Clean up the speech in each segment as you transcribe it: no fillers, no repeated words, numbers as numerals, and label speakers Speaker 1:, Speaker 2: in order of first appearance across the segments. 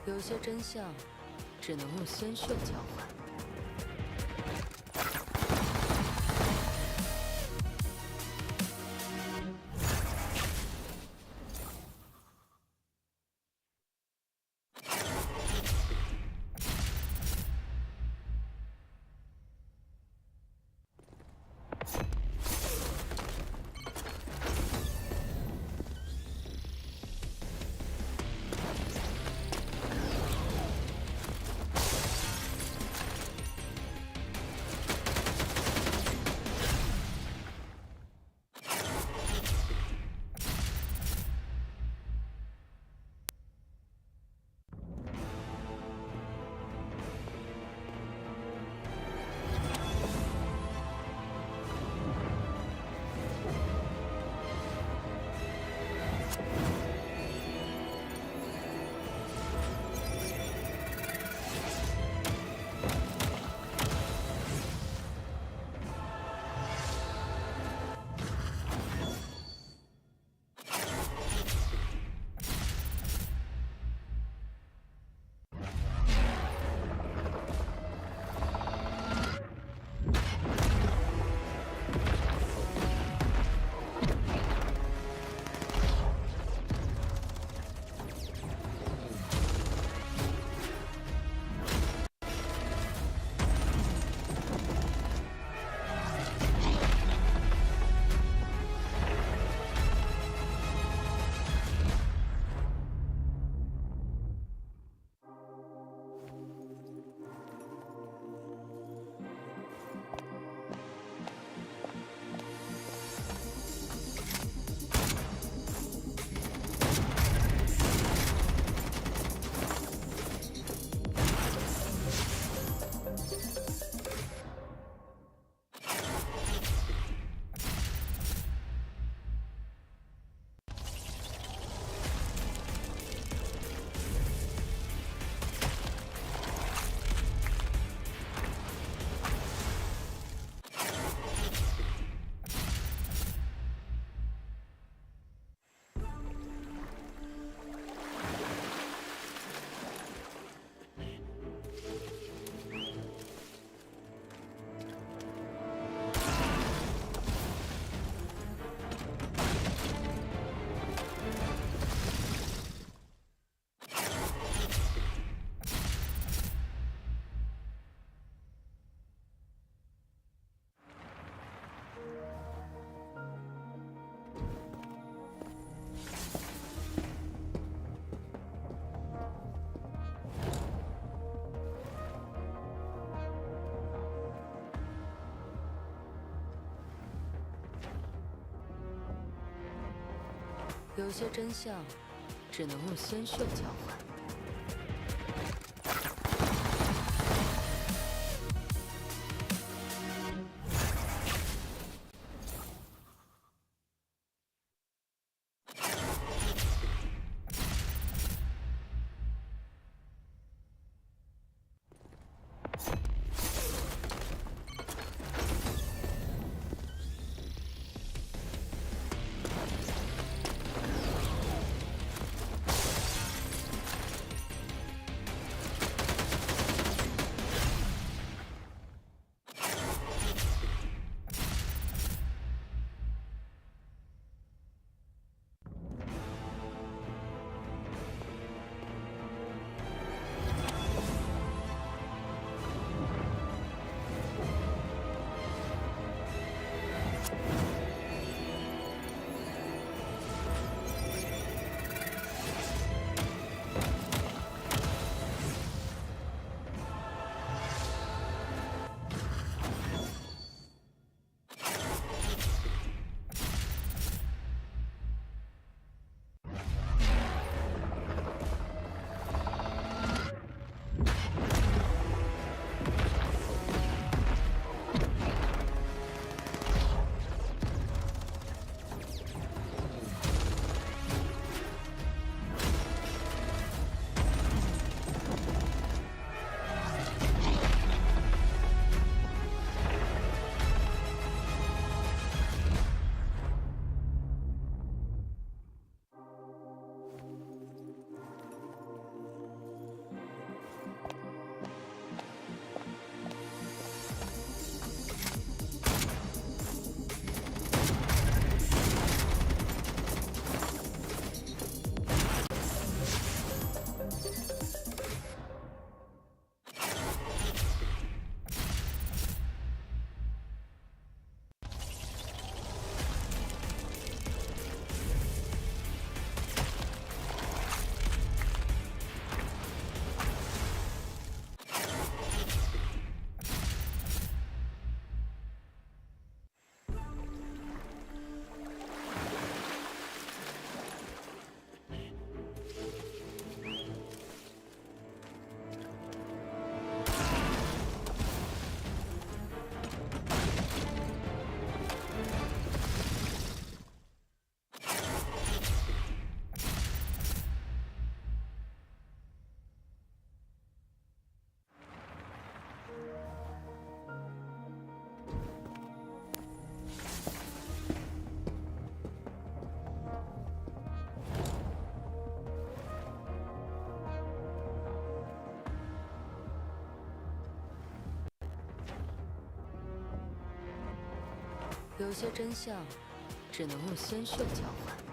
Speaker 1: 有些真相，只能用鲜血交换。有些真相，只能用鲜血交换。有些真相只能用鲜血交换。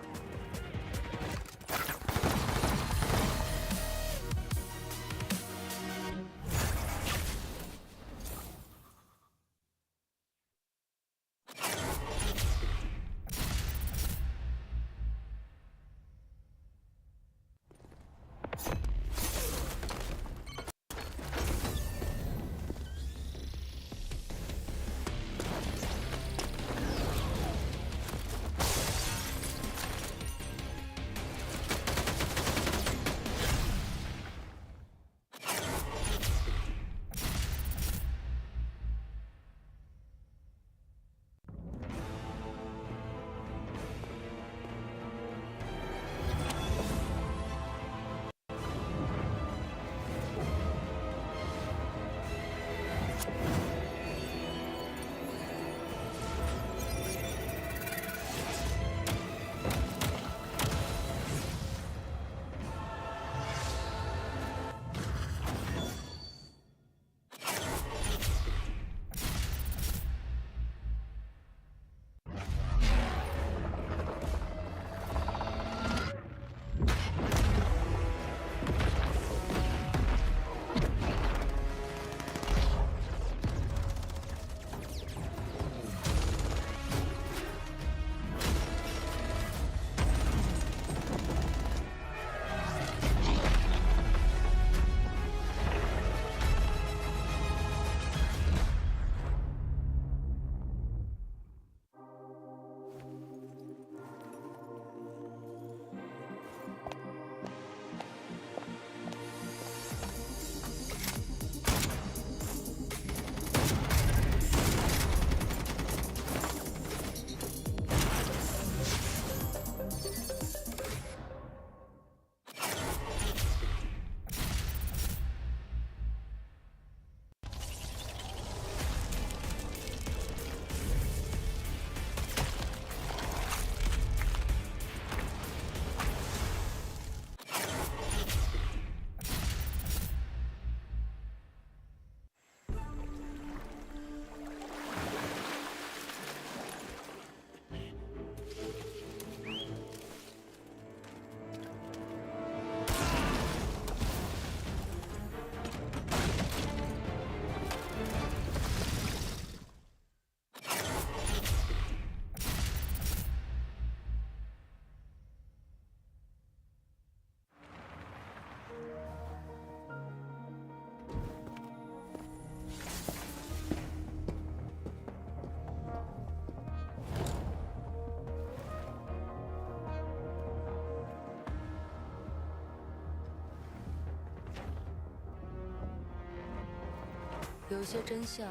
Speaker 1: 有些真相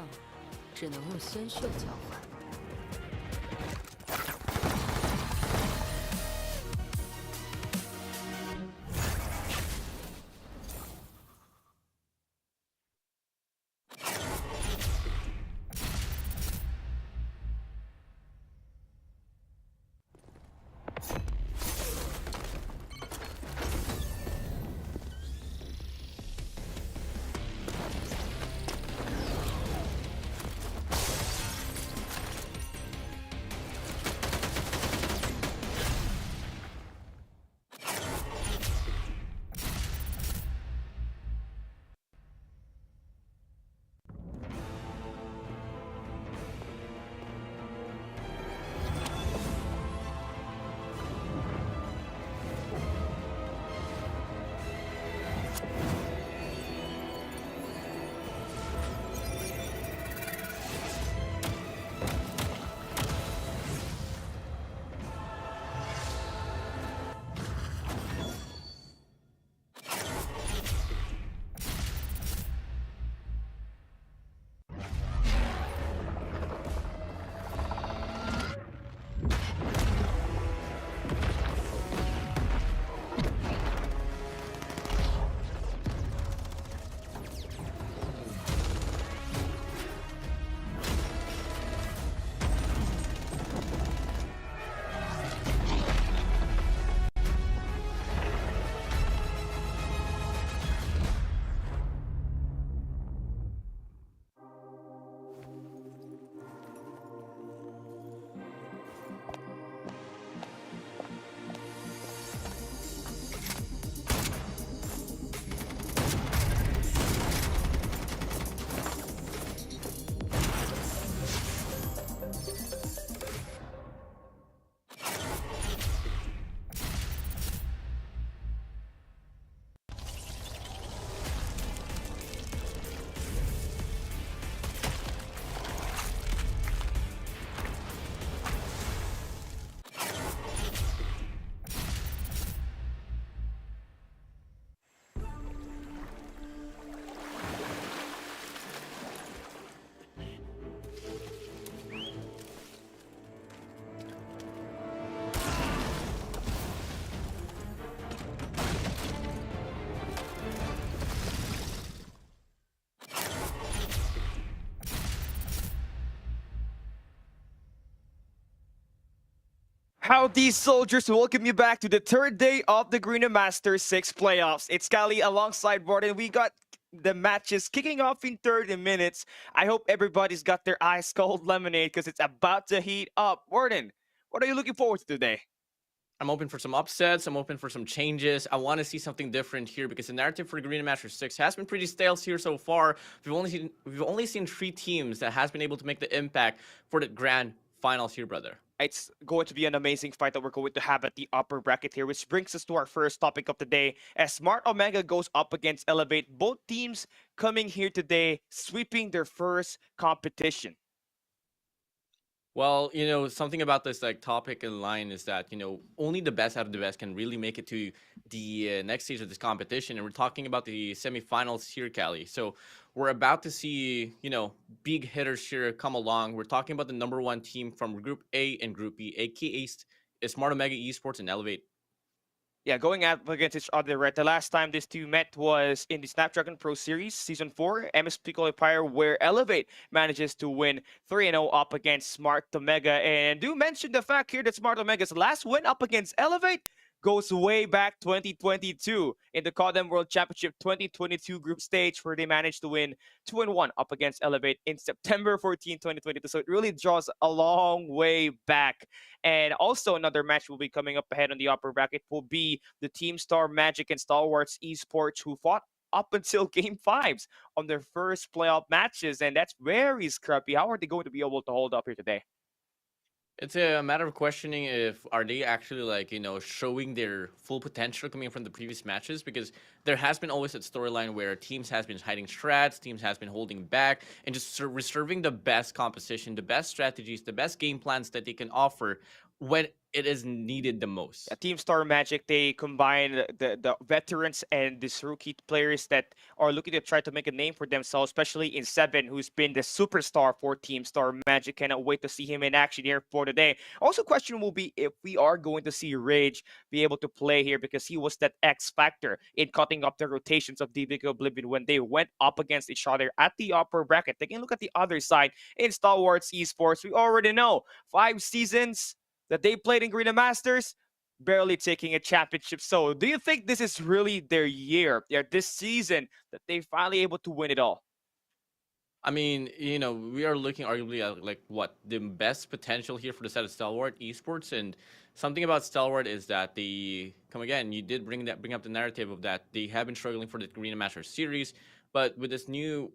Speaker 1: 只能用鲜血交换。
Speaker 2: Howdy, soldiers! Welcome you back to the third day of the Garena Masters 6 playoffs. It's Kali alongside Warden. We got the matches kicking off in 30 minutes. I hope everybody's got their ice cold lemonade because it's about to heat up. Warden, what are you looking forward to today?
Speaker 3: I'm open for some upsets. I'm open for some changes. I want to see something different here because the narrative for Garena Masters 6 has been pretty stale here so far. We've only seen 3 teams that has been able to make the impact for the grand finals here, brother.
Speaker 2: It's going to be an amazing fight that we're going to have at the upper bracket here, which brings us to our first topic of the day. As Smart Omega goes up against Elevate, both teams coming here today, sweeping their first competition.
Speaker 3: Well, something about this like topic in line is that only the best out of the best can really make it to the next stage of this competition, and we're talking about the semifinals here, Cali. So we're about to see big hitters here come along. We're talking about the number one team from Group A and Group B, aka Smart Omega Esports and Elevate.
Speaker 2: Yeah, going up against each other, right? The last time these two met was in the Snapdragon Pro Series Season 4, MSP qualifier, where Elevate manages to win 3-0 up against Smart Omega. And do mention the fact here that Smart Omega's last win up against Elevate goes way back 2022 in the COD World Championship 2022 group stage, where they managed to win 2-1 up against Elevate in September 14, 2022. So it really draws a long way back. And also another match will be coming up ahead on the upper bracket will be the Team Star Magic and Stalwarts eSports, who fought up until game fives on their first playoff matches. And that's very scrappy. How are they going to be able to hold up here today?
Speaker 3: It's a matter of questioning if are they actually showing their full potential coming from the previous matches, because there has been always that storyline where teams has been hiding strats, teams has been holding back and just reserving the best composition, the best strategies, the best game plans that they can offer when it is needed the most.
Speaker 2: Team Star Magic, they combine the veterans and these rookie players that are looking to try to make a name for themselves, especially in Seven, who's been the superstar for Team Star Magic. Cannot wait to see him in action here for today. Also, question will be if we are going to see Rage be able to play here, because he was that X factor in cutting up the rotations of DBK Oblivion when they went up against each other at the upper bracket. Taking a look at the other side in Stalwarts Esports, we already know 5 seasons that they played in Garena Masters, barely taking a championship. So, do you think this is really their year, this season, that they finally able to win it all?
Speaker 3: I mean, we are looking arguably at like what the best potential here for the set of Stalwart esports, and something about Stalwart is that they come again. You did bring up the narrative of that they have been struggling for the Arena Masters series, but with this new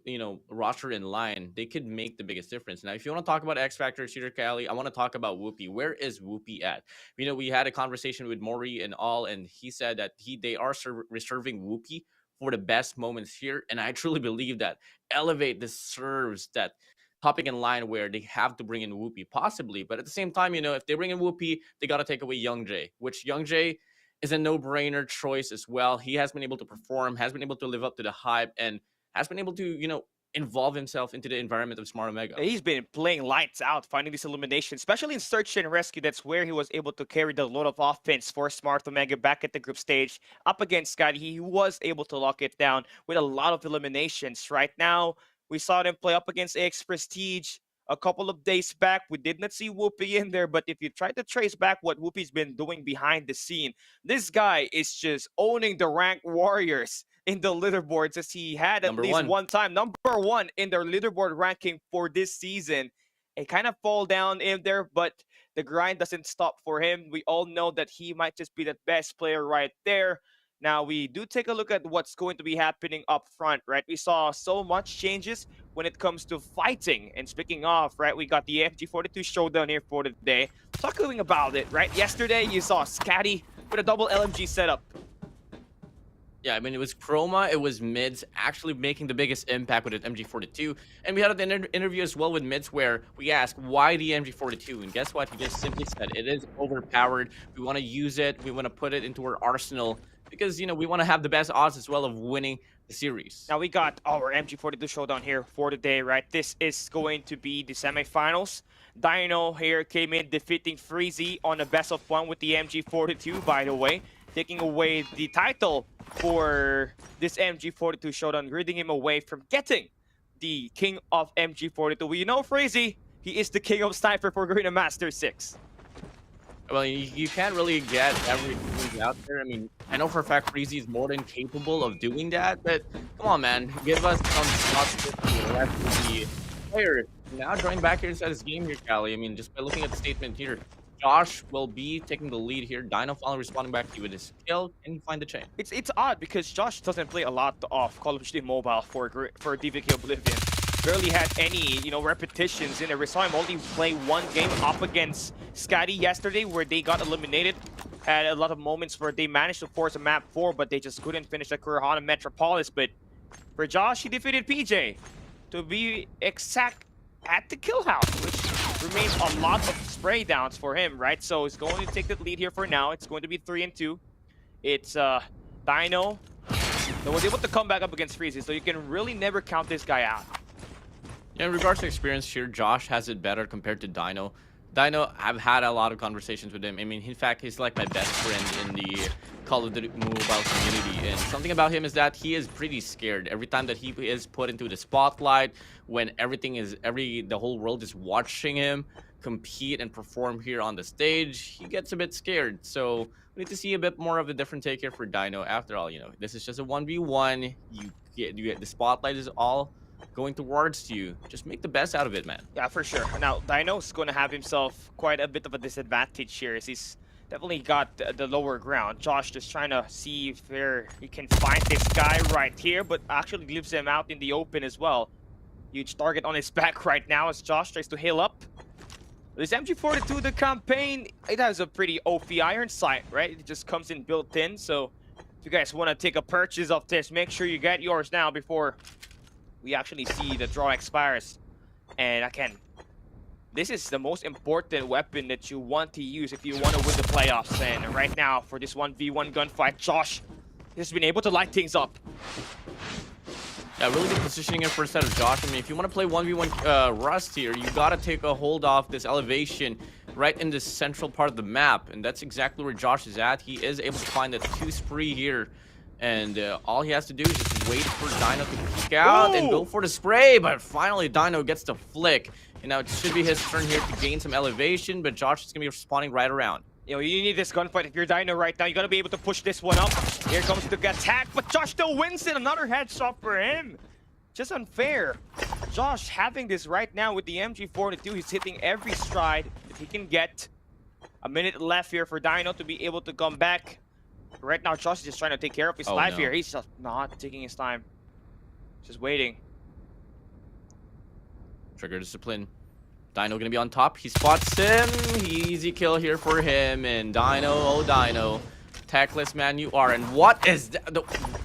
Speaker 3: roster in line, they could make the biggest difference. Now, if you want to talk about X Factor, Cedar Cali, I want to talk about Whoopi. Where is Whoopi at? We had a conversation with Maury and all, and he said that they are reserving Whoopi for the best moments here, and I truly believe that Elevate deserves that topic in line where they have to bring in Whoopi, possibly. But at the same time, if they bring in Whoopi, they got to take away Young Jay, which Young Jay is a no-brainer choice as well. He has been able to perform, has been able to live up to the hype, and has been able to, involve himself into the environment of Smart Omega.
Speaker 2: He's been playing lights out, finding this elimination, especially in search and rescue. That's where he was able to carry the load of offense for Smart Omega back at the group stage up against Scotty. He was able to lock it down with a lot of eliminations. Right now, we saw them play up against AX Prestige a couple of days back. We did not see Whoopi in there, but if you try to trace back what Whoopi's been doing behind the scene, this guy is just owning the ranked warriors in the leaderboards, as he had at
Speaker 3: Number
Speaker 2: least
Speaker 3: one.
Speaker 2: one time number one in their leaderboard ranking for this season. It kind of fall down in there, but the grind doesn't stop for him. We all know that he might just be the best player right there. Now, we do take a look at what's going to be happening up front, right? We saw so much changes when it comes to fighting. And speaking of, right, we got the MG42 showdown here for today. Talking about it, right? Yesterday, you saw Scatty with a double LMG setup.
Speaker 3: Yeah, I mean, it was Chroma, it was Mids actually making the biggest impact with the MG42. And we had an interview as well with Mids where we asked, why the MG42? And guess what? He just simply said, it is overpowered. We want to use it. We want to put it into our arsenal because, we want to have the best odds as well of winning the series.
Speaker 2: Now we got our MG42 showdown here for today, right? This is going to be the semifinals. Dino here came in defeating Freezy on a best of one with the MG42, by the way, taking away the title for this MG42 showdown, ridding him away from getting the king of MG42. We know Freezy, he is the king of sniper for Garena Master 6.
Speaker 3: Well, you can't really get everything out there. I mean, I know for a fact Freezy is more than capable of doing that, but come on, man, give us some shots with the rest of the players. Now join back here inside this game here, Callie. I mean, just by looking at the statement here, Josh will be taking the lead here. Dino finally responding back to you with his kill. Can you find the chain?
Speaker 2: It's odd because Josh doesn't play a lot of Call of Duty Mobile for DVK Oblivion. Barely had any, repetitions in there. We saw him only play one game up against Scotty yesterday where they got eliminated. Had a lot of moments where they managed to force a map 4, but they just couldn't finish the Kurahana Metropolis. But for Josh, he defeated PJ to be exact at the kill house, which remains a lot of spray downs for him, right? So he's going to take the lead here for now. It's going to be 3-2. It's Dino that was able to come back up against Freezy, so you can really never count this guy out.
Speaker 3: Yeah, in regards to experience here, Josh has it better compared to Dino. Dino, I've had a lot of conversations with him. I mean, in fact, he's like my best friend in the Call of Duty Mobile community. And something about him is that he is pretty scared. Every time that he is put into the spotlight, when the whole world is watching him compete and perform here on the stage, he gets a bit scared. So we need to see a bit more of a different take here for Dino. After all, this is just a 1v1. You get the spotlight is all going towards you. Just make the best out of it, man.
Speaker 2: Yeah, for sure. Now, Dino's going to have himself quite a bit of a disadvantage here as he's definitely got the lower ground. Josh just trying to see if he can find this guy right here, but actually leaves him out in the open as well. Huge target on his back right now as Josh tries to heal up. This MG42, the campaign, it has a pretty OP iron sight, right? It just comes in built in, so if you guys want to take a purchase of this, make sure you get yours now before we actually see the draw expires. And again, this is the most important weapon that you want to use if you want to win the playoffs. And right now, for this 1v1 gunfight, Josh has been able to light things up.
Speaker 3: Yeah, really good positioning here for a set of Josh. I mean, if you want to play 1v1 Rust here, you got to take a hold off this elevation right in the central part of the map. And that's exactly where Josh is at. He is able to find a 2 spree here. And all he has to do is just wait for Dino to peek out and go for the spray. But finally, Dino gets the flick. And now it should be his turn here to gain some elevation. But Josh is going to be responding right around.
Speaker 2: You need this gunfight. If you're Dino right now, you got to be able to push this one up. Here comes the attack. But Josh still wins it. Another headshot for him. Just unfair. Josh having this right now with the MG42. He's hitting every stride that he can get. A minute left here for Dino to be able to come back. Right now, Josh is just trying to take care of his life here. He's just not taking his time. Just waiting.
Speaker 3: Trigger discipline. Dino gonna be on top. He spots him. Easy kill here for him. And Dino, oh Dino. Tackless man you are. And what is that?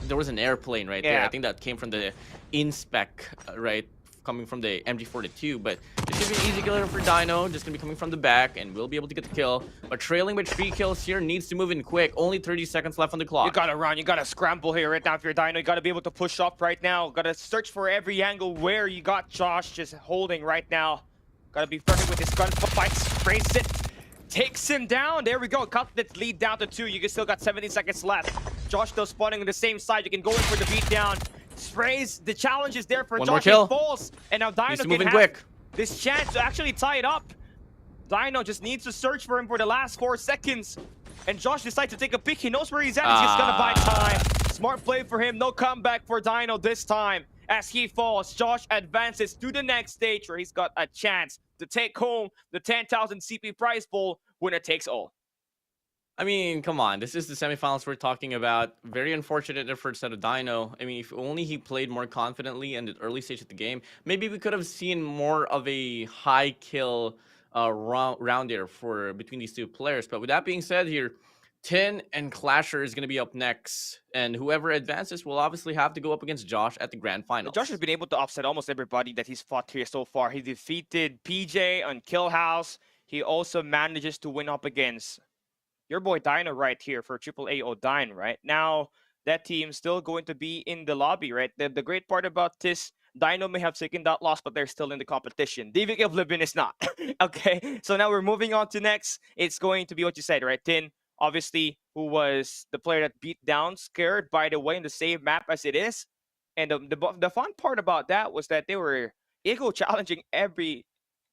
Speaker 3: There was an airplane right there. I think that came from the inspec, right? Coming from the MG42, but it should be an easy killer for Dino. Just gonna be coming from the back, and we'll be able to get the kill. But trailing with 3 kills here needs to move in quick. Only 30 seconds left on the clock.
Speaker 2: You gotta run. You gotta scramble here right now if you're Dino. You gotta be able to push up right now. Gotta search for every angle where you got Josh just holding right now. Gotta be perfect with his gunfight. Sprays it. Takes him down. There we go. Cut that lead down to 2. You can still got 17 seconds left. Josh still spawning on the same side. You can go in for the beatdown. Sprays. The challenge is there for
Speaker 3: One
Speaker 2: Josh.
Speaker 3: more kill.
Speaker 2: He falls. And now Dino can have
Speaker 3: quick.
Speaker 2: this chance to actually tie it up. Dino just needs to search for him for the last 4 seconds. And Josh decides to take a peek. He knows where he's at. He's just gonna buy time. Smart play for him. No comeback for Dino this time. As he falls, Josh advances to the next stage where he's got a chance to take home the 10,000 CP prize pool. Winner takes all.
Speaker 3: I mean, come on. This is the semifinals we're talking about. Very unfortunate effort set of Dino. I mean, if only he played more confidently in the early stage of the game, maybe we could have seen more of a high kill round there between these two players. But with that being said here, Tin and Clasher is going to be up next. And whoever advances will obviously have to go up against Josh at the grand finals.
Speaker 2: Josh has been able to upset almost everybody that he's fought here so far. He defeated PJ on Kill House. He also manages to win up against your boy Dino right here for AAA Odine, right? Now, that team's still going to be in the lobby, right? The great part about this, Dino may have taken that loss, but they're still in the competition. DVK Oblivion is not. Okay, so now we're moving on to next. It's going to be what you said, right? Tin, obviously, who was the player that beat down Scared, by the way, in the same map as it is. And the fun part about that was that they were ego challenging every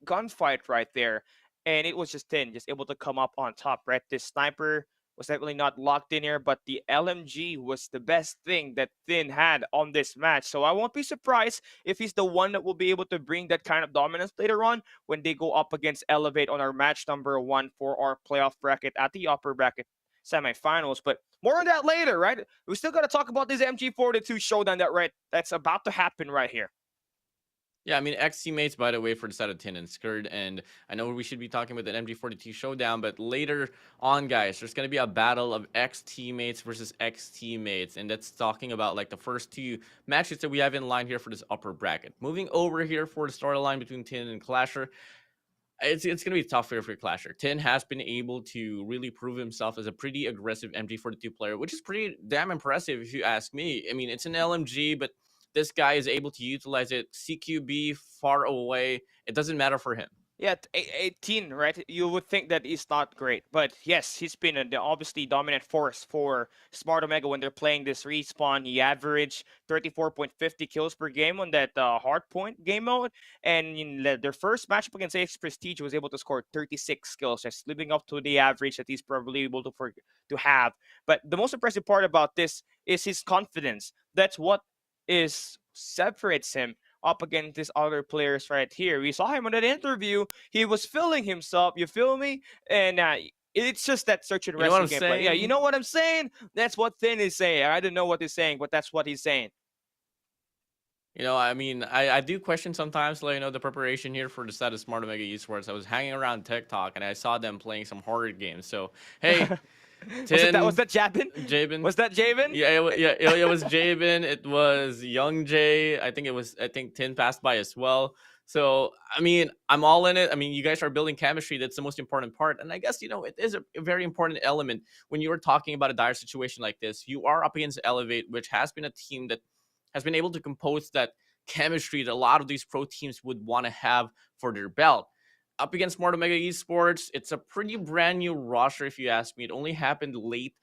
Speaker 2: gunfight right there. and it was just Tin just able to come up on top, right? This sniper was definitely not locked in here, but the LMG was the best thing that Tin had on this match. So I won't be surprised if he's the one that will be able to bring that kind of dominance later on when they go up against Elevate on our match number 1 for our playoff bracket at the upper bracket semifinals. But more on that later, right? We still got to talk about this MG42 showdown that's about to happen right here.
Speaker 3: Yeah, I mean, ex teammates, by the way, for the side of Tin and Skirt. And I know we should be talking about the MG42 showdown, but later on, guys, there's going to be a battle of ex teammates versus ex teammates. And that's talking about like the first two matches that we have in line here for this upper bracket. Moving over here for the storyline between Tin and Clasher. It's going to be tough here for Clasher. Tin has been able to really prove himself as a pretty aggressive MG42 player, which is pretty damn impressive if you ask me. I mean, it's an LMG, but this guy is able to utilize it. CQB far away. It doesn't matter for him.
Speaker 2: Yeah, 18, right? You would think that he's not great. But yes, he's been the obviously dominant force for Smart Omega when they're playing this respawn. He averaged 34.50 kills per game on that hardpoint game mode. And in their first matchup against AX Prestige, was able to score 36 kills, just living up to the average that he's probably able to have. But the most impressive part about this is his confidence. That's what separates him up against these other players right here. We saw him in that interview. He was feeling himself. You feel me? And it's just that search and rescue gameplay. Yeah, you know what I'm saying? That's what Tin is saying. I don't know what he's saying, but that's what he's saying.
Speaker 3: You know, I mean, I do question sometimes, like, you know, the preparation here for the side of Smart Omega eSports. I was hanging around TikTok and I saw them playing some horror games. So, hey,
Speaker 2: Tin, was that Jabin?
Speaker 3: Jabin.
Speaker 2: Was that Jabin?
Speaker 3: Yeah, it was Jabin. It was Young Jay. I think Tin passed by as well. So, I mean, I'm all in it. I mean, you guys are building chemistry. That's the most important part. And I guess, you know, it is a very important element when you are talking about a dire situation like this. You are up against Elevate, which has been a team that has been able to compose that chemistry that a lot of these pro teams would want to have for their belt. Up against Smart Omega eSports, it's a pretty brand new roster, if you ask me. It only happened late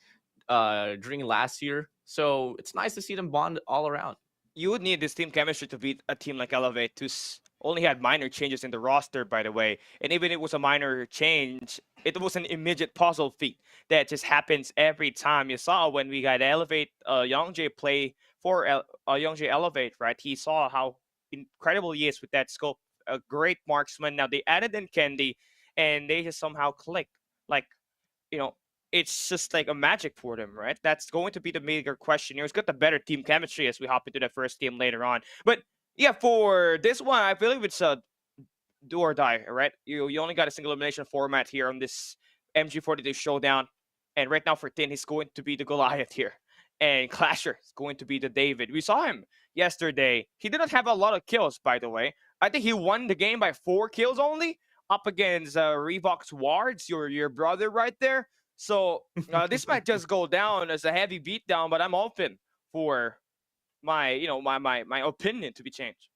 Speaker 3: during last year, so it's nice to see them bond all around.
Speaker 2: You would need this team chemistry to beat a team like Elevate, who's only had minor changes in the roster, by the way. And even if it was a minor change, it was an immediate puzzle feat that just happens every time. You saw when we got Elevate, Young J play for Young J Elevate, right? He saw how incredible he is with that scope. A great marksman. Now they added in Candy, and they just somehow clicked. Like, you know, it's just like a magic for them, right? That's going to be the bigger question here. It's got the better team chemistry as we hop into the first game later on. But yeah, for this one, I believe it's a do or die, right? You only got a single elimination format here on this MG42 showdown. And right now for Tin, he's going to be the Goliath here. And Clasher is going to be the David. We saw him yesterday. He did not have a lot of kills, by the way. I think he won the game by 4 kills only up against Revox Wards, your brother right there. So this might just go down as a heavy beatdown, but I'm open for my my opinion to be changed.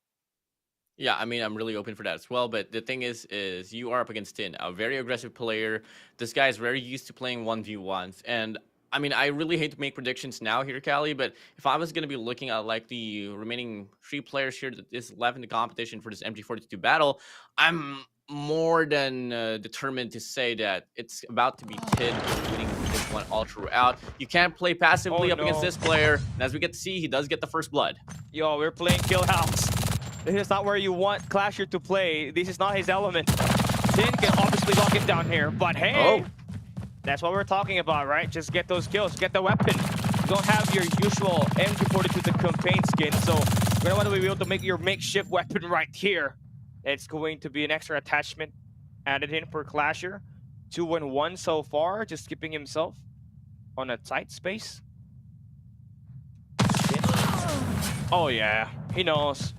Speaker 3: Yeah, I mean, I'm really open for that as well. But the thing is you are up against Tin, a very aggressive player. This guy is very used to playing 1v1s. And I mean, I really hate to make predictions now here, Callie, but if I was going to be looking at like the remaining 3 players here that is left in the competition for this MG42 battle, I'm more than determined to say that it's about to be Tin winning this one all throughout. You can't play passively up against this player. And as we get to see, he does get the first blood.
Speaker 2: Yo, we're playing Kill House. This is not where you want Clasher to play. This is not his element. Tin can obviously lock it down here, but hey, that's what we're talking about, right? Just get those kills, get the weapon. You don't have your usual MG42 the campaign skin, so you're gonna want to be able to make your makeshift weapon right here. It's going to be an extra attachment added in for Clasher. 2-1 so far, just keeping himself on a tight space. Oh yeah, he knows.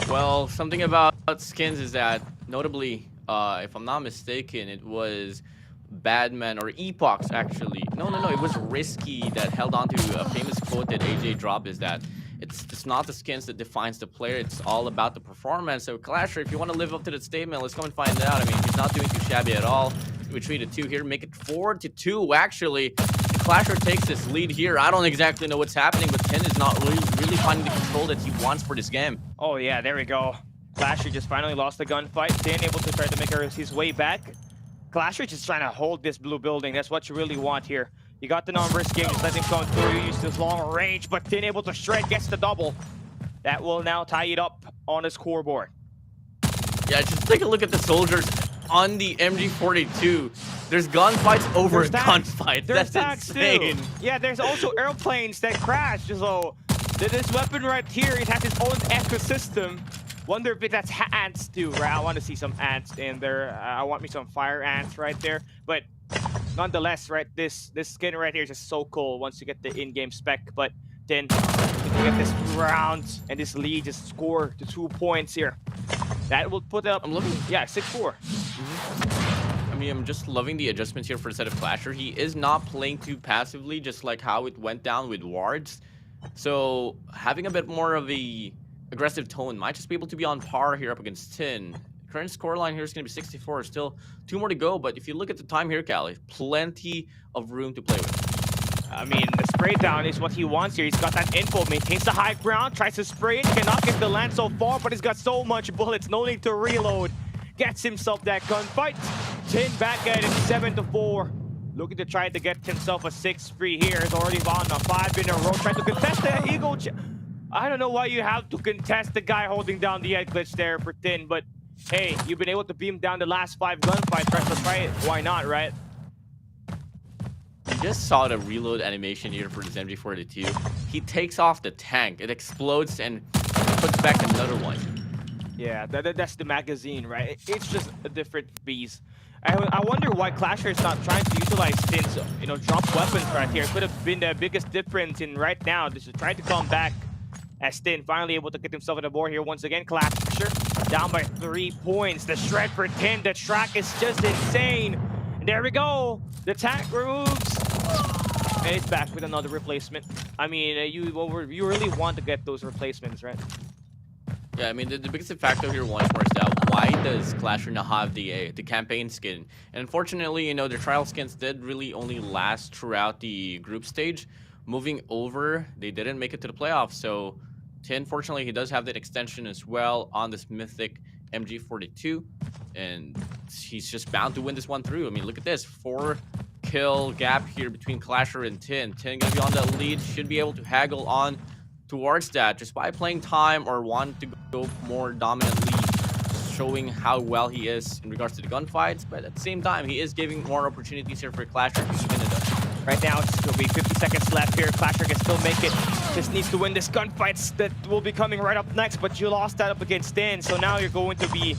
Speaker 3: Well, something about skins is that, notably, if I'm not mistaken, it was Badman or Epox actually. No, it was Risky that held on to a famous quote that AJ dropped, is that it's not the skins that defines the player, it's all about the performance. So Clasher, if you want to live up to that statement, let's go and find out. I mean, he's not doing too shabby at all. We treated 2 here, make it 4-2 actually. Clasher takes this lead here. I don't exactly know what's happening, but Tin is not really finding the control that he wants for this game.
Speaker 2: Oh yeah, there we go. Clasher just finally lost the gunfight. Tin able to try to make his way back. Clasher just trying to hold this blue building. That's what you really want here. You got the non-risk game, just let him come through. You use this long range, but Tin able to shred, gets the double. That will now tie it up on the scoreboard.
Speaker 3: Yeah, just take a look at the soldiers on the MG42. There's gunfights over gunfights. That's insane.
Speaker 2: Too. Yeah, there's also airplanes that crash. So this weapon right here, it has its own ecosystem. Wonder if that's ants too, right? I want to see some ants in there. I want me some fire ants right there. But nonetheless, right, this skin right here is just so cool once you get the in-game spec. But then you get this round and this lead, just score the 2 points here. That will put up.
Speaker 3: I'm looking.
Speaker 2: Yeah, 6-4.
Speaker 3: I mean, I'm just loving the adjustments here for the set of Clasher. He is not playing too passively, just like how it went down with Wards. So having a bit more of a aggressive tone might just be able to be on par here up against Tin. Current scoreline here is going to be 64. Still 2 more to go, but if you look at the time here, Callie, plenty of room to play with.
Speaker 2: I mean, the spray down is what he wants here. He's got that info, maintains the high ground, tries to spray it, cannot get the land so far, but he's got so much bullets, no need to reload. Gets himself that gunfight. Tin back at it, 7-4. Looking to try to get himself a 6-3 here. He's already on a 5 in a row. Trying to contest the Eagle. I don't know why you have to contest the guy holding down the head glitch there for Tin, but hey, you've been able to beam down the last 5 gunfights. Try to try it. Why not, right?
Speaker 3: You just saw the reload animation here for this MG42. He takes off the tank. It explodes and puts back another one.
Speaker 2: Yeah, that's the magazine, right? It's just a different beast. I wonder why Clasher is not trying to utilize Tin's, drop weapons right here. It could have been the biggest difference in right now. Just to try to come back as Tin finally able to get himself on the board here once again. Clasher down by 3 points. The shred for Tin. The track is just insane. And there we go. The tank removes. And it's back with another replacement. I mean, you really want to get those replacements, right?
Speaker 3: Yeah, I mean, the biggest factor here once more is that why does Clasher not have the campaign skin? And unfortunately, their trial skins did really only last throughout the group stage. Moving over, they didn't make it to the playoffs. So, Tin, fortunately, he does have that extension as well on this mythic MG42. And he's just bound to win this one through. I mean, look at this. 4-kill gap here between Clasher and Tin. Tin going to be on the lead, should be able to haggle on towards that just by playing time or want to go more dominantly, showing how well he is in regards to the gunfights, but at the same time he is giving more opportunities here for Clasher to spin it up.
Speaker 2: Right now it's going to be 50 seconds left here. Clasher can still make it, just needs to win this gunfights that will be coming right up next, but you lost that up against Tin, so now you're going to be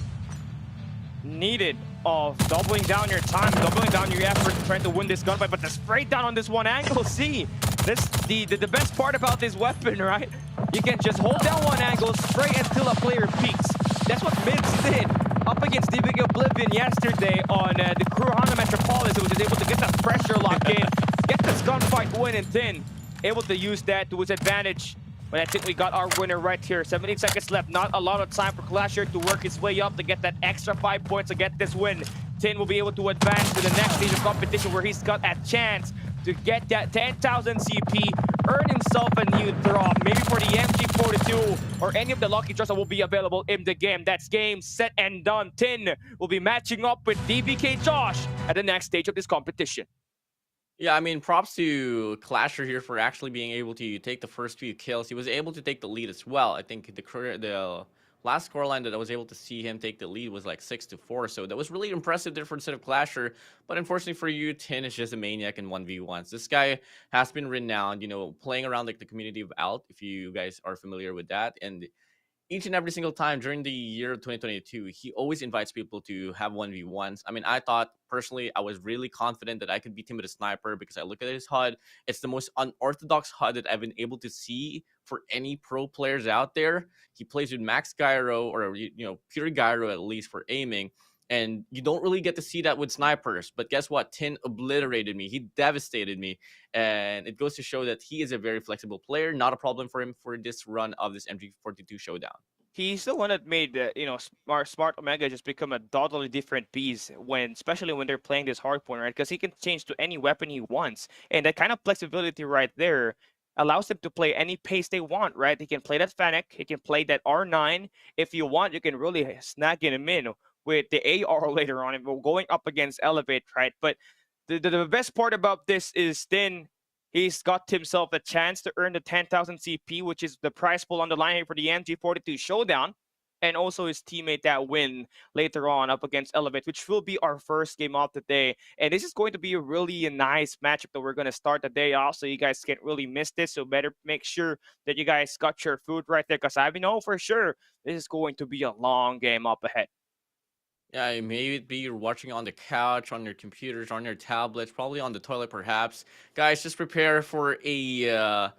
Speaker 2: needed of doubling down your time, doubling down your effort, trying to win this gunfight, but the spray down on this one angle, see, this the best part about this weapon, right? You can just hold down one angle, spray until a player peaks. That's what Mids did up against the Big Oblivion yesterday on the Crew Honda Metropolis, who was able to get that pressure lock in, get this gunfight win, and Tin able to use that to his advantage. But I think we got our winner right here. 17 seconds left. Not a lot of time for Clasher to work his way up to get that extra 5 points to get this win. Tin will be able to advance to the next stage of competition where he's got a chance to get that 10,000 CP, earn himself a new drop, maybe for the MG42 or any of the lucky draws that will be available in the game. That's game, set, and done. Tin will be matching up with DBK Josh at the next stage of this competition.
Speaker 3: Yeah, I mean, props to Clasher here for actually being able to take the first few kills. He was able to take the lead as well. I think the last scoreline that I was able to see him take the lead was like 6-4. So that was really impressive there for the set of Clasher. But unfortunately for you, Tin is just a maniac in 1v1s. This guy has been renowned, playing around like the community of Alt, if you guys are familiar with that. And each and every single time during the year of 2022, he always invites people to have 1v1s. I mean, I thought personally, I was really confident that I could beat him with a sniper because I look at his HUD. It's the most unorthodox HUD that I've been able to see for any pro players out there. He plays with max gyro or, pure gyro at least for aiming. And you don't really get to see that with snipers. But guess what? Tin obliterated me. He devastated me. And it goes to show that he is a very flexible player. Not a problem for him for this run of this MG42 showdown.
Speaker 2: He's the one that made Smart Omega just become a totally different piece especially when they're playing this hardpoint, right? Because he can change to any weapon he wants, and that kind of flexibility right there allows them to play any pace they want, right? They can play that Fennec, he can play that R9. If you want, you can really snag him in with the AR later on, and we're going up against Elevate, right? But the best part about this is then he's got himself a chance to earn the 10,000 CP, which is the prize pool on the line here for the MG42 showdown, and also his teammate that win later on up against Elevate, which will be our first game of the day. And this is going to be a really nice matchup that we're going to start the day off, so you guys can't really miss this. So better make sure that you guys got your food right there, because I know for sure this is going to be a long game up ahead.
Speaker 3: Yeah, maybe you're watching on the couch, on your computers, on your tablets, probably on the toilet, perhaps. Guys, just prepare for a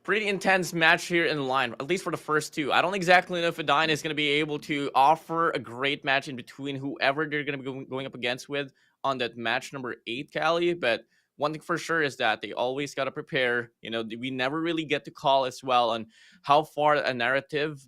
Speaker 3: pretty intense match here in line, at least for the first two. I don't exactly know if Adine is going to be able to offer a great match in between whoever they're going to be going up against with on that match number 8, Cali, but one thing for sure is that they always got to prepare. You know, we never really get to call as well on how far the narrative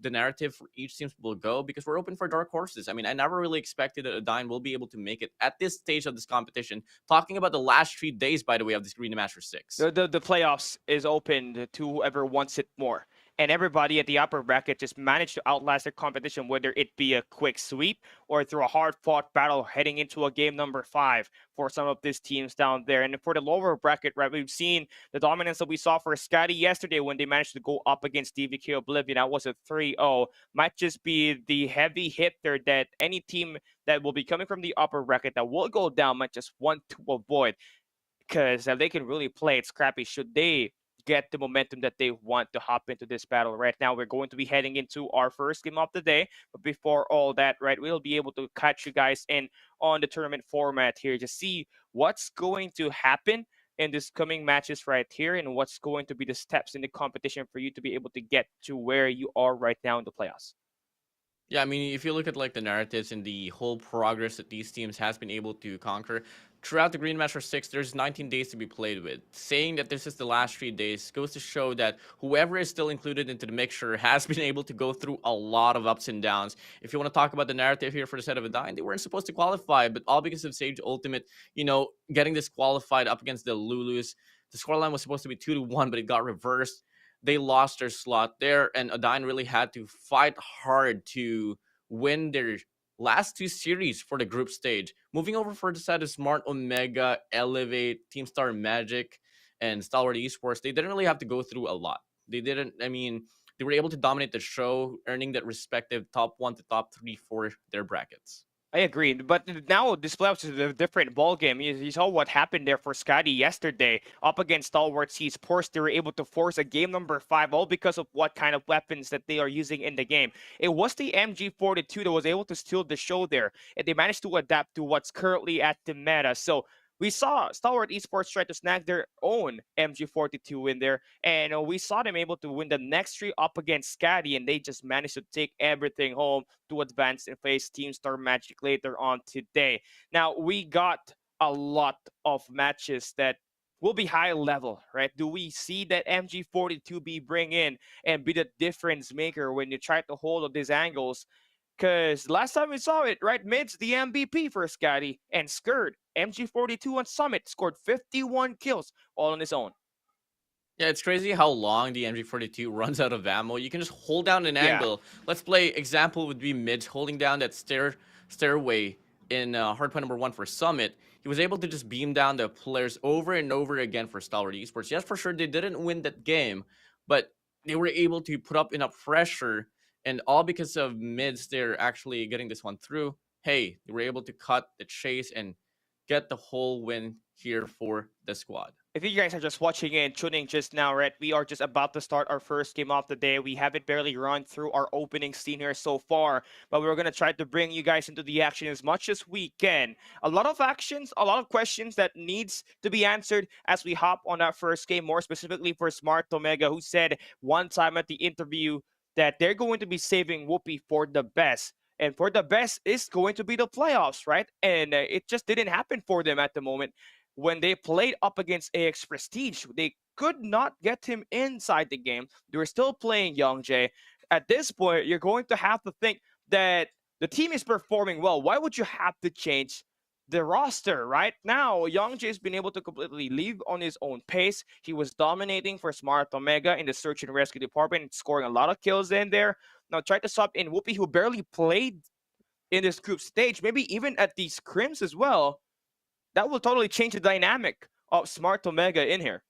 Speaker 3: for each team will go, because we're open for dark horses. I mean, I never really expected that Adine will be able to make it at this stage of this competition. Talking about the last 3 days, by the way, of this Green Master 6.
Speaker 2: The playoffs is open to whoever wants it more. And everybody at the upper bracket just managed to outlast their competition, whether it be a quick sweep or through a hard-fought battle heading into a game number 5 for some of these teams down there. And for the lower bracket, right, we've seen the dominance that we saw for Scotty yesterday when they managed to go up against DVK Oblivion. That was a 3-0. Might just be the heavy hitter that any team that will be coming from the upper bracket that will go down might just want to avoid, because they can really play it scrappy should they get the momentum that they want to hop into this battle. Right now, we're going to be heading into our first game of the day. But before all that, right, we'll be able to catch you guys in on the tournament format here to see what's going to happen in this coming matches right here, and what's going to be the steps in the competition for you to be able to get to where you are right now in the playoffs.
Speaker 3: Yeah, I mean, if you look at like the narratives and the whole progress that these teams has been able to conquer throughout the Green Master 6, there's 19 days to be played with. Saying that this is the last 3 days goes to show that whoever is still included into the mixture has been able to go through a lot of ups and downs. If you want to talk about the narrative here for the set of Adine, they weren't supposed to qualify, but all because of Sage Ultimate, you know, getting disqualified up against the Lulus. The scoreline was supposed to be 2-1, but it got reversed. They lost their slot there, and Adine really had to fight hard to win their last 2 series for the group stage. Moving over for the side of Smart Omega, Elevate, Team Star Magic, and Stalwart eSports, they didn't really have to go through a lot. They didn't, I mean, they were able to dominate the show, earning that respective top 1 to top 3 for their brackets.
Speaker 2: I agree, but now this playoffs is a different ball game. You saw what happened there for Scotty yesterday up against Stalwart eSports. They were able to force a game number 5, all because of what kind of weapons that they are using in the game. It was the MG42 that was able to steal the show there, and they managed to adapt to what's currently at the meta. So we saw Stalwart eSports try to snag their own MG42 in there, and we saw them able to win the next 3 up against Scotty, and they just managed to take everything home to advance and face Team Star Magic later on today. Now, we got a lot of matches that will be high level, right? Do we see that MG42 be bring in and be the difference maker when you try to hold on these angles? Because last time we saw it, right, Mid's the MVP for Scotty, and Skurd, MG42 on Summit, scored 51 kills all on his own.
Speaker 3: Yeah, it's crazy how long the MG42 runs out of ammo. You can just hold down an
Speaker 2: Yeah.
Speaker 3: angle. Let's play, example would be Midge holding down that stairway in hardpoint number 1 for Summit. He was able to just beam down the players over and over again for Stalwart eSports. Yes, for sure, they didn't win that game, but they were able to put up enough pressure, and all because of Mids, they're actually getting this one through. Hey, they were able to cut the chase and get the whole win here for the squad.
Speaker 2: If you guys are just watching and tuning just now, right, we are just about to start our first game of the day. We haven't barely run through our opening scene here so far, but we're going to try to bring you guys into the action as much as we can. A lot of actions, a lot of questions that needs to be answered as we hop on that first game, more specifically for Smart Omega, who said one time at the interview that they're going to be saving Whoopi for the best. And for the best is going to be the playoffs, right? And it just didn't happen for them at the moment. When they played up against AX Prestige, they could not get him inside the game. They were still playing Young Jae. At this point, you're going to have to think that the team is performing well. Why would you have to change the roster right now. Young Jay's been able to completely leave on his own pace. He was dominating for Smart Omega in the search and rescue department, scoring a lot of kills in there. Now try to sub in Whoopi, who barely played in this group stage, maybe even at these scrims as well. That will totally change the dynamic of Smart Omega in here.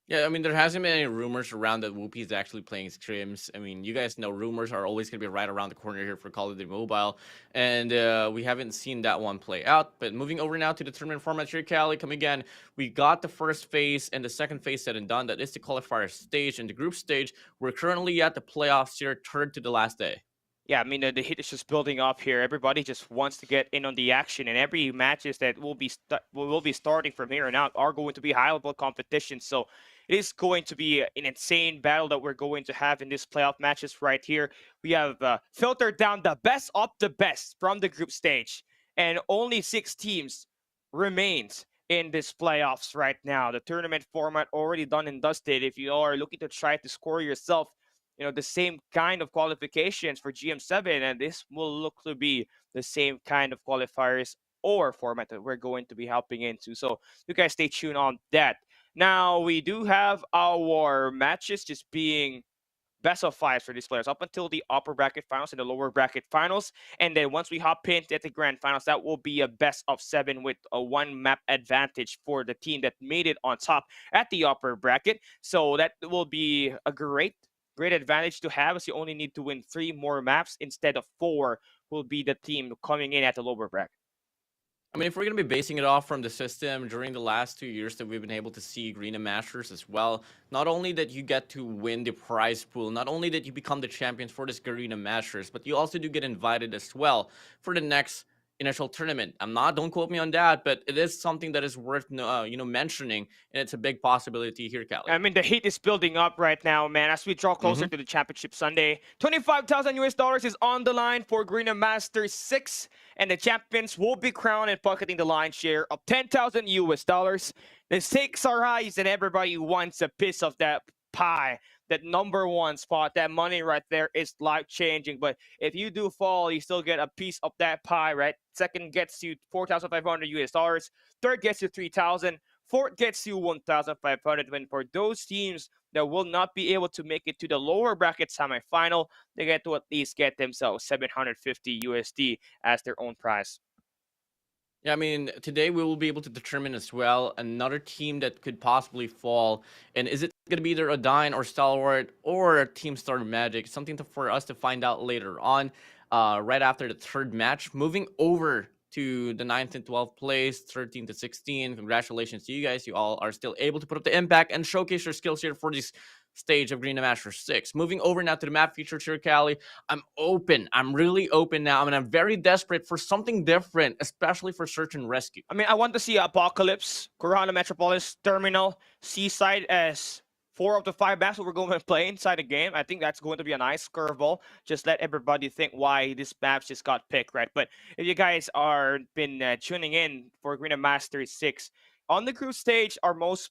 Speaker 3: Yeah, I mean, there hasn't been any rumors around that Whoopi is actually playing scrims. I mean, you guys know rumors are always going to be right around the corner here for Call of Duty Mobile, and we haven't seen that one play out. But moving over now to the tournament format here, Cali, come again. We got the first phase and the second phase said and done. That is the qualifier stage and the group stage. We're currently at the playoffs here, third to the last day.
Speaker 2: Yeah, I mean, the heat is just building up here. Everybody just wants to get in on the action, and every matches that will be starting from here on out are going to be high level competition. So it is going to be an insane battle that we're going to have in these playoff matches right here. We have filtered down the best of the best from the group stage, and only 6 teams remains in this playoffs right now. The tournament format already done and dusted. If you are looking to try to score yourself the same kind of qualifications for GM7, and this will look to be the same kind of qualifiers or format that we're going to be helping into. So you guys stay tuned on that. Now we do have our matches just being best of 5 for these players up until the upper bracket finals and the lower bracket finals. And then once we hop in at the grand finals, that will be a best of 7 with a 1 map advantage for the team that made it on top at the upper bracket. So that will be a great advantage to have, as you only need to win 3 more maps instead of 4 will be the team coming in at the lower bracket.
Speaker 3: I mean, if we're going to be basing it off from the system during the last 2 years that we've been able to see Garena Masters as well, not only that you get to win the prize pool, not only that you become the champions for this Garena Masters, but you also do get invited as well for the next initial tournament. Don't quote me on that, but it is something that is worth mentioning, and it's a big possibility here, Cali.
Speaker 2: I mean, the heat is building up right now, man. As we draw closer to the championship Sunday, $25,000 is on the line for Garena Masters 6, and the champions will be crowned and pocketing the lion's share of $10,000. The stakes are high, and everybody wants a piece of that pie. That number 1 spot, that money right there is life-changing. But if you do fall, you still get a piece of that pie, right? Second gets you $4,500. Third gets you $3,000. Fourth gets you $1,500. And for those teams that will not be able to make it to the lower bracket semifinal, they get to at least get themselves $750 as their own prize.
Speaker 3: Yeah, I mean, today we will be able to determine as well another team that could possibly fall. And is it going to be either a Dine or Stalwart or Team Star Magic? Something for us to find out later on, right after the third match. Moving over to the 9th and 12th place, 13 to 16. Congratulations to you guys. You all are still able to put up the impact and showcase your skills here for this stage of Garena Masters 6. Moving over now to the map features here, Cali. I'm open. I'm really open now. I mean, I'm very desperate for something different, especially for search and rescue.
Speaker 2: I mean, I want to see Apocalypse, Corona Metropolis, Terminal, Seaside as 4 of the 5 maps that we're going to play inside the game. I think that's going to be a nice curveball. Just let everybody think why this map just got picked, right? But if you guys are been tuning in for Garena Masters 6, on the group stage, our most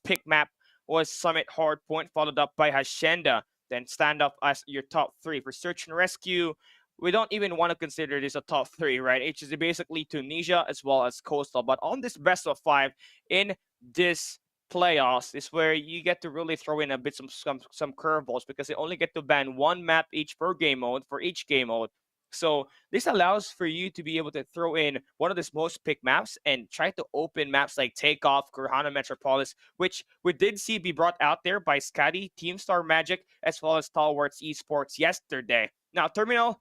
Speaker 2: picked map was Summit Hardpoint, followed up by Hacienda. Then stand up as your top 3 for search and rescue. We don't even want to consider this a top 3, right? It's just basically Tunisia as well as Coastal. But on this best of 5 in this playoffs is where you get to really throw in a bit some curveballs, because they only get to ban 1 map each per game mode for each game mode. So this allows for you to be able to throw in one of these most picked maps and try to open maps like Takeoff, Corona Metropolis, which we did see be brought out there by Scotty, Team Star Magic, as well as Stalwart's eSports yesterday. Now, Terminal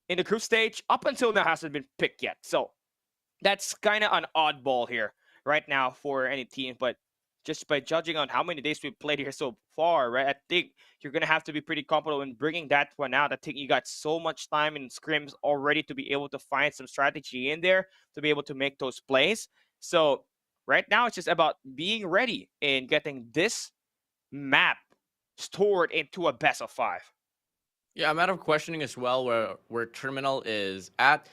Speaker 2: in the group stage up until now hasn't been picked yet. So that's kind of an oddball here right now for any team. But just by judging on how many days we've played here so far, right, I think you're going to have to be pretty comfortable in bringing that one out. I think you got so much time in scrims already to be able to find some strategy in there to be able to make those plays. So right now it's just about being ready and getting this map stored into a best of 5.
Speaker 3: Yeah, I'm out of questioning as well where Terminal is at.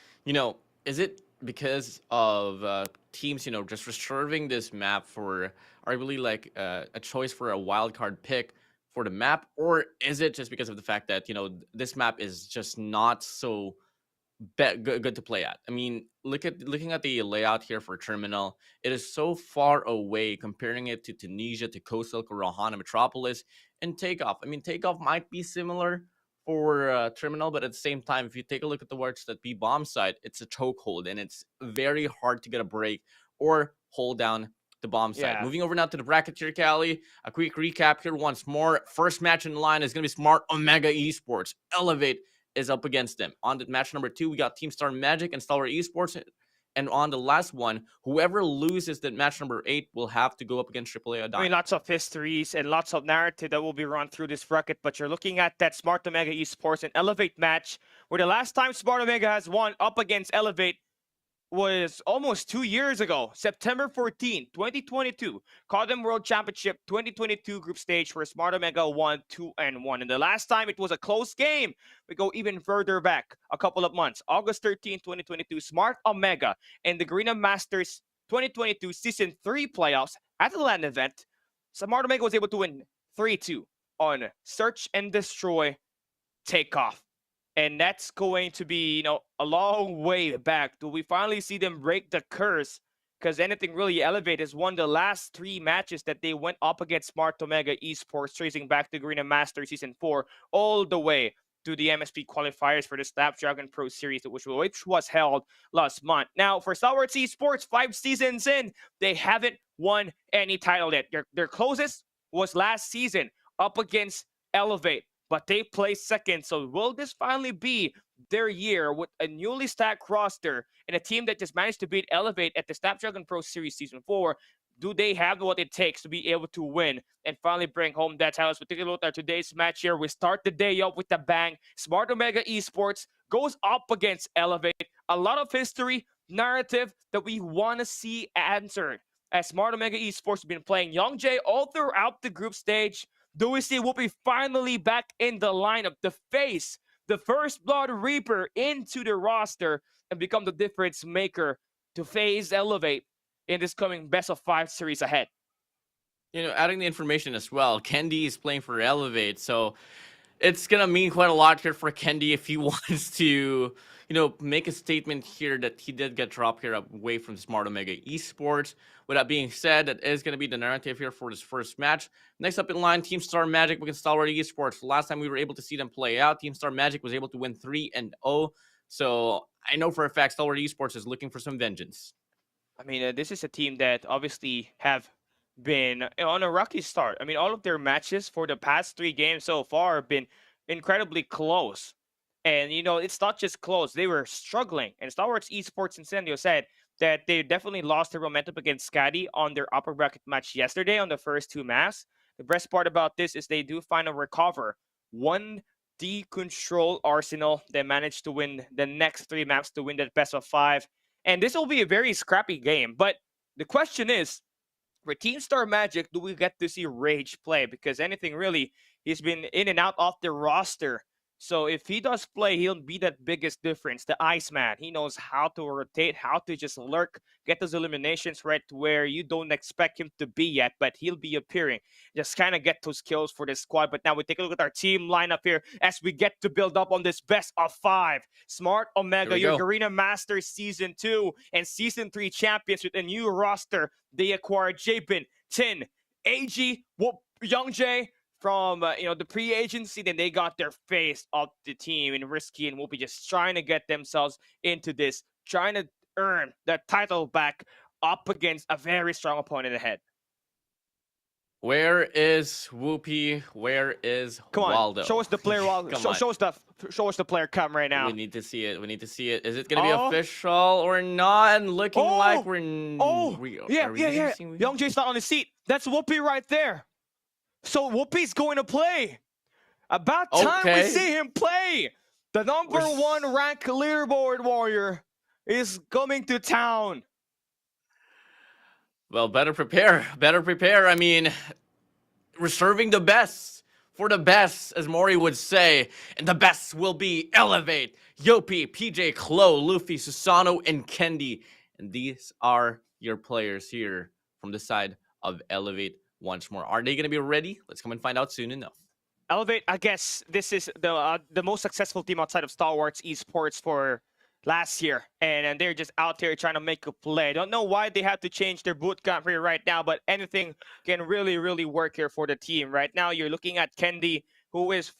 Speaker 3: Is it because of teams, just reserving this map for arguably like a choice for a wild card pick for the map, or is it just because of the fact that this map is just not so good to play at. I mean, looking at the layout here for Terminal, it is so far away comparing it to Tunisia, to Coastal, Rohan, Metropolis, and Takeoff. I mean, Takeoff might be similar for Terminal, but at the same time, if you take a look at the works that B bomb side, it's a chokehold, and it's very hard to get a break or hold down the bomb side.
Speaker 2: Yeah.
Speaker 3: Moving over now to the bracket here, Cali. A quick recap here once more. First match in line is going to be Smart Omega Esports. Elevate is up against them. On the match number 2, we got Team Star Magic and Stalwart Esports. And on the last one, whoever loses that match number 8 will have to go up against AAA Adine.
Speaker 2: I mean, lots of histories and lots of narrative that will be run through this bracket, but you're looking at that Smart Omega Esports and Elevate match, where the last time Smart Omega has won up against Elevate was almost 2 years ago, September 14, 2022. COD World Championship 2022 group stage where Smart Omega won 2-1. And the last time it was a close game. We go even further back, a couple of months. August 13, 2022, Smart Omega and the Garena Masters 2022 Season 3 playoffs at the LAN event. Smart Omega was able to win 3-2 on Search and Destroy Takeoff. And that's going to be, a long way back. Do we finally see them break the curse? Because Anything Really Elevate has won the last 3 matches that they went up against Smart Omega Esports, tracing back to Garena Master Season 4, all the way to the MSP qualifiers for the Snapdragon Pro Series, which was held last month. Now, for Stalwart Esports, 5 seasons in, they haven't won any title yet. Their closest was last season up against Elevate, but they placed second. So will this finally be their year with a newly stacked roster and a team that just managed to beat Elevate at the Snapdragon Pro Series Season 4? Do they have what it takes to be able to win and finally bring home that title? So take a look at today's match here. We start the day up with a bang. Smart Omega Esports goes up against Elevate. A lot of history, narrative that we want to see answered. As Smart Omega Esports has been playing Young Jay all throughout the group stage. Do we see Whoopi finally back in the lineup to face the First Blood Reaper into the roster and become the difference maker to phase Elevate in this coming best of 5 series ahead?
Speaker 3: Adding the information as well, Kendi is playing for Elevate, so it's going to mean quite a lot here for Kendi if he wants to, make a statement here that he did get dropped here away from Smart Omega Esports. With that being said, that is going to be the narrative here for this first match. Next up in line, Team Star Magic against Stalwart Esports. Last time we were able to see them play out, Team Star Magic was able to win 3-0. So I know for a fact Stalwart Esports is looking for some vengeance.
Speaker 2: I mean, this is a team that obviously have been on a rocky start. I mean, all of their matches for the past 3 games so far have been incredibly close. And, it's not just close. They were struggling. And Stalwart Esports Incendio said that they definitely lost their momentum against Scotty on their upper bracket match yesterday on the first 2 maps. The best part about this is they do finally recover 1 decontrol Arsenal. They managed to win the next 3 maps to win that best of 5. And this will be a very scrappy game. But the question is, for Team Star Magic, do we get to see Rage play? Because Anything Really, he's been in and out of the roster. So if he does play, he'll be that biggest difference. The Iceman, he knows how to rotate, how to just lurk, get those eliminations right where you don't expect him to be yet, but he'll be appearing. Just kind of get those kills for this squad. But now we take a look at our team lineup here as we get to build up on this best of 5. Smart Omega, your Garena Masters Season 2 and Season 3 champions with a new roster. They acquired Jabin, Tin, AG, Young Jay, from the pre-agency. Then they got their face of the team, and Risky and Whoopi just trying to get themselves into this, trying to earn that title back up against a very strong opponent ahead.
Speaker 3: Where is Whoopi? Where is Waldo?
Speaker 2: Show us the player. Show us the player come right now.
Speaker 3: We need to see it. Is it gonna be official or not? And looking like we're
Speaker 2: yeah. Young Jay's not on his seat. That's Whoopi right there. So Whoopi's going to play. About time we see him play. The number 1 rank leaderboard warrior is coming to town.
Speaker 3: Well, better prepare. I mean, reserving the best for the best, as Mori would say. And the best will be Elevate, Yopi, PJ, Klo, Luffy, Susano, and Kendi. And these are your players here from the side of Elevate. Once more, are they going to be ready? Let's come and find out soon enough.
Speaker 2: Elevate, I guess this is the most successful team outside of Stalwart Esports for last year, and they're just out there trying to make a play. I don't know why they have to change their boot camp here right now, but anything can really work here for the team. Right now, you're looking at Kendi, who is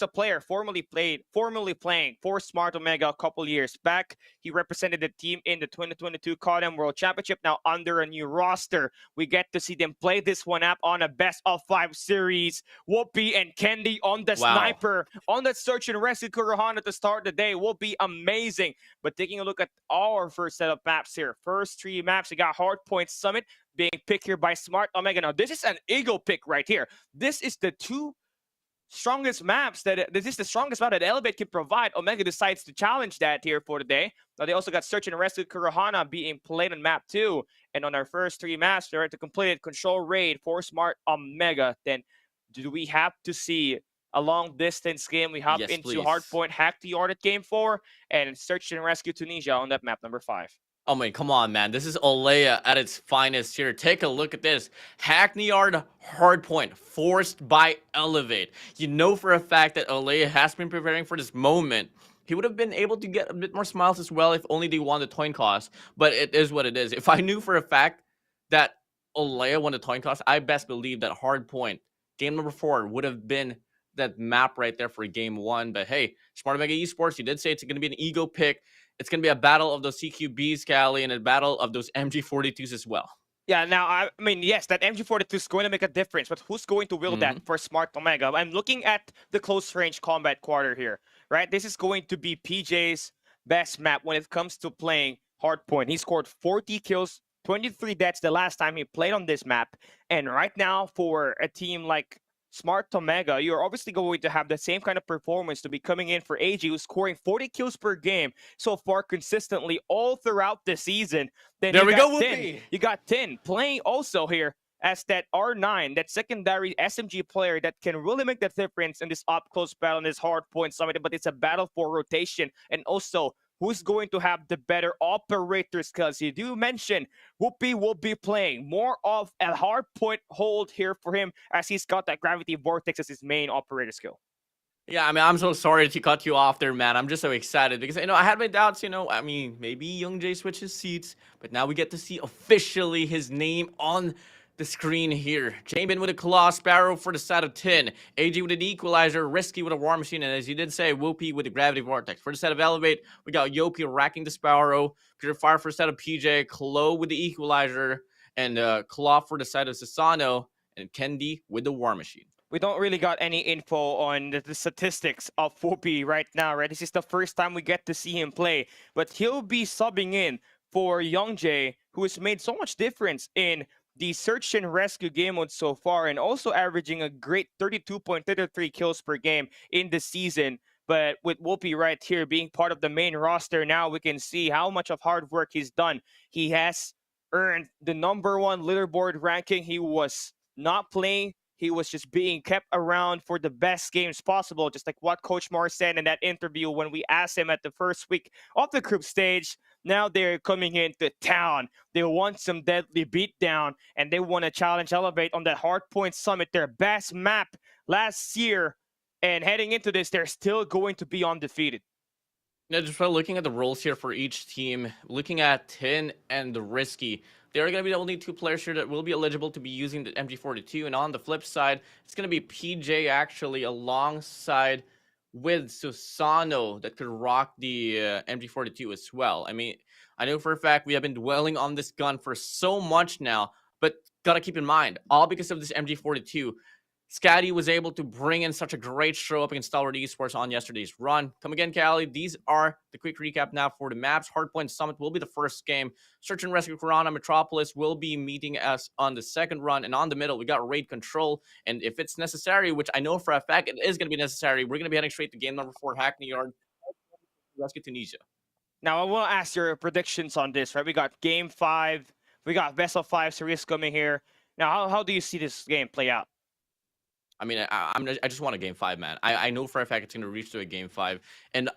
Speaker 2: a player formerly playing for Smart Omega a couple years back. He represented the team in the 2022 COD World Championship. Now under a new roster, we get to see them play this one up on a best of 5 series. Whoopi and Kendi on the
Speaker 3: Wow.
Speaker 2: sniper, on that search and rescue Kurohana to start the day will be amazing. But taking a look at our first set of maps here, first 3 maps, we got Hardpoint Summit being picked here by Smart Omega. Now this is an eagle pick right here. This is the strongest maps this is the strongest map that Elevate can provide. Omega decides to challenge that here for the day. Now they also got Search and Rescue Kurohana being played on map 2. And on our first 3 maps, they're to complete it, Control Raid for Smart Omega. Then do we have to see a long distance game? We hop
Speaker 3: Yes,
Speaker 2: into
Speaker 3: please.
Speaker 2: Hardpoint Hack the Yard at game 4 and Search and Rescue Tunisia on that map number 5.
Speaker 3: Oh man, come on, man. This is Olea at its finest here. Take a look at this. Hackney Yard hardpoint forced by Elevate. You know for a fact that Olea has been preparing for this moment. He would have been able to get a bit more smiles as well if only they won the coin toss. But it is what it is. If I knew for a fact that Olea won the coin toss, I best believe that hardpoint, game number 4, would have been that map right there for game 1. But hey, Smart Omega Esports, you did say it's going to be an ego pick. It's going to be a battle of those CQBs, Cali, and a battle of those MG42s as well.
Speaker 2: Yeah, now, I mean, yes, that MG42 is going to make a difference, but who's going to wield that for Smart Omega? I'm looking at the close-range combat quarter here, right? This is going to be PJ's best map when it comes to playing Hardpoint. He scored 40 kills, 23 deaths the last time he played on this map. And right now, for a team like Smart Omega, you're obviously going to have the same kind of performance to be coming in for AG, who's scoring 40 kills per game so far consistently all throughout the season. Then
Speaker 3: there we go,
Speaker 2: Whoopi. You got 10 playing also here as that R9, that secondary SMG player that can really make the difference in this up-close battle, in this Hardpoint Summit. But it's a battle for rotation and also who's going to have the better operator skills. You do mention Whoopi will be playing more of a hard point hold here for him as he's got that Gravity Vortex as his main operator skill.
Speaker 3: Yeah, I mean, I'm so sorry to cut you off there, man. I'm just so excited because, I had my doubts, I mean, maybe Young Jay switches seats, but now we get to see officially his name on the screen here. Jabin with a Claw, Sparrow for the side of 10, AG with an Equalizer, Risky with a War Machine, and as you did say, Whoopi with the Gravity Vortex. For the set of Elevate, we got Yopi racking the Sparrow, Purifier for the set of PJ, Klo with the Equalizer, and Claw for the side of Sasano, and Kendi with the War Machine.
Speaker 2: We don't really got any info on the statistics of Whoopi right now, right? This is the first time we get to see him play, but he'll be subbing in for Young Jay, who has made so much difference in the search and rescue game mode so far, and also averaging a great 32.33 kills per game in the season. But with Whoopi right here being part of the main roster, now we can see how much of hard work he's done. He has earned the #1 leaderboard ranking. He was not playing. He was just being kept around for the best games possible, just like what Coach Moore said in that interview when we asked him at the first week of the group stage. Now they're coming into town. They want some deadly beatdown, and they want to challenge Elevate on that Hardpoint Summit, their best map last year. And heading into this, they're still going to be undefeated.
Speaker 3: Just by looking at the roles here for each team, looking at Tin and the Risky, they're going to be the only 2 players here that will be eligible to be using the MG42. And on the flip side, it's going to be PJ actually alongside with Susano that could rock the MG42 as well. I mean, I know for a fact we have been dwelling on this gun for so much now, but gotta keep in mind, all because of this MG42, Scatty was able to bring in such a great show up against Stalwart Esports on yesterday's run. Come again, Cali. These are the quick recap now for the maps. Hardpoint Summit will be the first game. Search and Rescue Corona Metropolis will be meeting us on the second run. And on the middle, we got Raid Control. And if it's necessary, which I know for a fact it is going to be necessary, we're going to be heading straight to game number 4, Hackney Yard, Rescue Tunisia.
Speaker 2: Now, I want to ask your predictions on this, right? We got game 5. We got best of 5 series coming here. Now, how do you see this game play out?
Speaker 3: I mean, I just want a game 5, man. I know for a fact it's going to reach to a game 5. And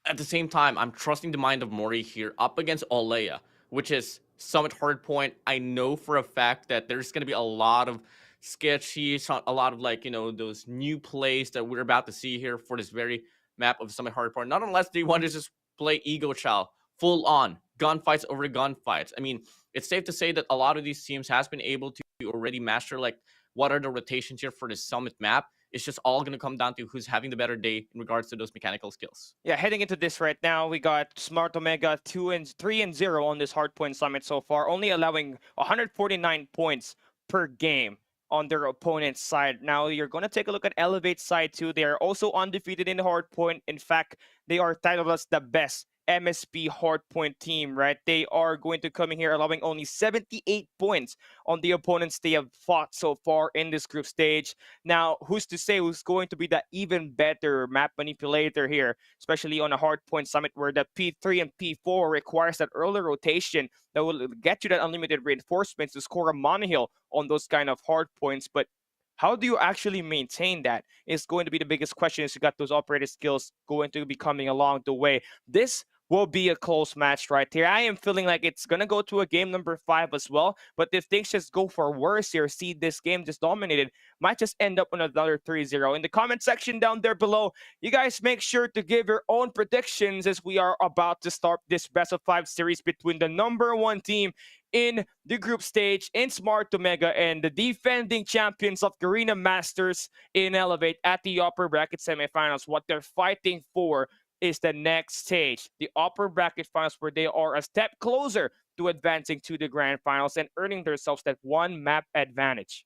Speaker 3: at the same time, I'm trusting the mind of Mori here up against Olea, which is Summit Hardpoint. I know for a fact that there's going to be a lot of sketchy, a lot of those new plays that we're about to see here for this very map of Summit Hardpoint. Not unless they want to just play Ego Chow full on gunfights over gunfights. I mean, it's safe to say that a lot of these teams has been able to already master like what are the rotations here for the Summit map. It's just all going to come down to who's having the better day in regards to those mechanical skills.
Speaker 2: Yeah, heading into this right now, we got Smart Omega 3-0 on this Hardpoint Summit so far, only allowing 149 points per game on their opponent's side. Now, you're going to take a look at Elevate's side too. They are also undefeated in the Hardpoint. In fact, they are titled as the best MSP Hardpoint team, right? They are going to come in here allowing only 78 points on the opponents they have fought so far in this group stage. Now, who's to say who's going to be the even better map manipulator here, especially on a Hardpoint Summit where the P3 and P4 requires that early rotation that will get you that unlimited reinforcements to score a monohill on those kind of hard points. But how do you actually maintain that is going to be the biggest question as you got those operator skills going to be coming along the way. This will be a close match right here. I am feeling like it's going to go to a game number 5 as well. But if things just go for worse here, see this game just dominated, might just end up on another 3-0. In the comment section down there below, you guys make sure to give your own predictions as we are about to start this best of 5 series between the number 1 team in the group stage in Smart Omega and the defending champions of Garena Masters in Elevate at the upper bracket semifinals. What they're fighting for is the next stage, the upper bracket finals, where they are a step closer to advancing to the grand finals and earning themselves that 1 map advantage.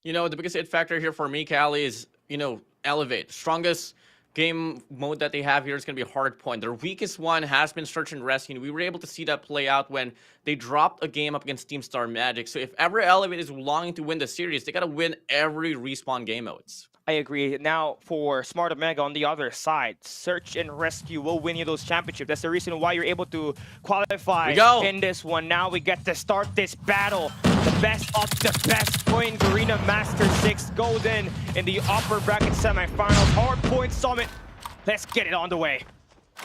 Speaker 3: You know, the biggest hit factor here for me, Callie, is, Elevate. Strongest game mode that they have here is going to be Hardpoint. Their weakest one has been Search and Rescue. We were able to see that play out when they dropped a game up against Team Star Magic. So if ever Elevate is longing to win the series, they got to win every respawn game modes.
Speaker 2: I agree. Now, for Smart Omega on the other side, Search and Rescue will win you those championships. That's the reason why you're able to qualify in this one. Now we get to start this battle. The best of the best playing Garena Master 6 Golden in the upper bracket semifinals. Hardpoint Summit. Let's get it on the way.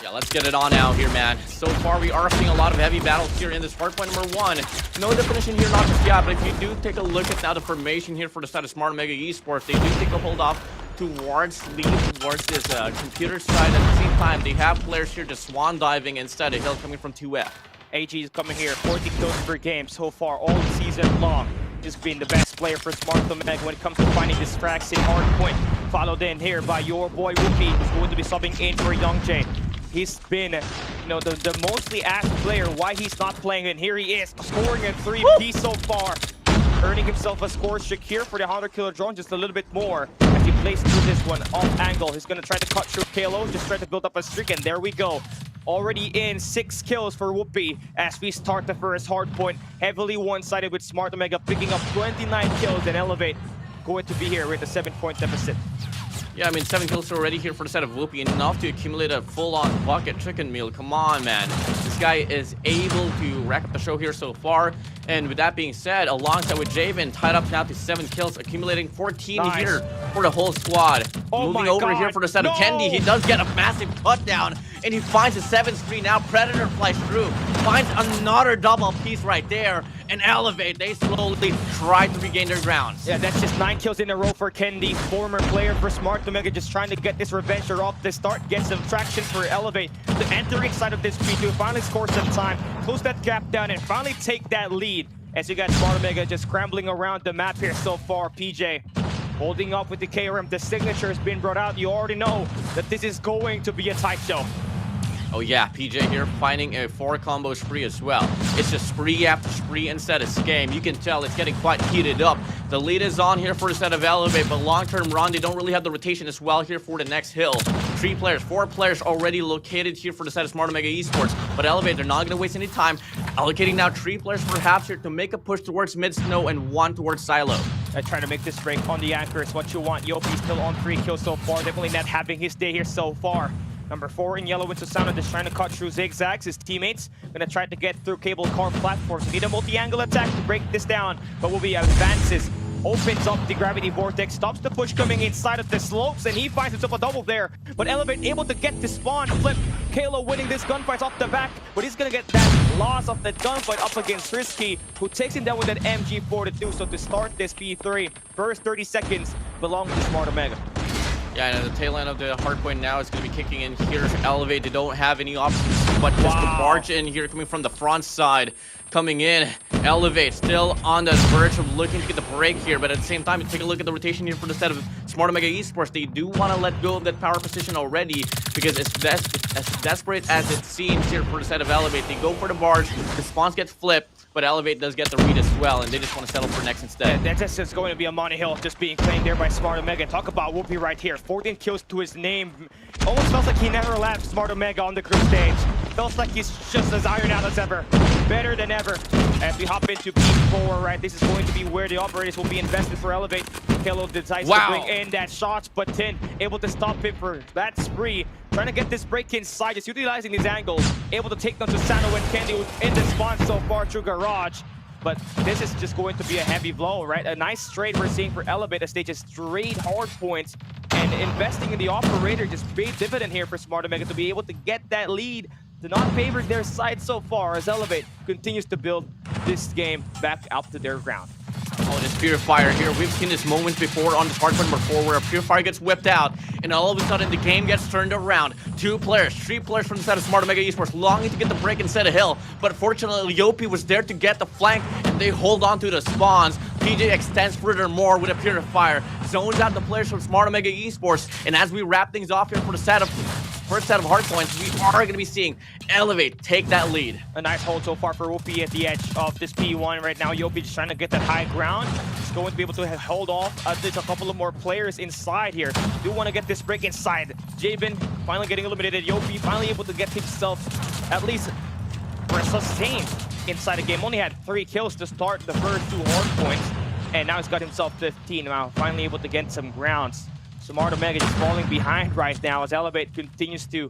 Speaker 3: Yeah, let's get it on out here, man. So far, we are seeing a lot of heavy battles here in this Hardpoint number 1. No definition here, not just yet, but if you do take a look at now the formation here for the side of Smart Omega eSports, they do take a hold off towards this computer side. At the same time, they have players here just swan diving instead of Hill coming from 2F.
Speaker 2: AG is coming here, 40 kills per game so far all season long. Just being the best player for Smart Omega when it comes to finding this frags in Hardpoint. Followed in here by your boy Whoopi, who's going to be subbing in for Young J. He's been, the mostly asked player why he's not playing, and here he is, scoring a 3P so far. Earning himself a score streak here for the 100-killer drone, just a little bit more as he plays through this one off angle. He's going to try to cut through Kalo, just try to build up a streak, and there we go. Already in 6 kills for Whoopi as we start the first Hardpoint. Heavily one-sided with Smart Omega picking up 29 kills and Elevate going to be here with a 7-point deficit.
Speaker 3: Yeah, I mean, 7 kills already here for the set of Whoopi, enough to accumulate a full-on bucket chicken meal. Come on, man. This guy is able to rack up the show here so far. And with that being said, alongside with Javen, tied up now to 7 kills, accumulating 14 here for the whole squad. Moving over here for the set of Kendi, he does get a massive cut down, and he finds a 7th now. Predator flies through, finds another double piece right there, and Elevate, they slowly try to regain their grounds.
Speaker 2: Yeah, that's just 9 kills in a row for Kendi, former player for Smart Omega, just trying to get this revenge off the start, get some traction for Elevate to enter inside of this P2, finally score some time, close that gap down, and finally take that lead. As you got Smart Omega just scrambling around the map here so far. PJ holding up with the KRM. The signature has been brought out. You already know that this is going to be a tight show.
Speaker 3: Oh yeah, PJ here finding a 4-combo spree as well. It's just spree after spree instead of game. You can tell it's getting quite heated up. The lead is on here for the set of Elevate, but long-term run, they don't really have the rotation as well here for the next hill. 4 players already located here for the set of Smart Omega eSports, but Elevate, they're not going to waste any time. Allocating now 3 players perhaps here to make a push towards mid-snow and 1 towards silo.
Speaker 2: I try to make this break on the anchor is what you want. Yopi's still on 3 kills so far. Definitely not having his day here so far. Number 4 in yellow with Susano just trying to cut through zigzags. His teammates gonna try to get through cable car platforms. Need a multi-angle attack to break this down, but Whoopi advances, opens up the gravity vortex, stops the push coming inside of the slopes, and he finds himself a double there. But Elevate able to get the spawn flip. Kalo winning this gunfight off the back, but he's gonna get that loss of the gunfight up against Risky, who takes him down with an MG4 to do so to start this P3. First 30 seconds belong to Smart Omega.
Speaker 3: Yeah, and the tail end of the hard point now is going to be kicking in here to Elevate. They don't have any options but just to barge in here, coming from the front side. Coming in, Elevate still on the verge of looking to get the break here, but at the same time, take a look at the rotation here for the set of Smart Omega Esports. They do want to let go of that power position already because it's as desperate as it seems here for the set of Elevate. They go for the barge, the spawns get flipped, but Elevate does get the read as well, and they just want to settle for next instead.
Speaker 2: Yeah, that's just going to be a money hill just being claimed there by Smart Omega. Talk about Whoopi right here. 14 kills to his name. Almost feels like he never left Smart Omega on the group stage. Feels like he's just as ironed out as ever. Better than ever. As we hop into P4, right? This is going to be where the operators will be invested for Elevate. Kalo decides to bring in that shot, but Tin able to stop him for that spree. Trying to get this break inside, just utilizing these angles. Able to take down Susano and Candy in the spawn so far through Garage. But this is just going to be a heavy blow, right? A nice trade we're seeing for Elevate as they just trade hard points. And investing in the operator just paid dividend here for Smart Omega to be able to get that lead. To not favor their side so far as Elevate continues to build this game back out to their ground.
Speaker 3: Oh, this Purifier here. We've seen this moment before on the hard point number 4 where a Purifier gets whipped out and all of a sudden the game gets turned around. 2 players, 3 players from the side of Smart Omega Esports longing to get the break instead of Hill, but fortunately Whoopi was there to get the flank and they hold on to the spawns. PJ extends furthermore with a Purifier, zones out the players from Smart Omega Esports, and as we wrap things off here for the first set of hard points, we are going to be seeing Elevate take that lead.
Speaker 2: A nice hold so far for Whoopi at the edge of this P1 right now. Whoopi just trying to get that high ground. He's going to be able to hold off there's a couple of more players inside here. Do want to get this break inside. Jabin finally getting eliminated. Whoopi finally able to get himself at least sustained inside the game. Only had 3 kills to start the first 2 hard points, and now he's got himself 15. Now finally able to get some grounds. Smart Omega just falling behind right now as Elevate continues to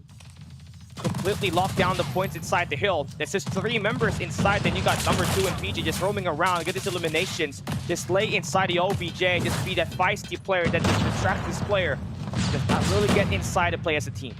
Speaker 2: completely lock down the points inside the hill. There's just 3 members inside, then you got number 2 and PG just roaming around, get these eliminations, just lay inside the OBJ, just be that feisty player that just distracts this player. Just not really get inside to play as a team.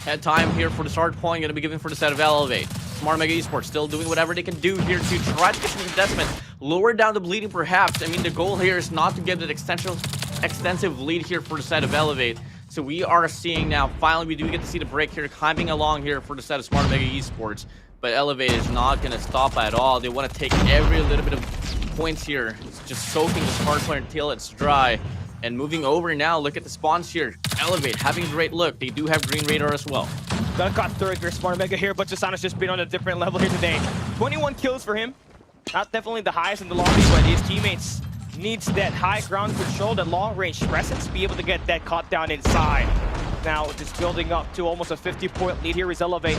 Speaker 3: Head time here for the start point, going to be given for the set of Elevate. Smart Omega Esports still doing whatever they can do here to try to get some contestment, lower down the bleeding perhaps. I mean, the goal here is not to get that extensive lead here for the set of Elevate. So we are seeing now, finally we do get to see the break here, climbing along here for the set of Smart Omega Esports. But Elevate is not going to stop at all. They want to take every little bit of points here. It's just soaking this hard point until it's dry. And moving over now, look at the spawns here. Elevate having a great look. They do have Green Radar as well.
Speaker 2: Got caught third for Smart Omega here, but Susano's just been on a different level here today. 21 kills for him. Not definitely the highest in the lobby, but his teammates needs that high ground control, that long range presence to be able to get that caught down inside. Now just building up to almost a 50-point lead here is Elevate.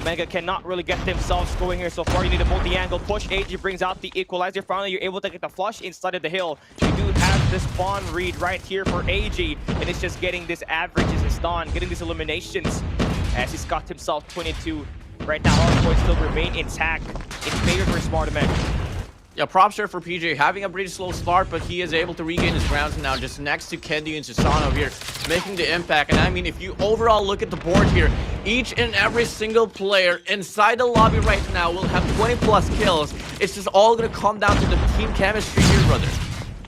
Speaker 2: Mega cannot really get themselves going here so far. You need a multi-angle push. AG brings out the equalizer. Finally, you're able to get the flush inside of the hill. You do have this spawn read right here for AG, and it's just getting this averages is done, getting these eliminations as he's got himself 22. Right now, hard points still remain intact in favor for Smart Omega.
Speaker 3: Yeah, props there for PJ, having a pretty slow start, but he is able to regain his grounds now, just next to Kendi and Susano here, making the impact. And I mean, if you overall look at the board here, each and every single player inside the lobby right now will have 20+ kills. It's just all going to come down to the team chemistry here, brothers.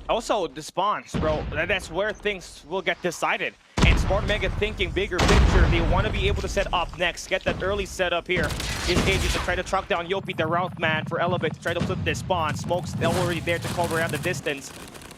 Speaker 2: Also, the spawns, bro, that's where things will get decided. And Smart Omega thinking bigger picture. They want to be able to set up next, get that early setup here. Is AG to try to truck down Whoopi, the route man for Elevate, to try to flip this spawn. Smoke's already there to cover around the distance.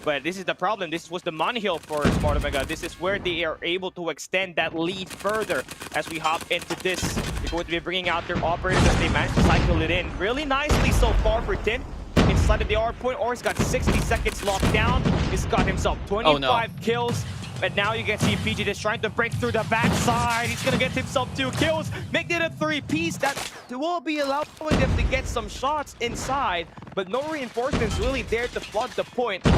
Speaker 2: But this is the problem. This was the money hill for Smart Omega. This is where they are able to extend that lead further as we hop into this. They're going to be bringing out their operators as they manage to cycle it in really nicely so far for Tin. Inside of the hard point, or he's got 60 seconds locked down. He's got himself 25 kills. But now you can see PG just trying to break through the backside. He's going to get himself 2 kills, make it a 3-piece. That will be allowing them to get some shots inside, but no reinforcements really there to flood the point. So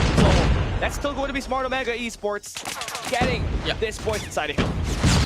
Speaker 2: that's still going to be Smart Omega Esports getting this point inside the hill.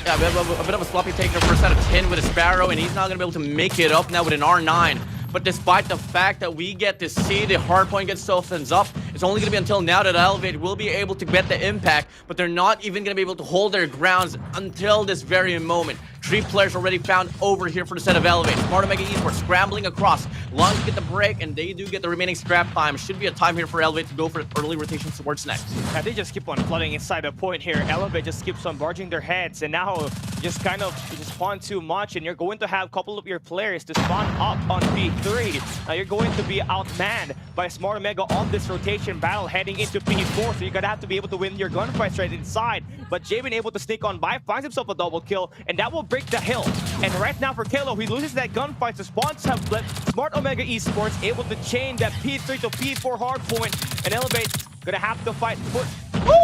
Speaker 3: Yeah, a bit of a sloppy taker first out of 10 with a Sparrow, and he's not going to be able to make it up now with an R9. But despite the fact that we get to see the hardpoint get softens up, it's only going to be until now that Elevate will be able to get the impact, but they're not even going to be able to hold their grounds until this very moment. 3 players already found over here for the set of Elevate. Smart Omega eSports scrambling across. Long to get the break, and they do get the remaining scrap time. Should be a time here for Elevate to go for early rotation towards next.
Speaker 2: Yeah, they just keep on flooding inside the point here. Elevate just keeps on barging their heads, and now just kind of spawn too much, and you're going to have a couple of your players to spawn up on P3. Now you're going to be outmanned by Smart Omega on this rotation battle heading into P4, so you're gonna have to be able to win your gunfights right inside. But Javen able to sneak on by, finds himself a double kill, and that will break the hill. And right now for Kalo, he loses that gunfight. The spawns have flipped. Smart Omega eSports able to chain that P3 to P4 hardpoint, and Elevate gonna have to fight foot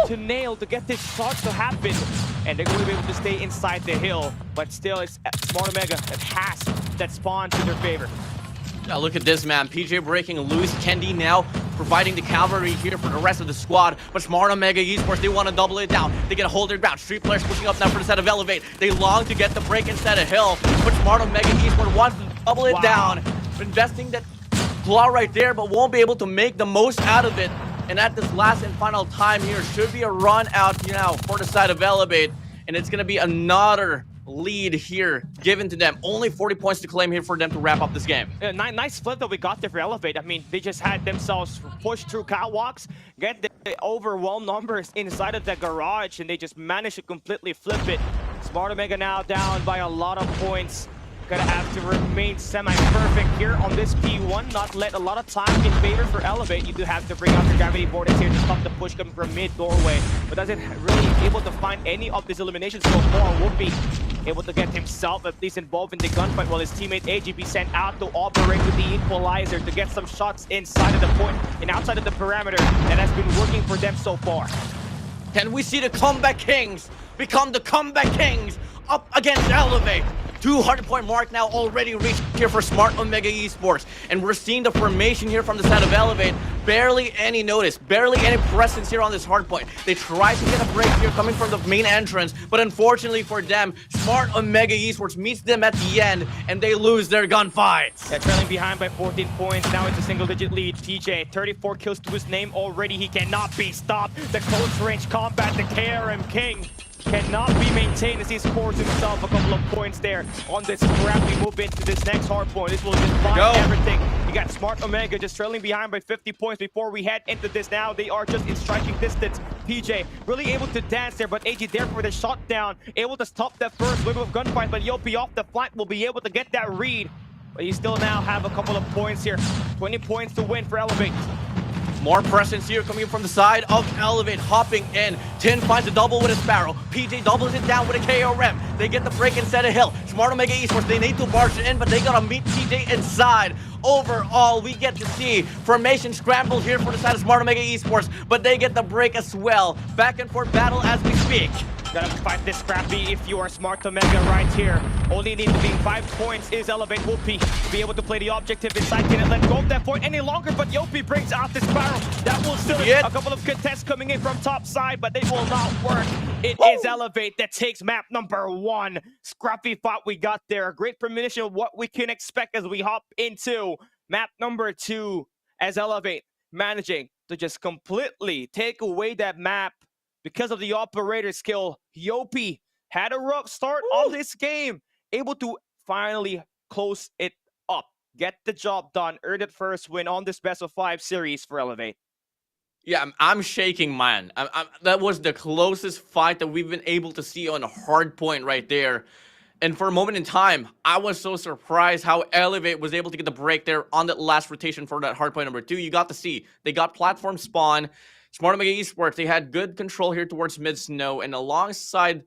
Speaker 2: to nail to get this shot to happen. And they're going to be able to stay inside the hill, but still it's Smart Omega that has that spawn to their favor.
Speaker 3: Now look at this, man. PJ breaking loose. Kendi now providing the cavalry here for the rest of the squad. But Smart Omega eSports, they want to double it down. They get a hold their ground. Street players pushing up now for the set of Elevate. They long to get the break instead of Hill. But Smart Omega eSports wants to double it down. Investing that claw right there, but won't be able to make the most out of it. And at this last and final time here, should be a run out now for the side of Elevate. And it's going to be another lead here given to them. Only 40 points to claim here for them to wrap up this game.
Speaker 2: Yeah, nice flip that we got there for Elevate. I mean, they just had themselves push through catwalks, get the overwhelmed numbers inside of the garage, and they just managed to completely flip it. Smart Omega now down by a lot of points. Gonna have to remain semi-perfect here on this P1, not let a lot of time in favor for Elevate. You do have to bring out the gravity vortex here to stop the push coming from mid-doorway, but doesn't really able to find any of these eliminations so far. Whoopi able to get himself at least involved in the gunfight while his teammate AGB sent out to operate with the equalizer to get some shots inside of the point and outside of the parameter that has been working for them so far.
Speaker 3: Can we see the comeback kings become the comeback kings up against Elevate? 200-point mark now already reached here for Smart Omega eSports. And we're seeing the formation here from the side of Elevate. Barely any notice, barely any presence here on this hard point. They tried to get a break here coming from the main entrance, but unfortunately for them, Smart Omega eSports meets them at the end, and they lose their gunfights.
Speaker 2: Yeah, trailing behind by 14 points. Now it's a single-digit lead. TJ, 34 kills to his name already. He cannot be stopped. The close-range combat, the KRM King, cannot be maintained as he scores himself a couple of points there on this scrap. We move into this next hard point. This will just find everything. You got Smart Omega just trailing behind by 50 points before we head into this now. They are just in striking distance. PJ really able to dance there, but AG there for the shot down. Able to stop that first wave of gunfight, but Whoopi off the flank will be able to get that read. But you still now have a couple of points here. 20 points to win for Elevate.
Speaker 3: More presence here coming from the side of Elevate, hopping in. Tin finds a double with a Sparrow. PJ doubles it down with a KRM. They get the break instead of Hill. Smart Omega eSports, they need to barge in, but they gotta meet PJ inside. Overall, we get to see formation scramble here for the side of Smart Omega eSports, but they get the break as well. Back and forth battle as we speak.
Speaker 2: Gotta fight this scrappy if you are Smart Omega right here. Only need to be 5 points is Elevate. Whoopi be able to play the objective inside. Can it let go of that point any longer? But Whoopi brings out this barrel. That will still a couple of contests coming in from top side, but they will not work. It is Elevate that takes map number 1. Scrappy fight we got there. A great premonition of what we can expect as we hop into map number 2 as Elevate managing to just completely take away that map. Because of the operator skill, Whoopi had a rough start on this game, able to finally close it up, get the job done, earn that first win on this best of 5 series for Elevate.
Speaker 3: Yeah, I'm shaking, man. That was the closest fight that we've been able to see on a hard point right there. And for a moment in time, I was so surprised how Elevate was able to get the break there on that last rotation for that hard point number 2. You got to see, they got platform spawn. Smart Omega eSports, they had good control here towards mid-snow and alongside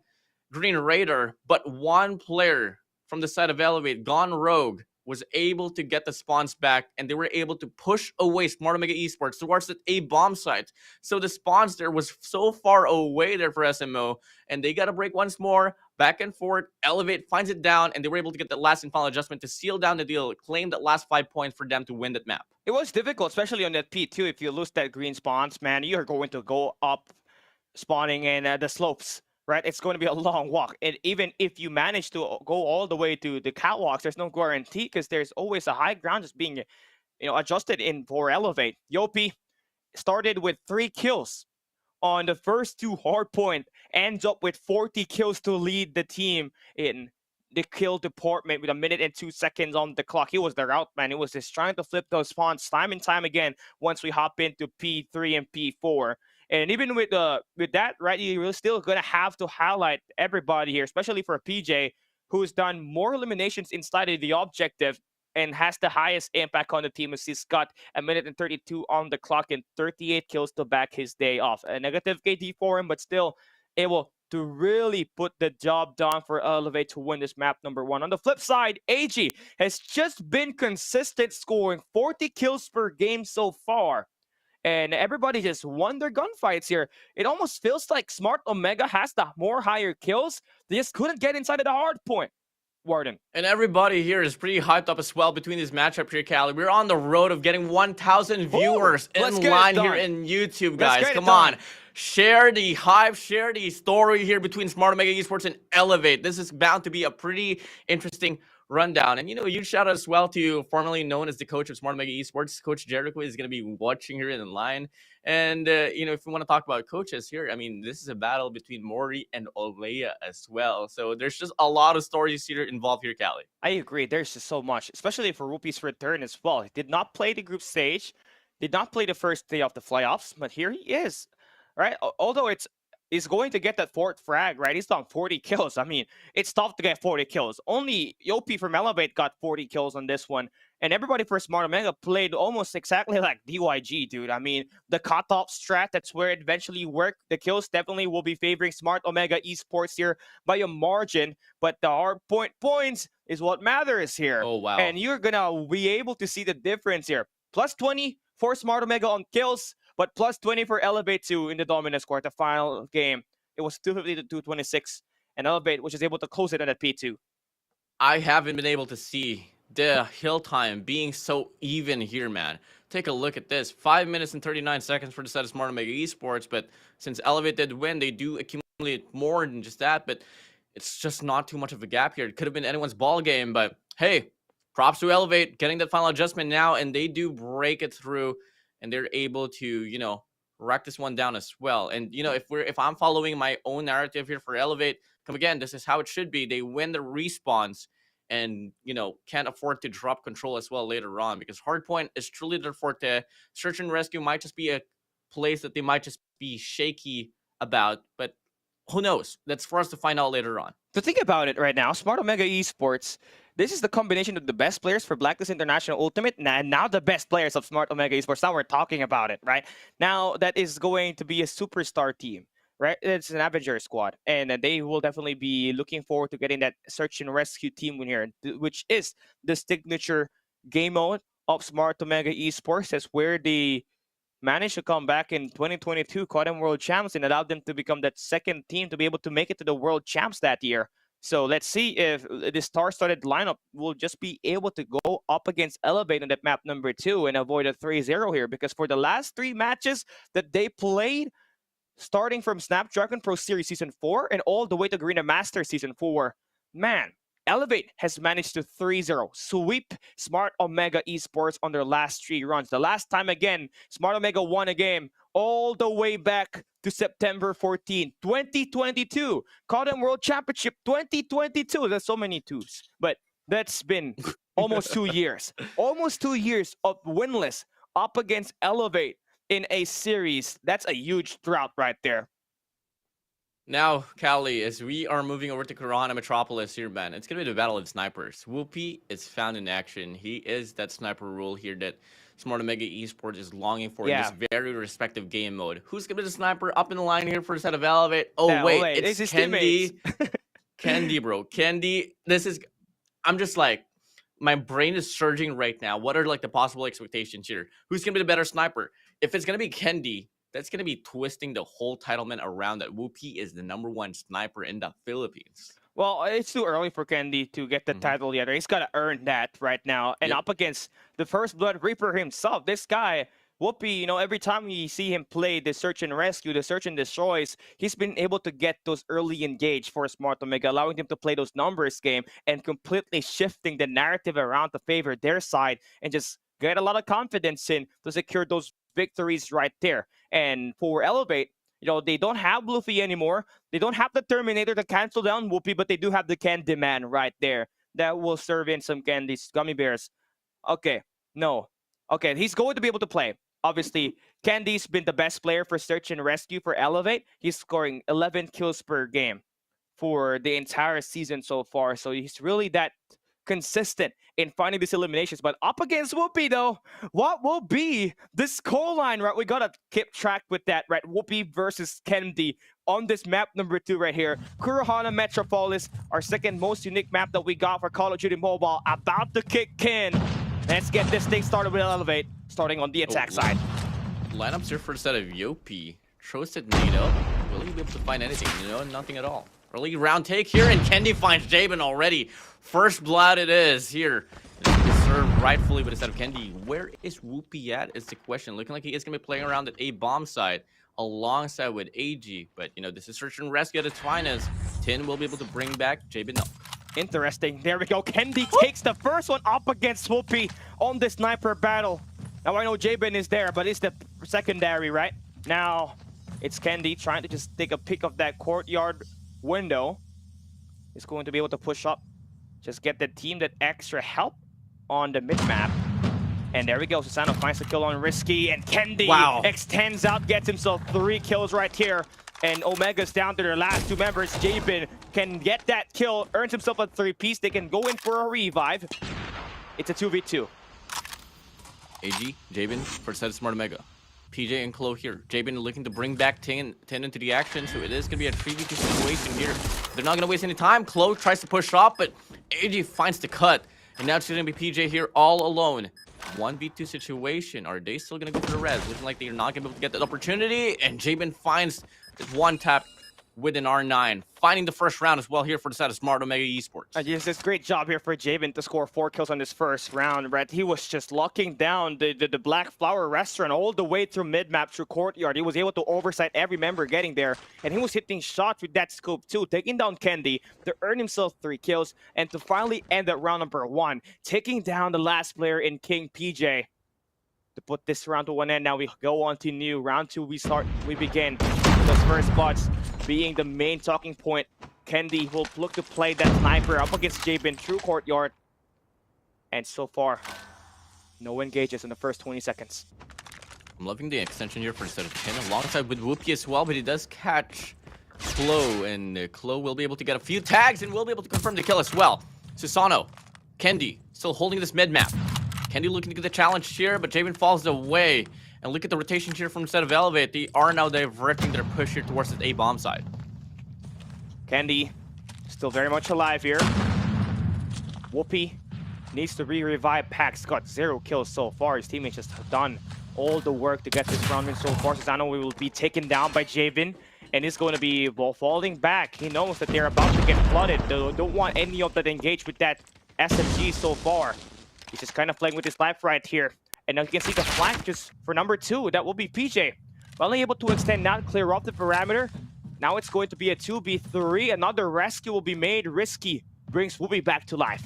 Speaker 3: Green Raider, but one player from the side of Elevate, gone rogue, was able to get the spawns back, and they were able to push away Smart Omega eSports towards the A bomb site. So the spawns there was so far away there for SMO, and they got to break once more, back and forth. Elevate finds it down, and they were able to get the last and final adjustment to seal down the deal, claim that last 5 points for them to win that map.
Speaker 2: It was difficult, especially on that P2. If you lose that green spawns, man, you are going to go up spawning in the slopes, right? It's going to be a long walk. And even if you manage to go all the way to the catwalks, there's no guarantee because there's always a high ground just being adjusted in for Elevate. Whoopi started with 3 kills on the first 2 hard point, ends up with 40 kills to lead the team in the kill department with 1 minute and 2 seconds on the clock. He was their out man. It was just trying to flip those spawns time and time again once we hop into P3 and P4. And even with that, right, you're still gonna have to highlight everybody here, especially for PJ, who's done more eliminations inside of the objective and has the highest impact on the team, as he's got 1 minute and 32 on the clock and 38 kills to back his day off. A negative KD for him, but still able to really put the job done for Elevate to win this map number 1. On the flip side, AG has just been consistent, scoring 40 kills per game so far. And everybody just won their gunfights here. It almost feels like Smart Omega has the more higher kills. They just couldn't get inside of the hard point. Warden.
Speaker 3: And everybody here is pretty hyped up as well between this matchup here, Callie. We're on the road of getting 1,000 viewers in line here in YouTube, guys. Come on. Share the hype, share the story here between Smart Omega Esports and Elevate. This is bound to be a pretty interesting rundown. And, huge shout out as well to formerly known as the coach of Smart Omega Esports. Coach Jericho is going to be watching here in line. And, if we want to talk about coaches here, I mean, this is a battle between Mori and Olea as well. So there's just a lot of stories here involved here, Callie.
Speaker 2: I agree. There's just so much, especially for Whoopi's return as well. He did not play the group stage, did not play the first day of the playoffs, but here he is, right? Although he's going to get that 4th frag, right? He's done 40 kills. I mean, it's tough to get 40 kills. Only Whoopi from Elevate got 40 kills on this one. And everybody for Smart Omega played almost exactly like DYG, dude. I mean, the cutoff strat, that's where it eventually worked. The kills definitely will be favoring Smart Omega Esports here by a margin. But the hard points is what matters here.
Speaker 3: Oh, wow.
Speaker 2: And you're going to be able to see the difference here. Plus 20 for Smart Omega on kills, but plus 20 for Elevate 2 in the Dominus quarterfinal game. It was 250 to 226, and Elevate was just able to close it at P2.
Speaker 3: I haven't been able to see the hill time being so even here, man. Take a look at this. 5 minutes and 39 seconds for the set of Smart Omega Esports, but since Elevate did win, they do accumulate more than just that, but it's just not too much of a gap here. It could have been anyone's ball game, but hey, props to Elevate getting that final adjustment now, and they do break it through, and they're able to, wreck this one down as well. And, if I'm following my own narrative here for Elevate, come again, this is how it should be. They win the respawns and, can't afford to drop control as well later on, because hardpoint is truly their forte. Search and rescue might just be a place that they might just be shaky about, but who knows? That's for us to find out later on.
Speaker 2: To think about it right now, Smart Omega Esports, this is the combination of the best players for Blacklist International Ultimate and now the best players of Smart Omega Esports. Now we're talking about it, right? Now that is going to be a superstar team, right? It's an Avenger squad, and they will definitely be looking forward to getting that search and rescue team win here, which is the signature game mode of Smart Omega Esports. That's where the managed to come back in 2022, COD World Champs, and allowed them to become that second team to be able to make it to the World Champs that year. So let's see if the star-studded lineup will just be able to go up against Elevate on that map number 2 and avoid a 3-0 here, because for the last 3 matches that they played, starting from Snapdragon Pro Series Season 4 and all the way to Garena Master Season 4, man, Elevate has managed to 3-0 sweep Smart Omega Esports on their last 3 runs. The last time, again, Smart Omega won a game all the way back to September 14, 2022. COD World Championship 2022. There's so many twos. But that's been almost 2 years. Almost 2 years of winless up against Elevate in a series. That's a huge drought right there.
Speaker 3: Now, Callie, as we are moving over to Garena Metropolis here, man, it's going to be the battle of snipers. Whoopi is found in action. He is that sniper role here that Smart Omega Esports is longing for in this very respective game mode. Who's going to be the sniper up in the line here for a set of Elevate? Oh, yeah, wait, it's Kendi. Kendi, bro. Kendi, I'm just like, my brain is surging right now. What are like the possible expectations here? Who's going to be the better sniper? If it's going to be Kendi, that's going to be twisting the whole titlement around that Whoopi is the #1 sniper in the Philippines.
Speaker 2: Well, it's too early for Kendi to get the title yet. He's got to earn that right now. And up against the First Blood Reaper himself, this guy, Whoopi, every time we see him play the search and rescue, the search and destroys, he's been able to get those early engage for Smart Omega, allowing them to play those numbers game and completely shifting the narrative around to favor their side and just get a lot of confidence in to secure those victories right there. And for Elevate, You know, they don't have Luffy anymore. They don't have the Terminator to cancel down Whoopi, but they do have the Candyman right there that will serve in some candies, gummy bears. Okay, no. Okay, he's going to be able to play. Obviously, Candy's been the best player for search and rescue for Elevate. He's scoring 11 kills per game for the entire season so far. So he's really that consistent in finding these eliminations. But up against Whoopi, though, what will be this score line, right? We got to keep track with that, right? Whoopi versus Candy on this map number 2 right here. Kurohana Metropolis, our second most unique map that we got for Call of Duty Mobile, about to kick in. Let's get this thing started with Elevate, starting on the attack side.
Speaker 3: Lineups here for the set of Whoopi. Trusted Dino. Will he be able to find anything? You know, nothing at all. Early round take here, and Candy finds Jabin already. First blood it is here. Served rightfully with the set of Candy. Where is Whoopi at is the question. Looking like he is going to be playing around at A-bomb side alongside with AG. But, you know, this is search and rescue at its finest. Tin will be able to bring back Jabin up.
Speaker 2: Interesting. There we go. Candy takes the first one up against Whoopi on the sniper battle. Now, I know Jabin is there, but it's the secondary, right? Now, it's Candy trying to just take a pick of that courtyard window. Is going to be able to push up. Just get the team that extra help on the mid-map. And there we go. Susano finds the kill on Risky, and Candy extends out, gets himself 3 kills right here. And Omega's down to their last 2 members. Jabin can get that kill, earns himself a 3-piece. They can go in for a revive. It's a 2v2.
Speaker 3: AG, Jabin for the set of Smart Omega. PJ and Chloe here. Jabin looking to bring back Tin into the action, so it is going to be a 3v2 situation here. They're not going to waste any time. Chloe tries to push off, but AG finds the cut. And now it's going to be PJ here all alone. 1v2 situation. Are they still going to go for the res? Looking like they're not going to be able to get that opportunity. And Jabin finds this one tap with an R9. Finding the first round as well here for the side of Smart Omega eSports.
Speaker 2: Yes, it's a great job here for Jabin to score 4 kills on this first round, right? He was just locking down the Black Flower restaurant all the way through mid-map through courtyard. He was able to oversight every member getting there, and he was hitting shots with that scope too, taking down Candy to earn himself 3 kills, and to finally end at round number 1, taking down the last player in King PJ. To put this round to an end, now we go on to new. Round 2, we begin. Those first spots being the main talking point. Candy will look to play that sniper up against Jabin through courtyard. And so far, no engages in the first 20 seconds.
Speaker 3: I'm loving the extension here for the set of Tin alongside with Whoopi as well, but he does catch Chloe, and Chloe will be able to get a few tags and will be able to confirm the kill as well. Susano, Candy still holding this mid map. Candy looking to get the challenge here, but Jabin falls away. And look at the rotation here from the set of Elevate. They are now diverting their push here towards the A-bomb side.
Speaker 2: Candy still very much alive here. Whoopi needs to re-revive Pax. Got 0 kills so far. His teammates just have done all the work to get this round in so far. Susano will be taken down by Jabin, and is going to be falling back. He knows that they're about to get flooded. They don't want any of that engaged with that SMG so far. He's just kind of playing with his life right here. And now you can see the flank just for number 2. That will be PJ. Finally able to extend that, clear off the parameter. Now it's going to be a 2v3. Another rescue will be made. Risky brings Whoopi back to life.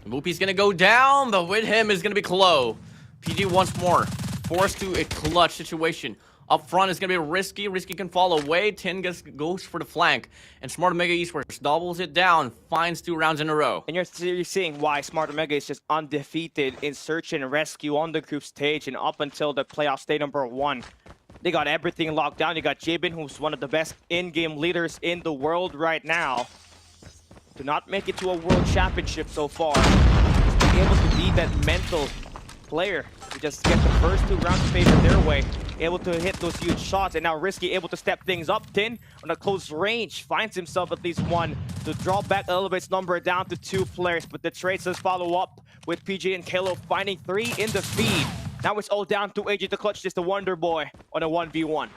Speaker 3: Whoopi's going to go down, but with him is going to be Chloe. PJ once more. Forced to a clutch situation. Up front is going to be Risky. Risky can fall away. Tin goes for the flank. And Smart Omega eSports doubles it down. Finds 2 rounds in a row.
Speaker 2: And you're seeing why Smart Omega is just undefeated in search and rescue on the group stage. And up until the playoff day number 1. They got everything locked down. You got Jabin, who's one of the best in-game leaders in the world right now. To not make it to a world championship so far. Just being able to be that mental player. To just get the first 2 rounds favored their way. Able to hit those huge shots, and now Risky able to step things up. Tin on a close range finds himself at least 1 to draw back Elevate's number down to 2 players, but the trades does follow up with PJ and Kalo finding 3 in the feed. Now it's all down to AJ to clutch just the Wonder Boy on a 1v1.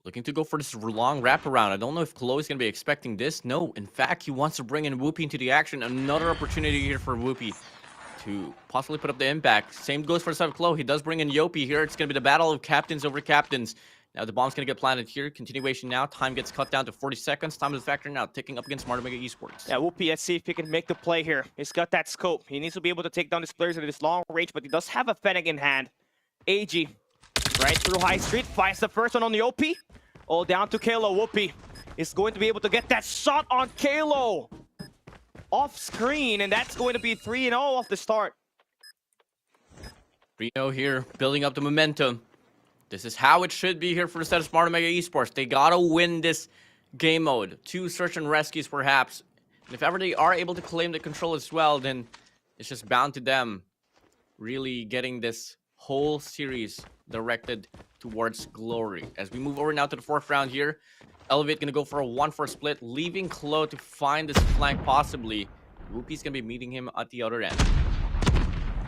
Speaker 3: Looking to go for this long wraparound. I don't know if Chloe's going to be expecting this. No, in fact, he wants to bring in Whoopi into the action. Another opportunity here for Whoopi to possibly put up the impact. Same goes for the side of Chloe. He does bring in Whoopi here. It's going to be the battle of captains over captains. Now the bomb's going to get planted here. Continuation now. Time gets cut down to 40 seconds. Time is a factor now. Ticking up against Smart Omega eSports.
Speaker 2: Yeah, Whoopi, let's see if he can make the play here. He's got that scope. He needs to be able to take down these players at this long range, but he does have a Fennec in hand. AG Right through High Street, finds the first one on the OP. All down to Kalo. Whoopi is going to be able to get that shot on Kalo off screen, and that's going to be 3-0 off the start.
Speaker 3: Dino here, building up the momentum. This is how it should be here for the set of Smart Omega Esports. They gotta win this game mode. 2 search and rescues, perhaps. And if ever they are able to claim the control as well, then it's just bound to them really getting this whole series directed towards glory. As we move over now to the 4th round here, Elevate gonna go for a 1-4 split, leaving Klo to find this flank possibly. Whoopi's gonna be meeting him at the other end.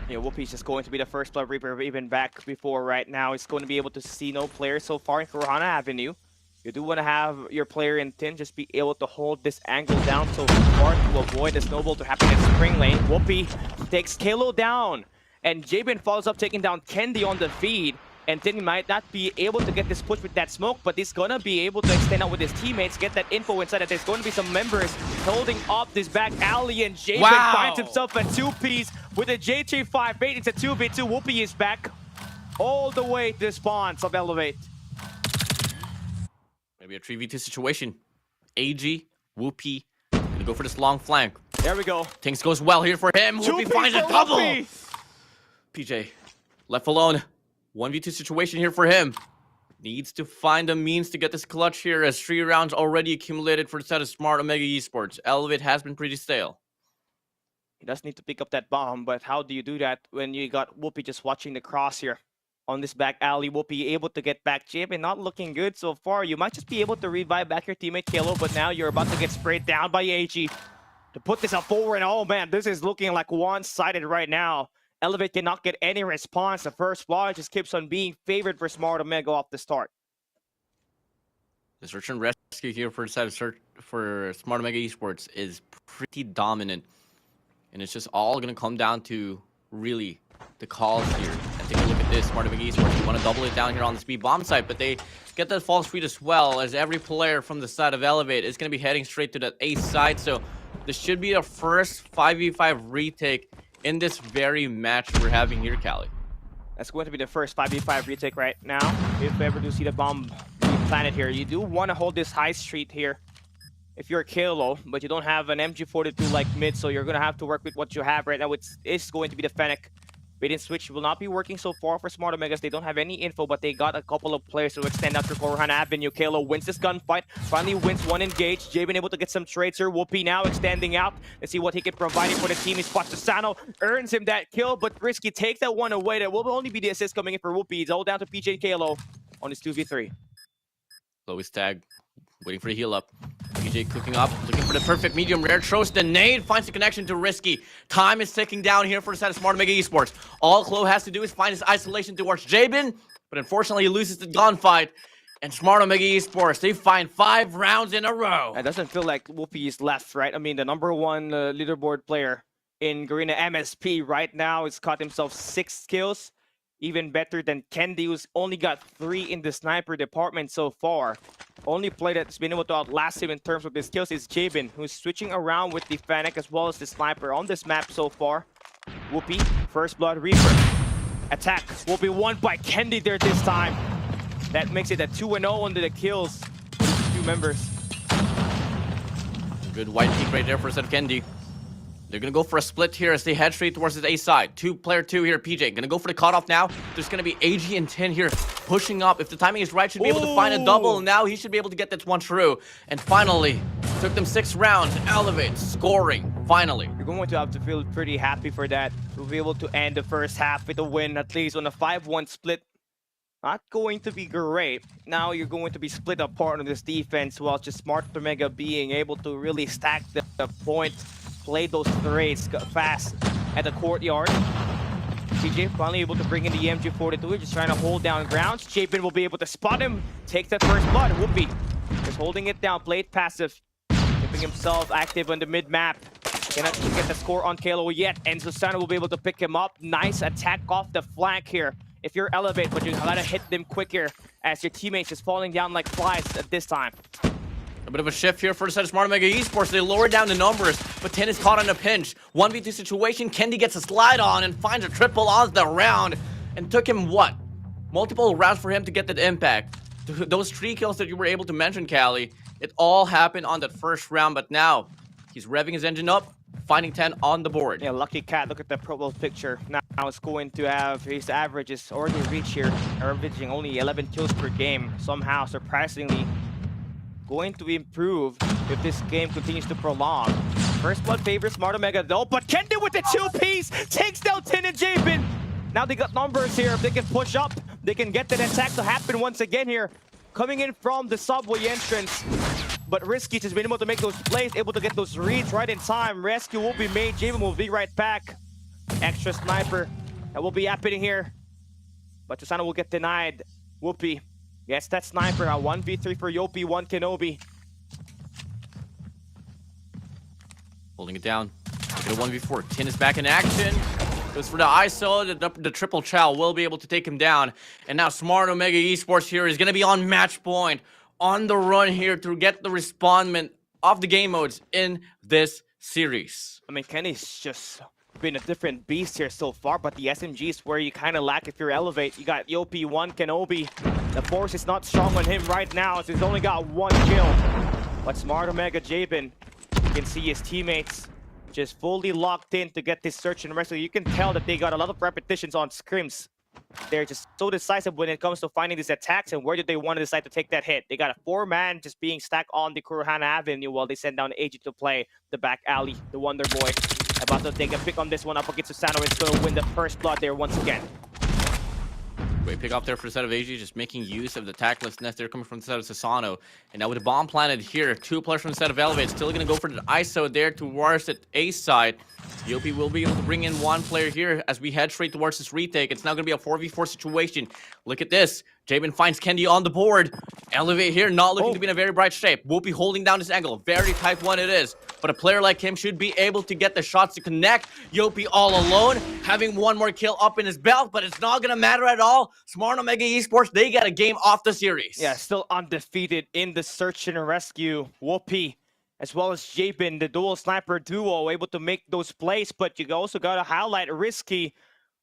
Speaker 2: Yeah, Whoopi's just going to be the first Blood Reaper even back before right now. He's going to be able to see no player so far in Corona Avenue. You do want to have your player in Tin just be able to hold this angle down so far to avoid the snowball to happen in Spring Lane. Whoopi takes Kalo down, and Jabin follows up taking down Kendi on the feed. And Tin might not be able to get this push with that smoke, but he's gonna be able to extend out with his teammates, get that info inside that there's going to be some members holding up this back alley, and Jabin finds himself a 2-piece with a JT5 bait. It's a 2v2. Whoopi is back all the way to the spawns of Elevate.
Speaker 3: Maybe a 3v2 situation. AG, Whoopi, gonna go for this long flank.
Speaker 2: There we go.
Speaker 3: Things goes well here for him. Whoopi finds a double.
Speaker 2: Whoopi.
Speaker 3: PJ, left alone. 1v2 situation here for him. Needs to find a means to get this clutch here as 3 rounds already accumulated for the set of Smart Omega Esports. Elevate has been pretty stale.
Speaker 2: He does need to pick up that bomb, but how do you do that when you got Whoopi just watching the cross here on this back alley? Whoopi able to get back Jib and not looking good so far. You might just be able to revive back your teammate Kalo, but now you're about to get sprayed down by AG to put this up forward. And oh man, this is looking like one-sided right now. Elevate cannot get any response. The first blood just keeps on being favored for Smart Omega off the start.
Speaker 3: The search and rescue here for the side of for Smart Omega Esports is pretty dominant. And it's just all going to come down to really the calls here. And take a look at this. Smart Omega Esports, you want to double it down here on the speed bomb side, but they get that false read as well, as every player from the side of Elevate is going to be heading straight to that ace side. So this should be the first 5v5 retake in this very match we're having here, Cali.
Speaker 2: That's going to be the first 5v5 retake right now. If we ever do see the bomb being planted here, you do want to hold this high street here if you're Kalo, but you don't have an MG42 like mid, so you're going to have to work with what you have right now. It's going to be the Fennec. Bait and switch will not be working so far for Smart Omegas. They don't have any info, but they got a couple of players to extend out to Corona Avenue. Kalo wins this gunfight, finally wins one engage. Jay been able to get some trades here. Whoopi now extending out. Let's see what he can provide for the team. He spots Sano, earns him that kill, but Risky takes that one away. That will only be the assist coming in for Whoopi. It's all down to PJ and Kalo on his 2v3.
Speaker 3: Lowest tag, waiting for the heal up. PJ cooking up, looking for the perfect medium rare. Throws the nade, finds the connection to Risky. Time is ticking down here for the side of Smart Omega Esports. All Klo has to do is find his isolation towards Jabin, but unfortunately he loses the gunfight. And Smart Omega Esports, they find 5 rounds in a row.
Speaker 2: It doesn't feel like Whoopi is left, right? I mean, the #1 leaderboard player in Garena MSP right now has caught himself 6 kills. Even better than Kendi, who's only got 3 in the sniper department so far. Only player that's been able to outlast him in terms of his kills is Jabin, who's switching around with the Fennec as well as the sniper on this map so far. Whoopi, First Blood Reaper. Attack will be won by Kendi there this time. That makes it a 2-0 under the kills for these 2 members.
Speaker 3: Good white peak right there for a set of Kendi. They're going to go for a split here as they head straight towards the A side. Player 2 here, PJ. Going to go for the cutoff now. There's going to be AG and 10 here pushing up. If the timing is right, should be able to find a double. Now he should be able to get this one through. And finally, took them 6 rounds. Elevate, scoring, finally.
Speaker 2: You're going to have to feel pretty happy for that. We'll be able to end the first half with a win, at least on a 5-1 split. Not going to be great. Now you're going to be split apart on this defense while just Smart Omega being able to really stack the points. Play those trades fast at the courtyard. PJ finally able to bring in the MG42, just trying to hold down grounds. Jabin will be able to spot him, take that first blood. Whoopi just holding it down, played passive, keeping himself active on the mid-map. Cannot get the score on Kalo yet, and Susana will be able to pick him up. Nice attack off the flank here. If you're Elevate, but you gotta hit them quicker as your teammates is falling down like flies at this time.
Speaker 3: A bit of a shift here for the set of Smart Omega Esports. They lower down the numbers, but 10 is caught on a pinch. 1v2 situation. Kendi gets a slide on and finds a triple on the round. And took him, what, multiple rounds for him to get that impact. Those 3 kills that you were able to mention, Callie, it all happened on that first round, but now he's revving his engine up, finding 10 on the board.
Speaker 2: Yeah, Lucky Cat, look at the Pro Bowl picture. Now it's going to have his average is already reached here, averaging only 11 kills per game. Somehow, surprisingly, going to improve if this game continues to prolong. First blood favors Smart Omega though, but Kendi with the 2-piece takes down Tin and Jabin. Now they got numbers here. If they can push up, they can get that attack to happen once again here. Coming in from the subway entrance. But Risky has been able to make those plays, able to get those reads right in time. Rescue will be made. Jabin will be right back. Extra sniper that will be happening here. But Susano will get denied. Whoopi gets that sniper. A 1v3 for Yopi, 1 Kenobi.
Speaker 3: Holding it down. Look at a 1v4. Tin is back in action. Goes for the ISO. The triple chow will be able to take him down. And now Smart Omega Esports here is going to be on match point. On the run here to get the respondment of the game modes in this series.
Speaker 2: I mean, Kenny's just been a different beast here so far, but the SMG is where you kind of lack if you're Elevate. You got Yopi, 1 Kenobi. The force is not strong on him right now, so he's only got 1 kill. But Smart Omega Jabin, you can see his teammates just fully locked in to get this search and rescue. You can tell that they got a lot of repetitions on scrims. They're just so decisive when it comes to finding these attacks and where do they want to decide to take that hit. They got a 4-man just being stacked on the Kurohana Avenue while they send down AG to play the back alley, the Wonder Boy. About to take a pick on this one up against Susano. It's going to win the first blood there once again.
Speaker 3: Great pick up there for the set of AG, just making use of the tactlessness there coming from the set of Susano. And now with the bomb planted here, 2 players from the set of Elevate, still going to go for the ISO there towards the A side. Yopi will be able to bring in 1 player here as we head straight towards this retake. It's now going to be a 4v4 situation. Look at this. Jabin finds Kendi on the board. Elevate here, not looking to be in a very bright shape. Whoopi holding down this angle. Very tight one it is. But a player like him should be able to get the shots to connect. Yopi all alone, having 1 more kill up in his belt, but it's not going to matter at all. Smart Omega Esports, they got a game off the series.
Speaker 2: Yeah, still undefeated in the search and rescue. Whoopi, as well as Jabin, the dual sniper duo, able to make those plays, but you also got to highlight Risky,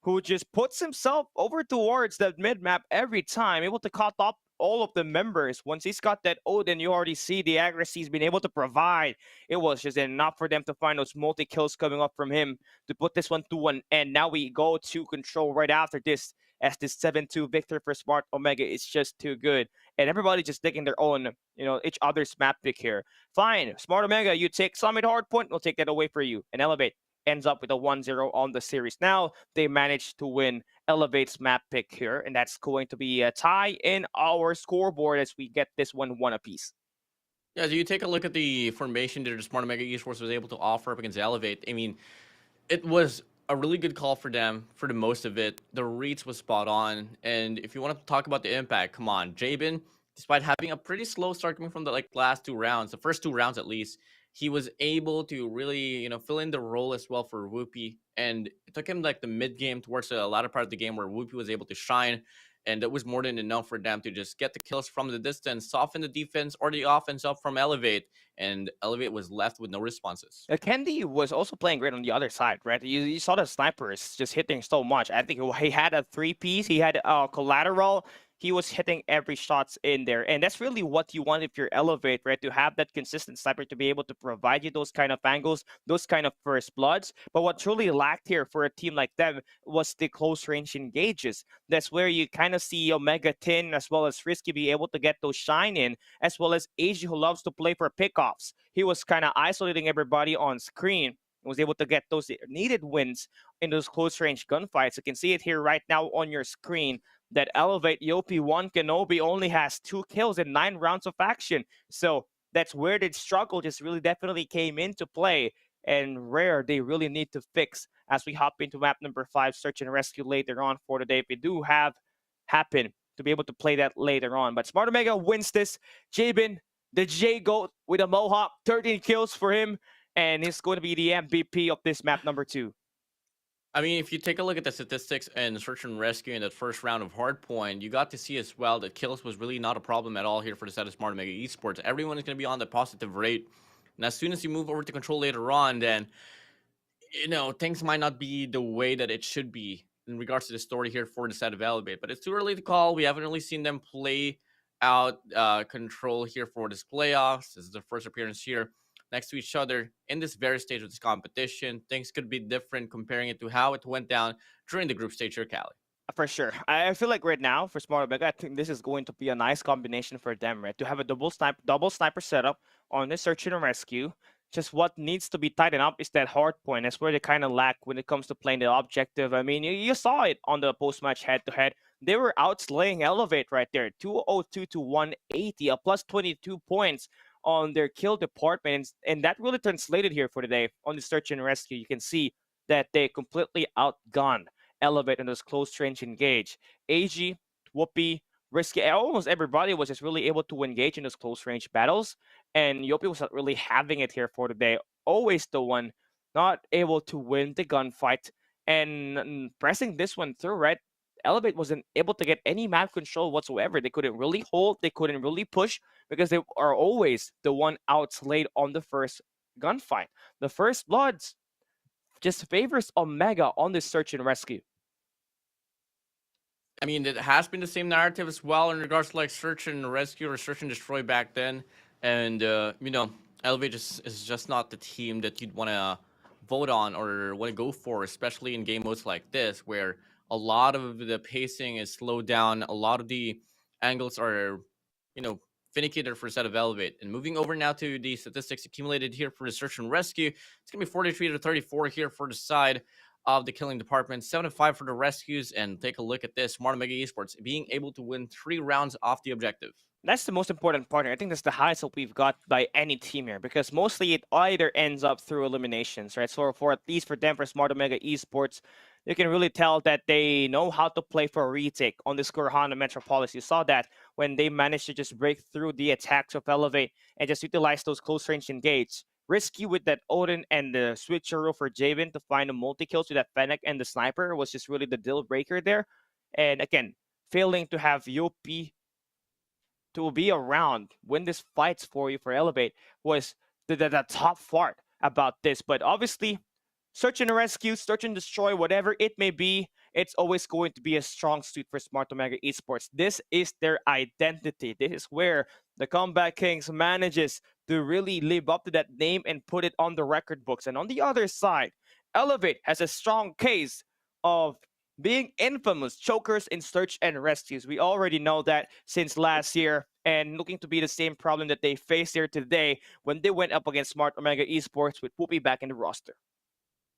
Speaker 2: who just puts himself over towards that mid-map every time, able to cut up all of the members. Once he's got that Odin, you already see the accuracy he's been able to provide. It was just enough for them to find those multi-kills coming up from him to put this one to an end. Now we go to control right after this, as this 7-2 victory for Smart Omega is just too good. And everybody just taking their own, each other's map pick here. Fine, Smart Omega, you take Summit Hardpoint, we'll take that away for you. And Elevate ends up with a 1-0 on the series. Now they managed to win Elevate's map pick here, and that's going to be a tie in our scoreboard as we get this 1-1 apiece.
Speaker 3: Yeah, so you take a look at the formation that Smart Omega Esports was able to offer up against Elevate. I mean, it was a really good call for them for the most of it. The reads was spot on, and if you want to talk about the impact, come on, Jabin, despite having a pretty slow start coming from the last 2 rounds, the first 2 rounds at least, he was able to really, fill in the role as well for Whoopi. And it took him the mid game towards the latter part of the game where Whoopi was able to shine. And that was more than enough for them to just get the kills from the distance, soften the defense or the offense up from Elevate. And Elevate was left with no responses.
Speaker 2: Kendi was also playing great on the other side, right? You saw the snipers just hitting so much. I think he had a 3-piece. He had collateral. He was hitting every shots in there. And that's really what you want if you're Elevate, right? To have that consistent sniper to be able to provide you those kind of angles, those kind of first bloods. But what truly lacked here for a team like them was the close range engages. That's where you kind of see Omega Tin as well as Risky be able to get those shine in, as well as AG who loves to play for pickoffs. He was kind of isolating everybody on screen. Was able to get those needed wins in those close range gunfights. You can see it here right now on your screen that Elevate Yopi 1 Kenobi only has 2 kills in 9 rounds of action. So that's where the struggle just really definitely came into play, and Rare they really need to fix as we hop into map number 5, search and rescue later on for today. If we do have happen to be able to play that later on. But Smart Omega wins this. Jabin, the J-Goat with a Mohawk, 13 kills for him. And he's going to be the MVP of this map number 2.
Speaker 3: I mean, if you take a look at the statistics and search and rescue in that first round of Hardpoint, you got to see as well that kills was really not a problem at all here for the set of Smart Omega Esports. Everyone is going to be on the positive rate. And as soon as you move over to control later on, then, things might not be the way that it should be in regards to the story here for the side of Elevate. But it's too early to call. We haven't really seen them play out control here for this playoffs. This is their first appearance here next to each other in this very stage of this competition. Things could be different comparing it to how it went down during the group stage here, Cali.
Speaker 2: For sure. I feel like right now for Smart Omega, I think this is going to be a nice combination for them, right? To have a double sniper setup on the search and rescue. Just what needs to be tightened up is that hard point. That's where they kind of lack when it comes to playing the objective. I mean, you saw it on the post-match head-to-head. They were outslaying Elevate right there, 202 to 180, a plus 22 points on their kill department, and that really translated here for today on the search and rescue. You can see that they completely outgunned Elevate in those close range engage. AG, Whoopi, Risky, almost everybody was just really able to engage in those close range battles. And Yopi was not really having it here for today. Always the one not able to win the gunfight. And pressing this one through, right? Elevate wasn't able to get any map control whatsoever. They couldn't really hold, they couldn't really push because they are always the one outslayed on the first gunfight. The first bloods just favors Omega on this search and rescue.
Speaker 3: I mean, it has been the same narrative as well in regards to like search and rescue or search and destroy back then. And, Elevate is just not the team that you'd want to vote on or want to go for, especially in game modes like this, where a lot of the pacing is slowed down. A lot of the angles are, finicky for a set of Elevate. And moving over now to the statistics accumulated here for the search and rescue, it's going to be 43 to 34 here for the side of the killing department, 7-5 for the rescues. And take a look at this, Smart Omega Esports being able to win 3 rounds off the objective.
Speaker 2: That's the most important part here. I think that's the highest hope we've got by any team here, because mostly it either ends up through eliminations, right? So for at least for them, for Smart Omega Esports, you can really tell that they know how to play for a retake on this Garena Metropolis. You saw that when they managed to just break through the attacks of Elevate and just utilize those close range engage. Risky with that Odin and the switcheroo for Javen to find a multi-kills with that Fennec and the sniper was just really the deal breaker there. And again, failing to have Yopi to be around when this fights for you for Elevate was the top part about this. But obviously, search and rescue, search and destroy, whatever it may be, it's always going to be a strong suit for Smart Omega Esports. This is their identity. This is where the Comeback Kings manages to really live up to that name and put it on the record books. And on the other side, Elevate has a strong case of being infamous chokers in search and rescues. We already know that since last year, and looking to be the same problem that they faced here today when they went up against Smart Omega Esports with Whoopi back in the roster.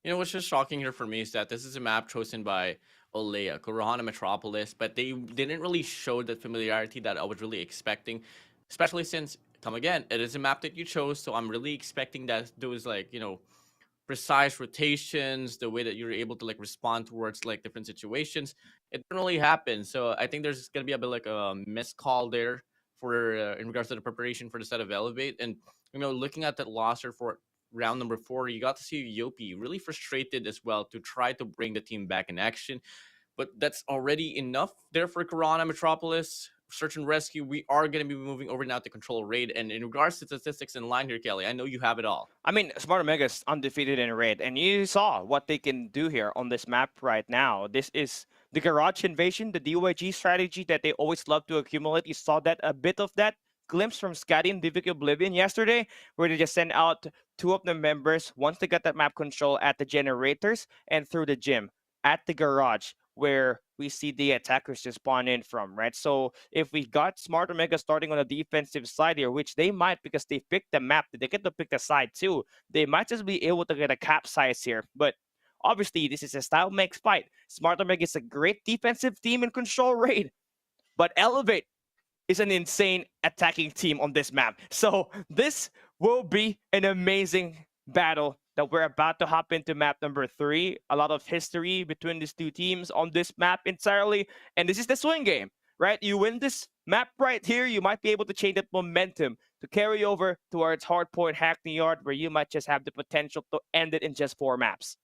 Speaker 3: What's just shocking here for me is that this is a map chosen by Olea, Garena Metropolis, but they didn't really show the familiarity that I was really expecting, especially since, come again, it is a map that you chose, so I'm really expecting that those, precise rotations, the way that you're able to, respond towards, different situations, it didn't really happen. So I think there's going to be a bit like a missed call there for in regards to the preparation for the set of Elevate. And, looking at that roster for round number 4, you got to see Yopi really frustrated as well to try to bring the team back in action. But that's already enough there for Garena Metropolis. Search and rescue, we are going to be moving over now to control raid. And in regards to statistics in line here, Kelly, I know you have it all.
Speaker 2: I mean, Smart Omega is undefeated in raid, and you saw what they can do here on this map right now. This is the garage invasion, the DYG strategy that they always love to accumulate. You saw that, a bit of that glimpse from Scotty and Divik Oblivion yesterday, where they just sent out 2 of the members once they got that map control at the generators and through the gym at the garage, where we see the attackers just spawn in from, right? So if we got Smart Omega starting on the defensive side here, which they might because they picked the map, they get to pick the side too, they might just be able to get a capsize here. But obviously, this is a style makes fight. Smart Omega is a great defensive team in control raid, but Elevate is an insane attacking team on this map. So this will be an amazing battle that we're about to hop into map number 3. A lot of history between these two teams on this map entirely. And this is the swing game, right? You win this map right here, you might be able to change that momentum to carry over towards Hardpoint Hackney Yard, where you might just have the potential to end it in just 4 maps.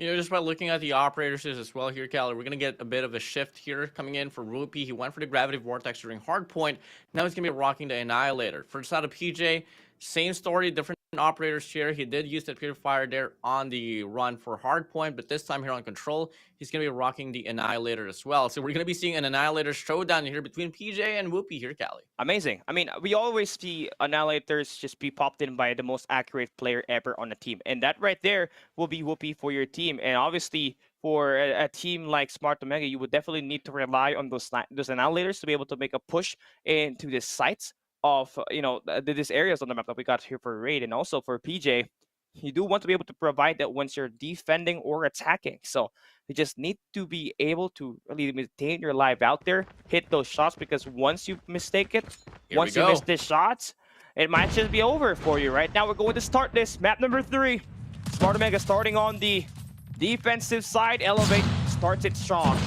Speaker 3: Just by looking at the operators as well here, Callie, we're going to get a bit of a shift here coming in for Whoopi. He went for the Gravity Vortex during Hardpoint. Now he's going to be rocking the Annihilator. For the side of PJ, Same story, different operators here. He did use the purifier there on the run for hardpoint, but this time here on control, he's going to be rocking the Annihilator as well. So we're going to be seeing an Annihilator showdown here between PJ and Whoopi here, Callie.
Speaker 2: Amazing. I mean, we always see Annihilators just be popped in by the most accurate player ever on a team. And that right there will be Whoopi for your team. And obviously, for a team like Smart Omega, you would definitely need to rely on those Annihilators to be able to make a push into the sites of, these areas on the map that we got here for Raid. And also for PJ, you do want to be able to provide that once you're defending or attacking. So you just need to be able to really maintain your life out there, hit those shots, because once you mistake it, once you miss the shots, it might just be over for you. Right now, we're going to start this map number 3. Smart Omega starting on the defensive side. Elevate starts it strong.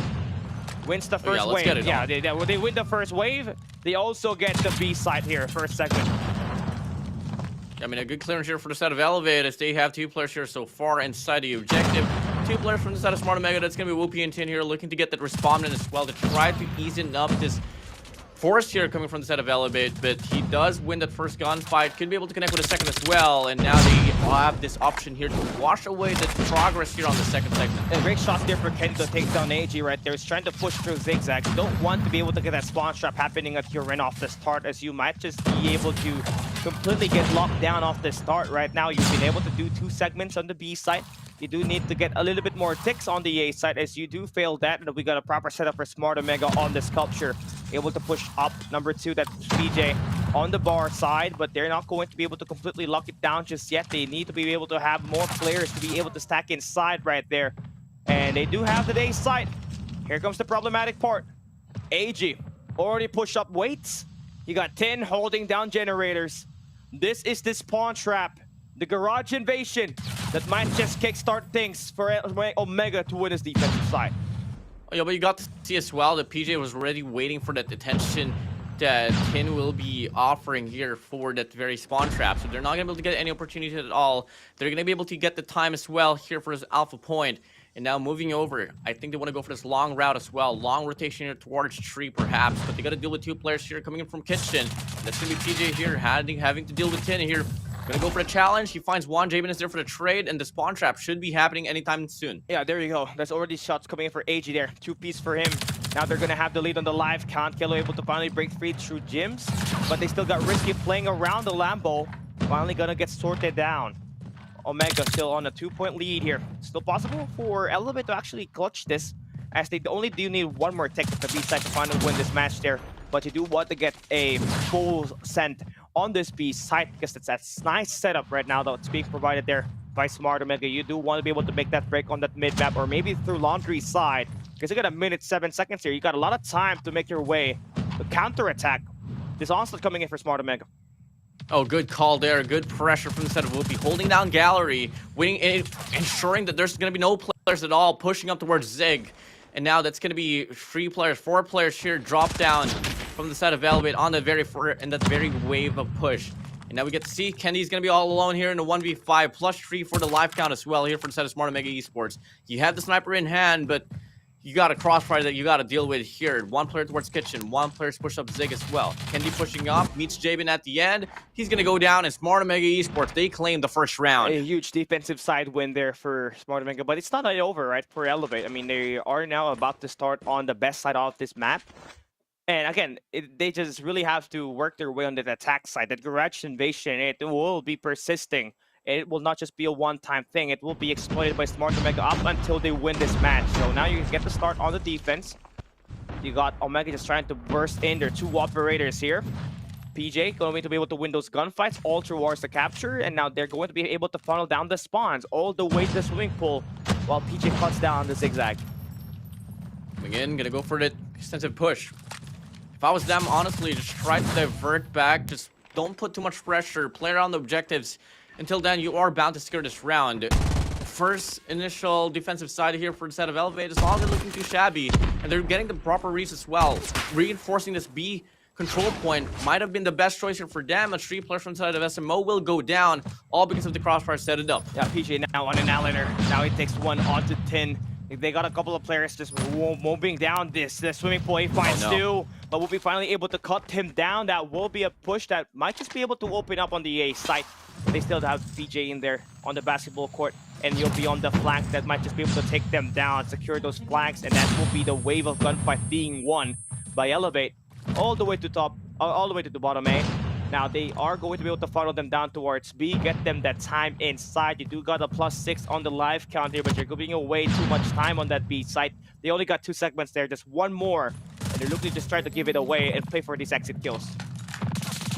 Speaker 2: Wins the first wave. Yeah, they win the first wave. They also get the B side here, first segment.
Speaker 3: I mean, a good clearance here for the side of Elevate as they have 2 players here so far inside the objective. 2 players from the side of Smart Omega. That's going to be Whoopi and Tin here looking to get that respondent as well to try to ease up this force here coming from the side of Elevate. But he does win that first gunfight. Could be able to connect with a second as well. And now they have this option here to wash away the progress here on the second segment.
Speaker 2: A great shot there for Kenny to take down AG right there. He's trying to push through zigzag. You don't want to be able to get that spawn trap happening at your run off the start, as you might just be able to completely get locked down off the start. Right now, you've been able to do 2 segments on the B side. You do need to get a little bit more ticks on the A side, as you do fail that. And we got a proper setup for Smart Omega on the sculpture. Able to push up number 2, that's PJ on the bar side, but they're not going to be able to completely lock it down just yet. They need to be able to have more players to be able to stack inside right there. And they do have the A side. Here comes the problematic part. AG already push up weights. You got 10 holding down generators. This is the spawn trap, the garage invasion that might just kickstart things for Omega to win his defensive side.
Speaker 3: Oh, yeah, but you got to see as well that PJ was already waiting for that attention that Tin will be offering here for that very spawn trap. So they're not going to be able to get any opportunity at all. They're going to be able to get the time as well here for his alpha point. And now moving over, I think they want to go for this long route as well. Long rotation here towards tree perhaps. But they got to deal with 2 players here coming in from kitchen. That's going to be PJ here having to deal with Tin here. Gonna go for the challenge. He finds Juan. Jabin is there for the trade, and the spawn trap should be happening anytime soon.
Speaker 2: Yeah, there you go. There's already shots coming in for AG there. 2-piece for him. Now they're gonna have the lead on the live count. Kello able to finally break free through gyms, but they still got Risky playing around the Lambo. Finally gonna get sorted down. Omega still on a 2-point lead here. Still possible for Elevate to actually clutch this, as they only do need 1 more tick at the B side to finally win this match there. But you do want to get a full scent on this B side, because it's that nice setup right now that's being provided there by Smart Omega. You do want to be able to make that break on that mid map, or maybe through Laundry side, because you got 1:07 here. You got a lot of time to make your way to counter attack. This onslaught coming in for Smart Omega.
Speaker 3: Oh, good call there. Good pressure from the side of Whoopi. Holding down Gallery, ensuring that there's going to be no players at all, pushing up towards Zig. And now that's going to be 3 players, 4 players here, drop down from the side of Elevate on the very wave of push. And now we get to see Kenny's going to be all alone here in the 1v5, plus 3 for the life count as well here for the side of Smart Omega eSports. You have the sniper in hand, but you got a crossfire that you got to deal with here. 1 player towards kitchen, 1 player's push up Zig as well. Kenny pushing up, meets Jabin at the end. He's going to go down, and Smart Omega eSports, they claim the first round.
Speaker 2: A huge defensive side win there for Smart Omega, but it's not over, right, for Elevate. I mean, they are now about to start on the best side of this map. And again, they just really have to work their way on the attack side. That garage invasion, it will be persisting. It will not just be a one-time thing. It will be exploited by Smart Omega up until they win this match. So now you get to start on the defense. You got Omega just trying to burst in. There are 2 operators here. PJ going to be able to win those gunfights all towards the capture. And now they're going to be able to funnel down the spawns all the way to the swimming pool while PJ cuts down the zigzag.
Speaker 3: Coming in, gonna go for the extensive push. If I was them, honestly, just try to divert back. Just don't put too much pressure. Play around the objectives. Until then, you are bound to secure this round. First initial defensive side here for the set of Elevate is not looking too shabby. And they're getting the proper reads as well. Reinforcing this B control point might have been the best choice here for them. A 3 players from the side of SMO will go down, all because of the crossfire set it up.
Speaker 2: Yeah, PJ now on an Annihilator. Now he takes 1 onto 10. They got a couple of players just moving down the swimming pool. He finds 2, but will be finally able to cut him down. That will be a push that might just be able to open up on the A site. They still have PJ in there on the basketball court, and you'll be on the flank that might just be able to take them down, secure those flanks, and that will be the wave of gunfight being won by Elevate all the way to top, all the way to the bottom A. Now they are going to be able to funnel them down towards B, get them that time inside. You do got a +6 on the live count here, but you're giving away too much time on that B site. They only got 2 segments there, just one more, and they're looking to just try to give it away and play for these exit kills.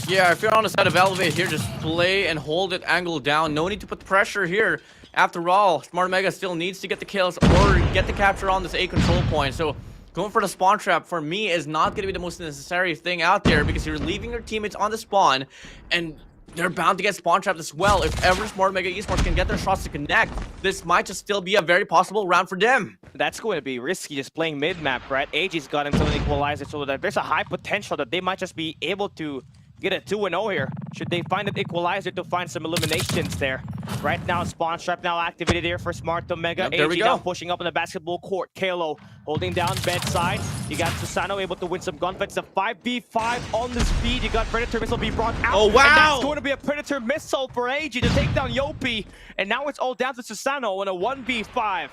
Speaker 3: Yeah, if you're on the side of Elevate here, just play and hold it angle down. No need to put pressure here. After all, Smart Omega still needs to get the kills or get the capture on this A control point. So going for the spawn trap for me is not going to be the most necessary thing out there, because you're leaving your teammates on the spawn and they're bound to get spawn trapped as well. If ever Smart Omega eSports can get their shots to connect, this might just still be a very possible round for them.
Speaker 2: That's going to be risky, just playing mid-map, right? AG's got himself an equalizer, so that there's a high potential that they might just be able to get a 2-0 here. Should they find an equalizer to find some eliminations there? Right now, spawn trap now activated here for Smart Omega.
Speaker 3: Yep, there we
Speaker 2: AG
Speaker 3: go.
Speaker 2: now pushing up on the basketball court. Kalo holding down bedside. You got Susano able to win some gunfights. It's a 5v5 on the speed. You got Predator Missile be brought out.
Speaker 3: Oh, wow!
Speaker 2: And that's going to be a Predator Missile for AG to take down Whoopi. And now it's all down to Susano in a 1v5.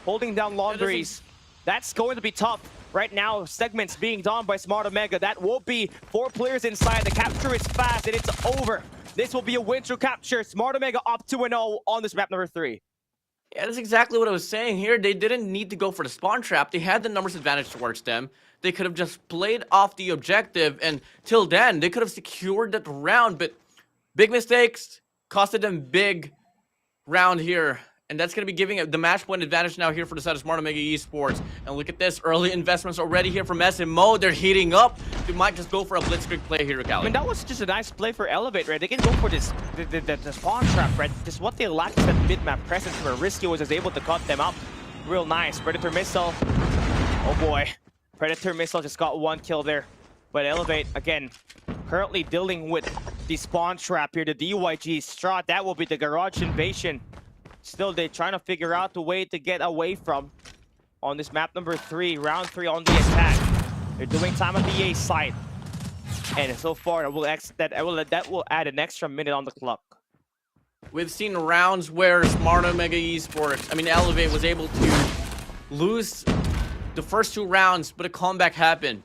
Speaker 2: Holding down Laundries. That's going to be tough. Right now, segments being done by Smart Omega. That will be 4 players inside. The capture is fast and it's over. This will be a win through capture. Smart Omega up 2-0 on this map number 3.
Speaker 3: Yeah, that's exactly what I was saying here. They didn't need to go for the spawn trap. They had the numbers advantage towards them. They could have just played off the objective, and till then, they could have secured that round. But big mistakes costed them big round here. And that's going to be giving the match point advantage now here for the side of Smart Omega eSports. And look at this, early investments already here from SMO. They're heating up. They might just go for a blitzkrieg play here, Cali.
Speaker 2: I mean, that was just a nice play for Elevate, right? They can go for this, the spawn trap, right? Just what they lacked is that mid-map presence where Risky was just able to cut them up. Real nice. Predator Missile. Oh boy. Predator Missile just got 1 kill there. But Elevate, again, currently dealing with the spawn trap here, the DYG Strat. That will be the garage invasion. Still, they're trying to figure out the way to get away from on this map number 3, round 3 on the attack. They're doing time at the A site, and so far that will add an extra minute on the clock.
Speaker 3: We've seen rounds where Smart Omega eSports, Elevate was able to lose the first 2 rounds, but a comeback happened.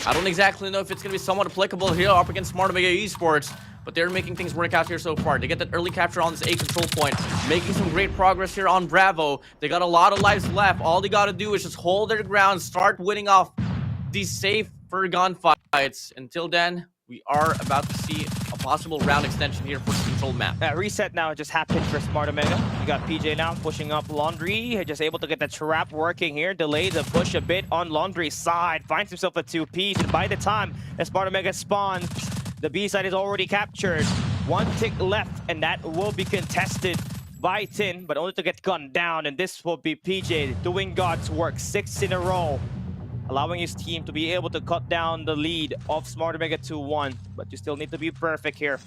Speaker 3: I don't exactly know if it's going to be somewhat applicable here up against Smart Omega eSports, but they're making things work out here so far. They get that early capture on this A control point, making some great progress here on Bravo. They got a lot of lives left. All they got to do is just hold their ground, start winning off these safer gunfights. Until then, we are about to see a possible round extension here for the control map.
Speaker 2: Reset now just happened for Smart Omega. You got PJ now pushing up Laundry, just able to get the trap working here. Delay the push a bit on Laundry's side, finds himself a 2-piece, and by the time that Smart Omega spawns, the B side is already captured. 1 tick left, and that will be contested by Tin, but only to get gunned down. And this will be PJ doing God's work, 6 in a row, allowing his team to be able to cut down the lead of Smart Omega 2-1. But you still need to be perfect here.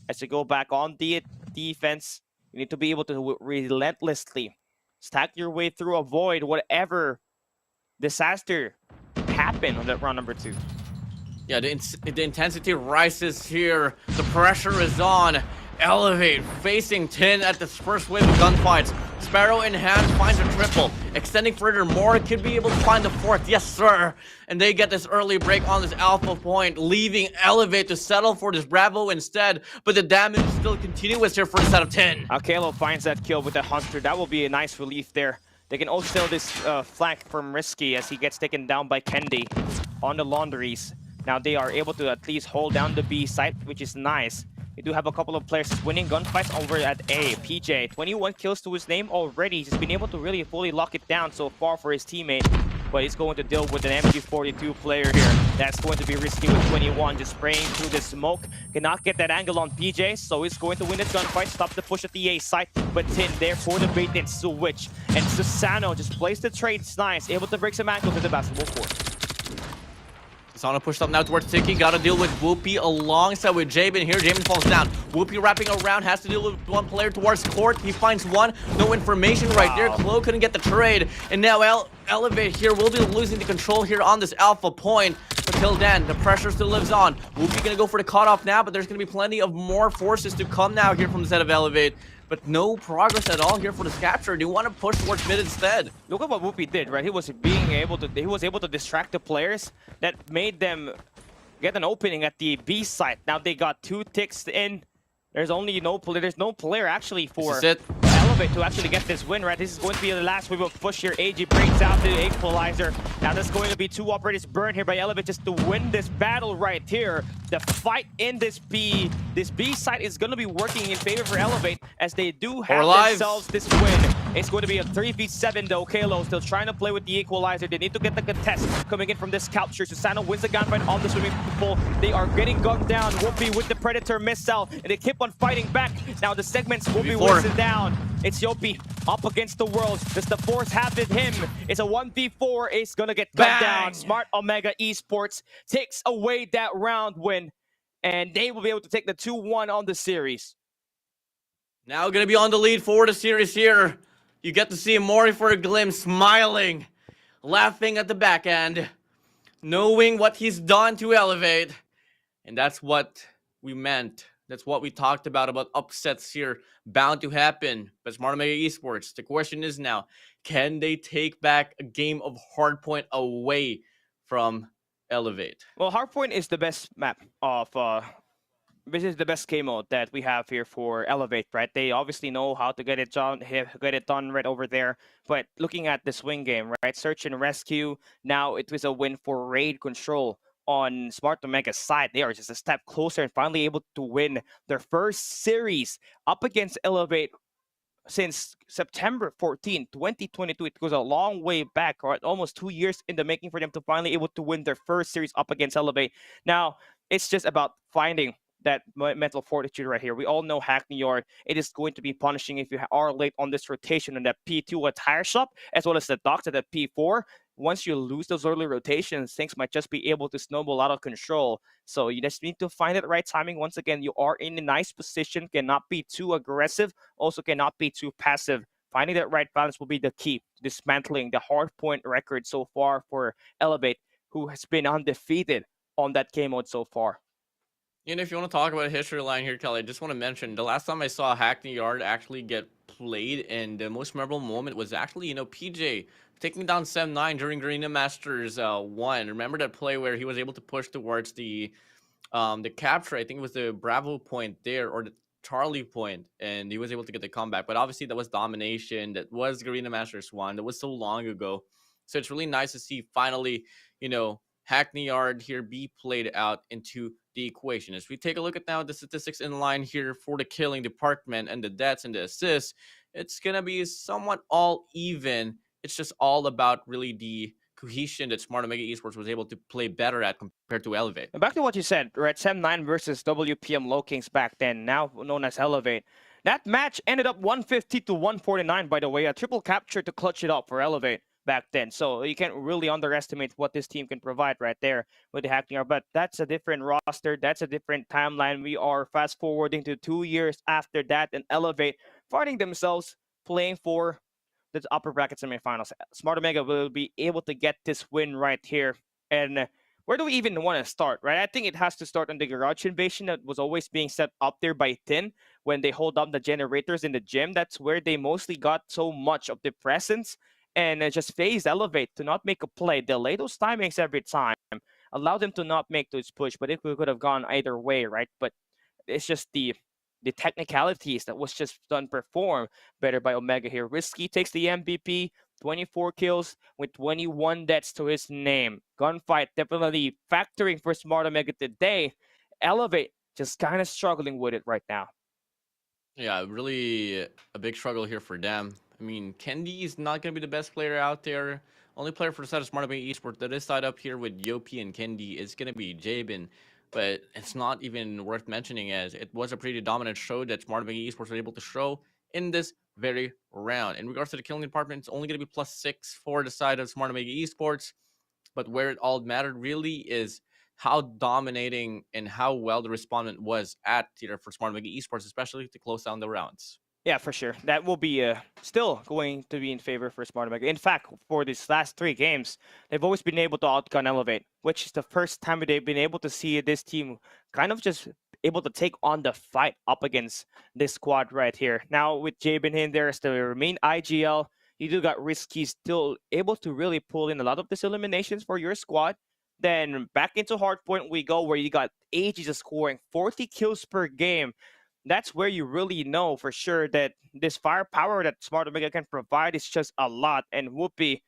Speaker 2: As you go back on the defense, you need to be able to relentlessly stack your way through, avoid whatever disaster happened on that round number 2.
Speaker 3: Yeah, the intensity rises here. The pressure is on. Elevate facing Tin at this first wave of gunfights. Sparrow in hand finds a triple. Extending further more, could be able to find the 4th. Yes, sir. And they get this early break on this alpha point, leaving Elevate to settle for this Bravo instead. But the damage is still continuous here for the set of Tin.
Speaker 2: Kalo finds that kill with the Hunter. That will be a nice relief there. They can also steal this flank from Risky as he gets taken down by Kendi on the Laundries. Now they are able to at least hold down the B site, which is nice. We do have a couple of players winning gunfights over at A. PJ, 21 kills to his name already. He's been able to really fully lock it down so far for his teammate. But he's going to deal with an MG42 player here. That's going to be risky with 21, just spraying through the smoke. Cannot get that angle on PJ, so he's going to win this gunfight. Stop the push at the A site. But Tin there for the bait and switch. And Susano just plays the trades nice, able to break some ankles at the basketball court.
Speaker 3: Sana pushed up now towards Tiki. Got to deal with Whoopi alongside with Jabin here. Jabin falls down. Whoopi wrapping around. Has to deal with 1 player towards court. He finds 1. No information right there. Chloe couldn't get the trade. And now Elevate here will be losing the control here on this alpha point. But Until then, the pressure still lives on. Whoopi gonna go for the cutoff now, but there's gonna be plenty of more forces to come now here from the set of Elevate. But no progress at all here for this capture. They want to push towards mid instead.
Speaker 2: Look at what Whoopi did, right? He was able to distract the players that made them get an opening at the B site. Now they got 2 ticks in. There's no player actually for Elevate to actually get this win, right? This is going to be the last wave of push here. AG brings out the equalizer. Now there's going to be 2 operators burned here by Elevate just to win this battle right here. The fight in this B site is going to be working in favor for Elevate as they do have themselves this win. It's going to be a 3v7 though. Kalo still trying to play with the equalizer. They need to get the contest coming in from this capture. Susano wins the gunfight on the swimming pool. They are getting gunned down. Whoopi with the Predator missile, and they keep on fighting back. Now the segments, Whoopi wins it down. It's Yopi up against the world. Does the force have it him? It's a 1v4. Ace gonna get gunned down. Smart Omega Esports takes away that round win, and they will be able to take the 2-1 on the series.
Speaker 3: Now gonna be on the lead for the series here. You get to see Mori for a glimpse, smiling, laughing at the back end, knowing what he's done to Elevate. And that's what we meant. That's what we talked about upsets here, bound to happen. But Smart Omega Esports, the question is now, can they take back a game of Hardpoint away from Elevate?
Speaker 2: Well, Hardpoint is the best map of this is the best game mode that we have here for Elevate, right? They obviously know how to get it done right over there. But looking at the swing game, right? Search and rescue. Now it was a win for raid control on Smart Omega's side. They are just a step closer and finally able to win their first series up against Elevate since September 14, 2022. It goes a long way back, right? Almost 2 years in the making for them to finally able to win their first series up against Elevate. Now, it's just about finding that mental fortitude right here. We all know Hackney Yard. It is going to be punishing if you are late on this rotation on that P2 attire shop, as well as the docks at that P4. Once you lose those early rotations, things might just be able to snowball out of control. So you just need to find the right timing. Once again, you are in a nice position, cannot be too aggressive, also cannot be too passive. Finding that right balance will be the key to dismantling the hardpoint record so far for Elevate, who has been undefeated on that game mode so far.
Speaker 3: You know, if you want to talk about a history line here, Kelly, I just want to mention the last time I saw Hackney Yard actually get played, and the most memorable moment was actually, PJ taking down Sem9 during Garena Masters 1. Remember that play where he was able to push towards the capture? I think it was the Bravo point there, or the Charlie point, and he was able to get the comeback. But obviously, that was domination. That was Garena Masters 1. That was so long ago. So it's really nice to see finally, Hackney Yard here be played out into the equation. As we take a look at now the statistics in line here for the killing department and the deaths and the assists, it's going to be somewhat all even. It's just all about really the cohesion that Smart Omega Esports was able to play better at compared to Elevate.
Speaker 2: And back to what you said, right? Sem9 versus WPM Low Kings back then, now known as Elevate. That match ended up 150 to 149, by the way. A triple capture to clutch it up for Elevate back then. So you can't really underestimate what this team can provide right there with the Hackney Yard. But that's a different roster. That's a different timeline. We are fast forwarding to 2 years after that, and Elevate finding themselves playing for the upper bracket semifinals. Smart Omega will be able to get this win right here. And where do we even want to start, right? I think it has to start on the garage invasion that was always being set up there by Tin when they hold up the generators in the gym. That's where they mostly got so much of the presence and just phase Elevate to not make a play, delay those timings every time, allow them to not make those push. But if we could have gone either way, right? But it's just the technicalities that was just done perform better by Omega here. Risky takes the MVP, 24 kills with 21 deaths to his name. Gunfight definitely factoring for Smart Omega today. Elevate just kind of struggling with it right now.
Speaker 3: Yeah, really a big struggle here for them. I mean, Kendi is not going to be the best player out there. Only player for the side of Smart Omega Esports that is tied up here with Yopi and Kendi is going to be Jabin. But it's not even worth mentioning, as it was a pretty dominant show that Smart Omega Esports were able to show in this very round. In regards to the killing department, it's only going to be +6 for the side of Smart Omega Esports. But where it all mattered really is how dominating and how well the respondent was at theater for Smart Omega Esports, especially to close down the rounds.
Speaker 2: Yeah, for sure. That will be still going to be in favor for Smart Omega. In fact, for these last 3 games, they've always been able to outgun Elevate, which is the first time they've been able to see this team kind of just able to take on the fight up against this squad right here. Now with Jabin in there as the remain IGL, you do got Risky still able to really pull in a lot of these eliminations for your squad. Then back into Hardpoint we go, where you got AG just scoring 40 kills per game. That's where you really know for sure that this firepower that Smart Omega can provide is just a lot. And Whoopi,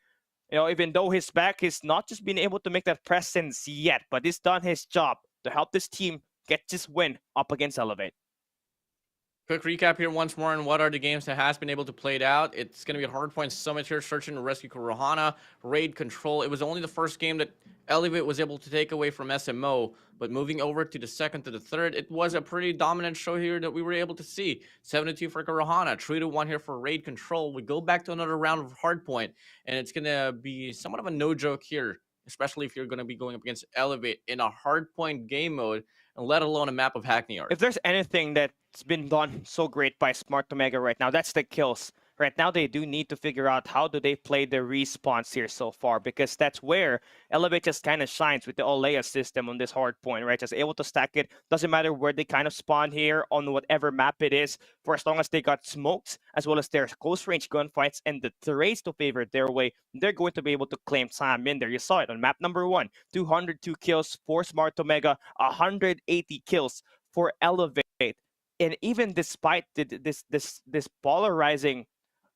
Speaker 2: even though his back is not just being able to make that presence yet, but he's done his job to help this team get this win up against Elevate.
Speaker 3: Quick recap here once more on what are the games that has been able to play out. It's going to be Hardpoint Summit here, Search and Rescue Kurohana, Raid Control. It was only the first game that Elevate was able to take away from SMO, but moving over to the second to the third, it was a pretty dominant show here that we were able to see. 7-2 for Kurohana, 3-1 here for Raid Control. We go back to another round of Hardpoint, and it's going to be somewhat of a no joke here, especially if you're going to be going up against Elevate in a Hardpoint game mode, and let alone a map of Hackney Yard.
Speaker 2: If there's anything that's been done so great by Smart Omega right now, that's the kills. Right now, they do need to figure out how do they play the respawns here so far, because that's where Elevate just kind of shines with the Olea system on this hard point, right? Just able to stack it. Doesn't matter where they kind of spawn here on whatever map it is, for as long as they got smokes, as well as their close range gunfights and the trades to favor their way, they're going to be able to claim time in there. You saw it on map number 1, 202 kills for Smart Omega, 180 kills for Elevate. And even despite this polarizing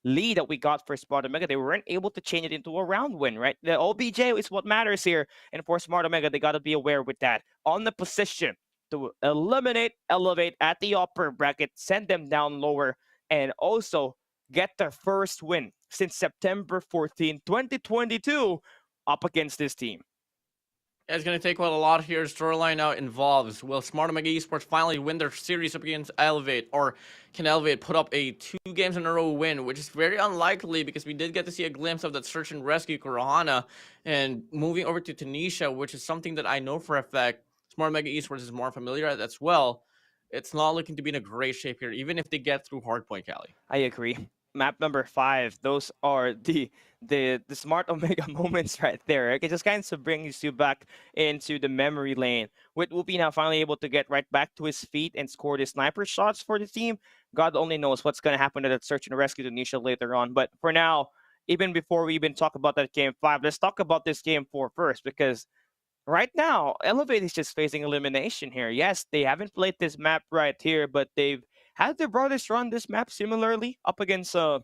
Speaker 2: lead that we got for Smart Omega, they weren't able to change it into a round win, right? The OBJ is what matters here. And for Smart Omega, they got to be aware with that. On the position to eliminate Elevate at the upper bracket, send them down lower, and also get their first win since September 14, 2022 up against this team.
Speaker 3: It's going to take quite a lot here. Storyline now involves, will Smart Omega eSports finally win their series up against Elevate, or can Elevate put up a 2 games in a row win, which is very unlikely because we did get to see a glimpse of that Search and Rescue Kurohana. And moving over to Tunisia, which is something that I know for a fact Smart Omega eSports is more familiar at as well. It's not looking to be in a great shape here, even if they get through Hardpoint, Cali.
Speaker 2: I agree. Map number 5, those are the Smart Omega moments right there. It just kind of brings you back into the memory lane. With Whoopi now finally able to get right back to his feet and score the sniper shots for the team. God only knows what's going to happen to that Search and Rescue Tunisia later on. But for now, even before we even talk about that game 5, let's talk about this game 4 first, because right now, Elevate is just facing elimination here. Yes, they haven't played this map right here, but they've had their brothers run this map similarly up against, I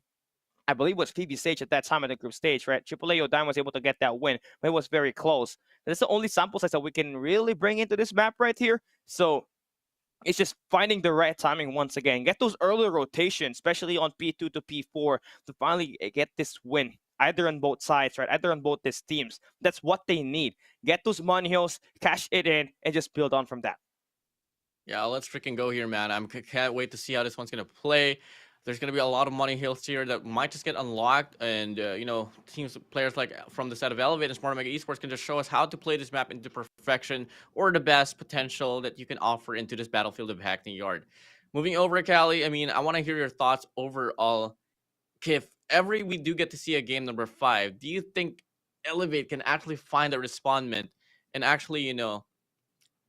Speaker 2: believe it was Phoebe Sage at that time at the group stage, right? AAA Odine was able to get that win, but it was very close. That's the only sample size that we can really bring into this map right here. So it's just finding the right timing once again. Get those early rotations, especially on P2 to P4, to finally get this win. Either on both sides, right? Either on both these teams. That's what they need. Get those money hills, cash it in, and just build on from that.
Speaker 3: Yeah, let's freaking go here, man. I can't wait to see how this one's going to play. There's going to be a lot of money hills here that might just get unlocked. And, teams, players like from the side of Elevate and Smart Omega eSports can just show us how to play this map into perfection, or the best potential that you can offer into this battlefield of Hackney Yard. Moving over, Cali, I want to hear your thoughts overall. If ever we do get to see a game number 5, do you think Elevate can actually find a respondment and actually,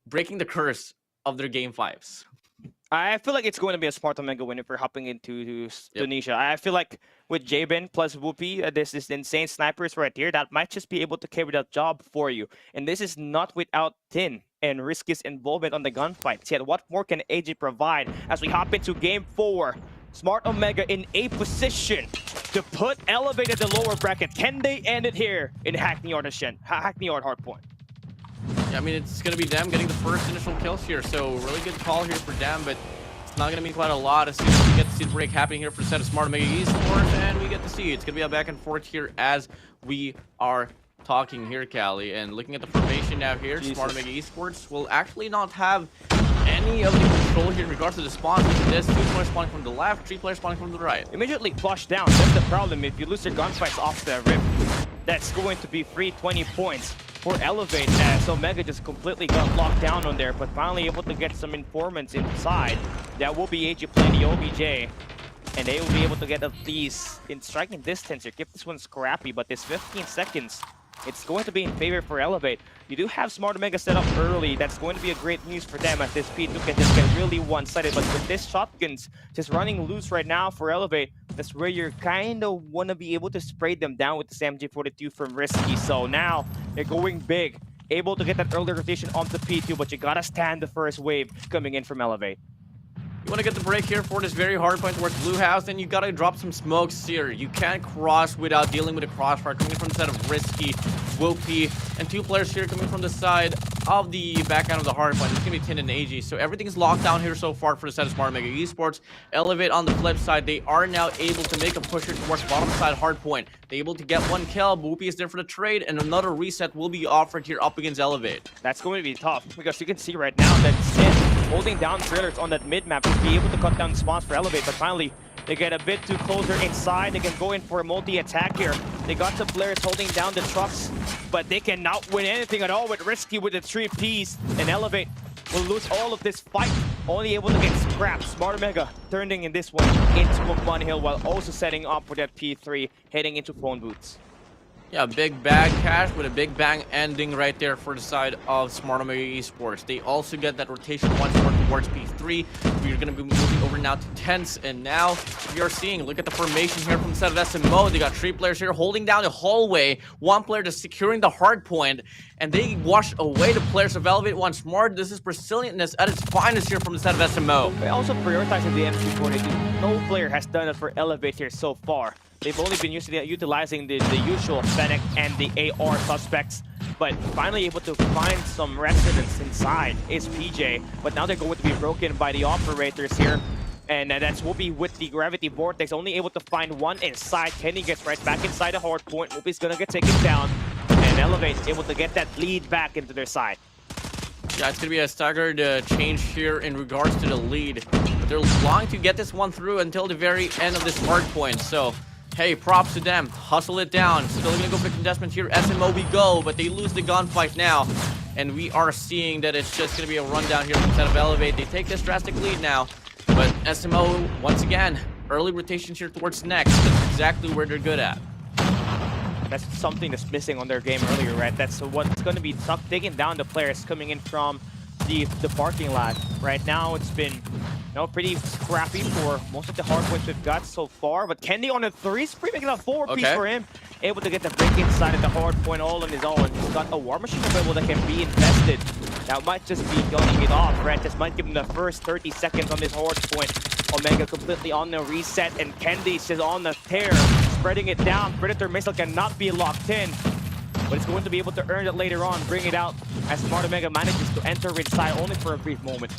Speaker 3: breaking the curse of their game 5s?
Speaker 2: I feel like it's going to be a Smart Omega win if we're hopping into Tunisia. I feel like with Jabin plus Whoopi, this is insane snipers right here that might just be able to carry that job for you. And this is not without Tin and Risky's involvement on the gunfights yet. What more can AJ provide as we hop into game 4? Smart Omega in a position to put Elevate at the lower bracket. Can they end it here in Hackney Yard Hardpoint?
Speaker 3: Yeah, it's going to be them getting the first initial kills here, so really good call here for them, but it's not going to mean quite a lot as soon as we get to see the break happening here for the set of Smart Omega eSports, and we get to see it's going to be a back and forth here as we are talking here, Cali. And looking at the formation now here, Smart Omega eSports will actually not have any of the control here in regards to the spawns. There's 2 players spawning from the left, 3 players spawning from the right.
Speaker 2: Immediately flush down. That's the problem. If you lose your gunfights off the rip, that's going to be free 20 points for Elevate, as Omega just completely got locked down on there, but finally able to get some informants inside. That will be AG playing the OBJ. and they will be able to get at least in striking distance here. Keep this one scrappy, but this 15 seconds, it's going to be in favor for Elevate. You do have Smart Omega set up early. That's going to be a great news for them as this P2 can just get really one-sided. But with this shotguns just running loose right now for Elevate, that's where you're kind of want to be able to spray them down with this MG42 from Risky. So now they're going big, able to get that early rotation onto P2, but you gotta stand the first wave coming in from Elevate.
Speaker 3: You want to get the break here for this very hard point towards Blue House, then you got to drop some smokes here. You can't cross without dealing with a crossfire coming from the side of Risky, Whoopi, and 2 players here coming from the side of the backhand of the hard point. It's going to be Tin and AG. So everything's locked down here so far for the side of Smart Omega eSports. Elevate on the flip side, they are now able to make a push here towards bottom side hard point. They're able to get 1 kill. Whoopi is there for the trade, and another reset will be offered here up against Elevate.
Speaker 2: That's going to be tough because you can see right now that Sin holding down trailers on that mid-map to be able to cut down the spawns for Elevate, but finally they get a bit too closer inside. They can go in for a multi-attack here. They got the players holding down the trucks, but they cannot win anything at all with Risky with the 3 Ps, and Elevate will lose all of this fight, only able to get scrapped. Smart Omega turning in this one into a Bun Hill while also setting up for that P3 heading into phone booths.
Speaker 3: Yeah, big bag cash with a big bang ending right there for the side of Smart Omega eSports. They also get that rotation once more towards P3. We're going to be moving over now to tents, and now we are seeing, look at the formation here from the side of SMO. They got 3 players here holding down the hallway. 1 player just securing the hard point, and they wash away the players of Elevate once more. This is Brazilianness at its finest here from the side of SMO.
Speaker 2: They also prioritizing the MC42. No player has done it for Elevate here so far. They've only been utilizing the usual Fennec and the AR suspects, but finally able to find some residents inside is PJ. But now they're going to be broken by the operators here, and that's Whoopi with the Gravity Vortex, only able to find 1 inside. Kenny gets right back inside the hard point. Whoopi's gonna get taken down, and Elevate able to get that lead back into their side.
Speaker 3: Yeah, it's going to be a staggered change here in regards to the lead, but they're longing to get this one through until the very end of this hard point, so hey, props to them. Hustle it down. Still gonna go for the contestment here. SMO we go, but they lose the gunfight now. And we are seeing that it's just gonna be a rundown here from the side of Elevate. They take this drastic lead now. But SMO, once again, early rotations here towards next. That's exactly where they're good at.
Speaker 2: That's something that's missing on their game earlier, right? That's what's gonna be tough, taking down the players coming in from the parking lot. Right now, it's been pretty scrappy for most of the hard points we've got so far, but Kendi on a 3 spree, making a 4 piece for him. Able to get the break inside at the hard point all on his own. He's got a War Machine available that can be invested. That might just be gunning it off, right? This might give him the first 30 seconds on this hard point. Omega completely on the reset, and Kendi's just on the tear, spreading it down. Predator Missile cannot be locked in, but it's going to be able to earn it later on, bring it out as Smart Omega manages to enter inside only for a brief moment.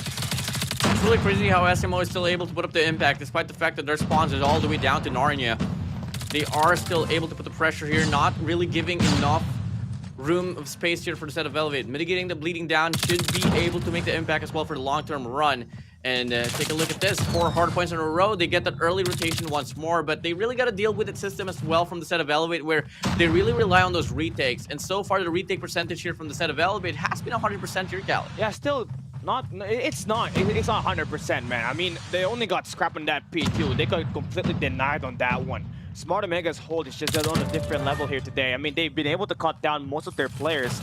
Speaker 3: It's really crazy how SMO is still able to put up the impact despite the fact that their spawns is all the way down to Narnia. They are still able to put the pressure here, not really giving enough room of space here for the set of Elevate. Mitigating the bleeding down, should be able to make the impact as well for the long-term run. And take a look at this, 4 hard points in a row. They get that early rotation once more, but they really got to deal with the system as well from the set of Elevate, where they really rely on those retakes. And so far, the retake percentage here from the set of Elevate has been 100% here, Cal.
Speaker 2: Yeah, still it's not 100%, man. I mean, they only got scrapped on that P2. They got completely denied on that one. Smart Omega's hold is just on a different level here today. I mean, they've been able to cut down most of their players.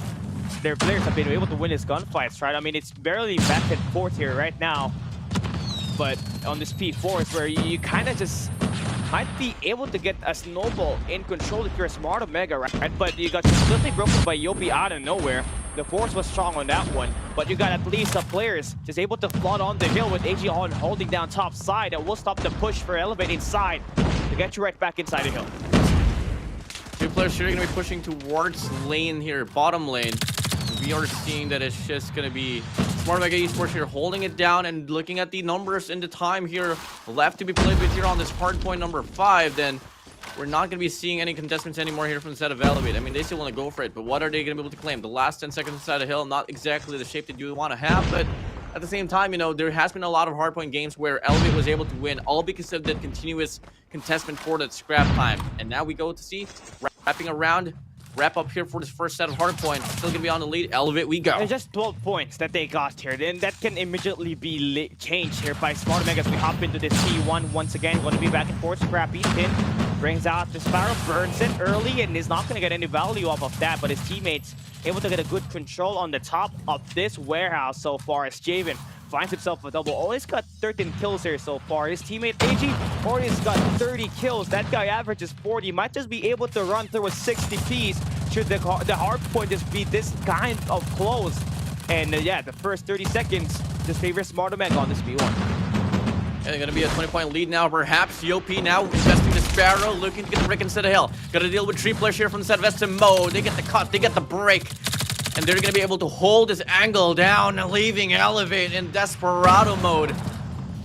Speaker 2: Their players have been able to win his gunfights, right? I mean, it's barely back and forth here right now. But on this P4 is where you kind of just might be able to get a snowball in control if you're a Smart Omega, right? But you got completely broken by Whoopi out of nowhere. The force was strong on that one, but you got at least some players just able to flood on the hill with AG on holding down top side. That will stop the push for Elevate inside to get you right back inside the hill.
Speaker 3: 2 players here are going to be pushing towards lane here, bottom lane. We are seeing that it's just going to be Smart Omega eSports here holding it down, and looking at the numbers and the time here left to be played with here on this hard point number 5, then we're not going to be seeing any contestants anymore here from the set of Elevate. I mean, they still want to go for it, but what are they going to be able to claim? The last 10 seconds inside the hill, not exactly the shape that you want to have, but at the same time, you know, there has been a lot of hardpoint games where Elevate was able to win, all because of the continuous contestment for that scrap time. And now we go to see, wrapping around wrap up here for this first set of hardpoint. Still gonna be on the lead. Elevate, we go.
Speaker 2: It's just 12 points that they got here. Then that can immediately be changed here by Smart Omega as we hop into this T1 once again. Going to be back and forth. Scrappy Pin brings out the Sparrow, burns it early, and is not going to get any value off of that. But his teammates able to get a good control on the top of this warehouse so far as Javen finds himself a double. Oh, he's got 13 kills here so far. His teammate AG already has got 30 kills. That guy averages 40. Might just be able to run through a 60 piece should the hard point just be this kind of close. And yeah, the first 30 seconds just favors Smart Omega on this B1.
Speaker 3: And they're going to be a 20-point lead now, perhaps. Whoopi now investing the Sparrow, looking to get the Rick instead of Hill. Got to deal with 3 players here from the side of SMO. They get the cut, they get the break. And they're going to be able to hold this angle down, leaving Elevate in desperado mode.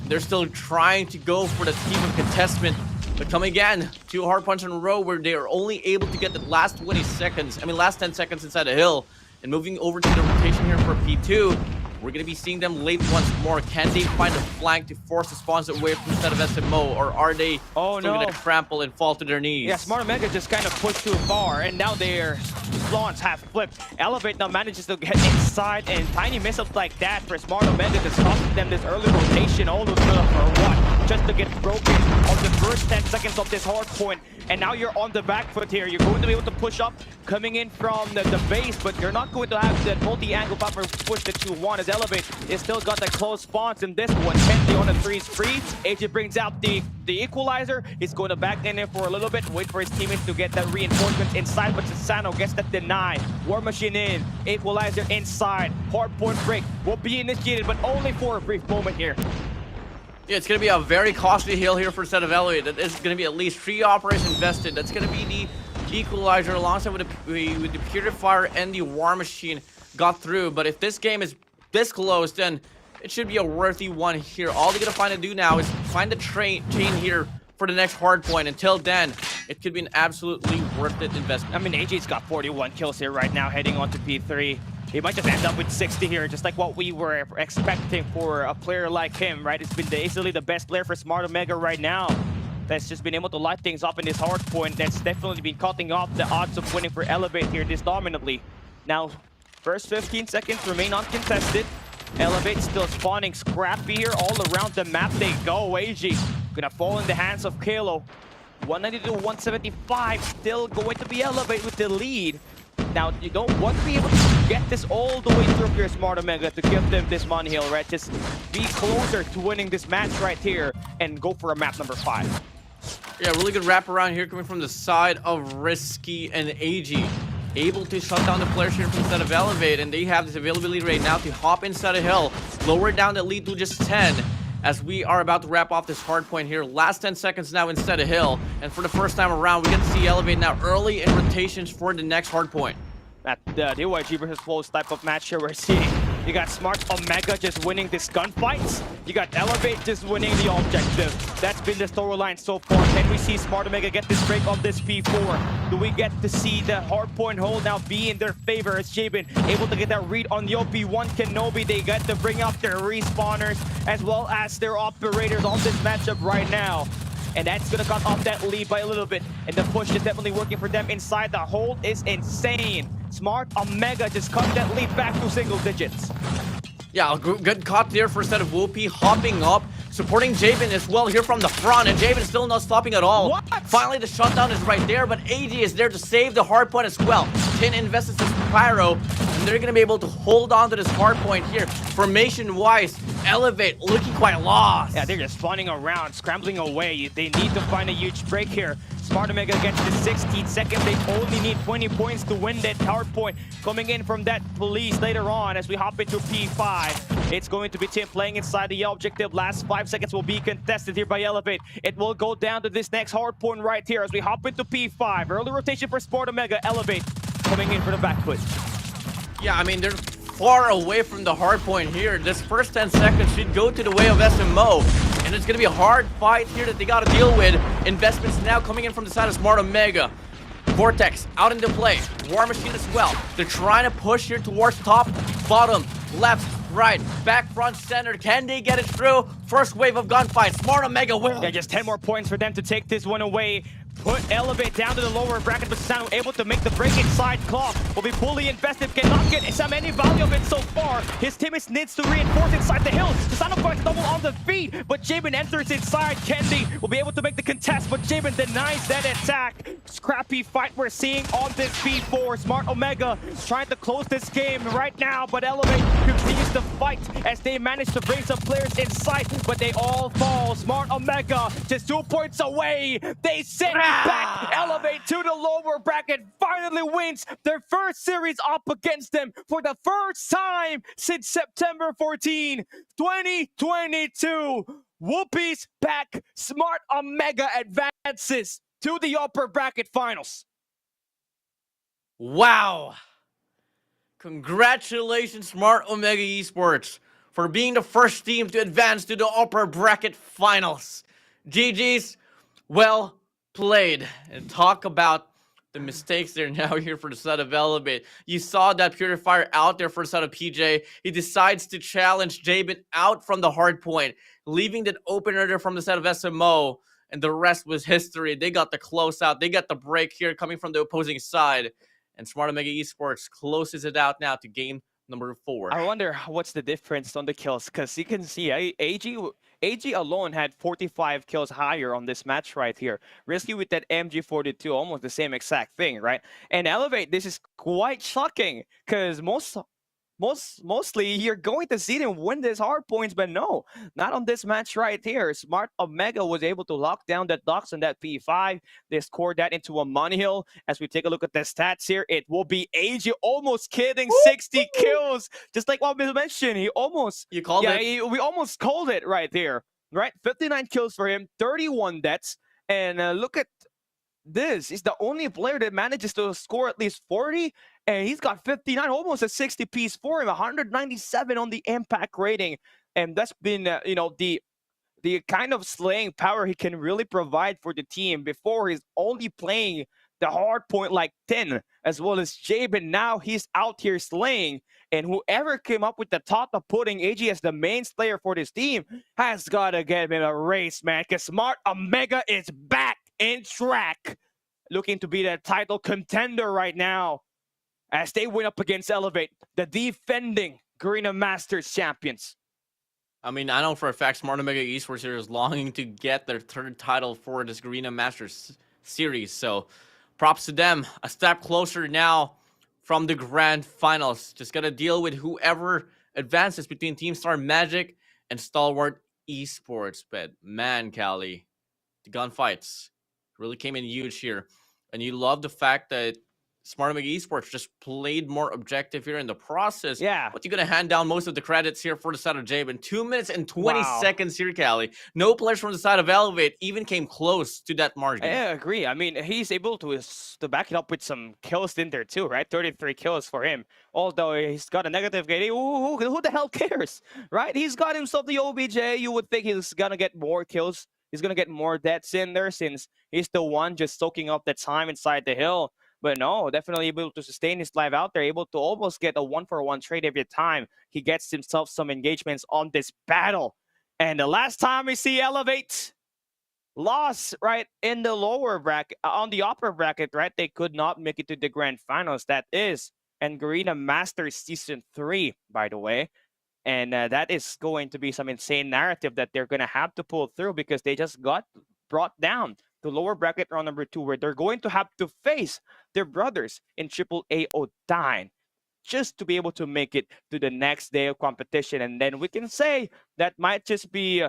Speaker 3: They're still trying to go for the team of contestment. But come again, 2 hard punches in a row where they are only able to get the last 10 seconds inside the hill. And moving over to the rotation here for P2, we're going to be seeing them late once more. Can they find a flank to force the spawns away from the set of SMO? Or are they still going to trample and fall to their knees?
Speaker 2: Yeah, Smart Omega just kind of pushed too far, and now their spawns have flipped. Elevate now manages to get inside, and tiny missiles like that for Smart Omega just costing them this early rotation. All those for what? Just to get broken on the first 10 seconds of this hard point. And now you're on the back foot here. You're going to be able to push up coming in from the base, but you're not going to have that multi-angle buffer push that you want as Elevate. It's still got that close spawns in this one. Kenzie on a 3's free. AJ brings out the equalizer. He's going to back in there for a little bit, wait for his teammates to get that reinforcement inside, but Sasano gets that denied. War Machine in, equalizer inside. Hard point break will be initiated, but only for a brief moment here.
Speaker 3: Yeah, it's going to be a very costly heal here for a set of Elevate. That is going to be at least 3 operations invested. That's going to be the equalizer alongside with the Purifier and the War Machine got through. But if this game is this close, then it should be a worthy one here. All they're going to find to do now is find the chain here for the next hard point. Until then, it could be an absolutely worth it investment.
Speaker 2: I mean, AJ's got 41 kills here right now, heading on to P3. He might just end up with 60 here, just like what we were expecting for a player like him, right? It's been easily the best player for Smart Omega right now. That's just been able to light things up in this hard point. That's definitely been cutting off the odds of winning for Elevate here this dominantly. Now, first 15 seconds remain uncontested. Elevate still spawning Scrappy here. All around the map they go. AG gonna fall in the hands of Kalo. 190 to 175, still going to be Elevate with the lead. Now, you don't want to be able to get this all the way through your Smart Omega to give them this money hill, right? Just be closer to winning this match right here and go for a map number 5.
Speaker 3: Yeah, really good wraparound here coming from the side of Risky and AG. Able to shut down the players here from the side of Elevate, and they have this availability right now to hop inside a hill, lower down the lead to just 10. As we are about to wrap off this hard point here. Last 10 seconds now instead of hill. And for the first time around, we get to see Elevate now early in rotations for the next hard point.
Speaker 2: At the DYG versus Flows type of match here we're seeing. You got Smart Omega just winning this gunfights. You got Elevate just winning the objective. That's been the storyline so far. Can we see Smart Omega get this break on this P4? Do we get to see the hardpoint hold now be in their favor as Jabin able to get that read on the OP1 Kenobi? They get to bring up their respawners as well as their operators on this matchup right now. And that's going to cut off that lead by a little bit. And the push is definitely working for them inside. The hold is insane. Smart Omega just cut that lead back to single digits.
Speaker 3: Yeah, good cut there for a set of Whoopi hopping up, supporting Javen as well here from the front, and Javen still not stopping at all.
Speaker 2: What?
Speaker 3: Finally, the shutdown is right there, but AG is there to save the hard point as well. Tin invests his Pyro, and they're going to be able to hold on to this hard point here. Formation-wise, Elevate looking quite lost.
Speaker 2: Yeah, they're just spawning around, scrambling away. They need to find a huge break here. Smart Omega gets to 16 seconds. They only need 20 points to win that hard point. Coming in from that police later on as we hop into P5. It's going to be Tim playing inside the objective. Last 5 seconds will be contested here by Elevate. It will go down to this next hard point right here as we hop into P5. Early rotation for Smart Omega. Elevate coming in for the back foot.
Speaker 3: Yeah, I mean, they're far away from the hard point here. This first 10 seconds should go to the way of SMO. And it's going to be a hard fight here that they got to deal with. Investments now coming in from the side of Smart Omega. Vortex out into play. War Machine as well. They're trying to push here towards top, bottom, left, right, back, front, center. Can they get it through? First wave of gunfight. Smart Omega will.
Speaker 2: Yeah, just 10 more points for them to take this one away. put Elevate down to the lower bracket, but Sano able to make the break inside. Claw will be fully invested, cannot get some any value of it so far. His teammates needs to reinforce inside the hill. Sano going to double on the feet, but Jabin enters inside. Kendi will be able to make the contest, but Jabin denies that attack. Scrappy fight we're seeing on this B4. Smart Omega trying to close this game right now, but Elevate continues to fight as they manage to bring some players inside, but they all fall. Smart Omega just 2 points away. They send it back. Elevate to the lower bracket finally wins their first series up against them for the first time since September 14, 2022. Whoopi's back. Smart Omega advances to the upper bracket finals.
Speaker 3: Wow. Congratulations, Smart Omega Esports, for being the first team to advance to the upper bracket finals. GG's, well played. And talk about the mistakes they're now here for the side of Elevate. You saw that Purifier out there for the side of PJ. He decides to challenge Jabin out from the hard point, leaving that opener there from the side of SMO. And the rest was history. They got the closeout. They got the break here coming from the opposing side. And Smart Omega Esports closes it out now to game number 4.
Speaker 2: I wonder what's the difference on the kills, because you can see AG alone had 45 kills higher on this match right here. Risky with that MG42, almost the same exact thing, right? And Elevate, this is quite shocking, because mostly you're going to see them win this hard points, but no, not on this match right here. Smart Omega was able to lock down that Dox and that P5. They scored that into a money hill. As we take a look at the stats here, it will be AG almost kidding 60 kills. Just like what we mentioned, he almost...
Speaker 3: You called it?
Speaker 2: We almost called it right there, right? 59 kills for him, 31 deaths. And look at this. He's the only player that manages to score at least 40, and he's got 59, almost a 60 piece for him, 197 on the impact rating. And that's been, the kind of slaying power he can really provide for the team. Before, he's only playing the hard point like 10, as well as Jabin. Now he's out here slaying, and whoever came up with the thought of putting AG as the main slayer for this team has got to get him a race, man, because Smart Omega is back in track, looking to be the title contender right now as they win up against Elevate, the defending Garena Masters champions.
Speaker 3: I mean, I know for a fact Smart Omega Esports here is longing to get their third title for this Garena Masters series. So props to them. A step closer now from the grand finals. Just got to deal with whoever advances between Team Star Magic and Stalwart Esports. But man, Callie, the gunfights really came in huge here. And you love the fact that Smart Omega Esports just played more objective here in the process.
Speaker 2: Yeah.
Speaker 3: But you're going to hand down most of the credits here for the side of Jabin. 2 minutes and 20 seconds here, Callie. No players from the side of Elevate even came close to that margin.
Speaker 2: I agree. I mean, he's able to back it up with some kills in there too, right? 33 kills for him. Although he's got a negative KD. Who the hell cares, right? He's got himself the OBJ. You would think he's going to get more kills. He's going to get more deaths in there since he's the one just soaking up the time inside the hill. But no, definitely able to sustain his life out there, able to almost get a 1-for-1 trade every time he gets himself some engagements on this battle. And the last time we see Elevate lost right in the lower bracket, on the upper bracket, right? They could not make it to the grand finals. That is, and Garena Masters Season 3, by the way. And that is going to be some insane narrative that they're going to have to pull through, because they just got brought down to lower bracket round number 2, where they're going to have to face their brothers in AAA Odine just to be able to make it to the next day of competition. And then we can say that might just be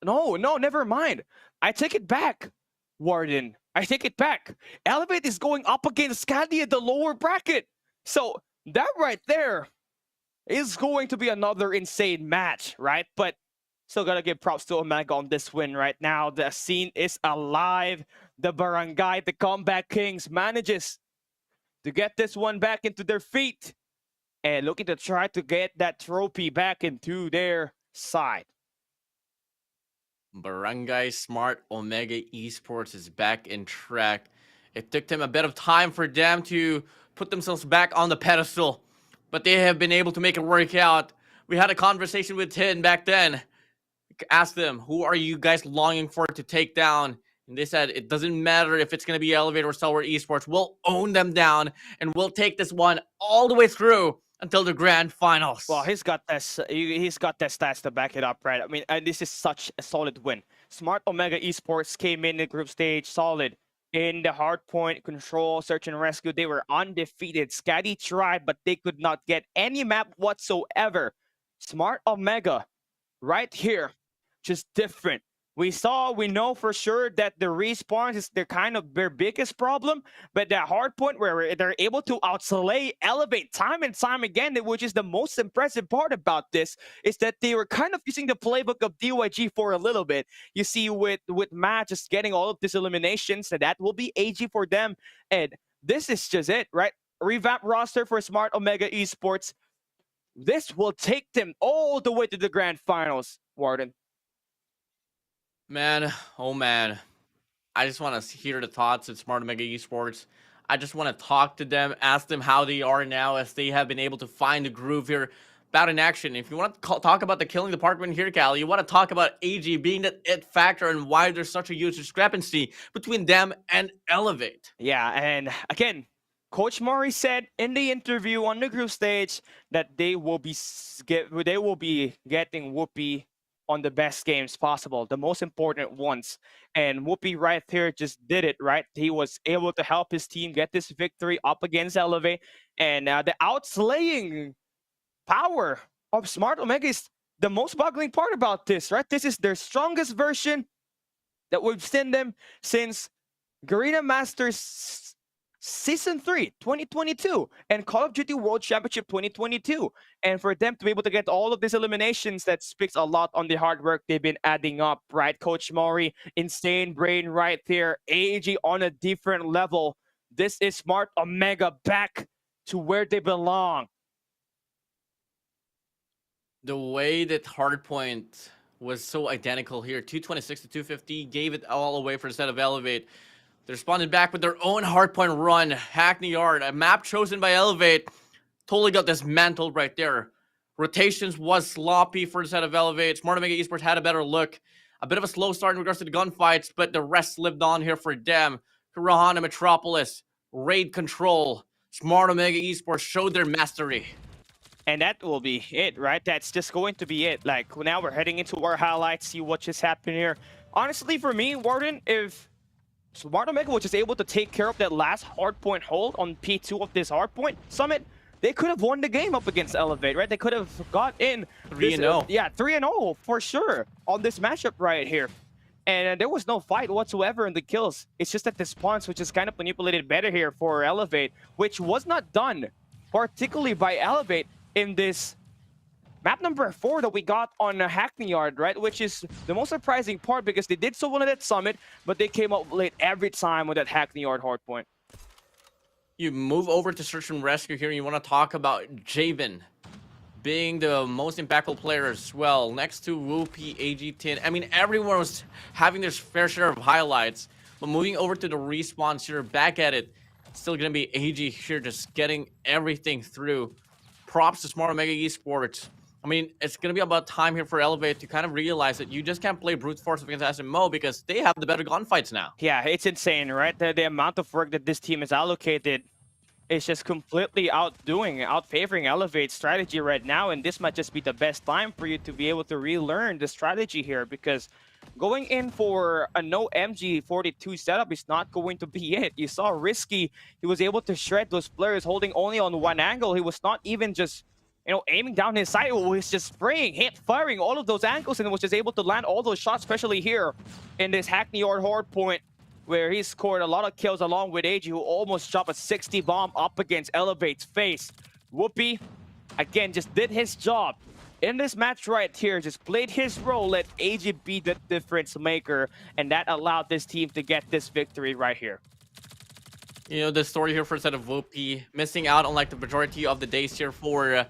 Speaker 2: no, never mind. I take it back, Warden. I take it back. Elevate is going up against Scandi at the lower bracket. So that right there is going to be another insane match, right? But still gotta give props to Omega on this win right now. The scene is alive. The Barangay, the Comeback Kings, manages to get this one back into their feet and looking to try to get that trophy back into their side.
Speaker 3: Barangay Smart Omega Esports is back in track. It took them a bit of time for them to put themselves back on the pedestal, but they have been able to make it work out. We had a conversation with Tin back then. Ask them, who are you guys longing for to take down And they said it doesn't matter if it's going to be Elevate or Stalwart Esports. We'll own them down, and we'll take this one all the way through until the grand finals.
Speaker 2: Well, he's got this. He's got the stats to back it up, right? I mean, and this is such a solid win. Smart Omega Esports came in the group stage solid in the hardpoint control, search and rescue. They were undefeated. Scatty tried, but they could not get any map whatsoever. Smart Omega, right here, just different. We know for sure that the respawns is their biggest problem, but that hard point where they're able to outslay Elevate time and time again, which is the most impressive part about this, is that they were kind of using the playbook of DYG for a little bit. You see with Matt just getting all of these eliminations, and that will be AG for them. And this is just it, right? Revamp roster for Smart Omega Esports. This will take them all the way to the grand finals, Warden.
Speaker 3: Man, oh man. I just want to hear the thoughts of Smart Omega Esports. I just want to talk to them, ask them how they are now as they have been able to find the groove here. About in action. If you want to talk about the killing department here, Cal, you want to talk about AG being that it factor and why there's such a huge discrepancy between them and Elevate.
Speaker 2: Yeah, and again, Coach Murray said in the interview on the group stage that they will be getting Whoopi on the best games possible, the most important ones. And Whoopi right here just did it, right? He was able to help his team get this victory up against Elevate. And the outslaying power of Smart Omega is the most boggling part about this, right? This is their strongest version that we've seen them since Garena Masters Season 3, 2022, and Call of Duty World Championship 2022. And for them to be able to get all of these eliminations, that speaks a lot on the hard work they've been adding up, right? Coach Maury, insane brain right there. AG on a different level. This is Smart Omega back to where they belong.
Speaker 3: The way that Hardpoint was so identical here, 226 to 250, gave it all away for a set of Elevate. They responded back with their own hardpoint run. Hackney Yard, a map chosen by Elevate, totally got dismantled right there. Rotations was sloppy for the set of Elevate. Smart Omega Esports had a better look. A bit of a slow start in regards to the gunfights, but the rest lived on here for them. Kurahana Metropolis, raid control. Smart Omega Esports showed their mastery.
Speaker 2: And that will be it, right? That's just going to be it. Like, now we're heading into our highlights, see what just happened here. Honestly, for me, Warden, if Smart Omega was just able to take care of that last hardpoint hold on P2 of this hardpoint summit, they could have won the game up against Elevate, right? They could have got in
Speaker 3: 3-0.
Speaker 2: Yeah, 3-0 for sure on this matchup right here. And there was no fight whatsoever in the kills. It's just that the spawns, which is kind of manipulated better here for Elevate, which was not done particularly by Elevate in this map number 4 that we got on Hackney Yard, right? Which is the most surprising part because they did so well at that summit, but they came up late every time with that Hackney Yard hardpoint.
Speaker 3: You move over to Search and Rescue here, and you want to talk about Javen being the most impactful player as well, next to Whoopi, AG10. I mean, everyone was having their fair share of highlights, but moving over to the respawns here, back at it, still going to be AG here just getting everything through. Props to Smart Omega Esports. I mean, it's going to be about time here for Elevate to kind of realize that you just can't play brute force against SMO because they have the better gunfights now.
Speaker 2: Yeah, it's insane, right? The amount of work that this team has allocated is just completely out-favoring Elevate's strategy right now, and this might just be the best time for you to be able to relearn the strategy here because going in for a no MG42 setup is not going to be it. You saw Risky, he was able to shred those players holding only on one angle. He was not even just aiming down his sight, was just spraying, firing all of those angles, and was just able to land all those shots, especially here in this Hackney Yard hard point, where he scored a lot of kills along with AG, who almost dropped a 60 bomb up against Elevate's face. Whoopi, again, just did his job in this match right here, just played his role, let AG be the difference maker, and that allowed this team to get this victory right here.
Speaker 3: You know, the story here for a set of Whoopi, missing out on like the majority of the days here for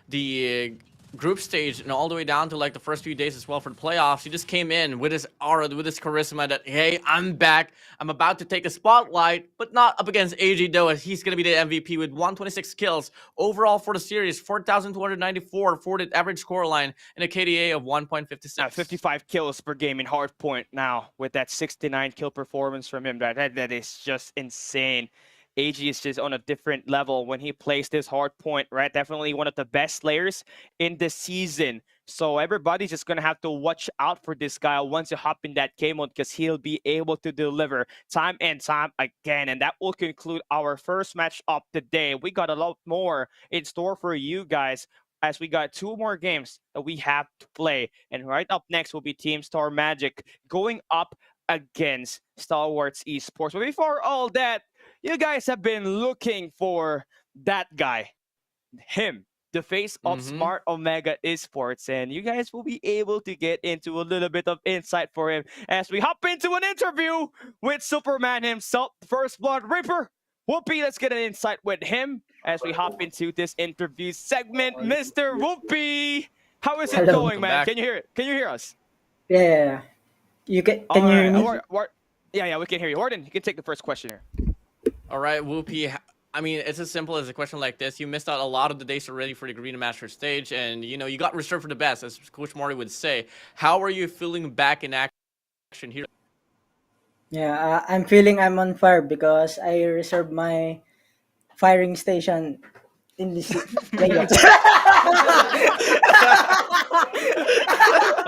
Speaker 3: the group stage and all the way down to like the first few days as well for the playoffs. He just came in with his aura, with his charisma that, hey, I'm back. I'm about to take a spotlight, but not up against AG though, as he's going to be the MVP with 126 kills overall for the series, 4,294 for the average scoreline, and a KDA of 1.56.
Speaker 2: 55 kills per game in hardpoint now with that 69 kill performance from him. That is just insane. AG is just on a different level when he plays this hard point, right? Definitely one of the best players in the season. So everybody's just going to have to watch out for this guy once you hop in that game mode, because he'll be able to deliver time and time again. And that will conclude our first match of the day. We got a lot more in store for you guys, as we got 2 more games that we have to play. And right up next will be Team Star Magic going up against Stalwart's eSports. But before all that, you guys have been looking for that guy, him, the face of Smart Omega Esports, and you guys will be able to get into a little bit of insight for him as we hop into an interview with Superman himself, First Blood Reaper, Whoopi. Let's get an insight with him as we hop into this interview segment. Mr. Whoopi, how is it
Speaker 4: Hello.
Speaker 2: going, man? Can you hear it? Can you hear us?
Speaker 4: Yeah. You can you hear me?
Speaker 2: Yeah, we can hear you. Warden, you can take the first question here.
Speaker 3: All right, Whoopi. I mean, it's as simple as a question like this. You missed out a lot of the days already for the Garena Master stage, and you know you got reserved for the best, as Coach Marty would say. How are you feeling back in action here?
Speaker 4: Yeah, I'm feeling I'm on fire because I reserved my firing station in this playoffs.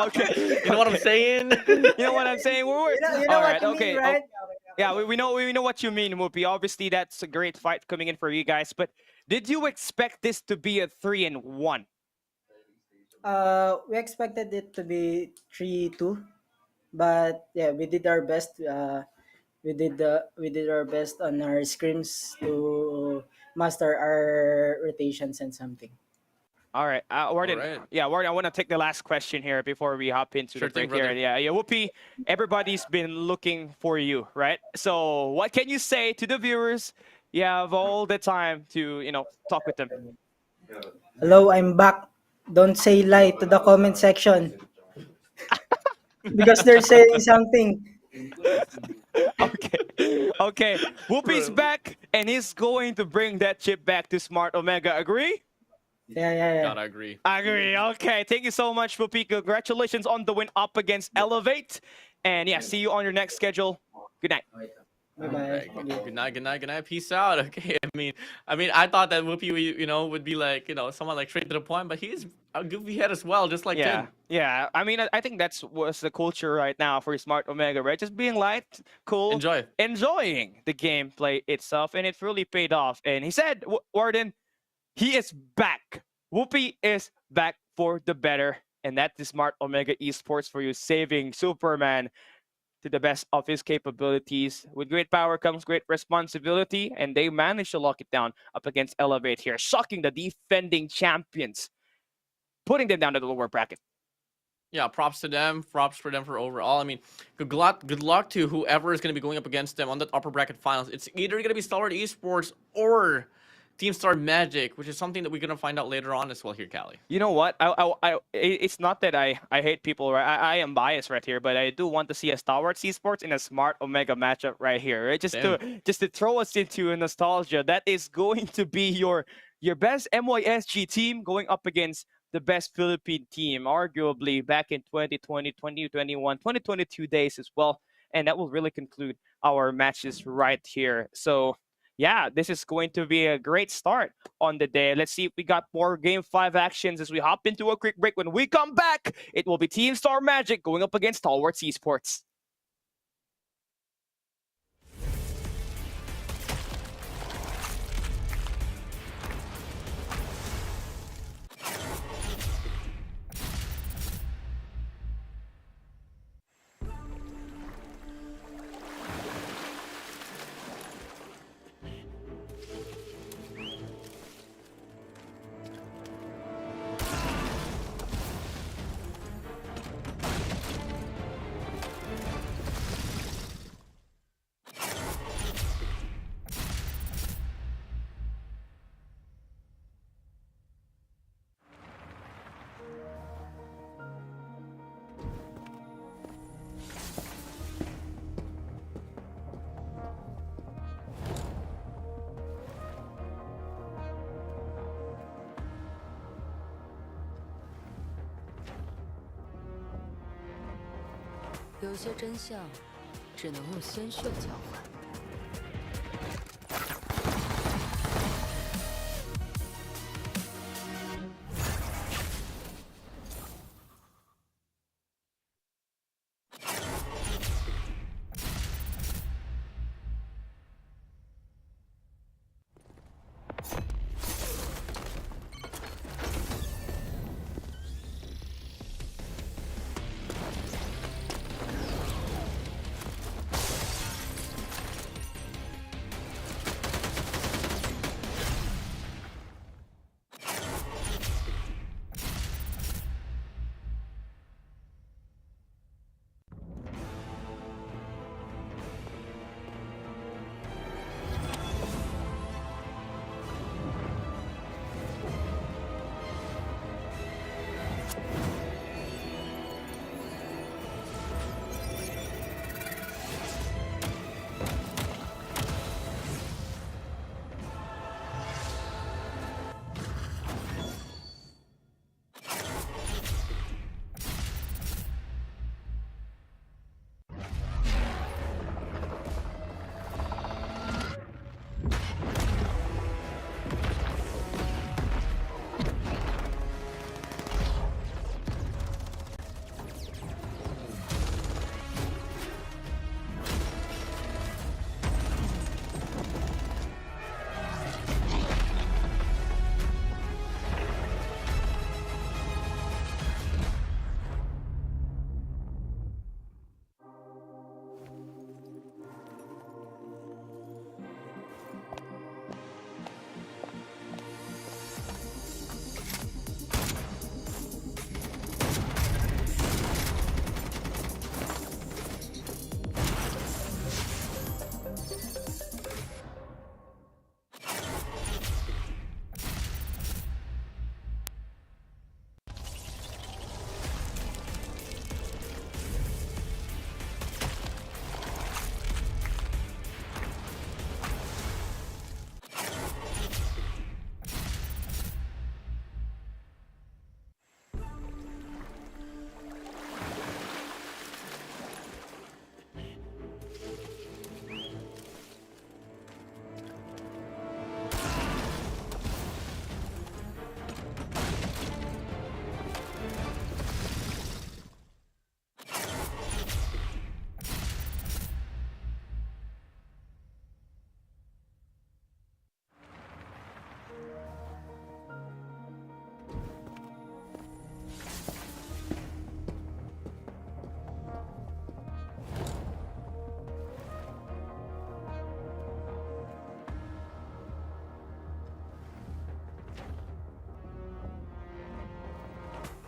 Speaker 2: Okay.
Speaker 3: You know what I'm saying?
Speaker 2: You know what I'm saying?
Speaker 4: You know
Speaker 2: All
Speaker 4: what
Speaker 2: right,
Speaker 4: you
Speaker 2: okay.
Speaker 4: mean, right?
Speaker 2: Yeah, we know what you mean, Whoopi. Obviously, that's a great fight coming in for you guys. But did you expect this to be a 3-1?
Speaker 4: We expected it to be 3-2, but yeah, we did our best. We did our best on our scrims to master our rotations and something.
Speaker 2: All right, Warden.
Speaker 3: All right.
Speaker 2: Yeah, Warden. I want to take the last question here before we hop into
Speaker 3: Sure
Speaker 2: the break
Speaker 3: thing, brother.
Speaker 2: here. Yeah, Whoopi. Everybody's been looking for you, right? So, what can you say to the viewers? You have all the time to talk with them.
Speaker 4: Hello, I'm back. Don't say lie to the comment section because they're saying something.
Speaker 2: Okay. Whoopi's back, and he's going to bring that chip back to Smart Omega. Agree?
Speaker 4: Yeah.
Speaker 3: Gotta agree.
Speaker 2: Agree. Okay. Thank you so much, Whoopi. Congratulations on the win up against Elevate. And yeah, see you on your next schedule. Good night.
Speaker 4: Bye-bye.
Speaker 3: Good night. Peace out. Okay. I mean, I thought that Whoopi, would be like, someone like straight to the point, but he's a goofy head as well, just like
Speaker 2: Yeah.
Speaker 3: Tim.
Speaker 2: Yeah. I mean, I think that's what's the culture right now for Smart Omega, right? Just being light, cool, enjoying the gameplay itself, and it really paid off. And he said, Warden, he is back. Whoopi is back for the better. And that is Smart Omega Esports for you, saving Superman to the best of his capabilities. With great power comes great responsibility, and they managed to lock it down up against Elevate here, shocking the defending champions, putting them down to the lower bracket.
Speaker 3: Yeah, props to them. Props for them for overall. I mean, good luck to whoever is going to be going up against them on that upper bracket finals. It's either going to be Stalwart Esports or Team Star Magic, which is something that we're gonna find out later on as well here, Callie.
Speaker 2: You know what? It's not that I hate people, right? I am biased right here, but I do want to see a Stalwart Esports in a Smart Omega matchup right here, right? Just to throw us into nostalgia. That is going to be your best MYSG team going up against the best Philippine team, arguably back in 2020, 2021, 2022 days as well. And that will really conclude our matches right here. So yeah, this is going to be a great start on the day. Let's see if we got more Game 5 actions as we hop into a quick break. When we come back, it will be Team Star Magic going up against Stalwart Esports.
Speaker 1: 有些真相只能用鲜血交换。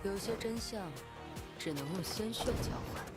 Speaker 1: 有些真相只能用鲜血交换。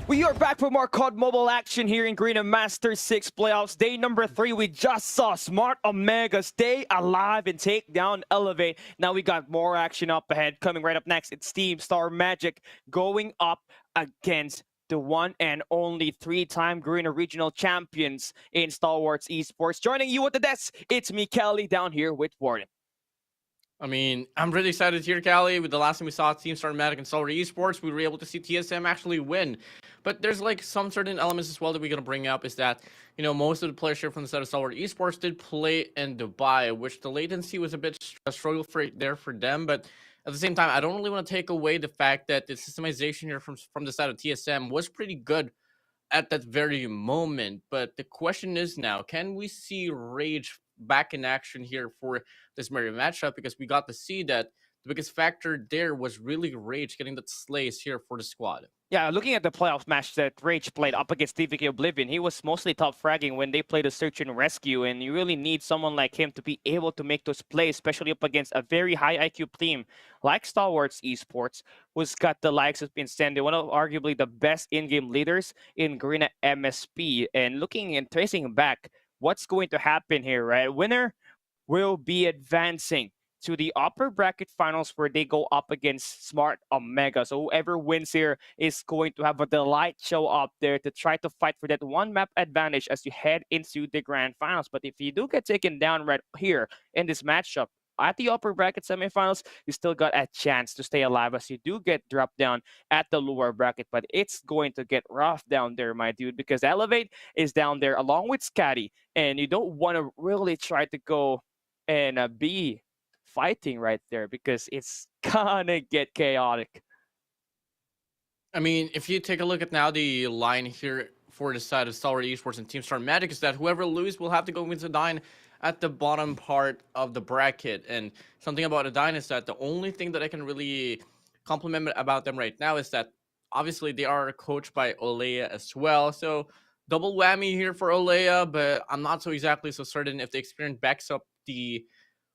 Speaker 2: We are back for more COD Mobile action here in Garena Master 6 playoffs. Day number 3, we just saw Smart Omega stay alive and take down Elevate. Now we got more action up ahead. Coming right up next, it's Team Star Magic going up against the one and only three-time Garena Regional Champions in Stalwart's eSports. Joining you at the desk, it's me, Kelly, down here with Warden.
Speaker 3: I mean, I'm really excited here, Callie. With the last time we saw Team Starmatic and Stalwart Esports, we were able to see TSM actually win. But there's like some certain elements as well that we're gonna bring up is that, most of the players here from the side of Stalwart Esports did play in Dubai, which the latency was a bit a struggle for them. But at the same time, I don't really want to take away the fact that the systemization here from the side of TSM was pretty good at that very moment. But the question is now, can we see Rage back in action here for this Mary matchup? Because we got to see that the biggest factor there was really Rage getting that slays here for the squad.
Speaker 2: Yeah, looking at the playoff match that Rage played up against TVK Oblivion, he was mostly top fragging when they played a search and rescue, and you really need someone like him to be able to make those plays, especially up against a very high IQ team like Stalwart's Esports, who's got the likes of Incendio, one of arguably the best in-game leaders in Garena MSP. And looking and tracing back, what's going to happen here, right? Winner will be advancing to the upper bracket finals where they go up against Smart Omega. So whoever wins here is going to have a delight show up there to try to fight for that one map advantage as you head into the grand finals. But if you do get taken down right here in this matchup, at the upper bracket semifinals, you still got a chance to stay alive as you do get dropped down at the lower bracket. But it's going to get rough down there, my dude, because Elevate is down there along with Scatty, and you don't want to really try to go and be fighting right there because it's gonna get chaotic.
Speaker 3: I mean, if you take a look at now the line here for the side of Stalwart Esports and Team Starmatic is that whoever loses will have to go into Dine at the bottom part of the bracket. And something about Dine is that the only thing that I can really compliment about them right now is that obviously they are coached by Olea as well. So double whammy here for Olea, but I'm not so exactly so certain if the experience backs up the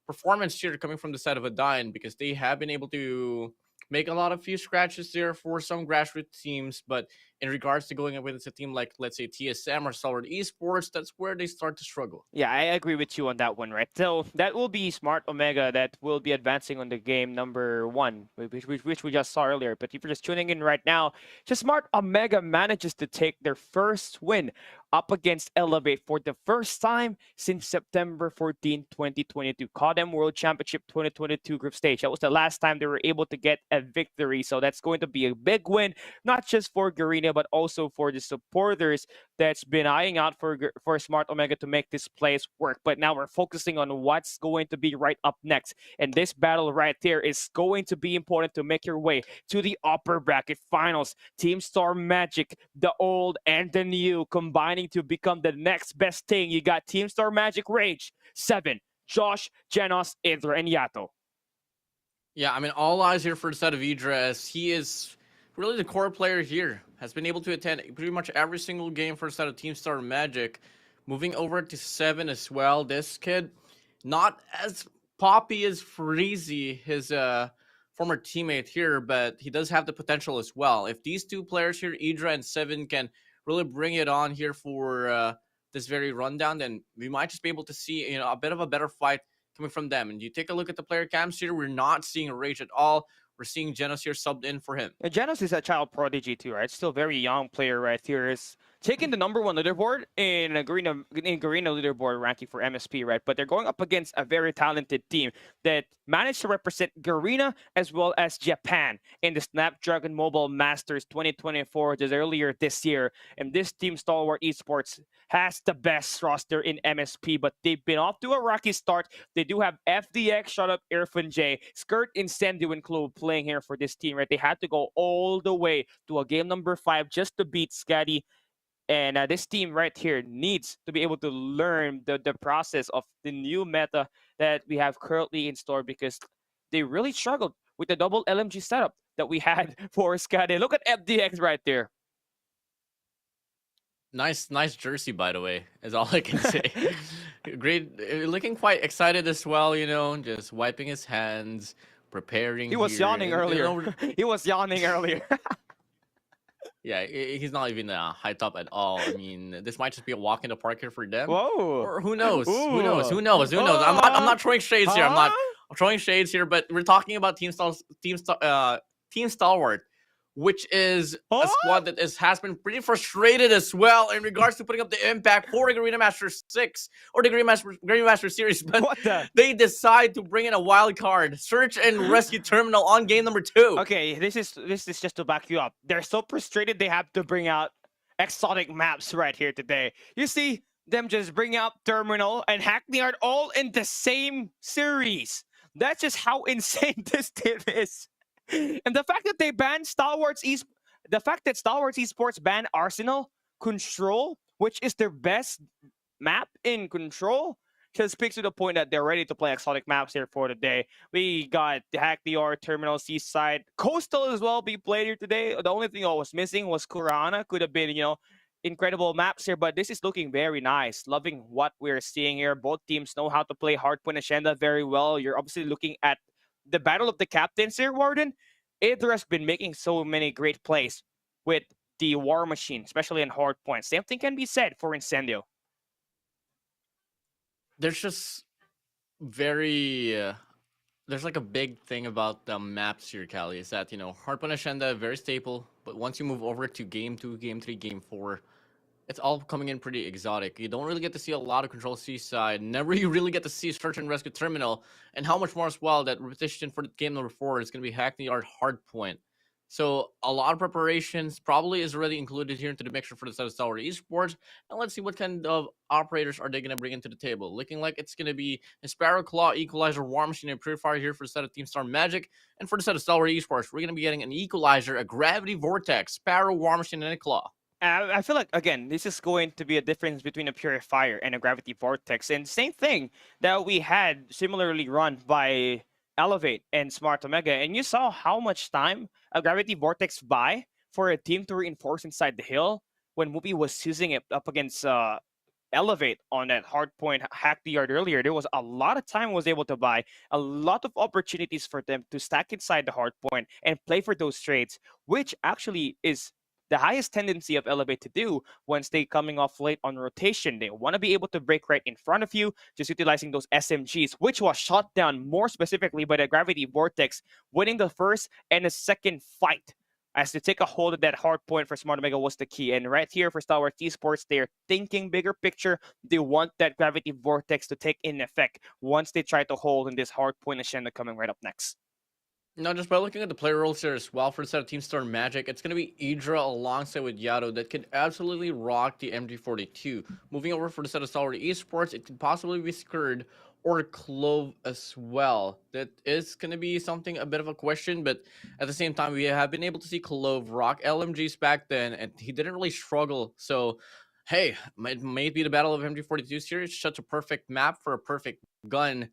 Speaker 3: performance here coming from the side of Adine, because they have been able to make a lot of few scratches there for some grassroots teams. But in regards to going up with a team like, let's say, TSM or Stalwart Esports, that's where they start to struggle.
Speaker 2: Yeah, I agree with you on that one, right? So that will be Smart Omega that will be advancing on the game number 1, which we just saw earlier. But if you're just tuning in right now, just Smart Omega manages to take their first win up against Elevate for the first time since September 14, 2022. COD World Championship 2022 group stage. That was the last time they were able to get a victory. So that's going to be a big win, not just for Garena, but also for the supporters that's been eyeing out for Smart Omega to make this place work. But now we're focusing on what's going to be right up next. And this battle right there is going to be important to make your way to the upper bracket finals. Team Star Magic, the old and the new, combining to become the next best thing. You got Team Star Magic Rage, 7, Josh, Genos, Idra, and Yato.
Speaker 3: Yeah, I mean, all eyes here for the side of Idra, as he is really the core player here. Has been able to attend pretty much every single game for the side of Team Star Magic. Moving over to 7 as well. This kid, not as poppy as Freezy, his former teammate here, but he does have the potential as well. If these two players here, Idra and 7, can really bring it on here for this very rundown, then we might just be able to see a bit of a better fight coming from them. And you take a look at the player cams here, we're not seeing Rage at all. We're seeing Genos here subbed in for him.
Speaker 2: And Genos is a child prodigy too, right? Still very young player right here. Is taking the number 1 leaderboard in Garena leaderboard ranking for MSP, right? But they're going up against a very talented team that managed to represent Garena as well as Japan in the Snapdragon Mobile Masters 2024 just earlier this year. And this team, Stalwart Esports, has the best roster in MSP, but they've been off to a rocky start. They do have FDX, Shut Up, Irfan J, Skirt, Incendio, and Clue playing here for this team, right? They had to go all the way to a game number 5 just to beat Scatty. And this team right here needs to be able to learn the process of the new meta that we have currently in store, because they really struggled with the double LMG setup that we had for Scatty. Look at FDX right there.
Speaker 3: Nice jersey, by the way, is all I can say. Great, looking quite excited as well, just wiping his hands, preparing.
Speaker 2: He was
Speaker 3: here.
Speaker 2: yawning earlier. He was yawning earlier.
Speaker 3: Yeah, he's not even hyped up at all. I mean, this might just be a walk in the park here for them.
Speaker 2: Whoa.
Speaker 3: Or who knows?
Speaker 2: Ooh.
Speaker 3: Who knows? I'm not throwing shades here. I'm not throwing shades here, but we're talking about Team Stalwart. which is
Speaker 2: Oh!
Speaker 3: a squad that has been pretty frustrated as well in regards to putting up the impact for the Garena Master 6 or the Garena Master Series. But
Speaker 2: What the?
Speaker 3: they decide to bring in a wild card, search and rescue terminal on game number 2.
Speaker 2: Okay, this is just to back you up. They're so frustrated they have to bring out exotic maps right here today. You see them just bring out Terminal and Hackney Art all in the same series. That's just how insane this team is. And the fact that they banned the fact that Stalwart's esports banned Arsenal Control, which is their best map in Control, just speaks to the point that they're ready to play exotic maps here for today. We got the Hackney Art, Terminal, Seaside, Coastal as well be played here today. The only thing I was missing was Kurana. Could have been, incredible maps here, but this is looking very nice. Loving what we're seeing here. Both teams know how to play Hardpoint Agenda very well. You're obviously looking at the battle of the captains here, Warden. Aether has been making so many great plays with the War Machine, especially in Hardpoint. Same thing can be said for Incendio.
Speaker 3: There's just there's like a big thing about the maps here, Cali, is that, Hardpoint Agenda, very stable, but once you move over to game 2, game 3, game 4, it's all coming in pretty exotic. You don't really get to see a lot of Control Seaside. Never you really get to see Search and Rescue Terminal, and how much more as well that repetition for game number 4 is going to be Hackney Art Hardpoint. So a lot of preparations probably is already included here into the mixture for the set of Stalwart eSports. And let's see what kind of operators are they going to bring into the table. Looking like it's going to be a Sparrow, Claw, Equalizer, War Machine, and Purifier here for the set of Team Star Magic. And for the set of Stalwart eSports, we're going to be getting an Equalizer, a Gravity Vortex, Sparrow, War Machine, and a Claw.
Speaker 2: I feel like, again, this is going to be a difference between a Purifier and a Gravity Vortex. And same thing that we had similarly run by Elevate and Smart Omega. And you saw how much time a Gravity Vortex buy for a team to reinforce inside the hill when Whoopi was using it up against Elevate on that hardpoint hack the yard earlier. There was a lot of time was able to buy, a lot of opportunities for them to stack inside the hardpoint and play for those trades, which actually is the highest tendency of Elevate to do once they coming off late on rotation. They want to be able to break right in front of you, just utilizing those SMGs, which was shot down more specifically by the Gravity Vortex, winning the first and the second fight. As to take a hold of that hard point for Smart Omega was the key. And right here for Stalwart eSports, they're thinking bigger picture. They want that Gravity Vortex to take in effect once they try to hold in this hard point agenda coming right up next.
Speaker 3: Now, just by looking at the player roles here as well for the set of Team Star Magic, it's going to be Idra alongside with Yato that could absolutely rock the MG42. Moving over for the set of Stalwart eSports, it could possibly be Skurd or Clove as well. That is going to be something, a bit of a question, but at the same time, we have been able to see Clove rock LMGs back then, and he didn't really struggle. So, hey, it may be the Battle of MG42 series, such a perfect map for a perfect gun.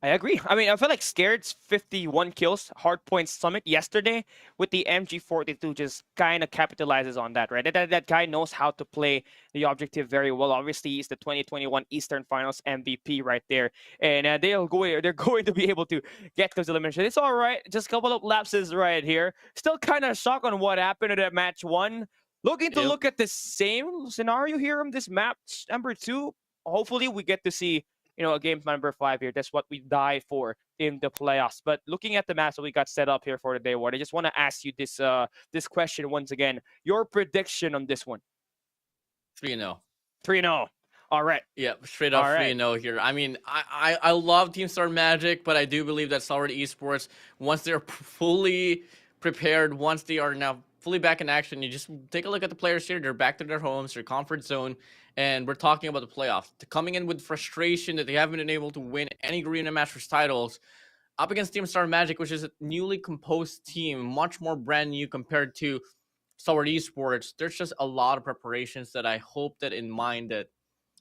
Speaker 2: I agree. I mean, I feel like Scared's 51 kills, Hardpoint Summit yesterday with the MG42 just kind of capitalizes on that, right? That guy knows how to play the objective very well. Obviously, he's the 2021 Eastern Finals MVP right there. And they're going to be able to get those eliminations. It's all right. Just a couple of lapses right here. Still kind of shocked on what happened in that match 1. Looking to look at the same scenario here on this map number 2. Hopefully, we get to see a game number 5 here. That's what we die for in the playoffs. But looking at the match that we got set up here for today, Ward, I just want to ask you this question once again. Your prediction on this one?
Speaker 3: 3-0.
Speaker 2: 3-0. All right.
Speaker 3: Yeah, straight up 3-0 here. I mean, I love Team Star Magic, but I do believe that Stalwart eSports, once they're fully prepared, once they are now fully back in action, you just take a look at the players here. They're back to their homes, their comfort zone, and we're talking about the playoffs. Coming in with frustration that they haven't been able to win any Garena Masters titles up against Team Star Magic, which is a newly composed team, much more brand new compared to Stalwart eSports. There's just a lot of preparations that I hope that in mind that,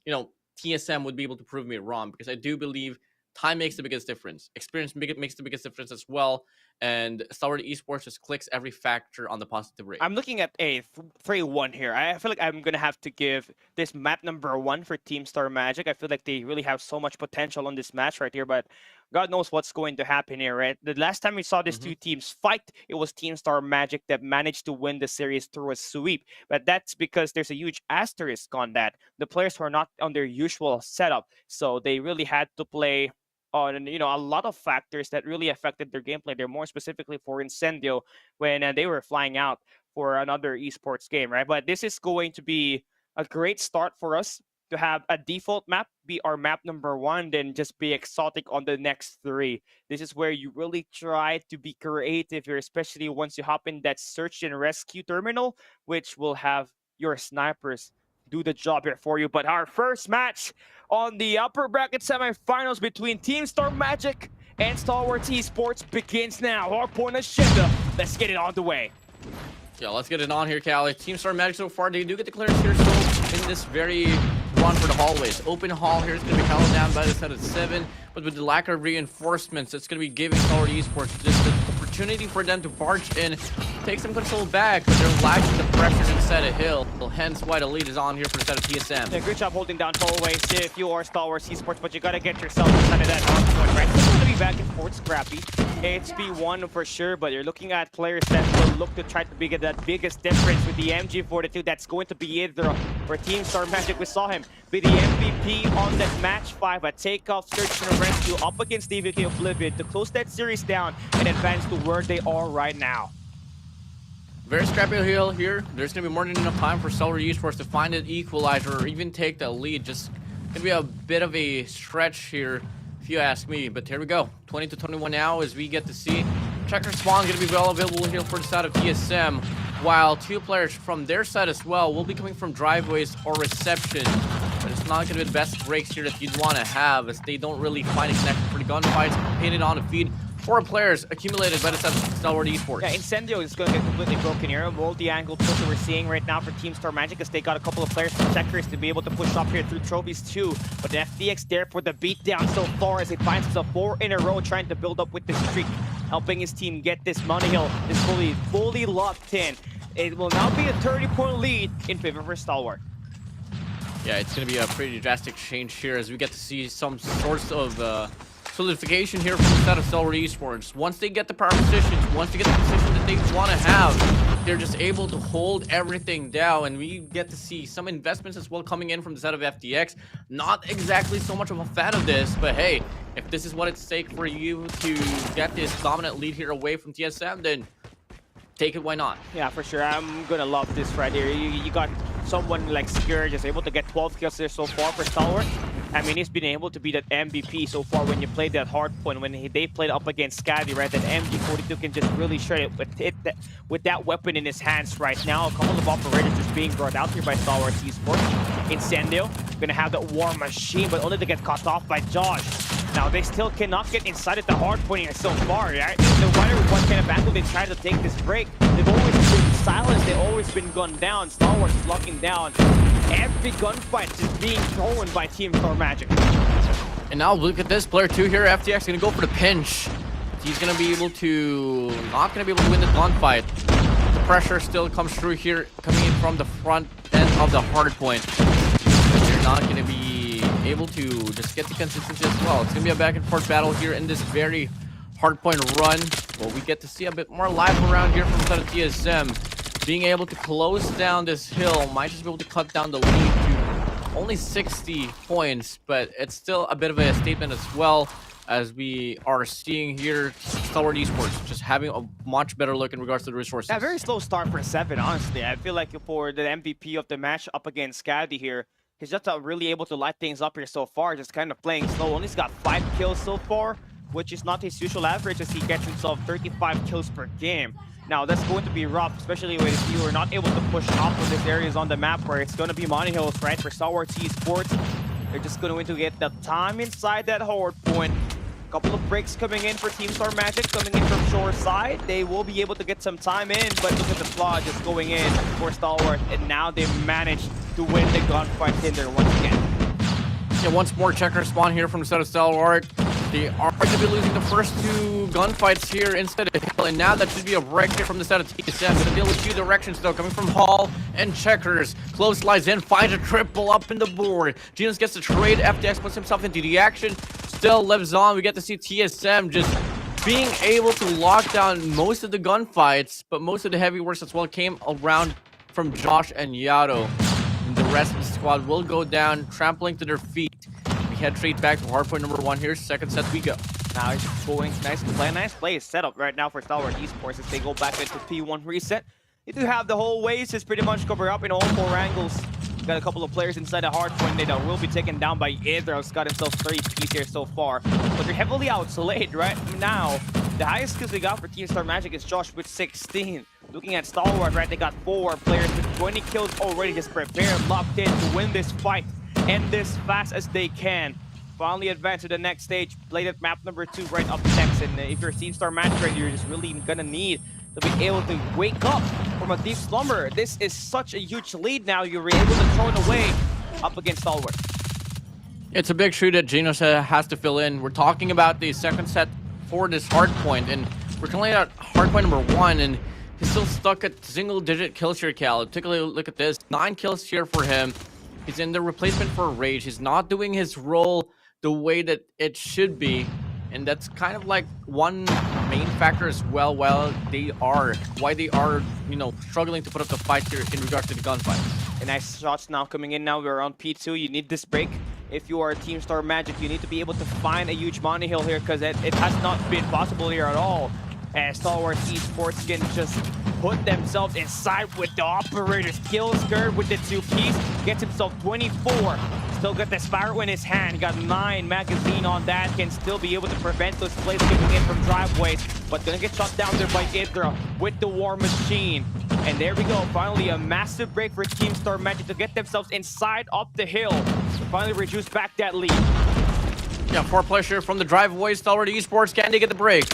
Speaker 3: TSM would be able to prove me wrong, because I do believe time makes the biggest difference. Experience makes the biggest difference as well. And Stalwart eSports just clicks every factor on the positive rate.
Speaker 2: I'm looking at a 3-1 here. I feel like I'm going to have to give this map number 1 for Team Star Magic. I feel like they really have so much potential on this match right here, but God knows what's going to happen here, right? The last time we saw these two teams fight, it was Team Star Magic that managed to win the series through a sweep. But that's because there's a huge asterisk on that. The players were not on their usual setup, so they really had to play on a lot of factors that really affected their gameplay. They're more specifically for Incendio when they were flying out for another esports game, right? But this is going to be a great start for us to have a default map be our map number 1, then just be exotic on the next 3. This is where you really try to be creative here, especially once you hop in that search and rescue terminal, which will have your snipers do the job here for you. But our first match on the upper bracket semifinals between Team Star Magic and Stalwart eSports begins now. Hardpoint agenda. Let's get it on the way.
Speaker 3: Yeah, let's get it on here, Callie. Team Star Magic so far, they do get the clearance here still in this very run for the hallways. Open hall here is going to be held down by the set of 7, but with the lack of reinforcements, it's going to be giving Stalwart eSports just an opportunity for them to barge in, take some control back, but they're lacking the pressure inside a hill. Hence why the lead is on here for the set of TSM.
Speaker 2: Yeah, good job holding down hallways if you are Stalwart eSports, but you got to get yourself inside of that hardpoint, right? It's going to be back and forth scrappy. It's B1 for sure, but you're looking at players that will look to try to get that biggest difference with the MG42. That's going to be either for Team Star Magic. We saw him be the MVP on that match 5, a takeoff, search and rescue up against DVK Oblivion to close that series down and advance to where they are right now.
Speaker 3: Very scrappy hill here. There's going to be more than enough time for Stalwart eSports to find an equalizer or even take the lead. Just going to be a bit of a stretch here, if you ask me. But here we go. 20-21 now as we get to see. Checker spawn going to be well available here for the side of TSM, while 2 players from their side as well will be coming from driveways or reception. But it's not going to be the best breaks here that you'd want to have, as they don't really find a connection for the gunfights. Painted on the feed. 4 players accumulated by the side of Stalwart eSports.
Speaker 2: Yeah, Incendio is going to get completely broken here. Multi-angle push that we're seeing right now for Team Star Magic, as they got a couple of players from Checkers to be able to push up here through trophies too. But the FDX there for the beatdown so far, as he finds himself 4 in a row trying to build up with this streak, helping his team get this money hill, this fully locked in. It will now be a 30-point lead in favor for Stalwart.
Speaker 3: Yeah, it's going to be a pretty drastic change here as we get to see some sorts of solidification here from the side of Stalwart eSports. Once they get the power positions, once they get the position that they want to have, they're just able to hold everything down, and we get to see some investments as well coming in from the side of FTX. Not exactly so much of a fan of this, but hey, if this is what it's take for you to get this dominant lead here away from TSM, then take it, why not?
Speaker 2: Yeah, for sure. I'm gonna love this right here. You got someone like Skur just able to get 12 kills there so far for Stalwart. I mean, he's been able to be that MVP so far when you played that hard point. When they played up against Scadi, right? That MG42 can just really shred it with that weapon in his hands right now. A couple of operators just being brought out here by Stalwart eSports. Incendio gonna have that war machine, but only to get cut off by Josh. Now, they still cannot get inside at the hard point here so far, right? No matter what kind of angle they try to take this break, they've always been silenced, they've always been gunned down. Stalwart is locking down every gunfight just being thrown by Team Star Magic.
Speaker 3: And now look at this player 2 here. FTX gonna go for the pinch. He's gonna be able to not gonna be able to win the gunfight. The pressure still comes through here, coming in from the front end of the hard point. They're not gonna be able to just get the consistency as well. It's gonna be a back and forth battle here in this very hard point run. Well, we get to see a bit more life around here from the side of TSM. Being able to close down this hill, might just be able to cut down the lead to only 60 points, but it's still a bit of a statement as well, as we are seeing here Stalwart eSports just having a much better look in regards to the resources.
Speaker 2: Yeah, very slow start for 7, honestly. I feel like for the MVP of the match up against Scadi here, he's just really able to light things up here so far, just kind of playing slow. Only got 5 kills so far, which is not his usual average, as he gets himself 35 kills per game. Now, that's going to be rough, especially if you are not able to push off of these areas on the map where it's going to be money hills, right? For Stalwart eSports, they're just going to get the time inside that hard point. A couple of breaks coming in for Team Star Magic, coming in from shore side. They will be able to get some time in, but look at the flaw just going in for Stalwart, and now they managed to win the gunfight in there once again.
Speaker 3: Yeah, once more checker spawn here from the side of Stalwart. They are going to be losing the first 2 gunfights here instead of Hill, and now that should be a break here from the side of TSM. Going to deal with 2 directions though, coming from Hall and Checkers. Close slides in, finds a triple up in the board. Genos gets the trade, FTX puts himself into the action, still lives on. We get to see TSM just being able to lock down most of the gunfights, but most of the heavy works as well came around from Josh and Yato. And the rest of the squad will go down, trampling to their feet. We head straight back to hardpoint number 1 here. Second set we go.
Speaker 2: Now he's going nice play set up right now for Stalwart eSports as they go back into P1 reset. You do have the whole Oasis pretty much covered up in all 4 angles. Got a couple of players inside the hardpoint that will be taken down by Idros. Got himself 30 piece here so far. But they're heavily outslaid right now. The highest kills they got for Team Star Magic is Josh with 16. Looking at Stalwart, right, they got 4 players with 20 kills already, just prepared, locked in to win this fight. End this fast as they can. Finally advance to the next stage. Played at map number 2 right up next. And if you're Team Star Magic, right, you're just really gonna need to be able to wake up from a deep slumber. This is such a huge lead now. You're able to throw it away up against Stalwart.
Speaker 3: It's a big shoe that Dino has to fill in. We're talking about the second set for this hard point, and we're currently at hard point number 1, and he's still stuck at single-digit kills here, Cal. Take a look at this. 9 kills here for him. He's in the replacement for Rage. He's not doing his role the way that it should be, and that's kind of like one main factor as well. Why they are, you know, struggling to put up the fight here in regards to the gunfights.
Speaker 2: And nice shots now coming in. Now we're on P2. You need this break. If you are Team Star Magic, you need to be able to find a huge money hill here because it has not been possible here at all. And Stalwart eSports can just put themselves inside with the operator's kill skirt with the 2-piece. Gets himself 24. Still got the Sparrow in his hand. Got 9 magazine on that. Can still be able to prevent those plays kicking in from driveways. But gonna get shot down there by Idra with the War Machine. And there we go. Finally, a massive break for Team Star Magic to get themselves inside up the hill. To finally reduce back that lead.
Speaker 3: Yeah, 4 pressure from the driveways. Stalwart eSports, can they get the break?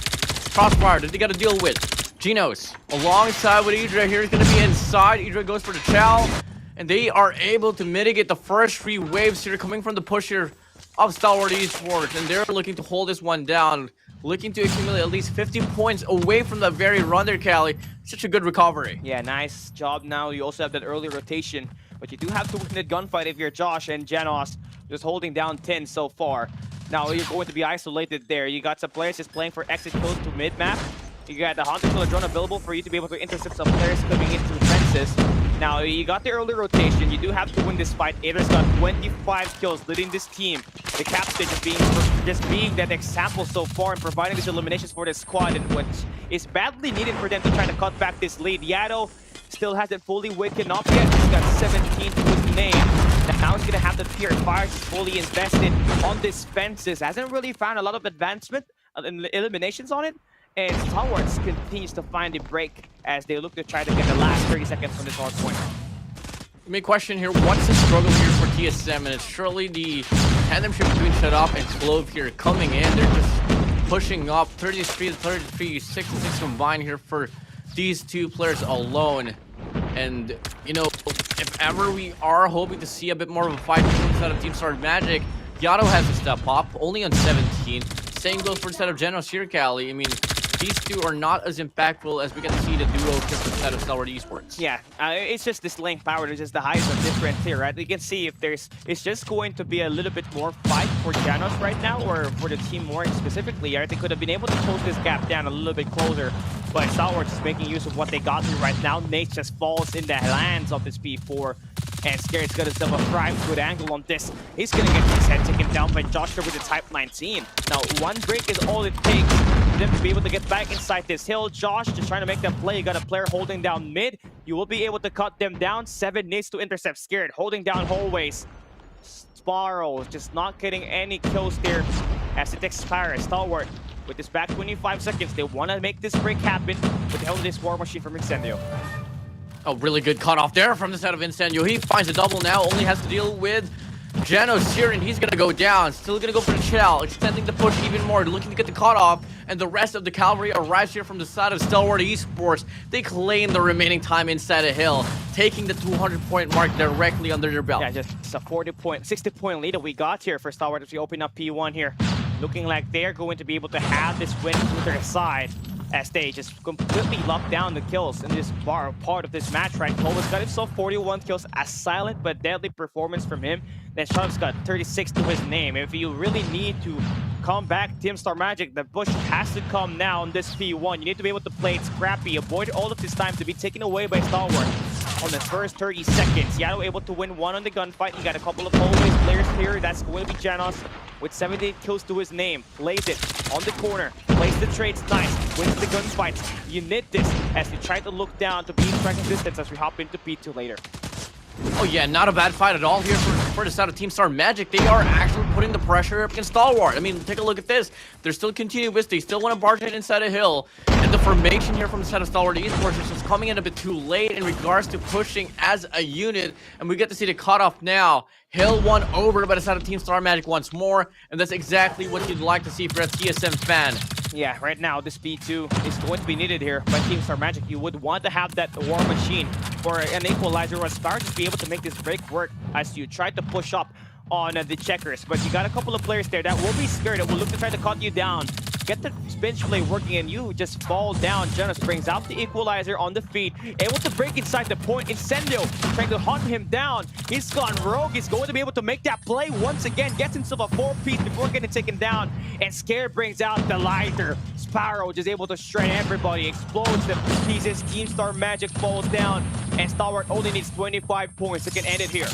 Speaker 3: Crossfire, did they got to deal with? Genos, alongside with Idra here, is going to be inside. Idra goes for the chow, and they are able to mitigate the first 3 waves here coming from the push here of Stalwart eSports, and they're looking to hold this one down, looking to accumulate at least 50 points away from the very run there, Cali. Such a good recovery.
Speaker 2: Yeah, nice job now. You also have that early rotation, but you do have to win the gunfight if you're Josh and Janos, just holding down 10 so far. Now you're going to be isolated there. You got some players just playing for exit close to mid-map. You got the Hunter Killer drone available for you to be able to intercept some players coming into the fences. Now you got the early rotation. You do have to win this fight. Ader's got 25 kills leading this team. The captain just being that example so far and providing these eliminations for the squad, and which is badly needed for them to try to cut back this lead. Yado still hasn't fully waken up yet. He's got 17 to his name. Now he's going to have the Fear Fire fully invested on this fences. Hasn't really found a lot of advancement and eliminations on it. And Stalwart continues to find a break as they look to try to get the last 30 seconds from this hard point.
Speaker 3: Main question here, what's the struggle here for TSM? And it's surely the tandemship between Shut Up and Clove here coming in. They're just pushing up 33 to 33, 6 to 6 combined here for these 2 players alone. And, you know, if ever we are hoping to see a bit more of a fight inside of Team Star Magic, Yado has to step up, only on 17. Same goes for the set of Genos here, Cali. I mean, these 2 are not as impactful as we get to see the duo here for the set of Stalwart eSports.
Speaker 2: Yeah, it's just this lane power. There's just the highest of difference here, right? You can see if it's just going to be a little bit more fight for Janos right now, or for the team more specifically, right? They could have been able to close this gap down a little bit closer, but Stalwart is making use of what they got here right now. Nate just falls in the hands of this P4. And Scared's got himself a prime good angle on this. He's gonna get his head taken down by Joshua with the Type 19. Now, 1 break is all it takes for them to be able to get back inside this hill. Josh just trying to make them play. You got a player holding down mid. You will be able to cut them down. 7 needs to intercept Scared, holding down hallways. Sparrow just not getting any kills there as it expires. Stalwart with this back 25 seconds. They want to make this break happen with the help of this War Machine from Incendio.
Speaker 3: A really good cutoff there from the set of Incendio. He finds a double now, only has to deal with Janos here, and he's gonna go down. Still gonna go for the Chell, extending the push even more, looking to get the cutoff, and the rest of the cavalry arrives here from the side of Stalwart eSports. They claim the remaining time inside a hill, taking the 200-point mark directly under their belt.
Speaker 2: Yeah, just a 60-point lead that we got here for Stalwart as we open up P1 here. Looking like they're going to be able to have this win to their side, as they just completely lock down the kills in this part of this match, right? Clovis got himself 41 kills, a silent but deadly performance from him. Then Shutup's got 36 to his name. If you really need to come back, Team Star Magic, the push has to come now on this P1. You need to be able to play it scrappy, avoid all of this time to be taken away by Stalwart. on the first 30 seconds. Yato able to win one on the gunfight. He got a couple of hallways players here. That's going to be Janos with 78 kills to his name. Plays it on the corner. Plays the trades nice. Wins the gunfights. You need this as you try to look down to be in striking distance as we hop into P2 later.
Speaker 3: Oh yeah, not a bad fight at all here for the side of Team Star Magic. They are actually putting the pressure up against Stalwart. I mean, take a look at this. They're still continuing with. They still want to barge it inside a hill. And the formation here from the side of Stalwart eSports is just coming in a bit too late in regards to pushing as a unit. And we get to see the cutoff now. Hill won over by the side of Team Star Magic once more. And that's exactly what you'd like to see for a TSM fan.
Speaker 2: Yeah, right now this P2 is going to be needed here by Team Star Magic. You would want to have that war machine or an equalizer or a star to be able to make this break work as you try to push up on the checkers. But you got a couple of players there that will be scared, that will look to try to cut you down. Get the bench play working and you just fall down. Jonas brings out the equalizer on the feed, able to break inside the point. Incendio trying to hunt him down. He's gone rogue. He's going to be able to make that play once again. Gets himself a 4-piece before getting taken down. And Scare brings out the lighter. Sparrow just able to shred everybody. Explodes the pieces. Team Star Magic falls down. And Stalwart only needs 25 points to get ended here.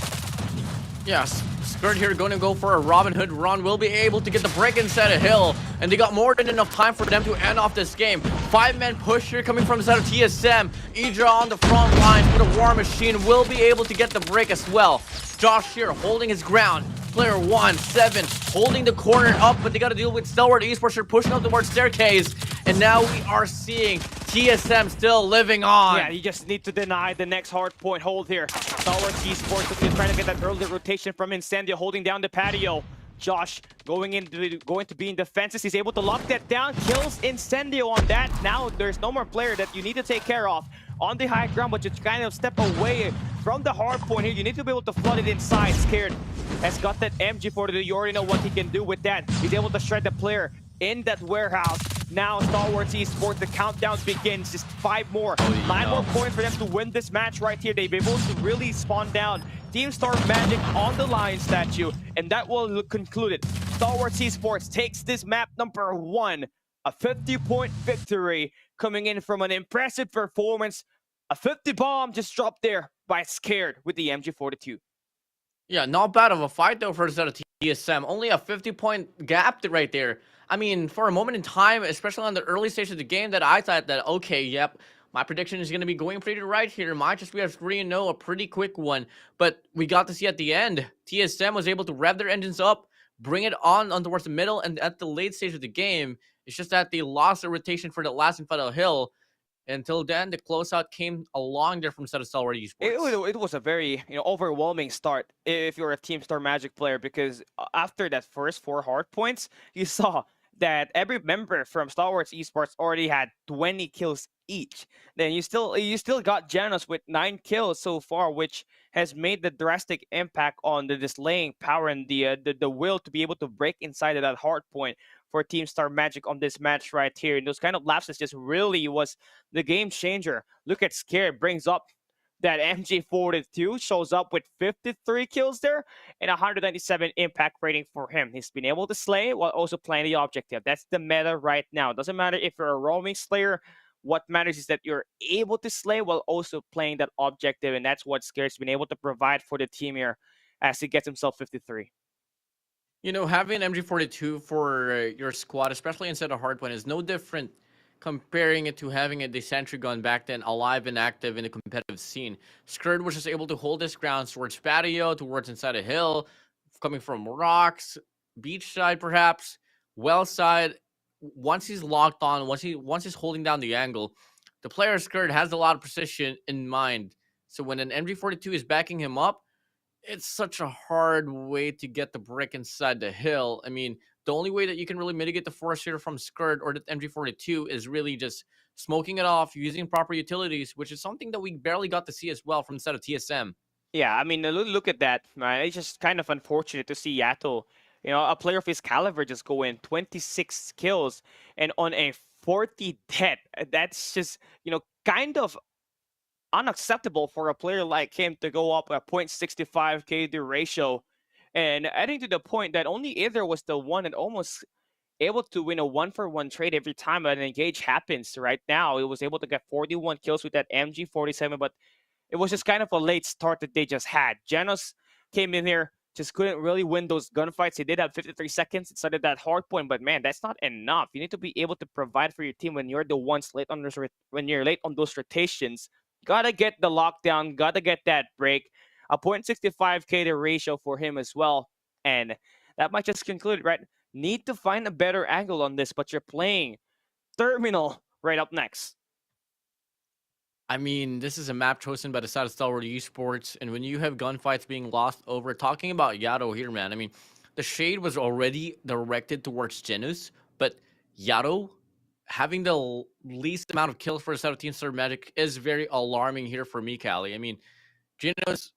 Speaker 3: Yes, Skirt here going to go for a Robin Hood run. Will be able to get the break inside a hill. And they got more than enough time for them to end off this game. 5-man push here coming from the side of TSM. Idra on the front lines with a War Machine will be able to get the break as well. Josh here holding his ground. Player 1-7 holding the corner up, but they got to deal with Stalwart eSports here pushing up towards staircase. And now we are seeing TSM still living on.
Speaker 2: Yeah, you just need to deny the next hard point hold here. Stalwart eSports is trying to get that early rotation from Incendio, holding down the patio. Josh going to be in defenses. He's able to lock that down, kills Incendio on that. Now there's no more player that you need to take care of on the high ground, but you kind of step away from the hard point here. You need to be able to flood it inside. Scared has got that MG40. You already know what he can do with that. He's able to shred the player in that warehouse. Now Stalwart eSports, the countdown begins. Just 5 more, 9 more points for them to win this match right here. They've been able to really spawn down Team Star Magic on the lion statue, and that will conclude it. Stalwart eSports takes this map number 1, a 50-point victory, coming in from an impressive performance. A 50 bomb just dropped there by Scared with the MG42.
Speaker 3: Yeah, not bad of a fight though for the set of TSM. Only a 50-point gap right there. I mean, for a moment in time, especially on the early stage of the game, that I thought that, okay, yep, my prediction is going to be going pretty right here. Might just be a 3-0, a pretty quick one. But we got to see at the end, TSM was able to rev their engines up, bring it on towards the middle, and at the late stage of the game, it's just that they lost the rotation for the last Infidel Hill. Until then, the closeout came along there from the set of Stalwart eSports.
Speaker 2: It was a very overwhelming start if you're a Team Star Magic player, because after that first 4 hard points, you saw that every member from Stalwart eSports already had 20 kills each. Then you still got Janos with 9 kills so far, which has made the drastic impact on the slaying power and the will to be able to break inside of that hard point for Team Star Magic on this match right here. And those kind of lapses just really was the game changer. Look at Scare, brings up that MG42, shows up with 53 kills there and 197 impact rating for him. He's been able to slay while also playing the objective. That's the meta right now. Doesn't matter if you're a roaming slayer. What matters is that you're able to slay while also playing that objective, and that's what Scare's been able to provide for the team here as he gets himself 53.
Speaker 3: You know, having MG42 for your squad, especially instead of hardpoint, is no different comparing it to having a sentry gun back then alive and active in the competitive scene. Skrd was just able to hold his ground towards patio, towards inside a hill, coming from rocks, beach side perhaps, well side. Once he's locked on, once he's holding down the angle, the player Skrd has a lot of precision in mind. So when an MG42 is backing him up, it's such a hard way to get the brick inside the hill. I mean, the only way that you can really mitigate the force here from Skrd or the MG42 is really just smoking it off, using proper utilities, which is something that we barely got to see as well from the set of TSM.
Speaker 2: Yeah, I mean, look at that, man. It's just kind of unfortunate to see Yato, a player of his caliber, just go in 26 kills and on a 40 death. That's just, kind of unacceptable for a player like him to go up a 0.65 KD ratio. And adding to the point that only Either was the one that almost able to win a 1-for-1 trade every time an engage happens. Right now, it was able to get 41 kills with that MG47, but it was just kind of a late start that they just had. Genos came in here, just couldn't really win those gunfights. He did have 53 seconds. It started that hard point, but man, that's not enough. You need to be able to provide for your team when you're the ones late on those when you're late on those rotations. Gotta get the lockdown. Gotta get that break. A 0.65 K to ratio for him as well, and that might just conclude it, right? Need to find a better angle on this, but you're playing Terminal right up next.
Speaker 3: I mean, this is a map chosen by the side of Stalwart eSports, and when you have gunfights being lost over, talking about Yato here, man, I mean, the shade was already directed towards Genus, but Yato having the least amount of kills for the side of Team Star Magic is very alarming here for me, Callie. I mean, Genus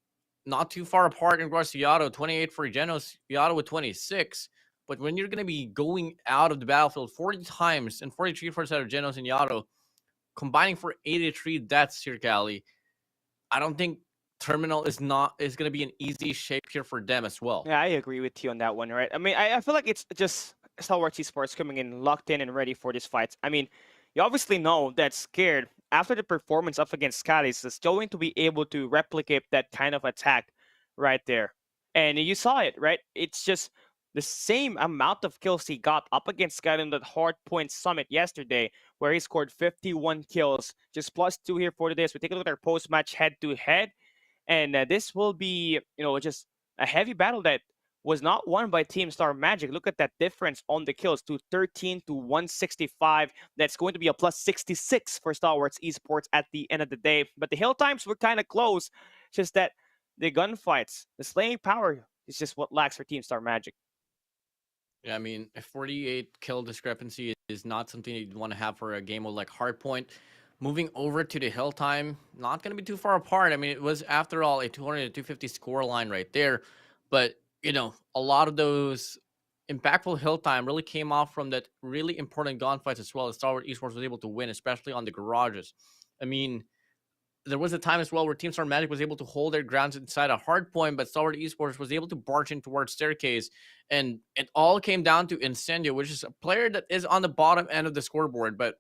Speaker 3: not too far apart in regards to Yato, 28 for Genus, Yato with 26. But when you're going to be going out of the battlefield 40 times and 43 for the side of Genus and Yato, combining for 83 deaths here, Callie, I don't think Terminal is going to be an easy shape here for them as well.
Speaker 2: Yeah, I agree with you on that one, right? I mean, I feel like it's just Stalwart Esports coming in locked in and ready for this fight. I mean, you obviously know that Scared, after the performance up against Scotties, is going to be able to replicate that kind of attack right there. And you saw it, right? It's just the same amount of kills he got up against Scotty in that hard point summit yesterday, where he scored 51 kills, just +2 here for this. We take a look at our post-match head-to-head, and this will be, just a heavy battle that was not won by Team Star Magic. Look at that difference on the kills, 213 to 165. That's going to be a +66 for Stalwart's Esports at the end of the day. But the hill times were kind of close. Just that the gunfights, the slaying power is just what lacks for Team Star Magic.
Speaker 3: Yeah, I mean, a 48 kill discrepancy is not something you'd want to have for a game with like Hardpoint. Moving over to the hill time, not going to be too far apart. I mean, it was, after all, a 200 to 250 score line right there. But, a lot of those impactful hill time really came off from that really important gunfights as well as Stalwart Esports was able to win, especially on the garages. I mean, there was a time as well where Team Star Magic was able to hold their grounds inside a hard point, but Stalwart Esports was able to barge in towards Staircase. And it all came down to Incendio, which is a player that is on the bottom end of the scoreboard, but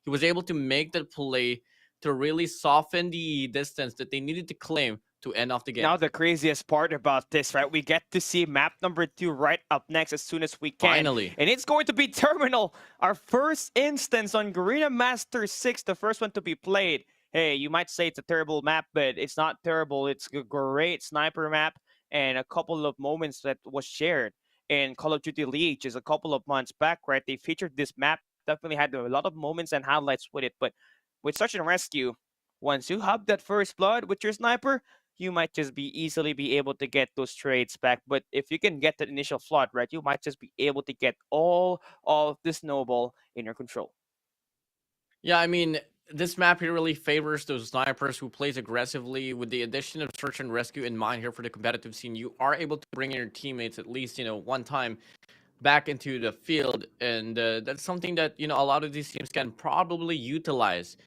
Speaker 3: he was able to make that play to really soften the distance that they needed to claim to end off the game.
Speaker 2: Now the craziest part about this, right? We get to see map number 2 right up next as soon as we can.
Speaker 3: Finally.
Speaker 2: And it's going to be Terminal, our first instance on Garena Master 6, the first one to be played. Hey, you might say it's a terrible map, but it's not terrible. It's a great sniper map, and a couple of moments that was shared in Call of Duty League just a couple of months back, right? They featured this map, definitely had a lot of moments and highlights with it, but with Search and Rescue, once you have that first blood with your sniper, you might just easily be able to get those trades back. But if you can get that initial flood, right, you might just be able to get all of the snowball in your control.
Speaker 3: Yeah, I mean, this map here really favors those snipers who plays aggressively. With the addition of Search and Rescue in mind here for the competitive scene, you are able to bring in your teammates at least, one time back into the field. And that's something that, a lot of these teams can probably utilize,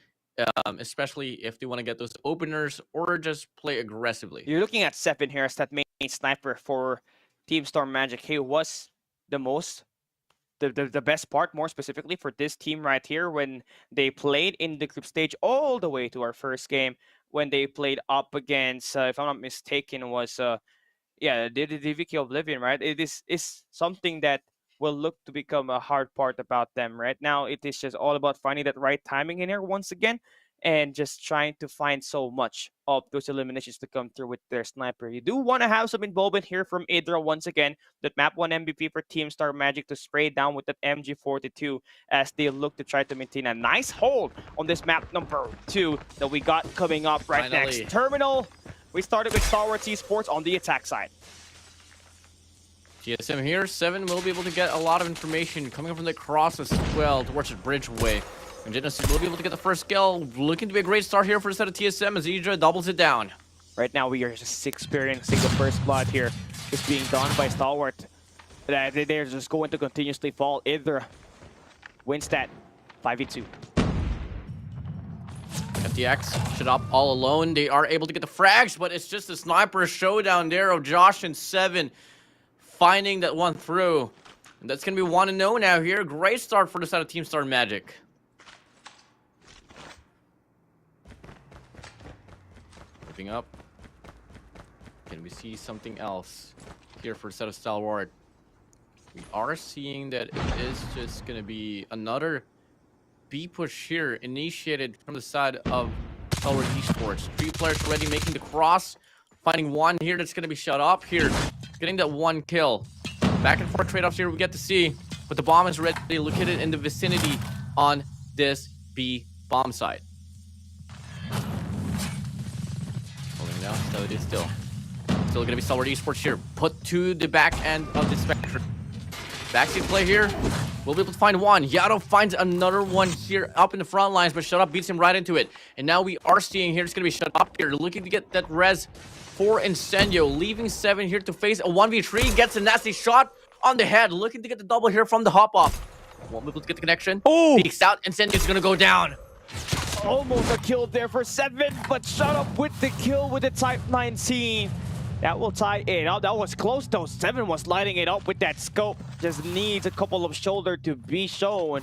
Speaker 3: especially if they want to get those openers or just play aggressively.
Speaker 2: You're looking at Seven here as that main sniper for Team Storm Magic. He was the best part, more specifically for this team right here, when they played in the group stage all the way to our first game, when they played up against, if I'm not mistaken, was the DVK Oblivion, right? It is something that will look to become a hard part about them. Right now, it is just all about finding that right timing in here once again, and just trying to find so much of those eliminations to come through with their sniper. You do want to have some involvement here from Idra once again, that map 1 MVP for Team Star Magic, to spray down with that MG42 as they look to try to maintain a nice hold on this map number 2 that we got coming up right
Speaker 3: Finally.
Speaker 2: next. Terminal. We started with Stalwart Esports on the attack side.
Speaker 3: TSM here, 7 will be able to get a lot of information coming from the cross as well towards the bridgeway. And Genesis will be able to get the first kill. Looking to be a great start here for the set of TSM as Idra doubles it down.
Speaker 2: Right now, we are just experiencing the first blood here. Just being done by Stalwart. They're just going to continuously fall. Idra wins that 5v2.
Speaker 3: FTX shut up all alone. They are able to get the frags, but it's just a sniper showdown there of Josh and 7 finding that one through. And that's going to be 1-0 now here. Great start for the side of Team Star Magic. Creeping up. Can we see something else here for a set of Stalwart? We are seeing that it is just going to be another B push here, initiated from the side of Stalwart eSports. 3 players already making the cross. Finding one here that's going to be shut up here. Getting that 1 kill. Back and forth trade-offs here we get to see. But the bomb is ready, located in the vicinity on this B bomb site. Holding down, so it is still going to be Stalwart eSports here. Put to the back end of the spectrum. Backseat play here. We'll be able to find one. Yato finds another one here up in the front lines, but Shut Up beats him right into it. And now we are seeing here, it's going to be Shut Up here, looking to get that res for Incendio, leaving 7 here to face a 1v3, gets a nasty shot on the head, looking to get the double here from the hop-off. Won't be able to get the connection.
Speaker 2: Oh!
Speaker 3: Peeks out, Incendio's going to go down.
Speaker 2: Almost a kill there for 7, but Shut Up with the kill with the Type 19. That will tie in. Oh, that was close though. 7 was lighting it up with that scope. Just needs a couple of shoulder to be shown.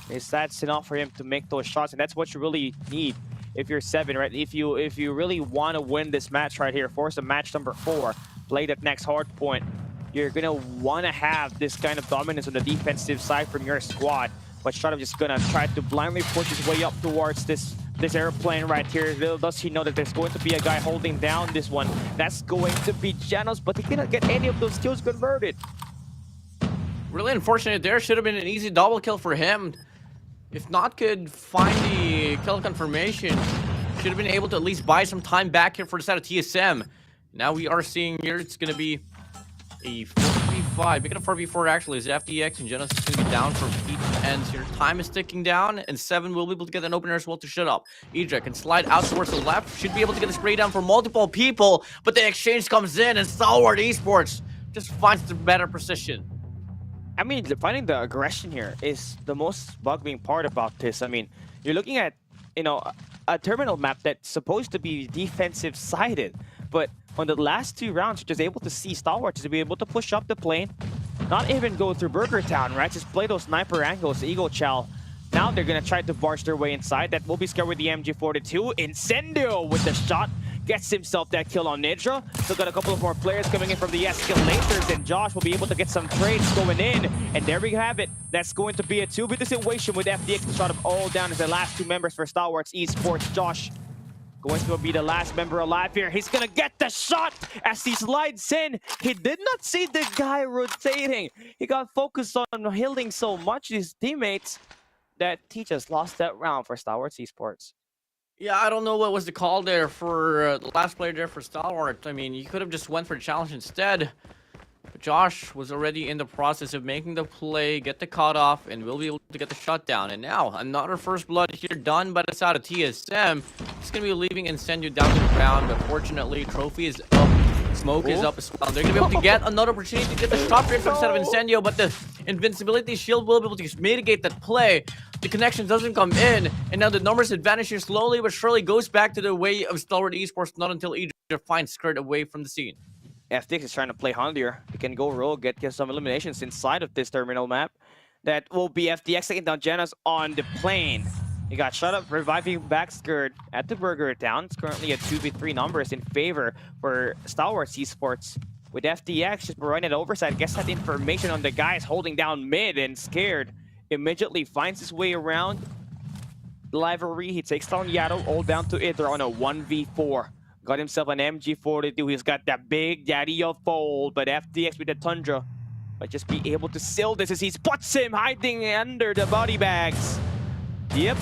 Speaker 2: That's enough for him to make those shots, and that's what you really need if you're 7, right? If you really want to win this match right here, force a match number 4, play that next hard point, you're gonna want to have this kind of dominance on the defensive side from your squad. But Shut Up just gonna try to blindly push his way up towards this airplane right here. Little does he know that there's going to be a guy holding down this one. That's going to be Janos, but he cannot get any of those kills converted.
Speaker 3: Really unfortunate there. Should have been an easy double kill for him. If not, could find the kill confirmation. Should have been able to at least buy some time back here for the side of TSM. Now we are seeing here it's going to be a 4v5. Making a 4v4 actually is FDX and Genesis is going to be down from each ends here. Time is ticking down, and 7 will be able to get an opener as well to Shut Up. Idra can slide out towards the left. Should be able to get a spray down for multiple people, but the exchange comes in, and Stalwart eSports just finds the better position.
Speaker 2: I mean, finding the aggression here is the most bugging part about this. I mean, you're looking at, you know, a terminal map that's supposed to be defensive-sided, but on the last 2 rounds, you're just able to see Stalwart to be able to push up the plane, not even go through Burger Town, right? Just play those sniper angles, Eagle Chow. Now they're going to try to barge their way inside. That will be scared with the MG42. Incendio with the shot. Gets himself that kill on Nidra. Still got a couple of more players coming in from the escalators, and Josh will be able to get some trades going in. And there we have it. That's going to be a 2v2 situation with FDX and Shut Up all down as the last 2 members for Stalwart's eSports. Josh going to be the last member alive here. He's gonna get the shot as he slides in. He did not see the guy rotating. He got focused on healing so much his teammates that he just lost that round for Stalwart's eSports.
Speaker 3: Yeah, I don't know what was the call there for the last player there for Stalwart. I mean, you could have just went for the challenge instead. But Josh was already in the process of making the play, get the cutoff, and will be able to get the shutdown. And now, another first blood here done by the side of TSM. He's going to be leaving Incendio down to the ground, but fortunately, Trophy is up. Smoke is up as well. They're going to be able to get another opportunity to get the shot rate from the side of Incendio, but the Invincibility Shield will be able to mitigate that play. The connection doesn't come in, and now the numbers advantage here slowly but surely goes back to the way of Stalwart eSports, not until Idra finds Skirt away from the scene.
Speaker 2: FDX is trying to play Hundier. He can go rogue, get some eliminations inside of this terminal map. That will be FDX taking down Janos on the plane. He got Shut Up, reviving back Skirt at the Burger Town. It's currently at 2v3 numbers in favor for Stalwart eSports. With FDX just running it overside, gets that information on the guys holding down mid, and Scared immediately finds his way around the library. He takes down Yato, all down to Idra on a 1v4. Got himself an MG42. He's got that big daddy of fold, but FDX with the Tundra might just be able to seal this as he spots him hiding under the body bags. Yep,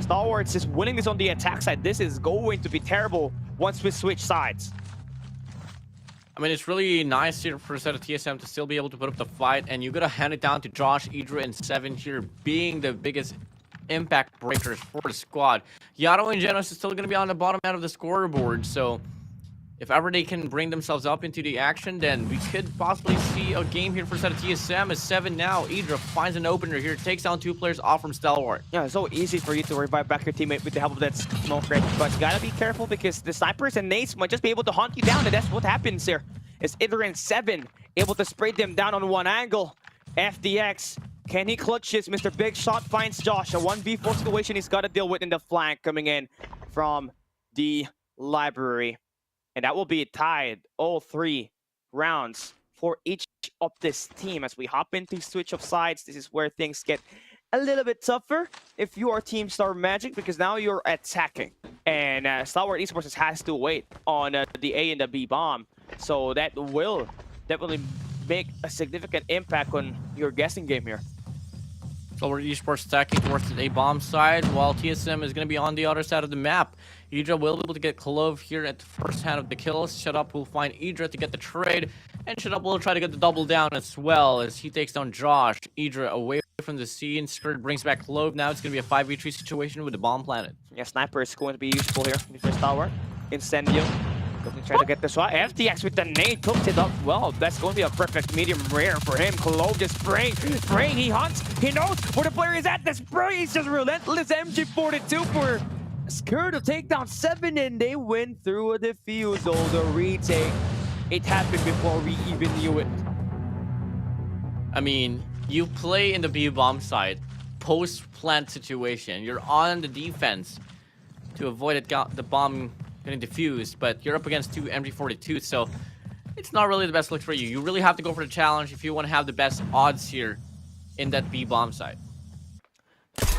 Speaker 2: Stalwart's just winning this on the attack side. This is going to be terrible once we switch sides.
Speaker 3: I mean, it's really nice here for a set of TSM to still be able to put up the fight, and you got to hand it down to Josh, Idra, and 7 here being the biggest impact breakers for the squad. Yato and Genos is still going to be on the bottom end of the scoreboard, so if ever they can bring themselves up into the action, then we could possibly see a game here for a set of TSM. As 7 now, Idra finds an opener here, takes down 2 players off from Stalwart.
Speaker 2: Yeah, it's so easy for you to revive back your teammate with the help of that smoke rate, but you gotta be careful because the snipers and nades might just be able to hunt you down, and that's what happens here. It's Idra and 7 able to spray them down on one angle. FDX, can he clutch this? Mr. Big Shot finds Josh. A 1v4 situation he's got to deal with in the flank coming in from the library. And that will be tied all 3 rounds for each of this team. As we hop into switch of sides, this is where things get a little bit tougher if you are Team Star Magic, because now you're attacking. And Stalwart eSports has to wait on the A and the B bomb. So that will definitely make a significant impact on your guessing game here.
Speaker 3: Stalwart eSports attacking towards the A bomb side, while TSM is going to be on the other side of the map. Idra will be able to get Clove here at the first hand of the kills. Shut Up will find Idra to get the trade, and Shut Up will try to get the double down as well as he takes down Josh. Idra away from the scene. Skirt brings back Clove. Now it's going to be a 5v3 situation with the bomb planet.
Speaker 2: Yeah, Sniper is going to be useful here for Stalwart. Incendio. Looking to try to get the shot. FTX with the nade took it up well. That's going to be a perfect medium rare for him. Clove just spraying, he hunts, he knows where the player is at. The spray is just relentless. MG42 for Skirt to take down 7, and they win through a defusal. The retake, it happened before we even knew it.
Speaker 3: I mean, you play in the B bomb side, post-plant situation. You're on the defense to avoid it, the bomb getting defused, but you're up against 2 MG42, so it's not really the best look for you. You really have to go for the challenge if you want to have the best odds here in that B bomb side.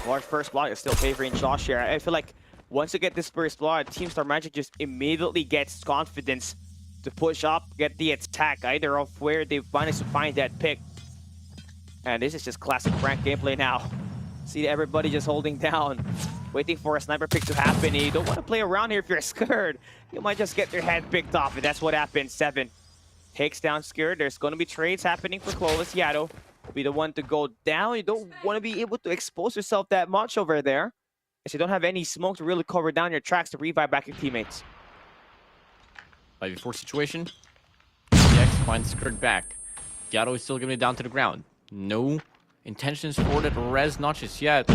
Speaker 2: Large first block is still favoring Josh here. I feel like once you get this first block, Team Star Magic just immediately gets confidence to push up, get the attack, either of where they've managed to find that pick. And this is just classic Frank gameplay now. See everybody just holding down, waiting for a sniper pick to happen. You don't want to play around here if you're scared. You might just get your head picked off, and that's what happened. 7 takes down Scared. There's going to be trades happening for Clovis. Yato will be the one to go down. You don't want to be able to expose yourself that much over there, as you don't have any smoke to really cover down your tracks to revive back your teammates.
Speaker 3: 5v4 situation. Next, finds Skirt back. Yato is still giving it down to the ground. No intentions for that res, not just yet.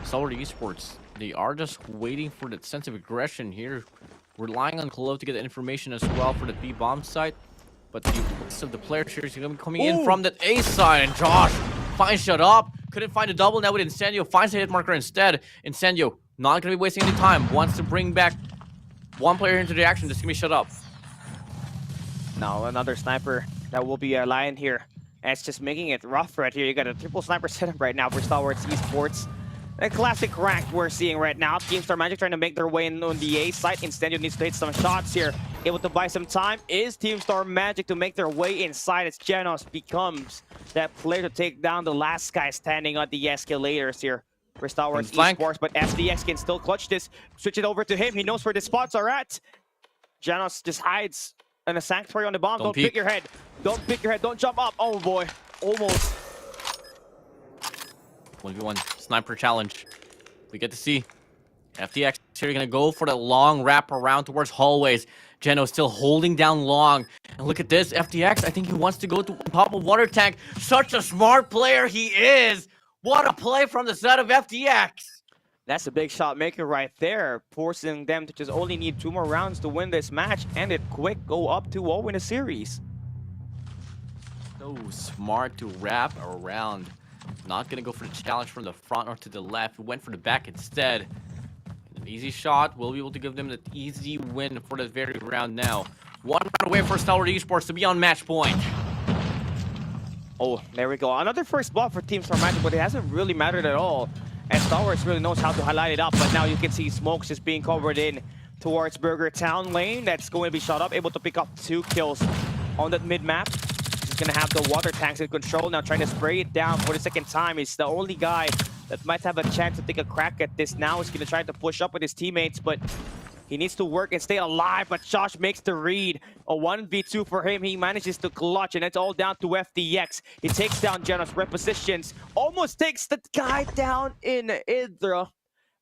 Speaker 3: Stalwart eSports, they are just waiting for that sense of aggression here, relying on Clove to get the information as well for the B bomb site. But the rest of the players here is going to be coming in from that A side, and Josh finds Shut Up. Couldn't find a double now with Incendio, finds a hit marker instead. Incendio not going to be wasting any time, wants to bring back one player into the action. This is going to be Shut Up.
Speaker 2: Now another sniper that will be a lion here. And it's just making it rough right here. You got a triple sniper setup right now for Stalwart eSports. A classic rank we're seeing right now. Team Star Magic trying to make their way in on the A site. Instead, you need to hit some shots here. Able to buy some time is Team Star Magic to make their way inside as Janos becomes that player to take down the last guy standing on the escalators here for Stalwart eSports. But FDX can still clutch this. Switch it over to him. He knows where the spots are at. Janos just hides in a sanctuary on the bomb. Don't pick your head. Don't pick your head. Don't jump up. Oh boy. Almost.
Speaker 3: 1v1 sniper challenge. We get to see FTX here going to go for the long wrap around towards hallways. Geno still holding down long. And look at this. FTX, I think he wants to go to top of water tank. Such a smart player he is. What a play from the side of FTX.
Speaker 2: That's a big shot maker right there, forcing them to just only need 2 more rounds to win this match. And it quick, go up 2-0 in a series.
Speaker 3: So smart to wrap around. Not going to go for the challenge from the front or to the left. Went for the back instead. An easy shot. Will be able to give them the easy win for this very round now. 1 round away for Stalwart eSports to be on match point.
Speaker 2: Oh, there we go. Another first block for Team Star Magic, but it hasn't really mattered at all. And Stalwart really knows how to highlight it up, but now you can see smokes just being covered in towards Burger Town lane. That's going to be shot up, able to pick up 2 kills on that mid-map. He's going to have the water tanks in control now, trying to spray it down for the second time. He's the only guy that might have a chance to take a crack at this now. He's going to try to push up with his teammates, but he needs to work and stay alive. But Josh makes the read. A 1v2 for him. He manages to clutch, and it's all down to FDX. He takes down Janos, repositions, almost takes the guy down in Idra.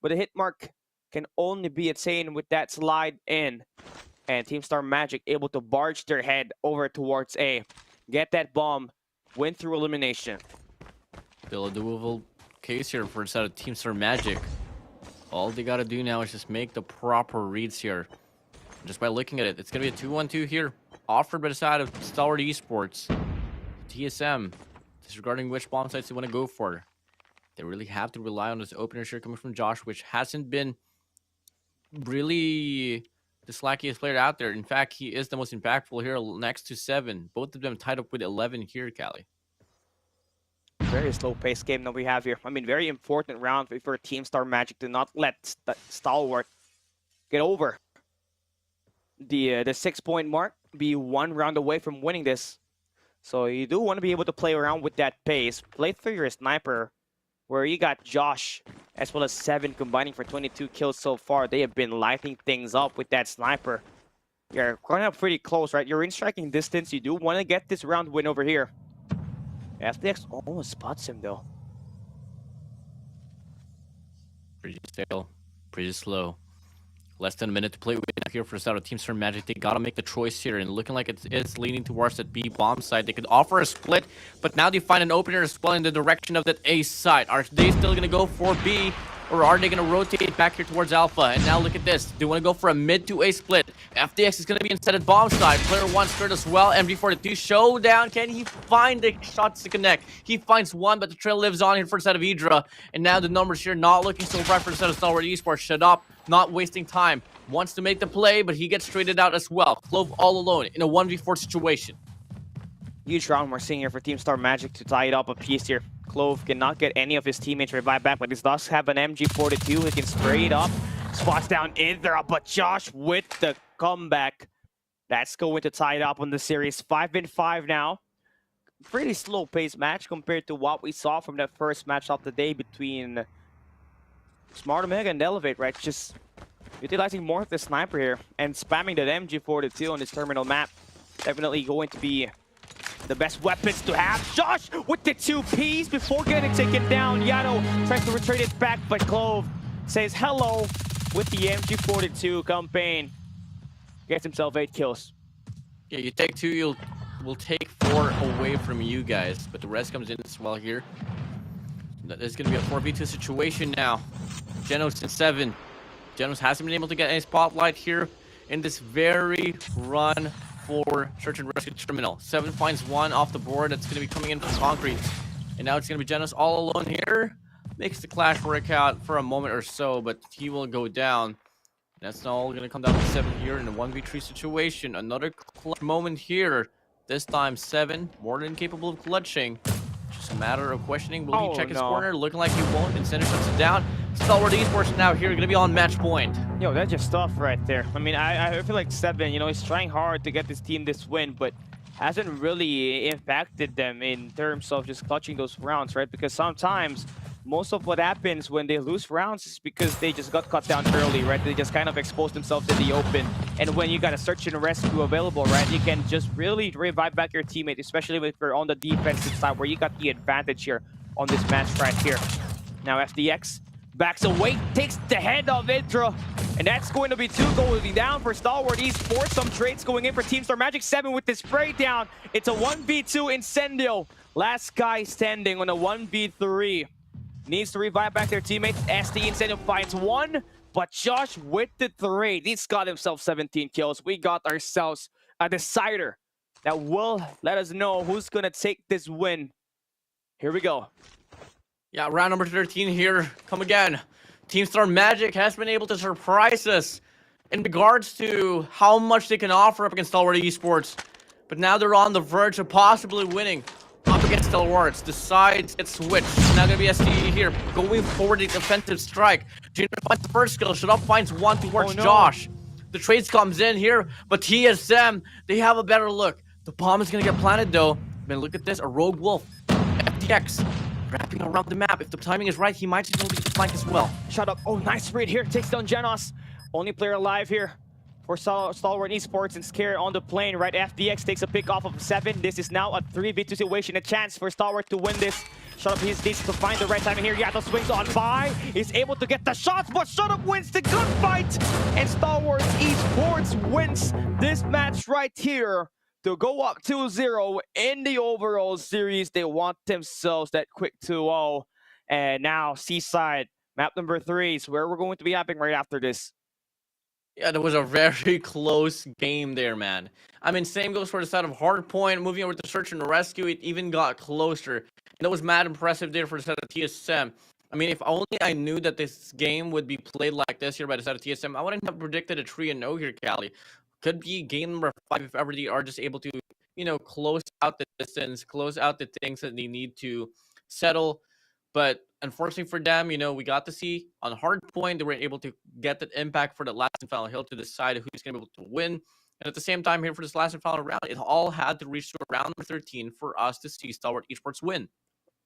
Speaker 2: But the hit mark can only be attained with that slide in. And Team Star Magic able to barge their head over towards A. Get that bomb, win through elimination.
Speaker 3: Still a doable case here for the side of Team Star Magic. All they gotta do now is just make the proper reads here. Just by looking at it, it's gonna be a 2-1-2 here, offered by the side of Stalwart eSports. TSM, disregarding which bomb sites they want to go for. They really have to rely on this opener here coming from Josh, which hasn't been really the slackiest player out there. In fact, he is the most impactful here next to 7. Both of them tied up with 11 here, Cali.
Speaker 2: Very slow-paced game that we have here. I mean, very important round for Team Star Magic to not let Stalwart get over the 6-point mark, be 1 round away from winning this. So you do want to be able to play around with that pace. Play through your sniper, where you got Josh as well as 7 combining for 22 kills so far. They have been lighting things up with that sniper. You're going up pretty close, right? You're in striking distance. You do want to get this round win over here. FTX almost spots him though.
Speaker 3: Pretty stale, pretty slow. Less than a minute to play with here for Stalwart. Team Star Magic, they gotta make the choice here, and looking like it's leaning towards that B bomb side. They could offer a split, but now they find an opener as well in the direction of that A side. Are they still gonna go for B, or are they gonna rotate back here towards Alpha? And now look at this. They want to go for a mid to A split. FDX is gonna be instead at bomb side. Player 1 stirred as well. MG42 showdown. Can he find the shots to connect? He finds one, but the trail lives on here for the side of Hydra. And now the numbers here not looking so bright for the side of Stalwart eSports. Shut up. Not wasting time. Wants to make the play, but he gets traded out as well. Clove all alone in a 1v4 situation.
Speaker 2: Huge round we're seeing here for Team Star Magic to tie it up a piece here. Clove cannot get any of his teammates revived back, but he does have an MG42. He can spray it up. Spots down Indra, but Josh with the comeback. That's going to tie it up on the series. 5-5 now. Pretty slow-paced match compared to what we saw from that first match of the day between Smart Omega and Elevate, right? Just utilizing more of the sniper here and spamming that MG42 on this terminal map. Definitely going to be the best weapons to have. Josh with the 2 Ps before getting taken down. Yano tries to retrace it back, but Clove says hello with the MG42 campaign. Gets himself 8 kills.
Speaker 3: Yeah, you take 2, we'll take 4 away from you guys, but the rest comes in as well here. There's going to be a 4v2 situation now. Genos in 7. Genos hasn't been able to get any spotlight here in this very run for Search and Rescue Terminal. 7 finds 1 off the board. That's going to be coming in from Concrete. And now it's going to be Genos all alone here. Makes the clash work out for a moment or so, but he will go down. That's all going to come down to 7 here in a 1v3 situation. Another clutch moment here. This time 7, more than capable of clutching. Just a matter of questioning. Will he check his corner? Looking like he won't. Instead, shuts it down. Stalwart eSports now here, going to be on match point.
Speaker 2: Yo, that's just tough right there. I mean, I feel like 7, you know, he's trying hard to get this team this win, but hasn't really impacted them in terms of just clutching those rounds, right? Because sometimes most of what happens when they lose rounds is because they just got cut down early, right? They just kind of exposed themselves in the open. And when you got a search and rescue available, right, you can just really revive back your teammate, especially if you're on the defensive side where you got the advantage here on this match right here. Now FDX backs away, takes the head of Indra, and that's going to be 2 going down for Stalwart eSports. Some trades going in for Team Star Magic. 7 with the spray down. It's a 1v2 Incendio. Last guy standing on a 1v3. Needs to revive back their teammates. SD Incendio finds 1, but Josh with the 3. He's got himself 17 kills. We got ourselves a decider that will let us know who's going to take this win. Here we go.
Speaker 3: Yeah, round number 13 here. Come again. Team Star Magic has been able to surprise us in regards to how much they can offer up against Stalwart eSports. But now they're on the verge of possibly winning up against Stalwarts. The sides get switched. Now going to be STE here. Going forward, the defensive strike. Dino finds the first kill. Shut up finds 1 towards Josh. The trades comes in here, but TSM, they have a better look. The bomb is going to get planted though. Man, look at this. A Rogue Wolf. FTX. Wrapping around the map. If the timing is right, he might just be able to get the flank as well.
Speaker 2: Shut up. Oh, nice read here. Takes down Genos. Only player alive here for Stalwart eSports and Scare on the plane, right? FDX takes a pick off of 7. This is now a 3v2 situation. A chance for Stalwart to win this. Shut up, he needs to find the right timing here. Yato swings on by. He's able to get the shots, but Shut up wins the gunfight. And Stalwart eSports wins this match right here to go up 2-0 in the overall series. They want themselves that quick 2-0. And now Seaside, map number 3 is where we're going to be happening right after this.
Speaker 3: Yeah, that was a very close game there, man. I mean, same goes for the side of Hardpoint. Moving over to Search and Rescue, it even got closer. And that was mad impressive there for the side of TSM. I mean, if only I knew that this game would be played like this here by the side of TSM, I wouldn't have predicted a 3-0 here, Cali. Could be game number 5 if ever they are just able to, close out the distance, close out the things that they need to settle. But unfortunately for them, we got to see on hard point, they were able to get that impact for the last and final hill to decide who's going to be able to win. And at the same time, here for this last and final round, it all had to reach to round number 13 for us to see Stalwart Esports win.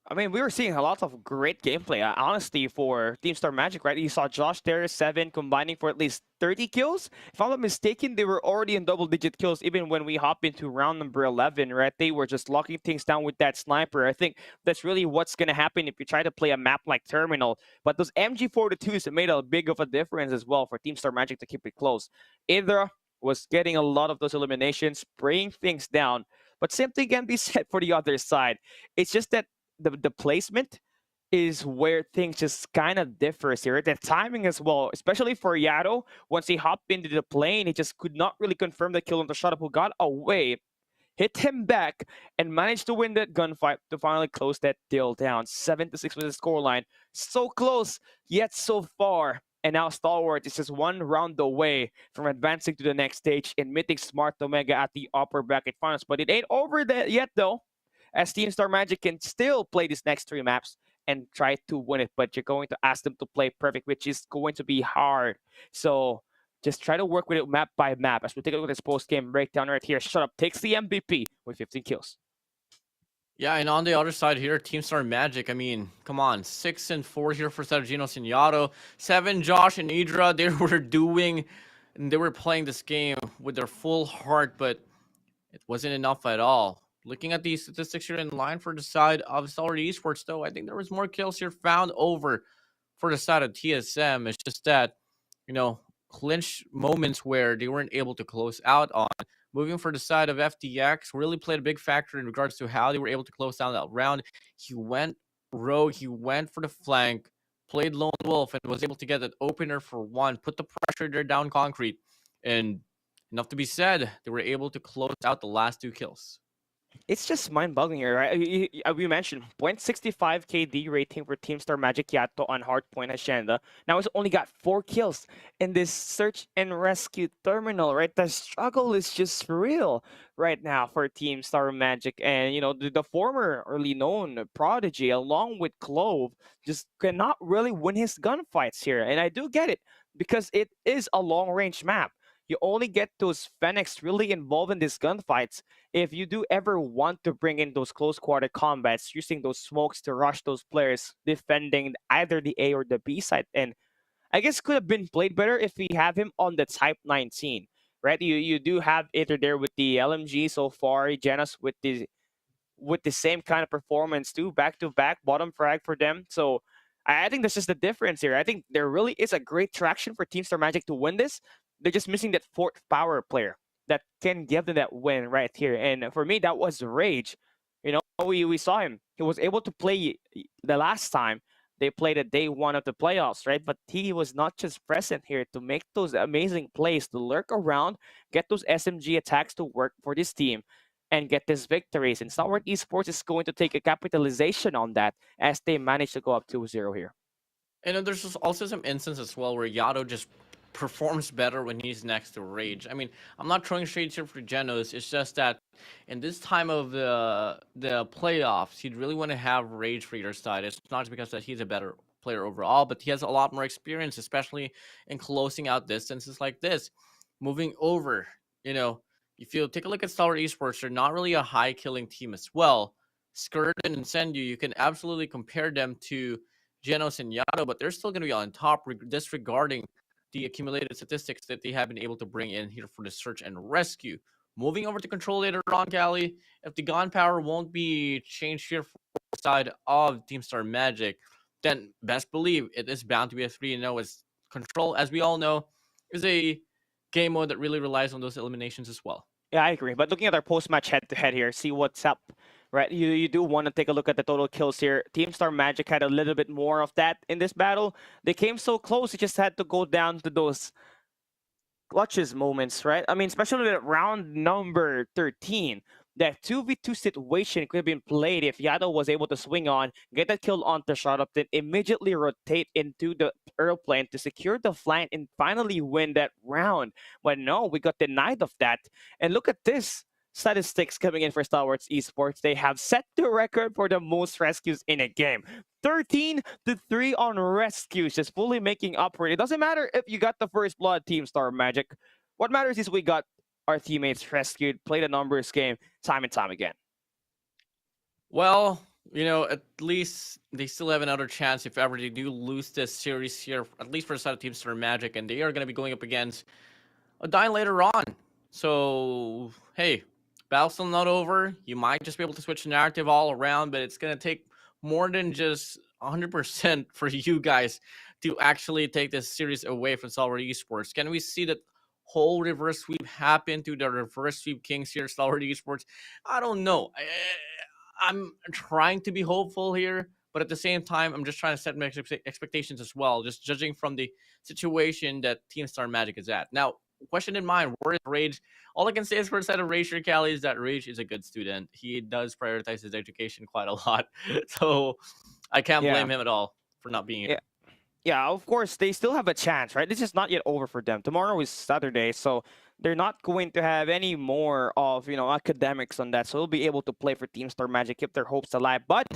Speaker 2: I mean, we were seeing a lot of great gameplay, honestly, for Team Star Magic, right? You saw Josh there, 7, combining for at least 30 kills. If I'm not mistaken, they were already in double-digit kills even when we hop into round number 11, right? They were just locking things down with that sniper. I think that's really what's going to happen if you try to play a map like Terminal. But those MG42s made a big of a difference as well for Team Star Magic to keep it close. Idra was getting a lot of those eliminations, spraying things down. But same thing can be said for the other side. It's just that the placement is where things just kind of differs here. The timing as well, especially for Yato, once he hopped into the plane, he just could not really confirm the kill on the shot up who got away, hit him back, and managed to win that gunfight to finally close that deal down. 7-6 was the scoreline. So close, yet so far. And now Stalwart is just one round away from advancing to the next stage and meeting Smart Omega at the upper bracket finals. But it ain't over yet, though, as Team Star Magic can still play these next 3 maps and try to win it, but you're going to ask them to play perfect, which is going to be hard. So just try to work with it map by map. As we take a look at this post-game breakdown right here, Shut Up takes the MVP with 15 kills.
Speaker 3: Yeah, and on the other side here, Team Star Magic, I mean, come on, 6-4 here for Sergino Signato, 7, Josh and Idra, they were playing this game with their full heart, but it wasn't enough at all. Looking at these statistics here in line for the side of Stalwart Esports, though, I think there was more kills here found over for the side of TSM. It's just that, clinch moments where they weren't able to close out on. Moving for the side of FTX really played a big factor in regards to how they were able to close down that round. He went rogue, he went for the flank, played Lone Wolf, and was able to get that opener for 1, put the pressure there down concrete, and enough to be said, they were able to close out the last 2 kills.
Speaker 2: It's just mind-boggling here, right? We mentioned 0.65 KD rating for Team Star Magic Yato on Hardpoint Hacienda. Now it's only got 4 kills in this search and rescue terminal, right? The struggle is just real right now for Team Star Magic. And, the former early known Prodigy, along with Clove, just cannot really win his gunfights here. And I do get it, because it is a long-range map. You only get those Fennecs really involved in these gunfights if you do ever want to bring in those close quarter combats, using those smokes to rush those players defending either the A or the B side. And I guess could have been played better if we have him on the Type 19, right? You do have either there with the LMG so far, Janus with the same kind of performance too, back-to-back bottom frag for them. So I think that's just the difference here. I think there really is a great traction for Team Star Magic to win this. They're just missing that 4th power player that can give them that win right here. And for me, that was Rage. We saw him. He was able to play the last time they played at day 1 of the playoffs, right? But he was not just present here to make those amazing plays, to lurk around, get those SMG attacks to work for this team, and get these victories. And Stalwart Esports is going to take a capitalization on that as they manage to go up 2-0 here.
Speaker 3: And then there's also some instances as well where Yato just performs better when he's next to Rage. I mean, I'm not throwing shades here for Genos. It's just that in this time of the playoffs, you'd really want to have Rage for your side. It's not just because that he's a better player overall, but he has a lot more experience, especially in closing out distances like this. Moving over, if you take a look at Stalwart Esports, they're not really a high killing team as well. Skirt and Incendio, you can absolutely compare them to Genos and Yato, but they're still going to be on top, disregarding the accumulated statistics that they have been able to bring in here for the search and rescue. Moving over to control later on, Cali, if the gunpowder won't be changed here for the side of Team Star Magic, then best believe it is bound to be a 3-0, as control, as we all know, is a game mode that really relies on those eliminations as well.
Speaker 2: Yeah, I agree. But looking at our post-match head-to-head here, see what's up, right? You do want to take a look at the total kills here. Team Star Magic had a little bit more of that in this battle. They came so close, it just had to go down to those clutches moments, right? I mean, especially at round number 13. that 2v2 situation could have been played if Yado was able to swing on, get that kill on the shot up, then immediately rotate into the airplane to secure the flank and finally win that round. But no, we got denied of that. And look at this statistics coming in for Stalwart Esports. They have set the record for the most rescues in a game. 13-3 on rescues, just fully making up for it. It doesn't matter if you got the first blood, Team Star Magic. What matters is we got our teammates rescued, played a numbers game time and time again.
Speaker 3: Well, at least they still have another chance if ever they do lose this series here, at least for the side of Team Star Magic, and they are going to be going up against a Dino later on. So, hey, battle's still not over. You might just be able to switch the narrative all around, but it's going to take more than just 100% for you guys to actually take this series away from Stalwart Esports. Can we see that whole reverse sweep happen to the reverse sweep kings here, Stalwart Esports? I don't know. I'm trying to be hopeful here, but at the same time, I'm just trying to set my expectations as well, just judging from the situation that Team Star Magic is at. Now, question in mind, where is Rage? All I can say is for the side of Rage Cali is that Rage is a good student. He does prioritize his education quite a lot. So I can't blame him at all for not being here.
Speaker 2: Yeah, of course, they still have a chance, right? This is not yet over for them. Tomorrow is Saturday, so they're not going to have any more of, academics on that. So they'll be able to play for Team Star Magic, keep their hopes alive. But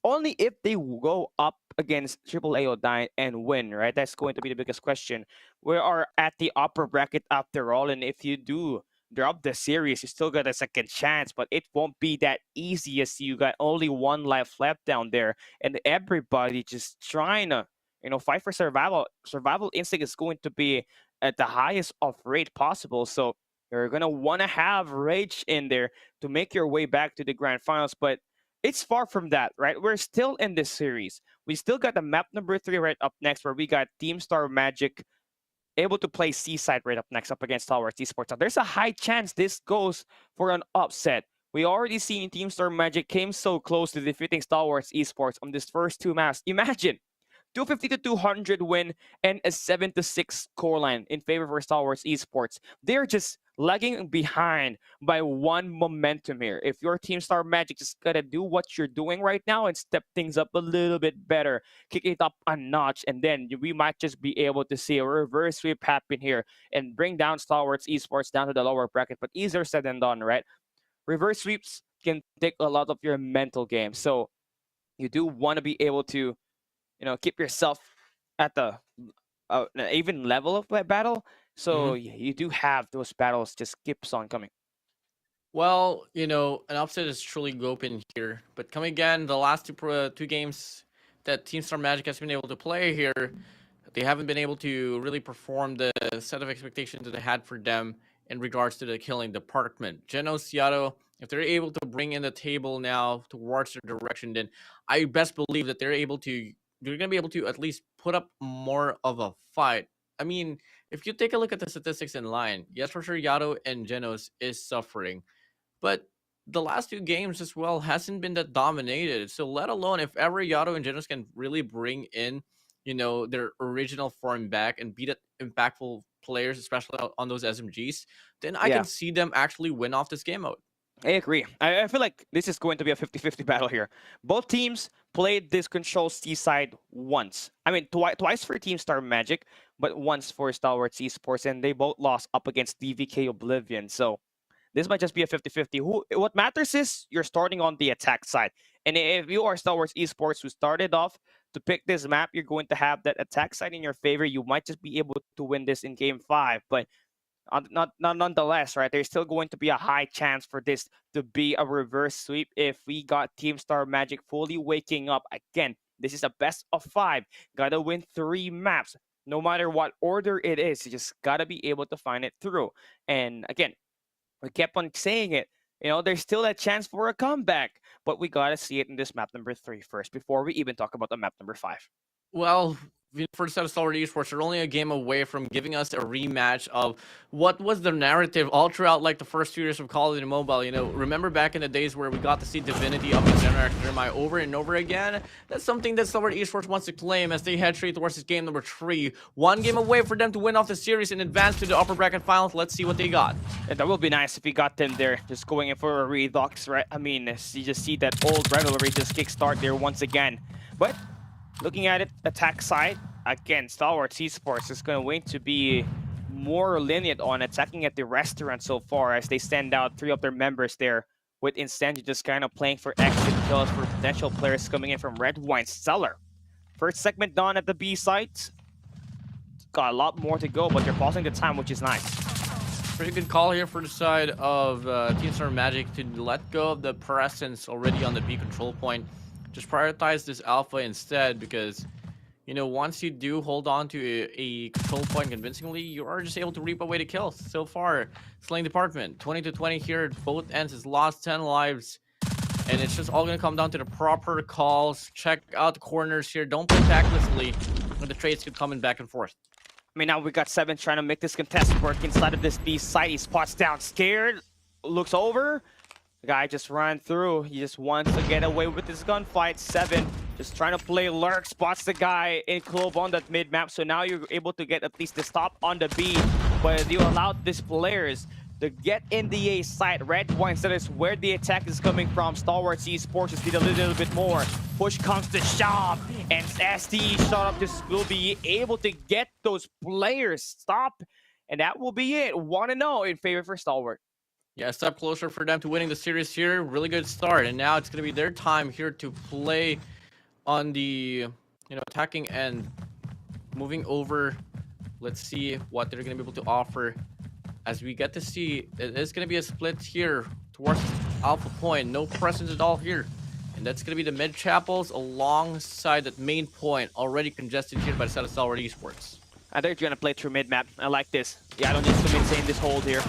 Speaker 2: only if they go up against AAA Odine and win, right? That's going to be the biggest question. We are at the upper bracket after all, and if you do drop the series, you still got a second chance, but it won't be that easy as you got only one life left down there, and everybody just trying to fight for survival. Survival instinct is going to be at the highest of rate possible. So you're gonna want to have Rage in there to make your way back to the grand finals. But it's far from that, right? We're still in this series. We still got the map number 3 right up next, where we got Team Star Magic able to play Seaside right up next up against Stalwart Esports. Now, there's a high chance this goes for an upset. We already seen Team Star Magic came so close to defeating Stalwart Esports on this first 2 maps. Imagine 250 to 200 win and a 7-6 scoreline in favor for Stalwart Esports. They're just lagging behind by one momentum here. If your Team Star Magic just gotta do what you're doing right now and step things up a little bit better, kick it up a notch, and then we might just be able to see a reverse sweep happen here and bring down Stalwart Esports down to the lower bracket. But easier said than done, right? Reverse sweeps can take a lot of your mental game. So you do want to be able to keep yourself at the even level of battle. So you do have those battles just keeps on coming.
Speaker 3: Well, an upset is truly open here. But coming again, the last two games that Team Star Magic has been able to play here, they haven't been able to really perform the set of expectations that they had for them in regards to the killing department. Genos, Yato, if they're able to bring in the table now towards their direction, then I best believe that they're going to be able to at least put up more of a fight. I mean, if you take a look at the statistics in line, yes, for sure, Yato and Genos is suffering. But the last 2 games as well hasn't been that dominated. So let alone if ever Yato and Genos can really bring in, their original form back and beat impactful players, especially on those SMGs, then I can see them actually win off this game out.
Speaker 2: I agree. I feel like this is going to be a 50-50 battle here. Both teams played this Control Seaside once. I mean, twice for Team Star Magic, but once for Stalwart Esports, and they both lost up against DVK Oblivion. So this might just be a 50-50. What matters is you're starting on the attack side. And if you are Stalwart Esports who started off to pick this map, you're going to have that attack side in your favor. You might just be able to win this in Game 5. But not nonetheless, right? There's still going to be a high chance for this to be a reverse sweep if we got Team Star Magic fully waking up. Again, this is a best of 5. Gotta win 3 maps. No matter what order it is, you just gotta be able to find it through. And again, we kept on saying it. There's still a chance for a comeback, but we gotta see it in this map number 3 first before we even talk about the map number 5.
Speaker 3: Well, for the set of Stalwart eSports, they're only a game away from giving us a rematch of what was the narrative all throughout like the first 2 years of Call of Duty Mobile. You know, remember back in the days where we got to see Divinity up against Jeremiah over and over again? That's something that Stalwart eSports wants to claim as they head straight towards this game number 3. 1 game away for them to win off the series and advance to the upper bracket finals. Let's see what they got.
Speaker 2: And that would be nice if we got them there, just going in for a redux, right? I mean, you just see that old rivalry just kickstart there once again. But looking at it, attack side, again, Stalwart eSports is going to be more lenient on attacking at the restaurant so far, as they send out 3 of their members there, with Incendio just kind of playing for exit kills for potential players coming in from Red Wine Cellar. First segment done at the B site. Got a lot more to go, but they're pausing the time, which is nice.
Speaker 3: Pretty good call here for the side of Team Star Magic to let go of the presence already on the B control point. Just prioritize this alpha instead, because, you know, once you do hold on to a control point convincingly, you are just able to reap away the kills. So far, Slaying Department, 20-20 here at both ends, has lost 10 lives. And it's just all going to come down to the proper calls. Check out the corners here. Don't play tactlessly, when the trades could come in back and forth.
Speaker 2: I mean, now we got 7 trying to make this contest work inside of this B site. He spots down, scared, looks over. The guy just ran through. He just wants to get away with this gunfight. 7 just trying to play lurk, spots the guy in Clove on that mid map. So now you're able to get at least the stop on the B. But you allowed these players to get in the A site. Red Wine Cellar is where the attack is coming from. Stalwart eSports just need a little bit more. Push comes to shove, and ST shot up just will be able to get those players stop, and that will be it. 1-0 in favor for Stalwart.
Speaker 3: Yeah, a step closer for them to winning the series here. Really good start, and now it's going to be their time here to play on the, attacking end. Moving over, let's see what they're going to be able to offer. As we get to see, it is going to be a split here towards Alpha Point. No presence at all here. And that's going to be the mid chapels alongside that main point, already congested here by the side of Stalwart eSports.
Speaker 2: I think you're going to play through mid map. I like this. Yeah, I don't need to maintain this hold here.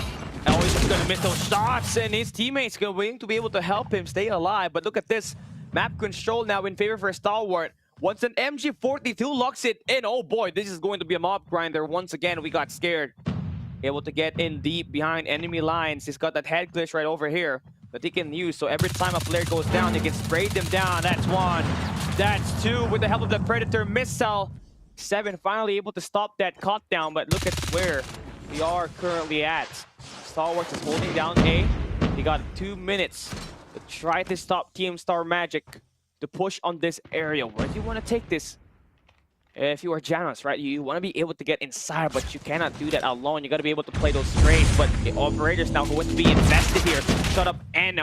Speaker 2: Always just going to miss those shots, and his teammates going to be able to help him stay alive. But look at this. Map control now in favor for Stalwart. Once an MG42 locks it in, oh boy, this is going to be a mob grinder. Once again, we got scared. Able to get in deep behind enemy lines. He's got that head glitch right over here that he can use. So every time a player goes down, he can spray them down. That's 1. That's 2 with the help of the Predator missile. 7 finally able to stop that cut down, but look at where we are currently at. Stalwart is holding down A. He got 2 minutes to try to stop Team Star Magic to push on this area. Where do you want to take this? If you are Janos, right, you want to be able to get inside, but you cannot do that alone. You got to be able to play those trades. But the operators now going to be invested here. Shut up, and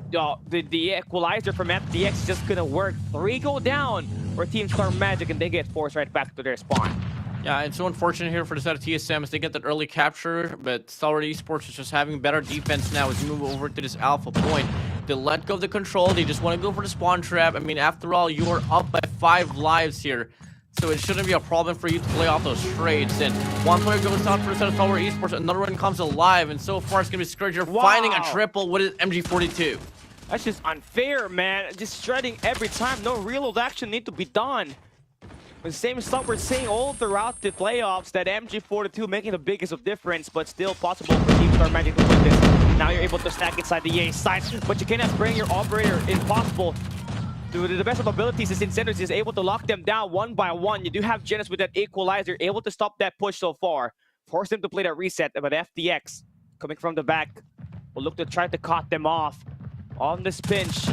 Speaker 2: the equalizer from FDX is just going to work. 3 go down for Team Star Magic, and they get forced right back to their spawn.
Speaker 3: Yeah, it's so unfortunate here for the side of TSM as they get that early capture, but Stalwart eSports is just having better defense now as we move over to this Alpha Point. They let go of the control. They just want to go for the spawn trap. I mean, after all, you are up by 5 lives here. So it shouldn't be a problem for you to play off those trades. And one player goes down for the set of Stalwart eSports, another one comes alive, and so far it's going to be Scourge here finding a triple with his MG42.
Speaker 2: That's just unfair, man. Just shredding every time. No reload action need to be done. The same stuff we're seeing all throughout the playoffs, that MG42 making the biggest of difference, but still possible for Team Star Magic to win this. Now you're able to stack inside the A site, but you cannot bring your operator. Impossible. To the best of abilities, is Incendies is able to lock them down 1 by 1. You do have Genesis with that equalizer, able to stop that push so far. Force them to play that reset, but FDX coming from the back will look to try to cut them off. On this pinch,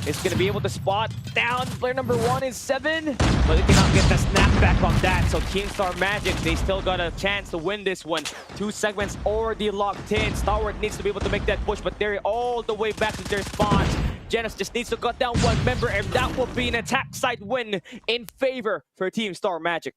Speaker 2: is going to be able to spot down player number 1 is 7, but they cannot get the snapback on that. So Team Star Magic, they still got a chance to win this one. 2 segments already locked in. Stalwart needs to be able to make that push, but they're all the way back to their spawns. Genesis just needs to cut down 1 member, and that will be an attack side win in favor for Team Star Magic.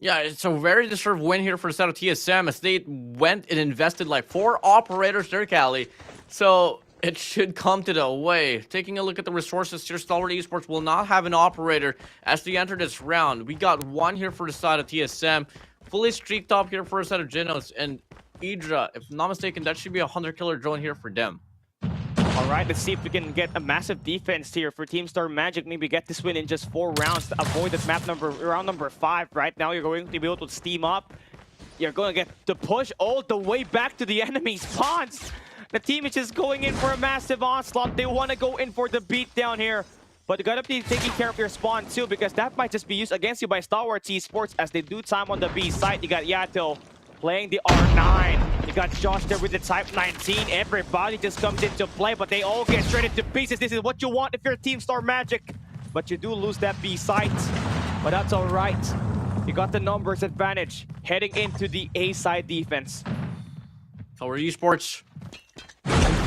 Speaker 3: Yeah, it's a very deserved win here for the side of TSM as they went and invested like 4 operators there, Cali. So it should come to the way. Taking a look at the resources here, Stalwart eSports will not have an operator as they enter this round. We got 1 here for the side of TSM. Fully streaked up here for the side of Genos, and Idra, if I'm not mistaken, that should be a 100 killer drone here for them.
Speaker 2: All right, let's see if we can get a massive defense here for Team Star Magic. Maybe get this win in just 4 rounds to avoid this round number 5. Right now, you're going to be able to steam up. You're going to get the push all the way back to the enemy spawns. The team is just going in for a massive onslaught. They want to go in for the beatdown here. But you gotta be taking care of your spawn too, because that might just be used against you by Stalwart eSports as they do time on the B side. You got Yato playing the R9. You got Josh there with the Type 19. Everybody just comes into play, but they all get shredded to pieces. This is what you want if you're Team Star Magic. But you do lose that B site. But that's all right. You got the numbers advantage heading into the A side defense.
Speaker 3: Stalwart eSports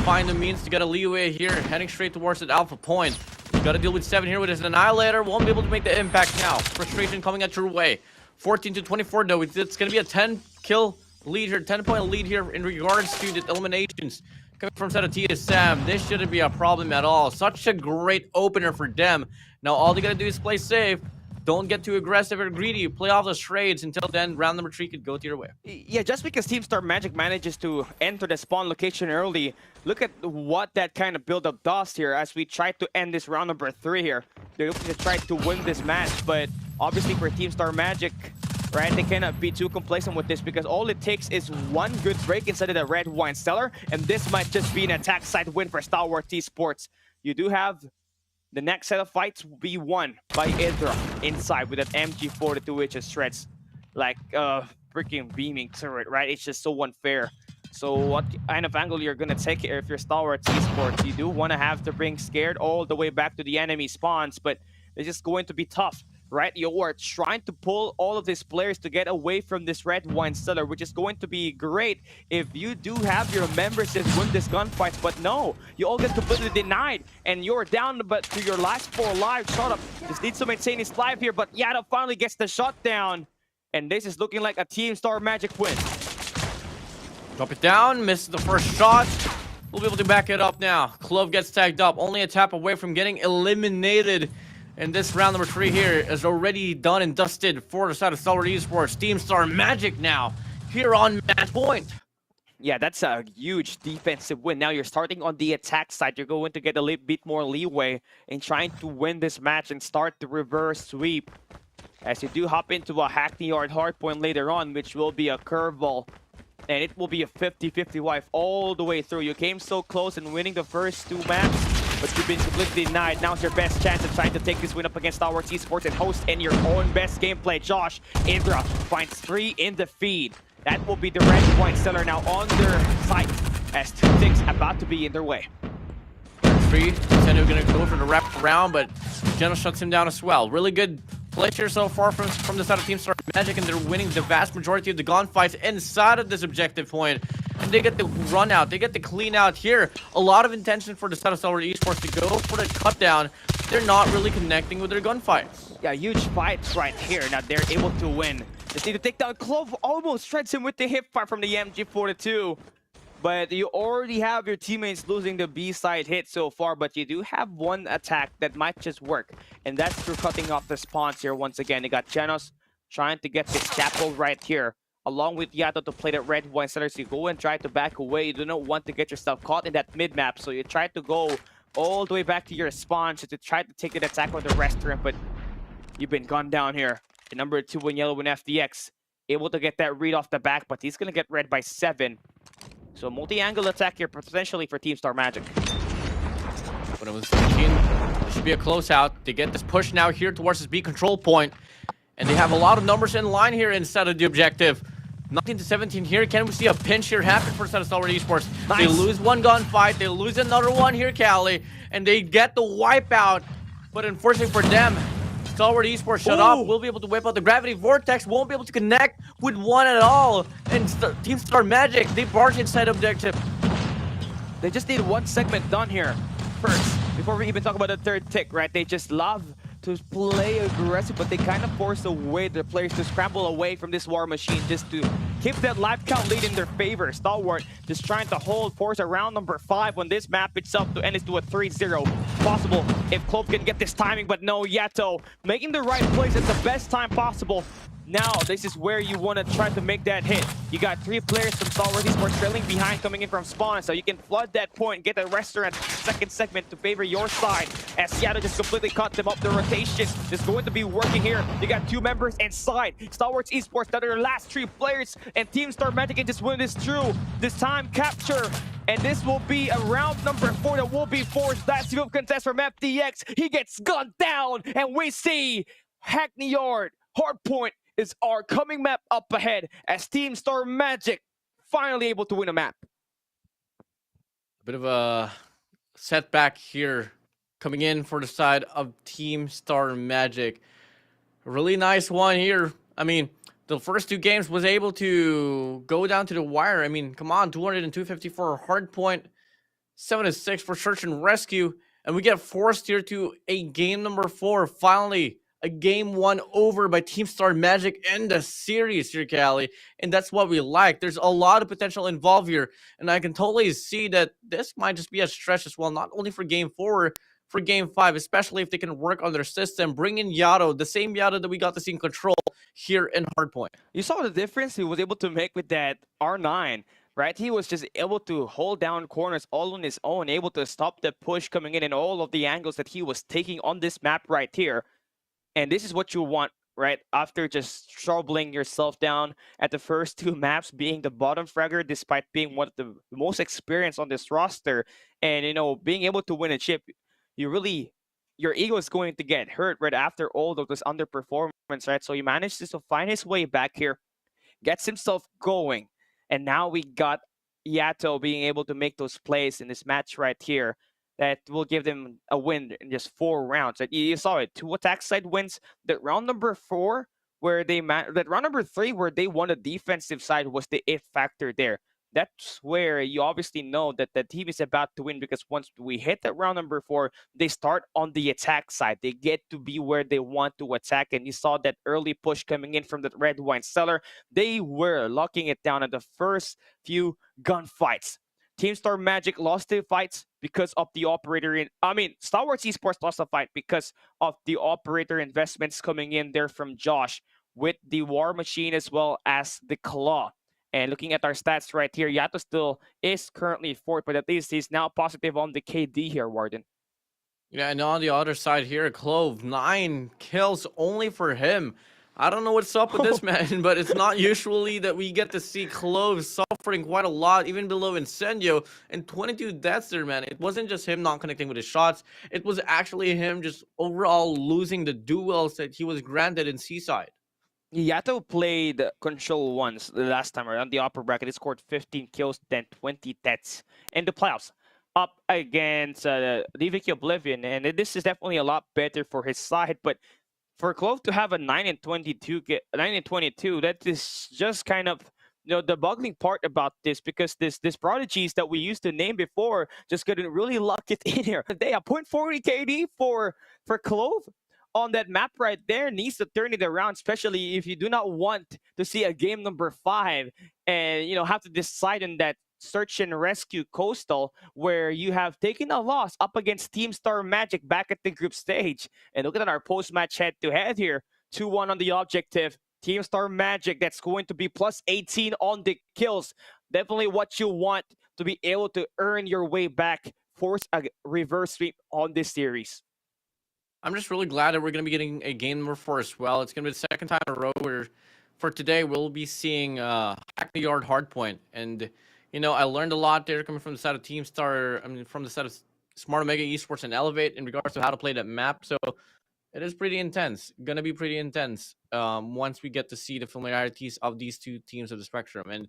Speaker 3: find the means to get a leeway here, heading straight towards that alpha point. Got to deal with 7 here with his Annihilator. Won't be able to make the impact now. Frustration coming at your way. 14 to 24 though. It's going to be a 10-kill lead here, 10-point lead here in regards to the eliminations coming from set of TSM. This shouldn't be a problem at all. Such a great opener for them. Now all they got to do is play safe. Don't get too aggressive or greedy. Play off those trades until then. Round number 3 could go to your way.
Speaker 2: Yeah, just because Team Star Magic manages to enter the spawn location early, look at what that kind of build-up does here as we try to end this round number 3 here. They're looking to try to win this match, but obviously for Team Star Magic, right, they cannot be too complacent with this because all it takes is one good break inside of the red wine cellar, and this might just be an attack side win for Stalwart eSports. You do have the next set of fights will be won by Idra inside with that MG42, which just shreds like a freaking beaming turret, right? It's just so unfair. So what kind of angle you're going to take here if you're Stalwart eSports? You do want to have to bring Scared all the way back to the enemy spawns, but it's just going to be tough, right? You are trying to pull all of these players to get away from this red wine cellar, which is going to be great if you do have your members that win this gunfight. But no, you all get completely denied, and you're down but to your last 4 lives. Shut up. Just needs to maintain his life here, but Yato finally gets the shot down, and this is looking like a Team Star Magic win.
Speaker 3: Drop it down, misses the first shot. We'll be able to back it up now. Clove gets tagged up, only a tap away from getting eliminated. And this round number 3 here is already done and dusted for the side of Stalwart eSports. Team Star Magic now here on match point.
Speaker 2: Yeah, that's a huge defensive win. Now you're starting on the attack side. You're going to get a little bit more leeway in trying to win this match and start the reverse sweep. As you do hop into a Hackney Yard hardpoint later on, which will be a curveball. And it will be a 50-50 wipe all the way through. You came so close in winning the first 2 maps, but you've been completely denied. Now's your best chance of trying to take this win up against Stalwart eSports and host in your own best gameplay. Josh, Indra finds 3 in the feed. That will be the red point seller now on their site as 2 ticks about to be in their way.
Speaker 3: 3 said they were going to go for the wrap around, but Jenna shuts him down as well. Really good play here so far from the side of Team Star Magic, and they're winning the vast majority of the gunfights inside of this objective point. And they get the run out, they get the clean out here. A lot of intention for the side of Stalwart eSports to go for the cut down. They're not really connecting with their gunfights.
Speaker 2: Yeah, huge fights right here. Now they're able to win. Just need to take down Clove. Almost shreds him with the hip fire from the MG42. But you already have your teammates losing the B-side hit so far, but you do have one attack that might just work. And that's through cutting off the spawns here once again. You got Genos trying to get this chapel right here, along with Yato to play that red one setter. So you go and try to back away. You do not want to get yourself caught in that mid-map. So you try to go all the way back to your spawn to try to take the attack on the restaurant, but you've been gunned down here. The number 2 in yellow in FDX, able to get that read off the back, but he's going to get red by 7. So multi-angle attack here potentially for Team Star Magic.
Speaker 3: When it was 15, it should be a closeout. They get this push now here towards this B control point. And they have a lot of numbers in line here instead of the objective. 19 to 17 here. Can we see a pinch here happen for Stalwart eSports?
Speaker 2: Nice.
Speaker 3: They lose one gunfight. They lose another one here, Cali. And they get the wipeout. But unfortunately for them, Stalwart eSports shut up. We'll be able to wipe out the gravity vortex. Won't be able to connect with one at all. And Team Star Magic, they barge inside objective.
Speaker 2: They just need one segment done here first before we even talk about the third tick, right? They just love to play aggressive, but they kind of force away the players to scramble away from this war machine just to keep that life count lead in their favor. Stalwart just trying to hold force around number 5 on this map itself to end it to a 3-0. Possible if Clove can get this timing, but no, Yato making the right plays at the best time possible. Now, this is where you want to try to make that hit. You got 3 players from Stalwart eSports trailing behind coming in from spawn, so you can flood that point, get the restaurant second segment to favor your side. As Seattle just completely cut them up the rotation. It's going to be working here. You got 2 members inside. Stalwart eSports, that are their last 3 players, and Team Star Magic can just win this through. This time capture. And this will be a round number 4 that will be forced. Last field contest from FDX. He gets gunned down, and we see Hackney Yard Hardpoint is our coming map up ahead as Team Star Magic finally able to win a map.
Speaker 3: A bit of a setback here coming in for the side of Team Star Magic. A really nice one here. I mean, the first 2 games was able to go down to the wire. I mean, come on, 200 and 250 for Hardpoint, 7-6 for Search and Rescue, and we get forced here to a game number 4. Finally, a game 1 over by Team Star Magic in the series here, Callie. And that's what we like. There's a lot of potential involved here. And I can totally see that this might just be a stretch as well, not only for game 4, for game 5, especially if they can work on their system, bring in Yato, the same Yato that we got to see in Control here in Hardpoint.
Speaker 2: You saw the difference he was able to make with that R9. Right, he was just able to hold down corners all on his own, able to stop the push coming in and all of the angles that he was taking on this map right here. And this is what you want, right? After just troubling yourself down at the first 2 maps, being the bottom fragger, despite being one of the most experienced on this roster, and being able to win a chip, your ego is going to get hurt right after all of this underperformance, right? So he manages to find his way back here, gets himself going, and now we got Yato being able to make those plays in this match right here that will give them a win in just 4 rounds. You saw it, 2 attack side wins. That round number 4, where that round number 3, where they won the defensive side, was the it factor there. That's where you obviously know that the team is about to win, because once we hit that round number 4, they start on the attack side. They get to be where they want to attack, and you saw that early push coming in from the red wine cellar. They were locking it down at the first few gunfights. Team Star Magic lost the fights because of the operator Stalwart eSports lost the fight because of the operator investments coming in there from Josh with the War Machine as well as the Claw. And looking at our stats right here, Yato still is currently 4th, but at least he's now positive on the KD here, Warden.
Speaker 3: Yeah, and on the other side here, Clove, 9 kills only for him. I don't know what's up with this man, but it's not usually that we get to see Clove suffering quite a lot, even below Incendio, and 22 deaths there, man. It wasn't just him not connecting with his shots. It was actually him just overall losing the duels that he was granted in Seaside.
Speaker 2: Yato played Control once the last time around the upper bracket. He scored 15 kills, then 20 deaths in the playoffs up against DVK Oblivion, and this is definitely a lot better for his side, but for Clove to have a 9-22, that is just kind of the boggling part about this, because this prodigies that we used to name before just couldn't really lock it in here. They have 0.40 KD for Clove on that map right there needs to turn it around, especially if you do not want to see a game number 5 and have to decide on that search and rescue coastal where you have taken a loss up against Team Star Magic back at the group stage. And look at our post-match head-to-head here. 2-1 on the objective. Team Star Magic, that's going to be plus 18 on the kills. Definitely what you want to be able to earn your way back, force a reverse sweep on this series.
Speaker 3: I'm just really glad that we're going to be getting a game number 4 as well. It's going to be the second time in a row where for today we'll be seeing Hackney Yard Hardpoint. And I learned a lot there coming from the side of Team Star, from the side of Smart Omega Esports and Elevate in regards to how to play that map. So it is pretty intense. Going to be pretty intense once we get to see the familiarities of these 2 teams of the spectrum. And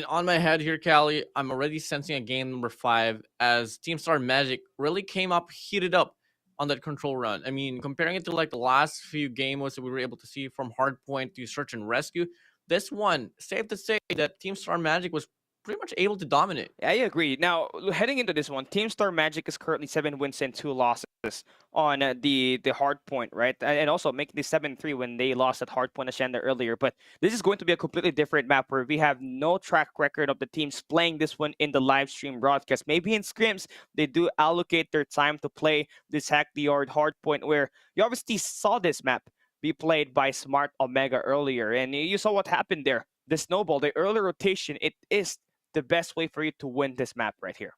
Speaker 3: on my head here, Callie, I'm already sensing a game number 5 as Team Star Magic really came up, heated up on that Control run. Comparing it to like the last few games that we were able to see from Hardpoint to Search and Rescue, this one, safe to say that Team Star Magic was pretty much able to dominate.
Speaker 2: I agree. Now, heading into this one, Team Star Magic is currently 7 wins and 2 losses on the Hardpoint, right? And also making the 7-3 when they lost at Hardpoint Ascenda earlier. But this is going to be a completely different map where we have no track record of the teams playing this one in the live stream broadcast. Maybe in scrims, they do allocate their time to play this Hack the Yard Hardpoint, where you obviously saw this map be played by Smart Omega earlier. And you saw what happened there. The snowball, the early rotation, it is the best way for you to win this map right here.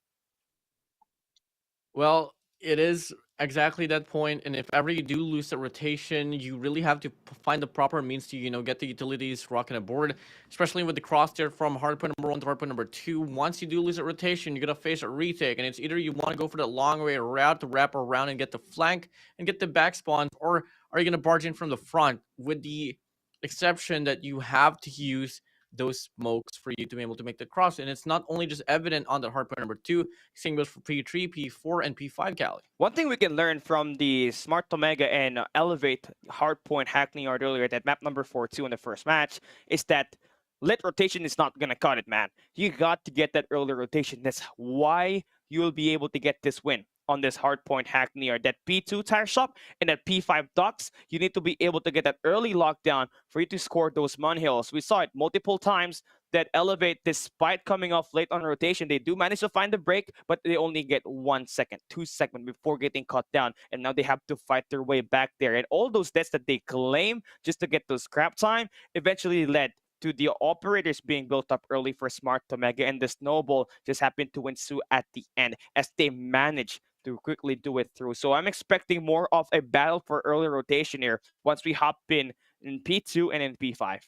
Speaker 3: Well, it is exactly that point, and if ever you do lose the rotation, you really have to find the proper means to, get the utilities rocking a board, especially with the crosshair from hardpoint number 1 to hardpoint number 2. Once you do lose a rotation, you're going to face a retake, and it's either you want to go for the long way route to wrap around and get the flank and get the back spawns, or are you going to barge in from the front, with the exception that you have to use those smokes for you to be able to make the cross. And it's not only just evident on the hardpoint number 2, same goes for P3, P4, and P5, Cali.
Speaker 2: One thing we can learn from the Smart Omega and Elevate hardpoint Hackney Yard earlier, that map number 4-2 in the first match, is that lit rotation is not going to cut it, man. You got to get that early rotation. That's why you'll be able to get this win on this hardpoint Hackney Yard. That P2 tire shop and that P5 docks, you need to be able to get that early lockdown for you to score those Mun Hills. We saw it multiple times that Elevate, despite coming off late on rotation, they do manage to find the break, but they only get 1 second, 2 seconds before getting cut down, and now they have to fight their way back there. And all those deaths that they claim just to get those scrap time eventually led to the operators being built up early for Smart Omega, and the snowball just happened to ensue at the end as they managed to quickly do it through. So I'm expecting more of a battle for early rotation here once we hop in P2 and in P5.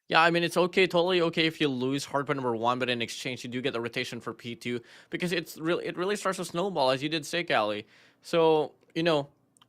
Speaker 3: Yeah, I mean, it's okay, totally okay if you lose hardpoint number 1, but in exchange you do get the rotation for P2, because it really starts to snowball, as you did say, Callie. So,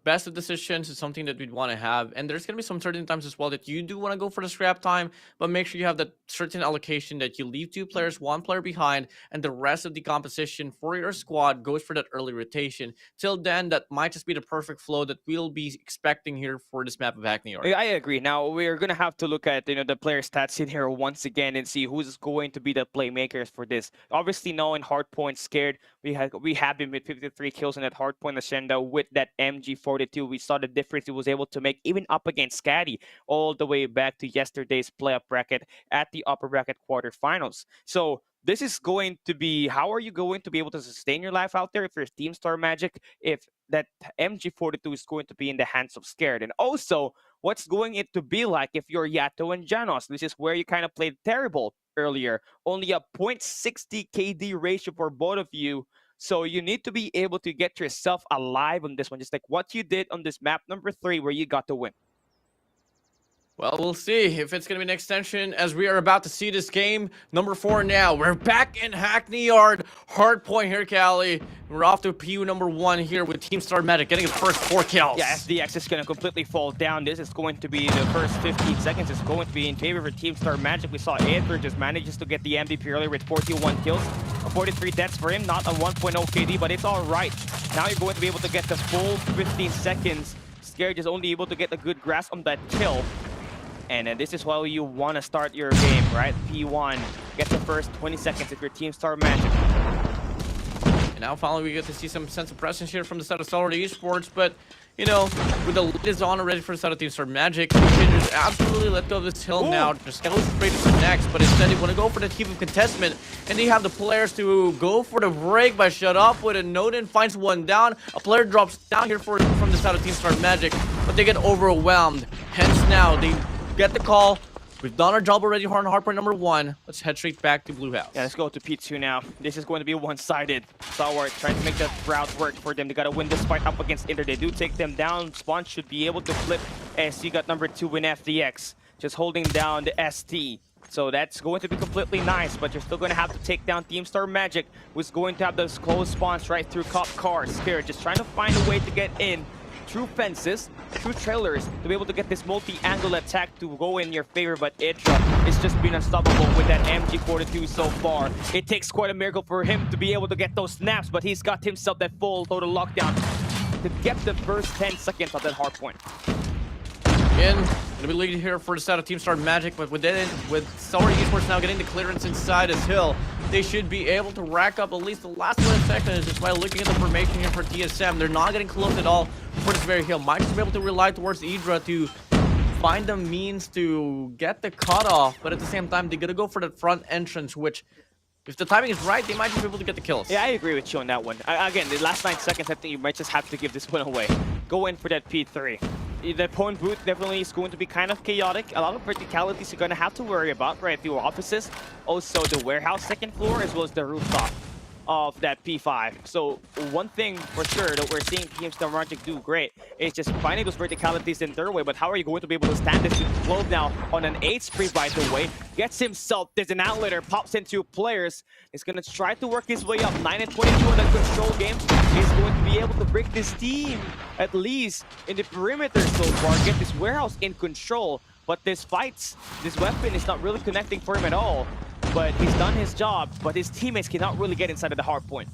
Speaker 3: best of decisions is something that we'd want to have, and there's going to be some certain times as well that you do want to go for the scrap time, but make sure you have that certain allocation that you leave 2 players, 1 player behind, and the rest of the composition for your squad goes for that early rotation. Till then, that might just be the perfect flow that we'll be expecting here for this map of Hackney Yard.
Speaker 2: I agree. Now we're gonna have to look at the player stats in here once again and see who's going to be the playmakers for this. Obviously, knowing hardpoint scared, we have him with 53 kills in that hardpoint agenda with that MG42. We saw the difference he was able to make even up against Scatty all the way back to yesterday's playoff bracket at the upper bracket quarterfinals. So this is going to be, how are you going to be able to sustain your life out there if you're Team Star Magic, if that MG42 is going to be in the hands of Scared? And also, what's going it to be like if you're Yato and Janos? This is where you kind of played terrible earlier. Only a 0.60 KD ratio for both of you. So you need to be able to get yourself alive on this one, just like what you did on this map number 3 where you got the win.
Speaker 3: Well, we'll see if it's going to be an extension, as we are about to see this game number 4 now. We're back in Hackney Yard. Hard point here, Callie. We're off to PU number 1 here with Team Star Medic getting his first 4 kills.
Speaker 2: Yeah, SDX is going to completely fall down. This is going to be the first 15 seconds. It's going to be in favor for Team Star Magic. We saw Edward just manages to get the MVP earlier with 41 kills. 43 deaths for him, not a 1.0 KD, but it's all right. Now you're going to be able to get the full 15 seconds. Scared is only able to get a good grasp on that kill. And this is how you want to start your game, right? P1, get the first 20 seconds if you're Team Star Magic.
Speaker 3: And now finally we get to see some sense of presence here from the side of Stalwart eSports, but with the lead is on already for the side of Team Star Magic, just absolutely let go of this hill now. Just go straight to the next, but instead they want to go for the team of contestment, and they have the players to go for the break by shut up with a Noden finds one down. A player drops down here from the side of Team Star Magic, but they get overwhelmed. Hence now they get the call. We've done our job already on hardpoint number 1. Let's head straight back to Blue House.
Speaker 2: Yeah, let's go to P2 now. This is going to be one-sided. Stalwart trying to make that route work for them. They got to win this fight up against Inter. They do take them down. Spawn should be able to flip. As you got number 2 in FDX. Just holding down the ST. So that's going to be completely nice, but you're still going to have to take down Team Star Magic, who's going to have those close spawns right through cop cars. Spirit just trying to find a way to get in through fences, through trailers, to be able to get this multi-angle attack to go in your favor, but Idra is just been unstoppable with that MG42 so far. It takes quite a miracle for him to be able to get those snaps, but he's got himself that full total lockdown to get the first 10 seconds of that hard point.
Speaker 3: Again, gonna be leading here for the side of Team Star Magic, but with Stalwart eSports now getting the clearance inside his hill, they should be able to rack up at least the last 20 seconds just by looking at the formation here for TSM. They're not getting close at all for this very hill. Might just be able to rely towards Idra to find the means to get the cutoff, but at the same time, they're gonna go for the front entrance, which, if the timing is right, they might just be able to get the kills.
Speaker 2: Yeah, I agree with you on that one. Again, the last 9 seconds, I think you might just have to give this one away. Go in for that P3. the opponent booth definitely is going to be kind of chaotic. A lot of verticalities you're going to have to worry about right through offices. Also the warehouse second floor as well as the rooftop of that P5. So one thing for sure that we're seeing Team Star Magic do great is just finding those verticalities in their way. But how are you going to be able to stand this with Clove now on an 8 spree, by the way? Gets himself, there's an outlier, pops into players. He's going to try to work his way up. 9 and 22 in the control game. He's going to be able to break this team, at least in the perimeter so far. Get this warehouse in control. But this weapon is not really connecting for him at all. But he's done his job, but his teammates cannot really get inside of the hard point.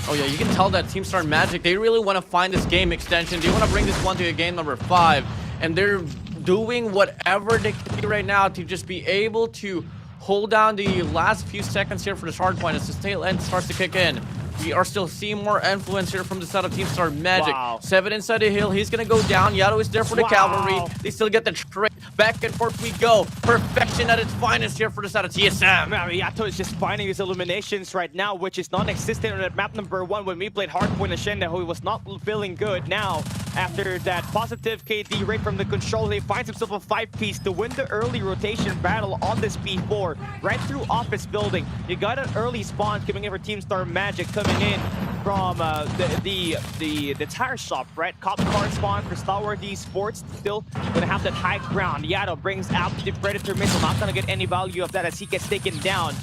Speaker 3: Oh yeah, you can tell that Team Star Magic, they really want to find this game extension. They want to bring this one to a game number 5. And they're doing whatever they can do right now to just be able to hold down the last few seconds here for this hard point as the tail end starts to kick in. We are still seeing more influence here from the side of Team Star Magic.
Speaker 2: Wow.
Speaker 3: 7 inside the hill. He's going to go down. Yato is there for the cavalry. They still get the trade. Back and forth we go. Perfection at its finest here for the side of TSM.
Speaker 2: Yato is just finding his eliminations right now, which is non-existent on map number 1 when we played Hardpoint and Shenda, who was not feeling good. Now, after that positive KD rate from the control, he finds himself a 5-piece to win the early rotation battle on this P4. Right through office building. You got an early spawn coming in for Team Star Magic, coming in from the tire shop, right? Cop car spawn for Stalwart eSports. Still gonna have that high ground. Yato brings out the Predator missile. Not gonna get any value of that as he gets taken down.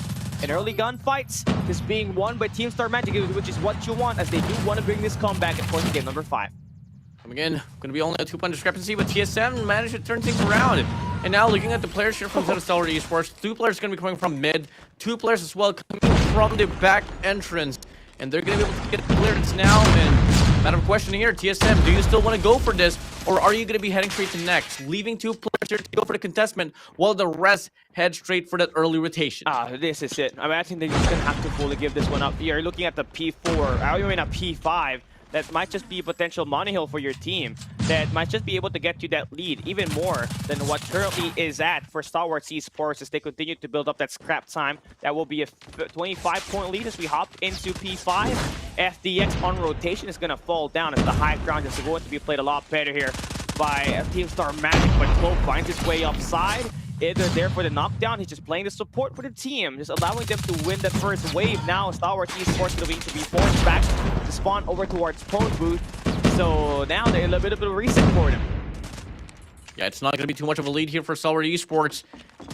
Speaker 2: In early gunfights, this being won by Team Star Magic, which is what you want, as they do want to bring this comeback and force game number 5.
Speaker 3: Again, going to be only a 2-point discrepancy, but TSM managed to turn things around. And now looking at the players here from Stalwart eSports, 2 players going to be coming from mid, 2 players as well coming from the back entrance. And they're going to be able to get clearance now. And matter of questioning here, TSM, do you still want to go for this? Or are you going to be heading straight to next? Leaving 2 players here to go for the contestment while the rest head straight for that early rotation.
Speaker 2: This is it. I mean, I think they're just going to have to fully give this one up. You're looking at the P4, I mean a P5. That might just be a potential money hill for your team. That might just be able to get you that lead even more than what currently is at for Stalwart eSports as they continue to build up that scrap time. That will be a 25-point lead as we hop into P5. FDX on rotation is going to fall down as the high ground is going to be played a lot better here by Team Star Magic, but Cloak finds his way upside. They're there for the knockdown. He's just playing the support for the team, just allowing them to win that first wave. Now Stalwart eSports going to be forced back to spawn over towards Pone booth. So now they're a little bit of a reset for them.
Speaker 3: Yeah, it's not going to be too much of a lead here for Stalwart eSports.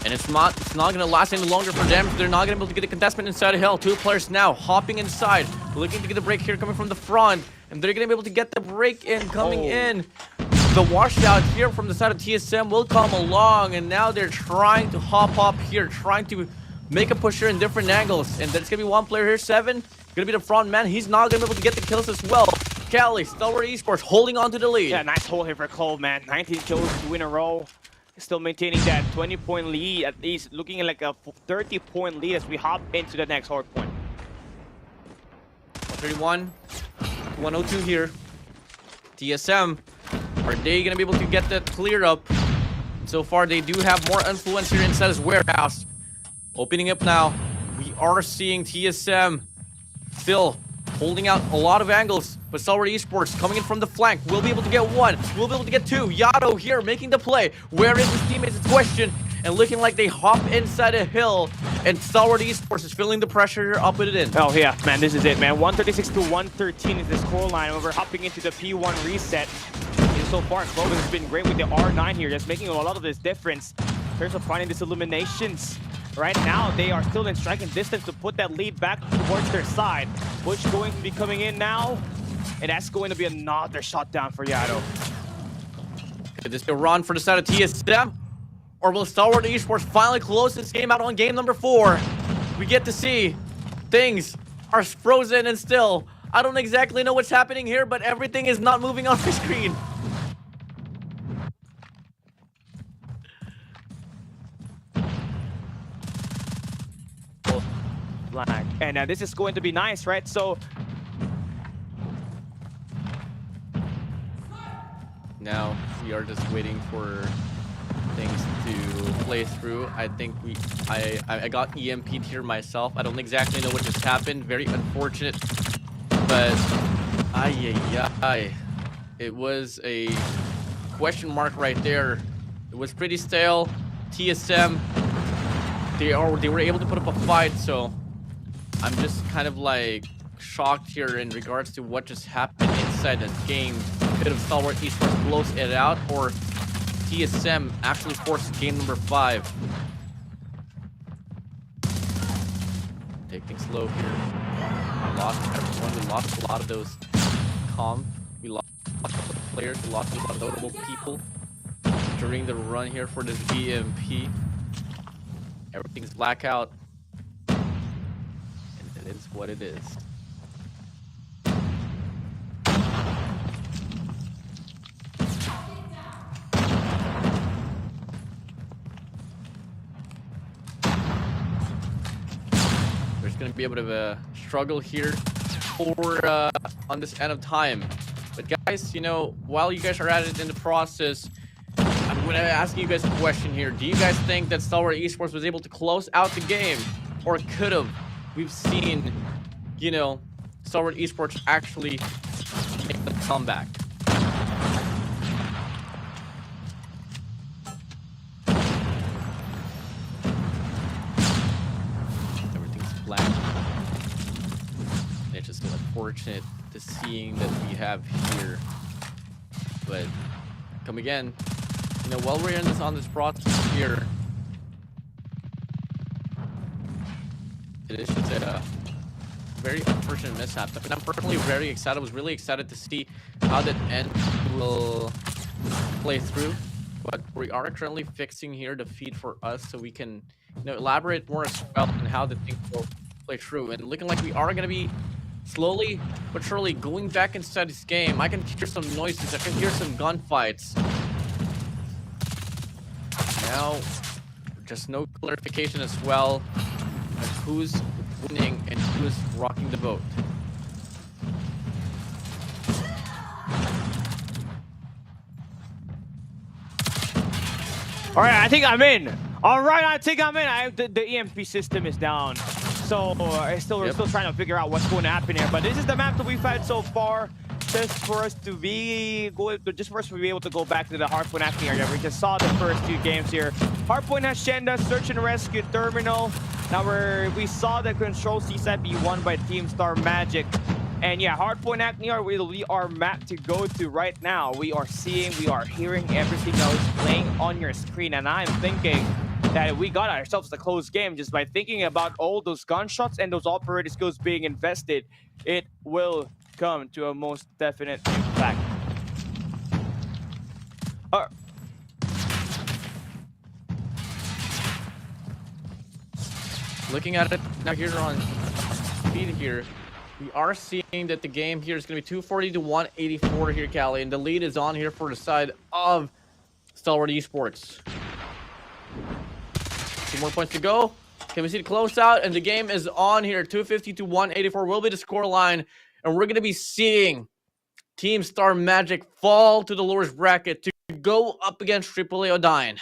Speaker 3: And it's not going to last any longer for them. They're not going to be able to get the contestment inside the hill. 2 players now hopping inside, looking to get the break here coming from the front. And they're going to be able to get the break in coming in. The washout here from the side of TSM will come along, and now they're trying to hop up here, trying to make a push here in different angles. And there's going to be 1 player here, 7. Going to be the front man. He's not going to be able to get the kills as well. Cali, Stalwart eSports holding on to the lead.
Speaker 2: Yeah, nice hold here for Cole, man. 19 kills, 2 in a row. Still maintaining that 20-point lead, at least looking at like a 30-point lead as we hop into the next hard point.
Speaker 3: 131, 102 here. TSM, are they going to be able to get that cleared up? So far, they do have more influence here inside his warehouse. Opening up now. We are seeing TSM still holding out a lot of angles. But Stalwart eSports coming in from the flank. We'll be able to get 1. We'll be able to get 2. Yato here making the play. Where is his teammates? It's a question. And looking like they hop inside a hill. And Stalwart eSports is feeling the pressure here, up it in.
Speaker 2: Oh yeah, man, this is it, man. 136 to 113 is the scoreline. We're hopping into the P1 reset. And so far, Clovis has been great with the R9 here, just making a lot of this difference in terms of finding these eliminations. Right now, they are still in striking distance to put that lead back towards their side. Bush going to be coming in now, and that's going to be another shutdown for Yato.
Speaker 3: Could this be a run for the side of TSM? Or will Stalwart eSports finally close this game out on game number 4? We get to see things are frozen and still. I don't exactly know what's happening here, but everything is not moving on the screen.
Speaker 2: Black. And this is going to be nice, right? So
Speaker 3: now we are just waiting for things to play through. I think I got EMP'd here myself. I don't exactly know what just happened. Very unfortunate, but it was a question mark right there. It was pretty stale. TSM, they were able to put up a fight, so I'm just kind of like shocked here in regards to what just happened inside the game. Could have Stalwart eSports close it out, or TSM actually forced game number 5. Take things slow here. We lost everyone. We lost a lot of those comp. We lost a lot of players. We lost a lot of notable people during the run here for this BMP. Everything's blackout. And it is what it is. There's going to be a bit of a struggle here for on this end of time. But guys, you know, while you guys are at it in the process, I'm going to ask you guys a question here. Do you guys think that Stalwart eSports was able to close out the game, or could have? We've seen, you know, Stalwart eSports actually make the comeback. Everything's black. It's just unfortunate to seeing that we have here. But come again, you know, while we're on this process here, it is just a very unfortunate mishap. But I'm personally very excited. I was really excited to see how that end will play through. But we are currently fixing here the feed for us, so we can, you know, elaborate more as well on how the thing will play through. And looking like we are going to be slowly but surely going back inside this game. I can hear some noises. I can hear some gunfights. Now, just no clarification as well of who's winning and who's rocking the boat.
Speaker 2: All right, I think I'm in. All right, I think I'm in. The EMP system is down. So we're still trying to figure out what's going to happen here. But this is the map that we've had so far. Just for us to be able to go back to the hardpoint acting area. We just saw the first 2 games here. Hardpoint has Shenda, search and rescue terminal. Now we saw the control CSAT be won by Team Star Magic. And yeah, hardpoint acting area we are mapped to go to right now. We are seeing, we are hearing everything that is playing on your screen. And I'm thinking that we got ourselves a close game just by thinking about all those gunshots and those operator skills being invested. It will come to a most definite impact.
Speaker 3: Looking at it now here on speed here, we are seeing that the game here is going to be 240 to 184 here, Callie, and the lead is on here for the side of Stalwart eSports. 2 more points to go. Can we see the closeout? And the game is on here. 250 to 184 will be the score line. And we're going to be seeing Team Star Magic fall to the lowest bracket to go up against AAA Odine.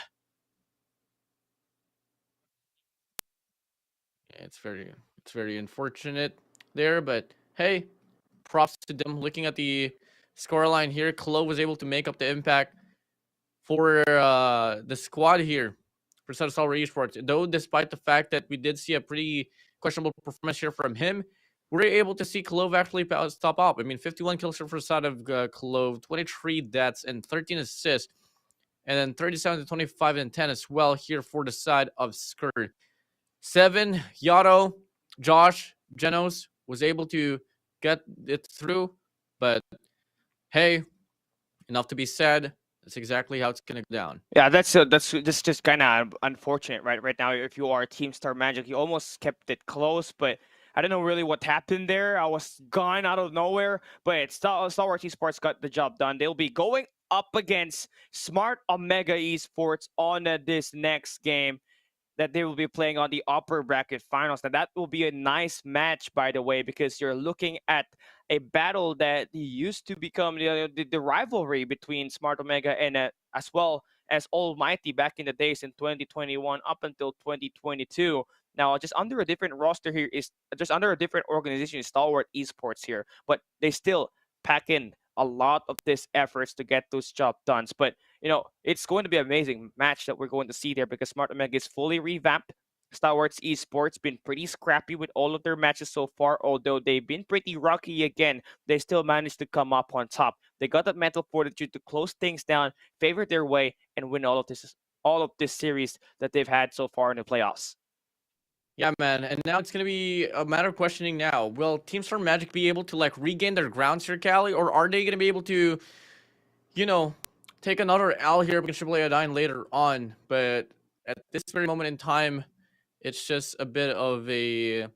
Speaker 3: It's very unfortunate there, but hey, props to them. Looking at the scoreline here, Clo was able to make up the impact for the squad here for Stalwart eSports. Though, despite the fact that we did see a pretty questionable performance here from him, we're able to see Clove actually stop up. I mean, 51 kills for the side of Clove, 23 deaths, and 13 assists. And then 37 to 25 and 10 as well here for the side of Skirt. 7, Yato, Josh, Genos was able to get it through. But hey, enough to be said. That's exactly how it's gonna go down.
Speaker 2: Yeah, that's just kind of unfortunate, right? Right now, if you are Team Star Magic, you almost kept it close, but I don't know really what happened there. I was gone out of nowhere, but Stalwart eSports got the job done. They'll be going up against Smart Omega eSports on this next game that they will be playing on the upper bracket finals. Now, that will be a nice match, by the way, because you're looking at a battle that used to become the rivalry between Smart Omega and as well as Almighty back in the days in 2021 up until 2022. Now, just under a different roster here is just under a different organization, Stalwart eSports here, but they still pack in a lot of these efforts to get those job done. But it's going to be an amazing match that we're going to see there because Smart Omega is fully revamped. Stalwart's eSports been pretty scrappy with all of their matches so far, although they've been pretty rocky again. They still managed to come up on top. They got that mental fortitude to close things down, favor their way, and win all of this series that they've had so far in the playoffs.
Speaker 3: Yeah, man. And now it's gonna be a matter of questioning now. Will Team Star Magic be able to like regain their grounds here, Cali, or are they gonna be able to, you know, take another L here against Triple Iodine later on? But at this very moment in time, it's just a bit of a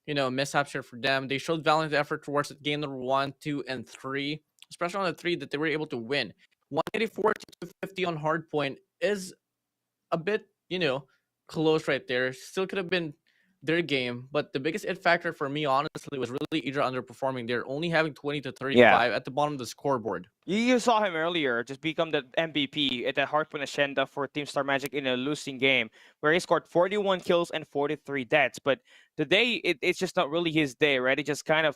Speaker 3: mishaps here for them. They showed valiant effort towards game number 1, 2, and 3, especially on the 3 that they were able to win. 184 to 250 on hardpoint is a bit, close right there. Still could have been their game, but the biggest it factor for me, honestly, was really either underperforming. They're only having 20 to 35 at the bottom of the scoreboard.
Speaker 2: You saw him earlier just become the MVP at the Hardpoint Agenda for Team Star Magic in a losing game where he scored 41 kills and 43 deaths. But today it's just not really his day, right? It just kind of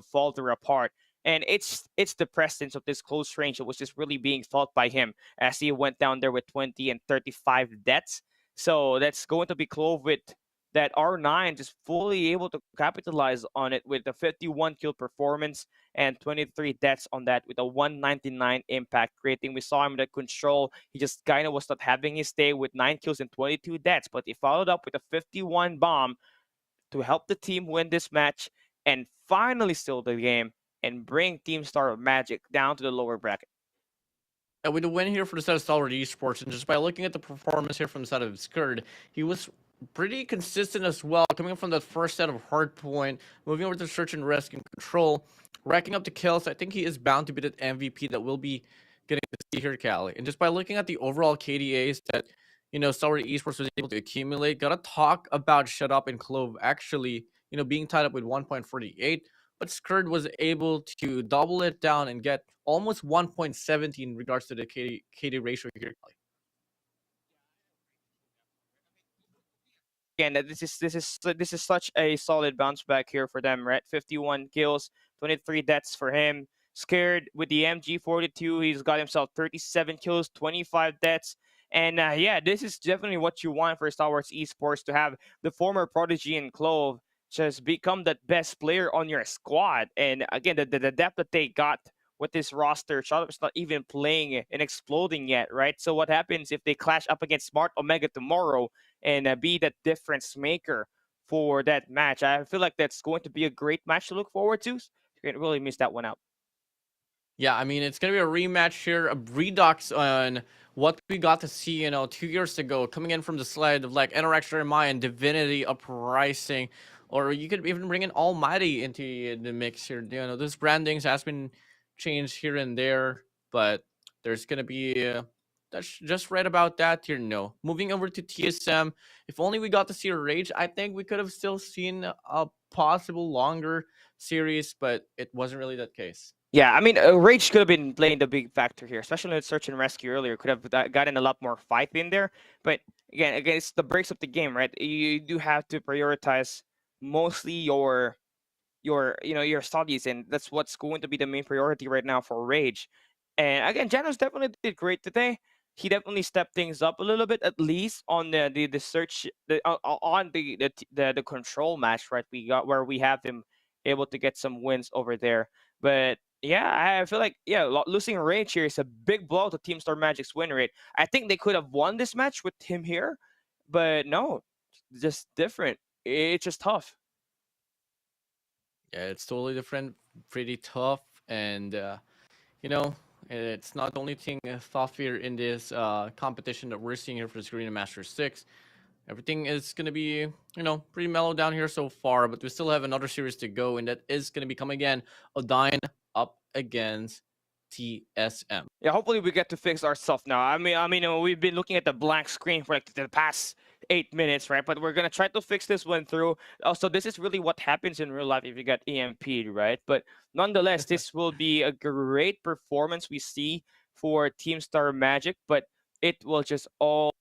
Speaker 2: falter apart. And it's the presence of this close range that was just really being felt by him as he went down there with 20 and 35 deaths. So that's going to be clove with that R9 just fully able to capitalize on it with a 51 kill performance and 23 deaths on that with a 199 impact rating. We saw him in the control. He just kind of was not having his day with 9 kills and 22 deaths, but he followed up with a 51 bomb to help the team win this match and finally seal the game and bring Team Star Magic down to the lower bracket.
Speaker 3: And with the win here for the side of Stalwart Esports, and just by looking at the performance here from the side of Skurd, he was pretty consistent as well, coming from that first set of hardpoint, moving over to search and rescue and control, racking up the kills. I think he is bound to be that MVP that we'll be getting to see here, Cali. And just by looking at the overall KDAs that Stalwart Esports was able to accumulate, gotta talk about Shut Up and Clove actually, being tied up with 1.48. But Skurd was able to double it down and get almost 1.17 in regards to the KD ratio here.
Speaker 2: Again, this is such a solid bounce back here for them, right? 51 kills, 23 deaths for him. Scared with the MG42, he's got himself 37 kills, 25 deaths. And yeah, this is definitely what you want for Star Wars Esports to have the former Prodigy and Clove just become the best player on your squad. And again, the depth that they got with this roster, Charlotte's not even playing and exploding yet, right? So what happens if they clash up against Smart Omega tomorrow and be that difference maker for that match? I feel like that's going to be a great match to look forward to. You can't really miss that one out.
Speaker 3: Yeah, I mean, it's going to be a rematch here, a redux on what we got to see, 2 years ago, coming in from the slide of like NRX Jeremiah and Divinity Uprising, or you could even bring in Almighty into the mix here. This brandings has been changed here and there, but there's going to be, that's just right about that here. No, moving over to TSM, if only we got to see a Rage, I think we could have still seen a possible longer series, but it wasn't really that case.
Speaker 2: Yeah, I mean, Rage could have been playing the big factor here, especially with search and rescue earlier. Could have gotten a lot more fight in there. But again, it's the breaks of the game, right? You do have to prioritize mostly your studies, and that's what's going to be the main priority right now for Rage. And again, Janos definitely did great today. He definitely stepped things up a little bit, at least on the search on the control match, right? We got where we have him able to get some wins over there. But yeah, I feel like losing Rage here is a big blow to Team Star Magic's win rate. I think they could have won this match with him here, but no, just different. It's just tough.
Speaker 3: Yeah, it's totally different, pretty tough, and you know, it's not the only thing tough here in this competition that we're seeing here for this Garena Masters 6. Everything is going to be, pretty mellow down here so far, but we still have another series to go, and that is going to be coming again, Odine up against TSM.
Speaker 2: Yeah, hopefully we get to fix our stuff now. We've been looking at the blank screen for like the past 8 minutes, right? But we're gonna try to fix this one through. Also, this is really what happens in real life if you get EMP'd, right? But nonetheless, this will be a great performance we see for Team Star Magic, but it will just all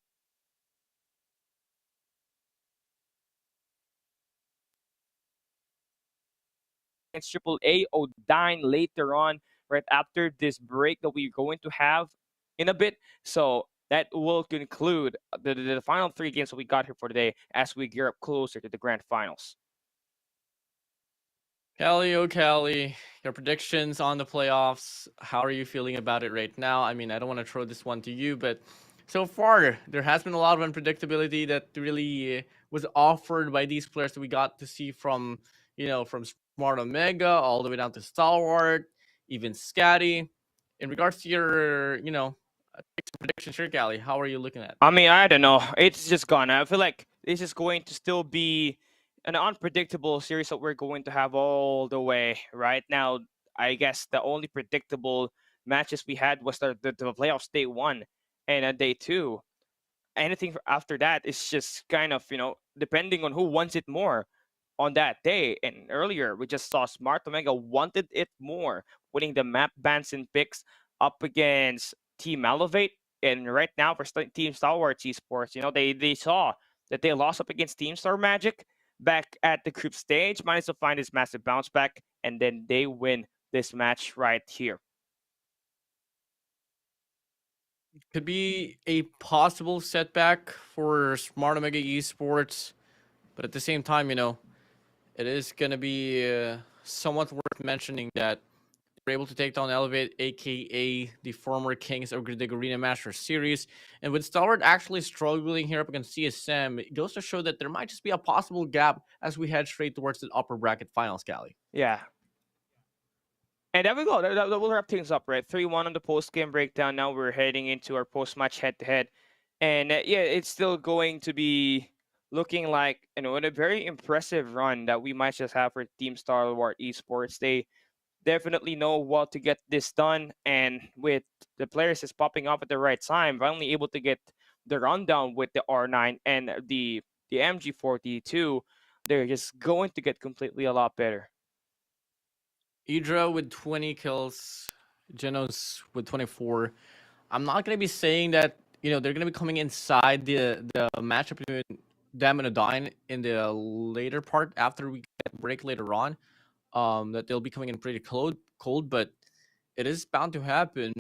Speaker 2: against Triple A Odine later on, right after this break that we're going to have in a bit. So that will conclude the final three games that we got here for today as we gear up closer to the grand finals.
Speaker 3: Callie, oh Callie, your predictions on the playoffs. How are you feeling about it right now? I mean, I don't want to throw this one to you, but so far there has been a lot of unpredictability that really was offered by these players that we got to see from from Smart Omega all the way down to Stalwart, even Scatty. In regards to your predictions here, Callie, how are you looking at?
Speaker 2: I mean, I don't know. It's just gone. I feel like this is going to still be an unpredictable series that we're going to have all the way. Right now, I guess the only predictable matches we had was the playoffs day one and day two. Anything after that is just kind of, depending on who wants it more on that day. And earlier, we just saw Smart Omega wanted it more, winning the map bans and picks up against Team Elevate. And right now, for Team Stalwart eSports, they saw that they lost up against Team Star Magic back at the group stage, managed to find this massive bounce back, and then they win this match right here.
Speaker 3: Could be a possible setback for Smart Omega Esports, but at the same time, it is going to be somewhat worth mentioning that they're able to take down Elevate, aka the former kings of the Garena Masters series. And with Stalwart actually struggling here up against CSM, it goes to show that there might just be a possible gap as we head straight towards the upper bracket finals, Callie.
Speaker 2: Yeah. And there we go. That will wrap things up, right? 3-1 on the post game breakdown. Now we're heading into our post match head to head. And yeah, it's still going to be looking like, a very impressive run that we might just have for Team Stalwart Esports. They definitely know what to get this done. And with the players is popping up at the right time, finally able to get the rundown with the R9 and the MG42, they're just going to get completely a lot better.
Speaker 3: Idra with 20 kills, Genos with 24. I'm not going to be saying that, they're going to be coming inside the matchup between them and Adine in the later part after we get break later on. That they'll be coming in pretty cold, but it is bound to happen.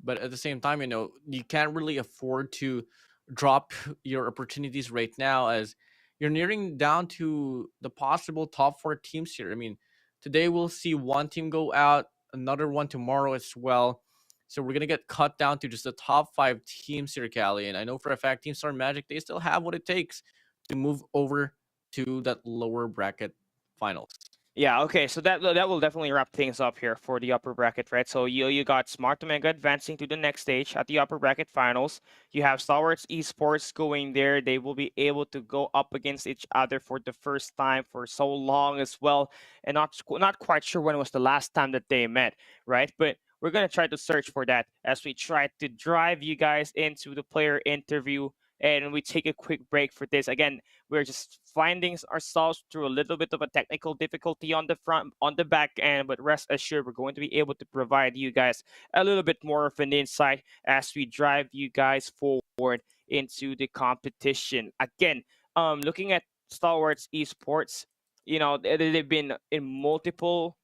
Speaker 3: But at the same time, you can't really afford to drop your opportunities right now as you're nearing down to the possible top 4 teams here. I mean, today we'll see one team go out, another one tomorrow as well. So we're gonna get cut down to just the top 5 teams here, Callie. And I know for a fact Team Star Magic, they still have what it takes to move over to that lower bracket finals.
Speaker 2: Yeah, okay, so that will definitely wrap things up here for the upper bracket, right? So you got Smart Omega advancing to the next stage at the upper bracket finals. You have Stalwarts Esports going there. They will be able to go up against each other for the first time for so long as well, and not quite sure when was the last time that they met, right? But we're gonna try to search for that as we try to drive you guys into the player interview, and we take a quick break for this. Again, we're just finding ourselves through a little bit of a technical difficulty on the back end, but rest assured, we're going to be able to provide you guys a little bit more of an insight as we drive you guys forward into the competition. Again, looking at Stalwarts Esports, they've been in multiple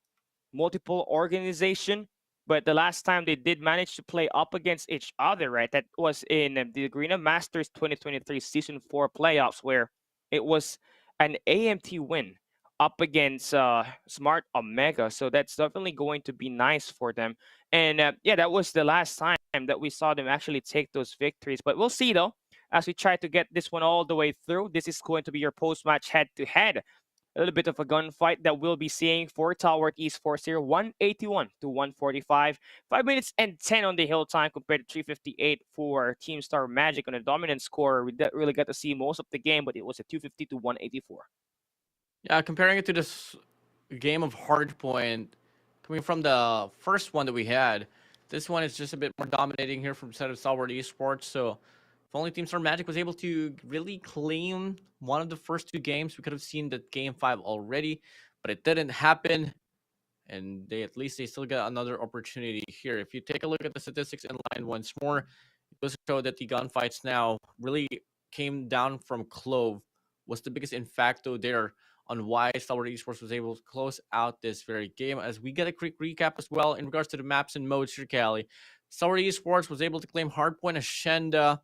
Speaker 2: organization, but the last time they did manage to play up against each other, right, that was in the Garena Masters 2023 Season 4 playoffs, where it was an AMT win up against Smart Omega. So that's definitely going to be nice for them. And yeah, that was the last time that we saw them actually take those victories. But we'll see, though, as we try to get this one all the way through. This is going to be your post-match head-to-head, a little bit of a gunfight that we'll be seeing for Stalwart Esports here. 181 to 145. 5 minutes and 10 on the hill time compared to 358 for Team Star Magic on a dominant score. We really got to see most of the game, but it was a 250 to 184.
Speaker 3: Yeah, comparing it to this game of Hardpoint, coming from the first one that we had, this one is just a bit more dominating here from set of Stalwart Esports. So if only Team Star Magic was able to really claim one of the first 2 games, we could have seen that game 5 already, but it didn't happen. And they still get another opportunity here. If you take a look at the statistics in line once more, it goes to show that the gunfights now really came down from Clove, was the biggest in facto there on why Stalwart Esports was able to close out this very game. As we get a quick recap as well in regards to the maps and modes here, Callie. Stalwart eSports was able to claim Hardpoint, Hacienda,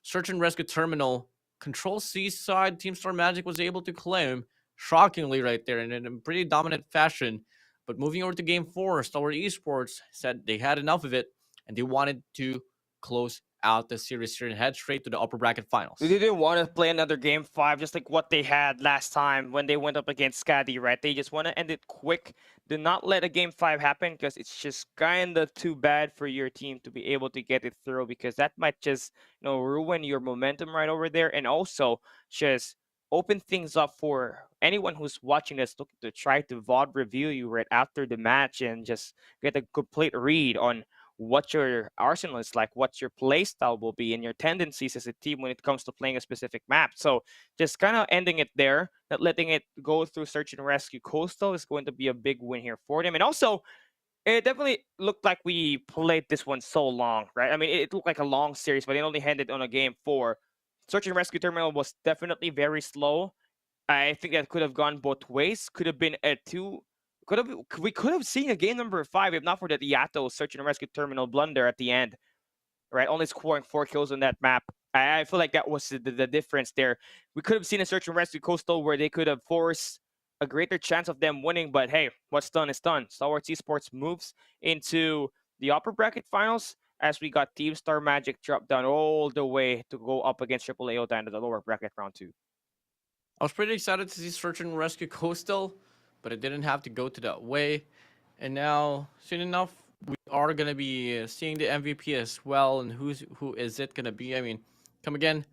Speaker 3: Search and Rescue Terminal, Control Seaside, Team Star Magic was able to claim, shockingly right there, and in a pretty dominant fashion. But moving over to Game 4, Stalwart eSports said they had enough of it, and they wanted to close out the series here and head straight to the upper bracket finals.
Speaker 2: They didn't want to play another game 5, just like what they had last time when they went up against Scadi, right? They just want to end it quick. Do not let a game 5 happen, because it's just kind of too bad for your team to be able to get it through, because that might just, ruin your momentum right over there, and also just open things up for anyone who's watching this looking to try to VOD review you right after the match and just get a complete read on what your arsenal is like, what your play style will be, and your tendencies as a team when it comes to playing a specific map. So just kind of ending it there, not letting it go through Search and Rescue Coastal is going to be a big win here for them. And also, it definitely looked like we played this one so long, right? I mean, it looked like a long series, but it only ended on a game 4. Search and Rescue Terminal was definitely very slow. I think that could have gone both ways. Could have been a 2. We could have seen a game number 5 if not for the Yato Search and Rescue Terminal blunder at the end, right? Only scoring 4 kills on that map. I feel like that was the difference there. We could have seen a Search and Rescue Coastal where they could have forced a greater chance of them winning, but hey, what's done is done. Stalwart eSports moves into the upper bracket finals as we got Team Star Magic drop down all the way to go up against AAA Ota into the lower bracket round 2.
Speaker 3: I was pretty excited to see Search and Rescue Coastal, but it didn't have to go to that way. And now, soon enough, we are gonna be seeing the MVP as well, and who is it gonna be? I mean, come again.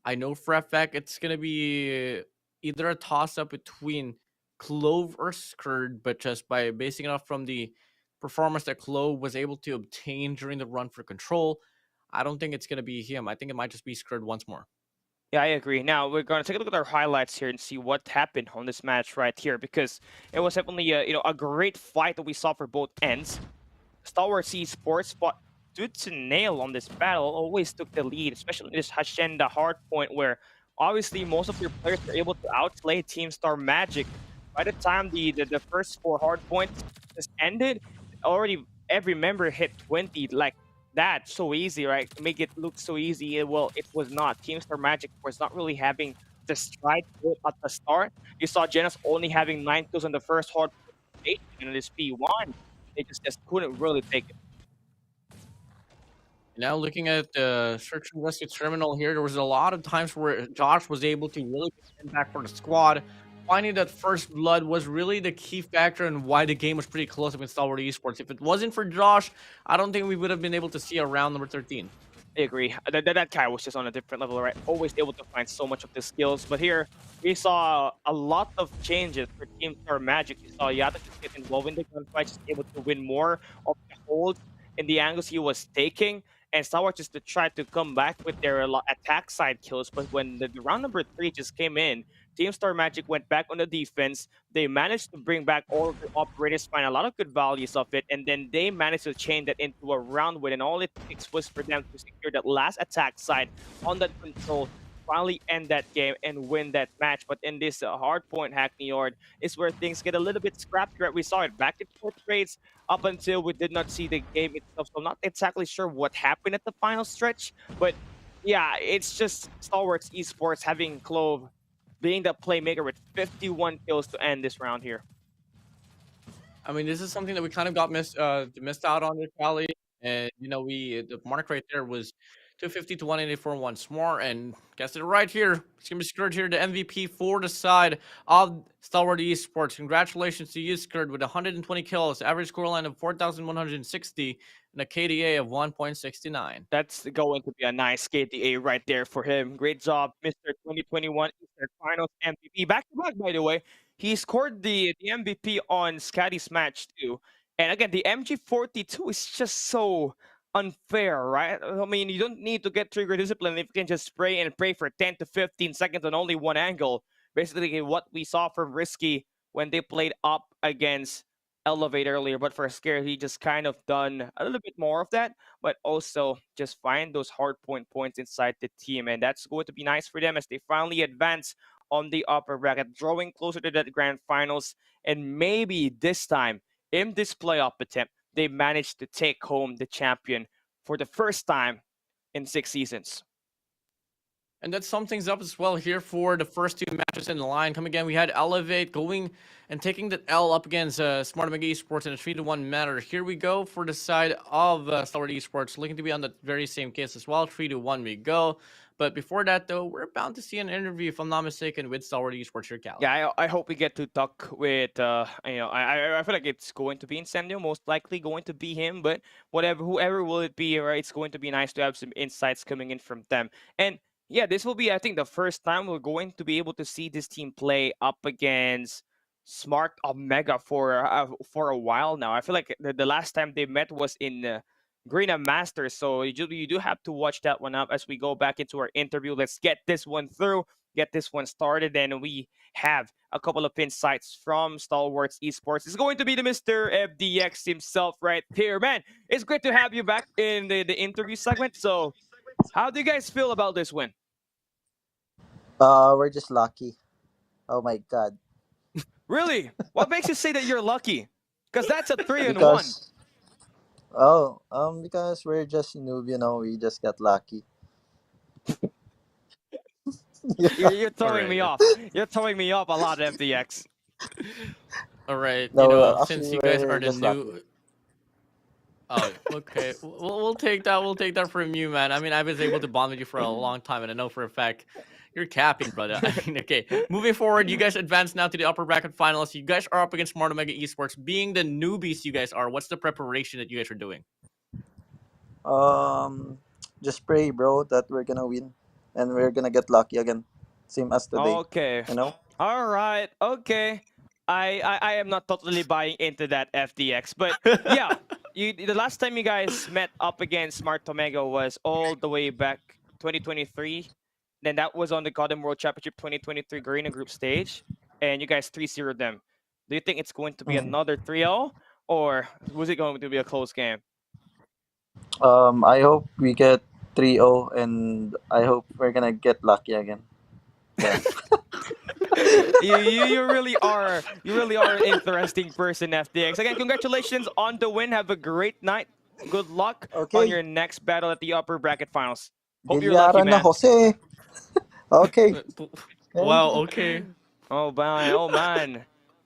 Speaker 3: I know for a fact it's gonna be either a toss up between Clove or Skurd, but just by basing it off from the performance that Clove was able to obtain during the run for Control, I don't think it's gonna be him. I think it might just be Skurd once more.
Speaker 2: Yeah, I agree. Now we're going to take a look at our highlights here and see what happened on this match right here, because it was definitely a great fight that we saw for both ends. Stalwart eSports fought tooth to nail on this battle, always took the lead, especially this Hacienda hard point where obviously most of your players were able to outplay Team Star Magic. By the time the first 4 hard points just ended, already every member hit 20 like that, so easy, right? To make it look so easy, well, it was not. Team Star Magic was not really having the stride at the start. You saw Genos only having 9 kills on the first hard point, and this P1, they just couldn't really take it.
Speaker 3: Now looking at the search and rescue terminal here, there was a lot of times where Josh was able to really get back for the squad. Finding that first blood was really the key factor in why the game was pretty close against Stalwart eSports. If it wasn't for Josh, I don't think we would have been able to see a round number 13.
Speaker 2: I agree. That guy was just on a different level, right? Always able to find so much of the skills. But here, we saw a lot of changes for Team Star Magic. We saw Yata just get involved in the gunfight, just able to win more of the holds in the angles he was taking. And Stalwart just to try to come back with their attack side kills. But when the round number 3 just came in, Team Star Magic went back on the defense. They managed to bring back all of the operators, find a lot of good values of it, and then they managed to chain that into a round win. And all it takes was for them to secure that last attack side on that control, finally end that game and win that match. But in this hard point, Hackney Yard is where things get a little bit scrappy. Right? We saw it back and forth trades up until we did not see the game itself. So I'm not exactly sure what happened at the final stretch, but yeah, it's just Stalwart's eSports having Clove being the playmaker with 51 kills to end this round here.
Speaker 3: I mean, this is something that we kind of got missed out on this rally, and the mark right there was 250 to 184 once more, and guessed it right here. It's gonna be Skurd here, the MVP for the side of Stalwart Esports. Congratulations to you, Skurd, with 120 kills, average scoreline of 4,160, and a KDA of 1.69.
Speaker 2: That's going to be a nice KDA right there for him. Great job, Mr. 2021 Eastern Finals MVP. Back to back, by the way. He scored the MVP on Scotty's match too. And again, the MG42 is just so unfair, right? I mean, you don't need to get trigger discipline if you can just spray and pray for 10 to 15 seconds on only one angle. Basically, what we saw from Risky when they played up against Elevate earlier, but for Scare, he just kind of done a little bit more of that, but also just find those hard points inside the team. And that's going to be nice for them as they finally advance on the upper bracket, drawing closer to that grand finals. And maybe this time, in this playoff attempt, they managed to take home the champion for the first time in 6 seasons.
Speaker 3: And that sums things up as well here for the first 2 matches in the line. Come again, we had Elevate going and taking the L up against Smart Mega Esports in a 3-1 manner. Here we go for the side of Stalwart Esports, looking to be on the very same case as well. 3-1 we go. But before that, though, we're bound to see an interview, if I'm not mistaken, with Stalwart Esports here, Cal.
Speaker 2: Yeah, I hope we get to talk with, I feel like it's going to be Incendio, most likely going to be him, but whoever will it be, right? It's going to be nice to have some insights coming in from them. And yeah, this will be, I think, the first time we're going to be able to see this team play up against Smart Omega for a while now. I feel like the last time they met was in Garena Masters, so you do have to watch that one up as we go back into our interview. Let's get this one through, get this one started, and we have a couple of insights from Stalwart's Esports. It's going to be the Mr. FDX himself right here. Man, it's great to have you back in the interview segment. So how do you guys feel about this win?
Speaker 5: We're just lucky. Oh my god.
Speaker 2: Really? What makes you say that you're lucky? Because that's a 3-1.
Speaker 5: Because because we're just noob, we just got lucky.
Speaker 2: You're throwing
Speaker 3: Alright.
Speaker 2: me off. You're throwing me off a lot, FDX.
Speaker 3: All right,
Speaker 5: No,
Speaker 3: since
Speaker 5: actually,
Speaker 3: you guys
Speaker 5: we're
Speaker 3: are the
Speaker 5: just
Speaker 3: new.
Speaker 5: lucky.
Speaker 3: Oh, okay. We'll take that. We'll take that from you, man. I mean, I was able to bond with you for a long time, and I know for a fact you're capping, brother. I mean, okay. Moving forward, you guys advance now to the upper bracket finals. You guys are up against Smart Omega Esports. Being the newbies you guys are, what's the preparation that you guys are doing?
Speaker 5: Just pray, bro, that we're gonna win, and we're gonna get lucky again, same as today.
Speaker 2: Okay.
Speaker 5: You know.
Speaker 2: All right. Okay. I am not totally buying into that, FDX, but yeah, the last time you guys met up against Smart Omega was all the way back 2023. Then that was on the Golden World Championship 2023 Garena Group stage, and you guys 3-0 them. Do you think it's going to be
Speaker 5: Mhm.
Speaker 2: another 3-0, or was it going to be a close game?
Speaker 5: I hope we get 3-0, and I hope we're gonna get lucky again. Yeah.
Speaker 2: You really are an interesting person, FDX. Again, congratulations on the win. Have a great night. Good luck on
Speaker 5: Okay.
Speaker 2: your next battle at the upper bracket finals. Hope you're lucky,
Speaker 5: Gilyaran na
Speaker 2: man.
Speaker 5: Jose. Okay.
Speaker 3: Wow. Okay.
Speaker 2: Oh man, oh man.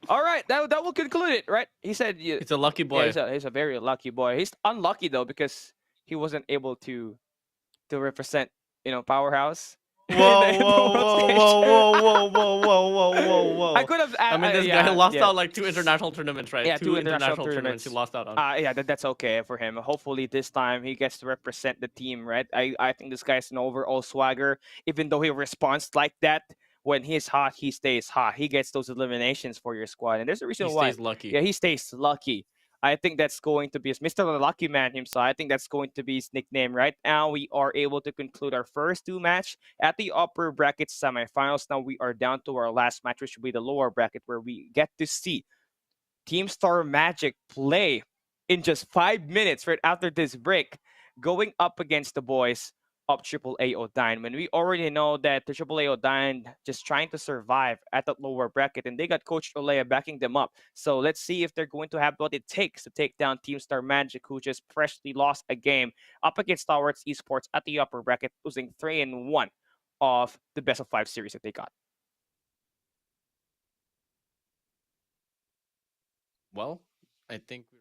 Speaker 2: All right, that will conclude it, right? He said,
Speaker 3: He's a lucky
Speaker 2: yeah,
Speaker 3: boy.
Speaker 2: he's a very lucky boy. He's unlucky though because he wasn't able to represent, Powerhouse.
Speaker 3: Whoa,
Speaker 2: in the
Speaker 3: whoa,
Speaker 2: world
Speaker 3: whoa,
Speaker 2: stage.
Speaker 3: whoa, whoa, whoa, whoa, whoa, whoa, whoa, whoa.
Speaker 2: I could have.
Speaker 3: I mean, this guy lost out like 2 international tournaments, right?
Speaker 2: Yeah,
Speaker 3: two international tournaments he lost out on.
Speaker 2: Yeah, that's okay for him. Hopefully this time he gets to represent the team, right? I think this guy's an overall swagger. Even though he responds like that, when he's hot, he stays hot. He gets those eliminations for your squad, and there's a reason
Speaker 3: He
Speaker 2: why.
Speaker 3: stays lucky.
Speaker 2: Yeah, he stays lucky. I think that's going to be Mr. Lucky Man himself. I think that's going to be his nickname. Right now, we are able to conclude our first 2 match at the upper bracket semifinals. Now we are down to our last match, which will be the lower bracket, where we get to see Team Star Magic play in just 5 minutes right after this break, going up against the boys of AAA Odine. When we already know that the AAA Odine just trying to survive at that lower bracket, and they got Coach Olea backing them up. So let's see if they're going to have what it takes to take down Team Star Magic, who just freshly lost a game up against Stalwart's Esports at the upper bracket, losing 3-1 of the best of 5 series that they got.
Speaker 3: Well, I think we're.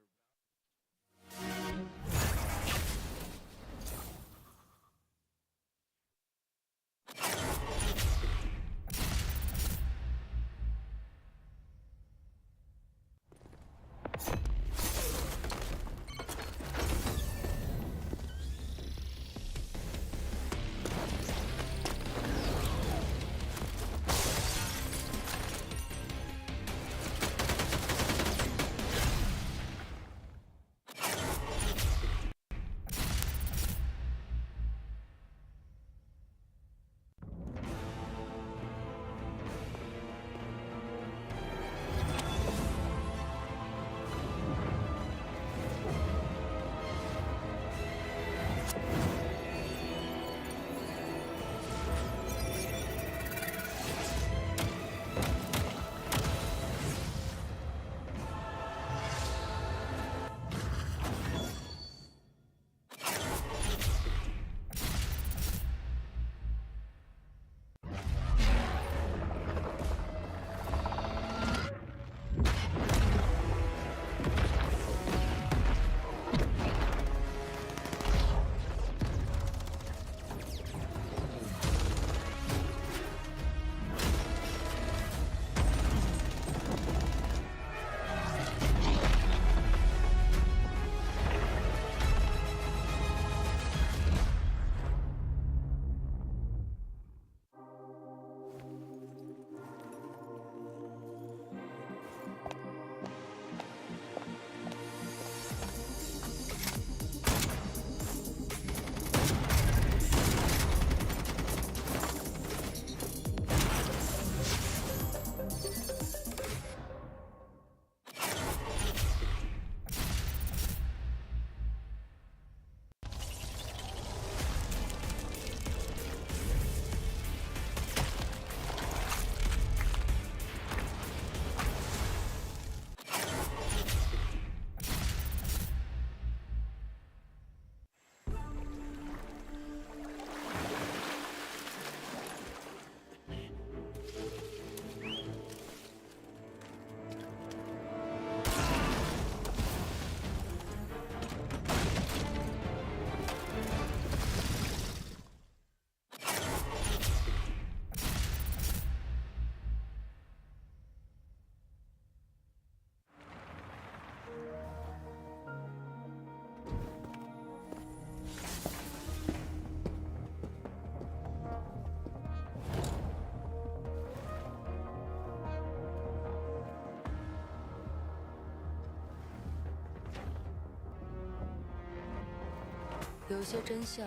Speaker 1: 有些真相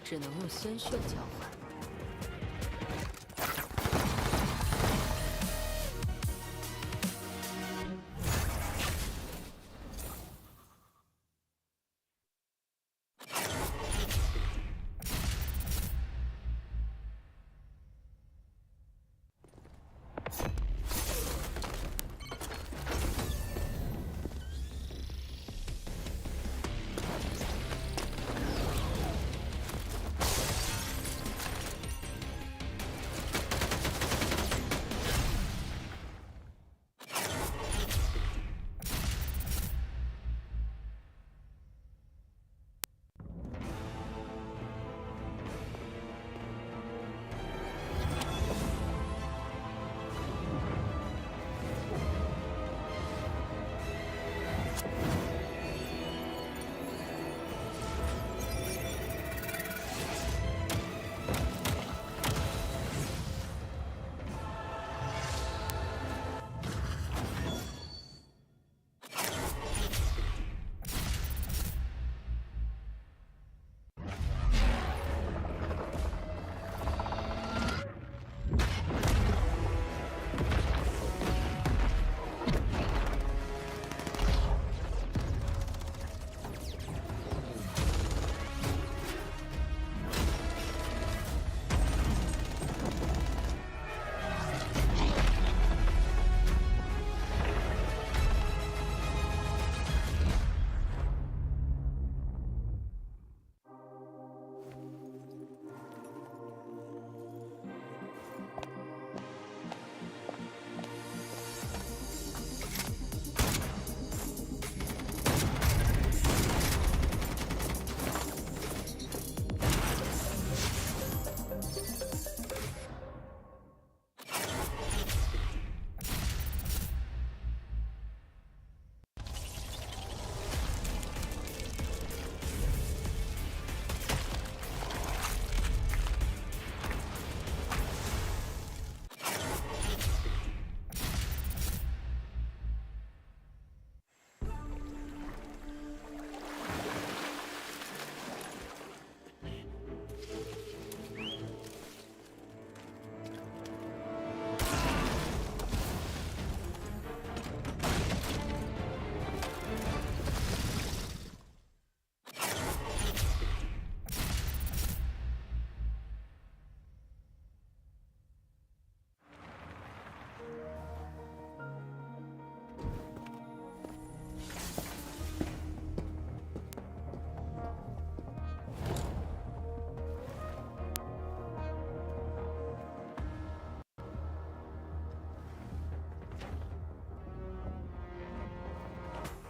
Speaker 1: 只能用鲜血交换。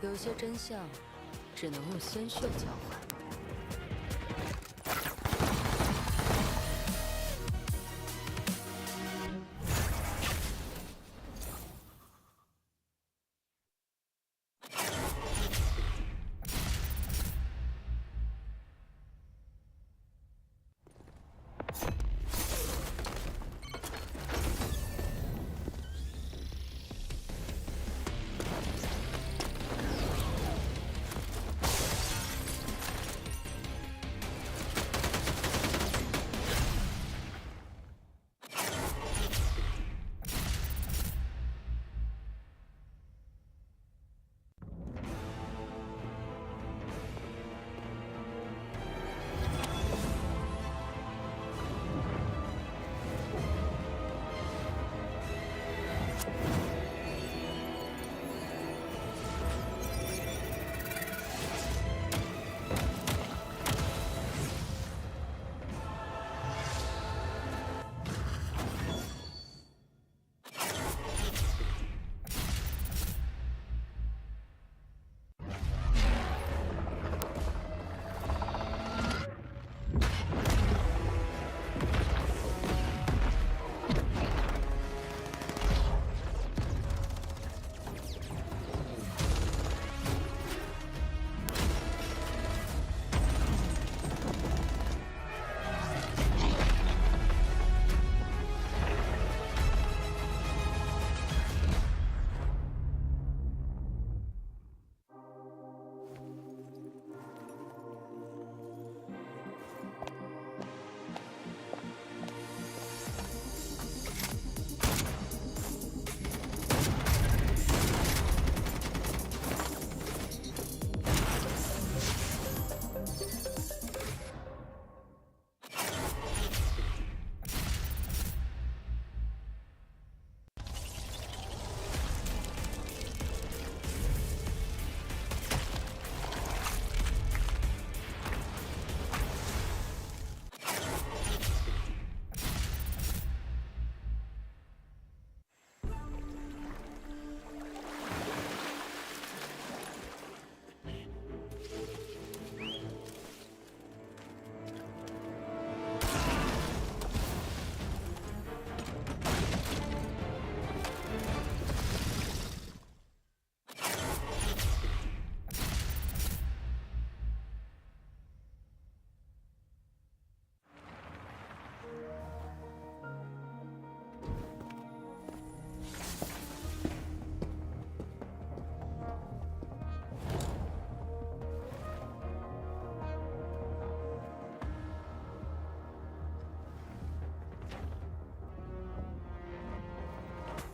Speaker 1: 有些真相只能用鲜血交换。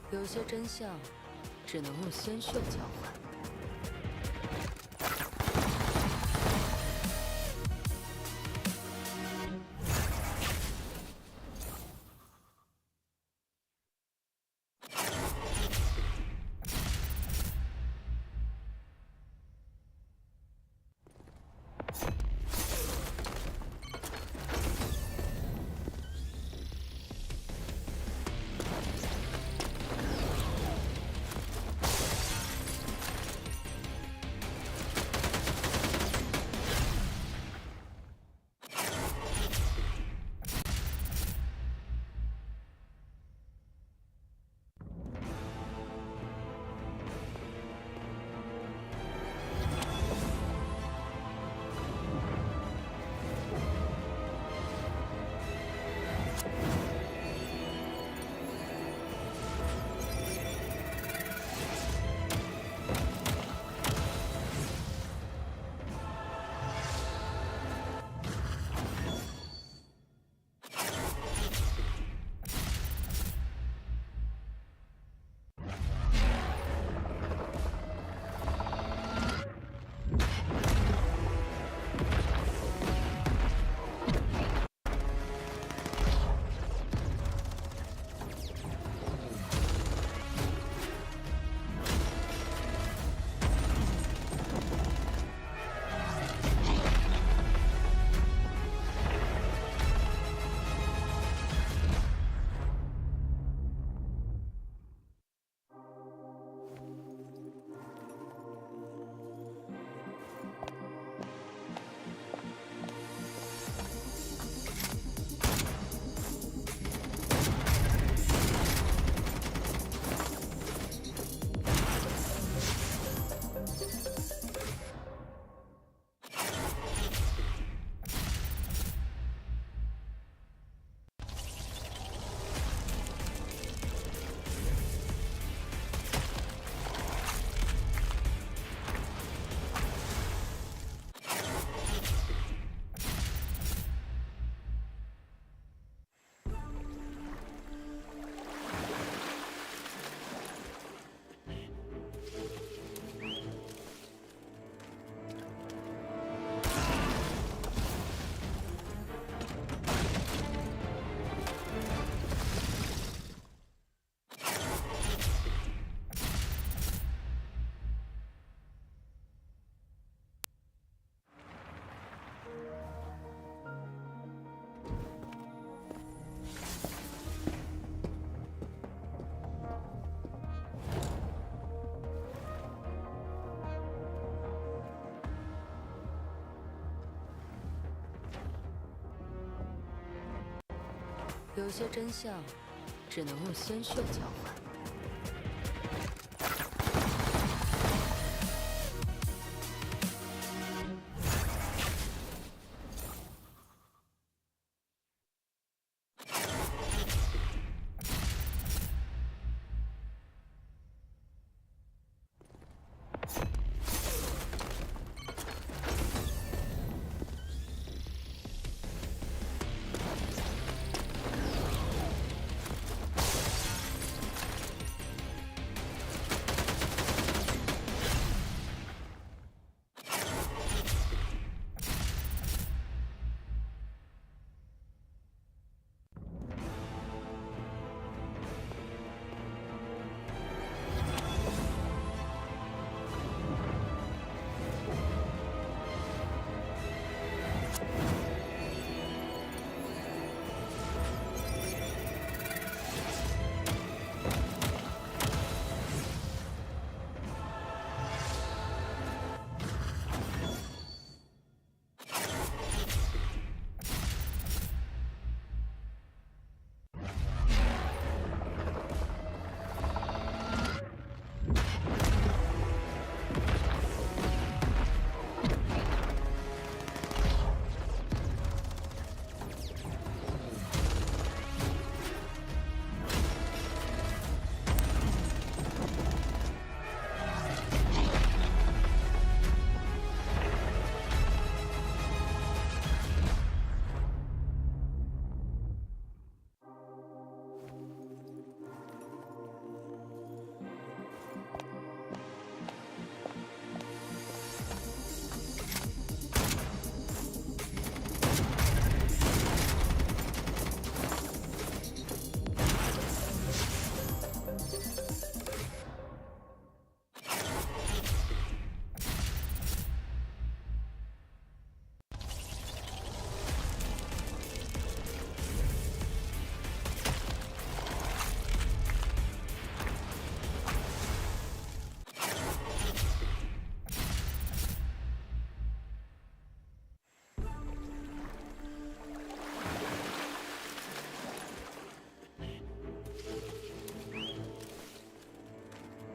Speaker 1: 有些真相只能用鲜血交换。有些真相只能用鲜血交换。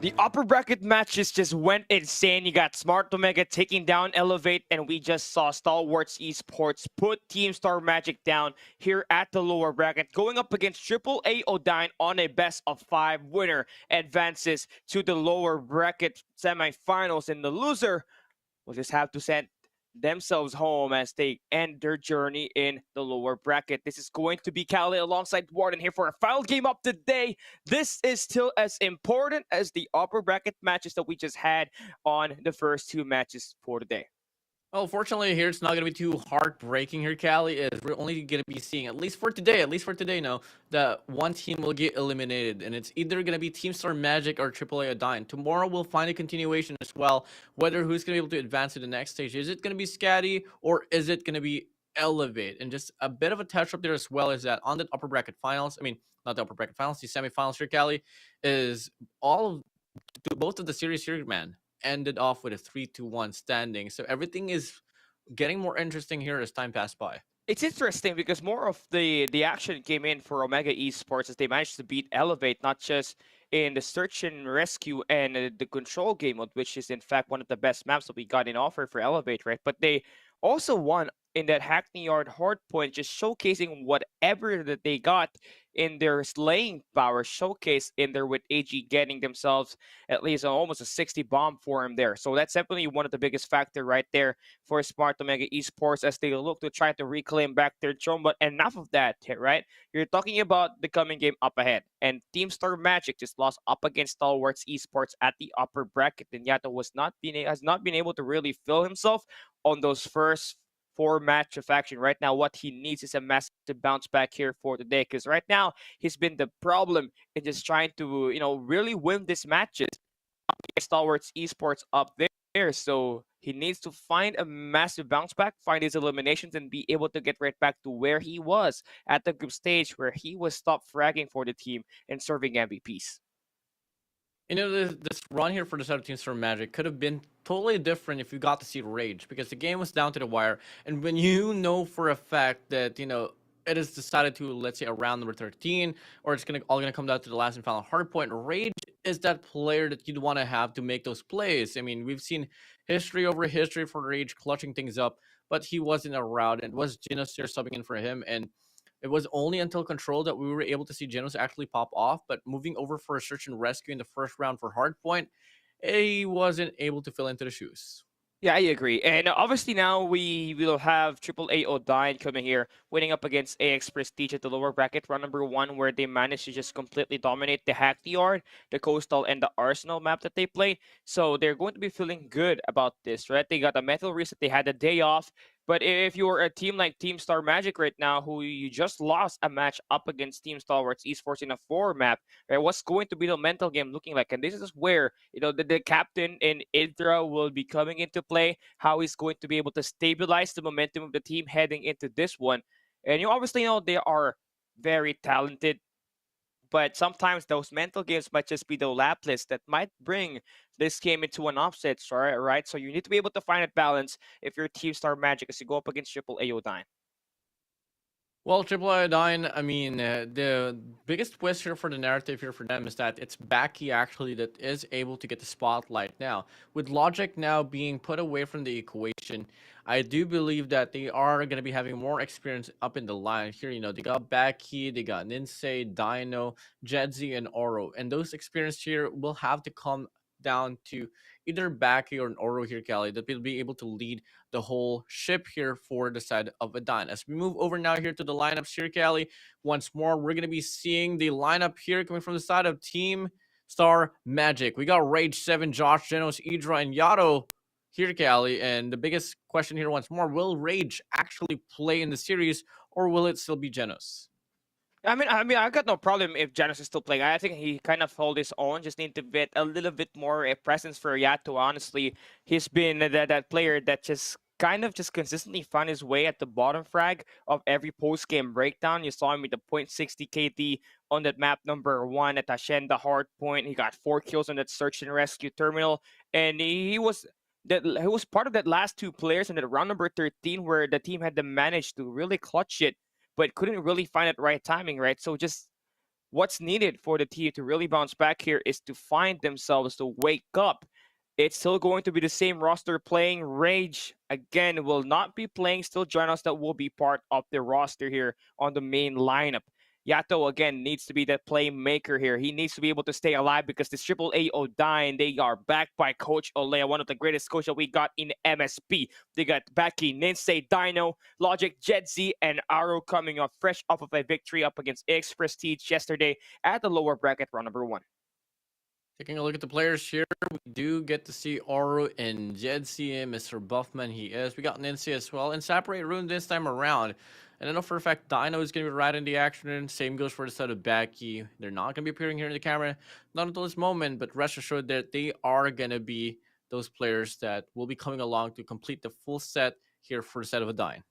Speaker 2: The upper bracket matches just went insane. You got Smart Omega taking down Elevate, and we just saw Stalwart's eSports put Team Star Magic down here at the lower bracket, going up against AAA Odine on a best-of-5 winner, advances to the lower bracket semifinals, and the loser will just have to send themselves home as they end their journey in the lower bracket. This is going to be Cali alongside Warden here for a final game of the day. This is still as important as the upper bracket matches that we just had on the first 2 matches for the day.
Speaker 3: Well, fortunately here, it's not going to be too heartbreaking here, Callie, is we're only going to be seeing, at least for today, no, that one team will get eliminated, and it's either going to be Team Star Magic or AAA Odine. Tomorrow, we'll find a continuation as well, whether who's going to be able to advance to the next stage. Is it going to be Scatty, or is it going to be Elevate? And just a bit of a touch up there as well is that on the upper bracket finals, I mean, not the upper bracket finals, the semifinals here, Callie, is both of the series here, man, ended off with a 3-1 standing. So everything is getting more interesting here as time passed by.
Speaker 2: It's interesting because more of the action came in for Omega Esports as they managed to beat Elevate, not just in the search and rescue and the control game mode, which is in fact one of the best maps that we got in offer for Elevate, right? But they also won in that Hackney Yard hardpoint, just showcasing whatever that they got in their slaying power, showcased in there with AG getting themselves at least almost a 60 bomb for him there. So that's definitely one of the biggest factor right there for Smart Omega Esports as they look to try to reclaim back their throne. But enough of that, right? You're talking about the coming game up ahead. And Team Star Magic just lost up against Stalwart's Esports at the upper bracket. And Yato has not been able to really fill himself on those first 4 match of action. Right now, what he needs is a massive bounce back here for today, because right now he's been the problem in just trying to really win these matches against Stalwart's Esports up there. So he needs to find a massive bounce back, find his eliminations, and be able to get right back to where he was at the group stage, where he was top fragging for the team and serving MVPs.
Speaker 3: You know, this run here for the 17 Star Magic could have been totally different if you got to see Rage, because the game was down to the wire. And when you know for a fact that, it is decided to, let's say, around number 13, or it's all gonna come down to the last and final hardpoint, Rage is that player that you'd want to have to make those plays. I mean, we've seen history over history for Rage clutching things up, but he wasn't around, and it was Genos here subbing in for him, and it was only until Control that we were able to see Genos actually pop off. But moving over for a search and rescue in the first round for Hardpoint, he wasn't able to fill into the shoes.
Speaker 2: Yeah, I agree. And obviously now we will have AAA Odine coming here, winning up against AX Prestige at the lower bracket, round number 1, where they managed to just completely dominate the Hackney Yard, the Coastal, and the Arsenal map that they play. So they're going to be feeling good about this, right? They got a Metal Reset, they had a day off. But if you're a team like Team Star Magic right now, who you just lost a match up against Team Stalwart's Esports in a 4 map, right? What's going to be the mental game looking like? And this is where the captain in Idra will be coming into play. How he's going to be able to stabilize the momentum of the team heading into this one. And you obviously know they are very talented, but sometimes those mental games might just be the lapless that might bring this game into an upset, right? So you need to be able to find a balance if you're Team Star Magic as you go up against AAA Odine.
Speaker 3: Well, AAA Odine, I mean, the biggest twist here for the narrative here for them is that it's Baki actually that is able to get the spotlight now. With Logic now being put away from the equation, I do believe that they are going to be having more experience up in the line here. They got Baki, they got Ninsei, Dino, Jedzi, and Oro. And those experience here will have to come down to either Baki or an Oro here, Cali, that will be able to lead the whole ship here for the side of Odine. As we move over now here to the lineups here, Cali, once more, we're going to be seeing the lineup here coming from the side of Team Star Magic. We got Rage 7, Josh, Genos, Idra, and Yato here, Cali. And the biggest question here once more, will Rage actually play in the series, or will it still be Genos?
Speaker 2: I mean, I got no problem if Janus is still playing. I think he kind of hold his own. Just need to get a little bit more presence for Yato. Honestly, he's been that player that just kind of just consistently found his way at the bottom frag of every post game breakdown. You saw him with the .60 KD on that map number 1 at Hacienda Hardpoint. He got 4 kills on that search and rescue terminal, and he was part of that last 2 players in that round number 13 where the team had to manage to really clutch it, but couldn't really find it right timing, right? So just what's needed for the team to really bounce back here is to find themselves to wake up. It's still going to be the same roster playing. Rage, again, will not be playing. Still join us that will be part of the roster here on the main lineup. Yato, again, needs to be that playmaker here. He needs to be able to stay alive because this AAA Odine, they are backed by Coach Olea, one of the greatest coaches that we got in MSP. They got Becky, Ninsei, Dino, Logic, Jedzi, and Aro coming off fresh off of a victory up against X Prestige yesterday at the lower bracket round number 1.
Speaker 3: Taking a look at the players here, we do get to see Oro and Jedzi and Mr. Buffman. He is. We got Nancy as well. And Separate Rune this time around. And I know for a fact Dino is going to be right in the action. And same goes for the side of Becky. They're not going to be appearing here in the camera, not until this moment. But rest assured that they are going to be those players that will be coming along to complete the full set here for the set of a Dine.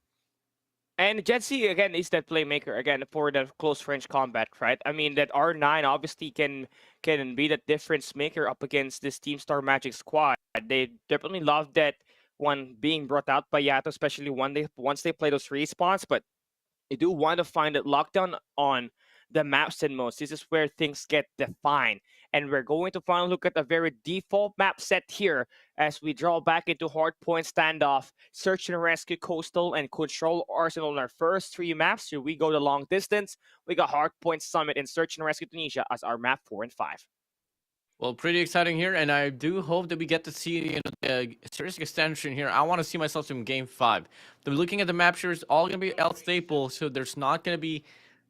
Speaker 2: And Jetsi, again, is that playmaker, again, for the close range combat, right? I mean, that R9 obviously can be that difference maker up against this Team Star Magic squad. They definitely love that one being brought out by Yato, especially once they play those respawns, but you do want to find that lockdown on the maps and modes. This is where things get defined. And we're going to finally look at a very default map set here as we draw back into Hardpoint Standoff, Search and Rescue Coastal, and Control Arsenal on our first 3 maps. Here we go the long distance. We got Hardpoint Summit and Search and Rescue Tunisia as our map 4 and 5.
Speaker 3: Well, pretty exciting here, and I do hope that we get to see the series extension here. I want to see myself in Game 5. Looking at the map here, it's all going to be L staple, so there's not going to be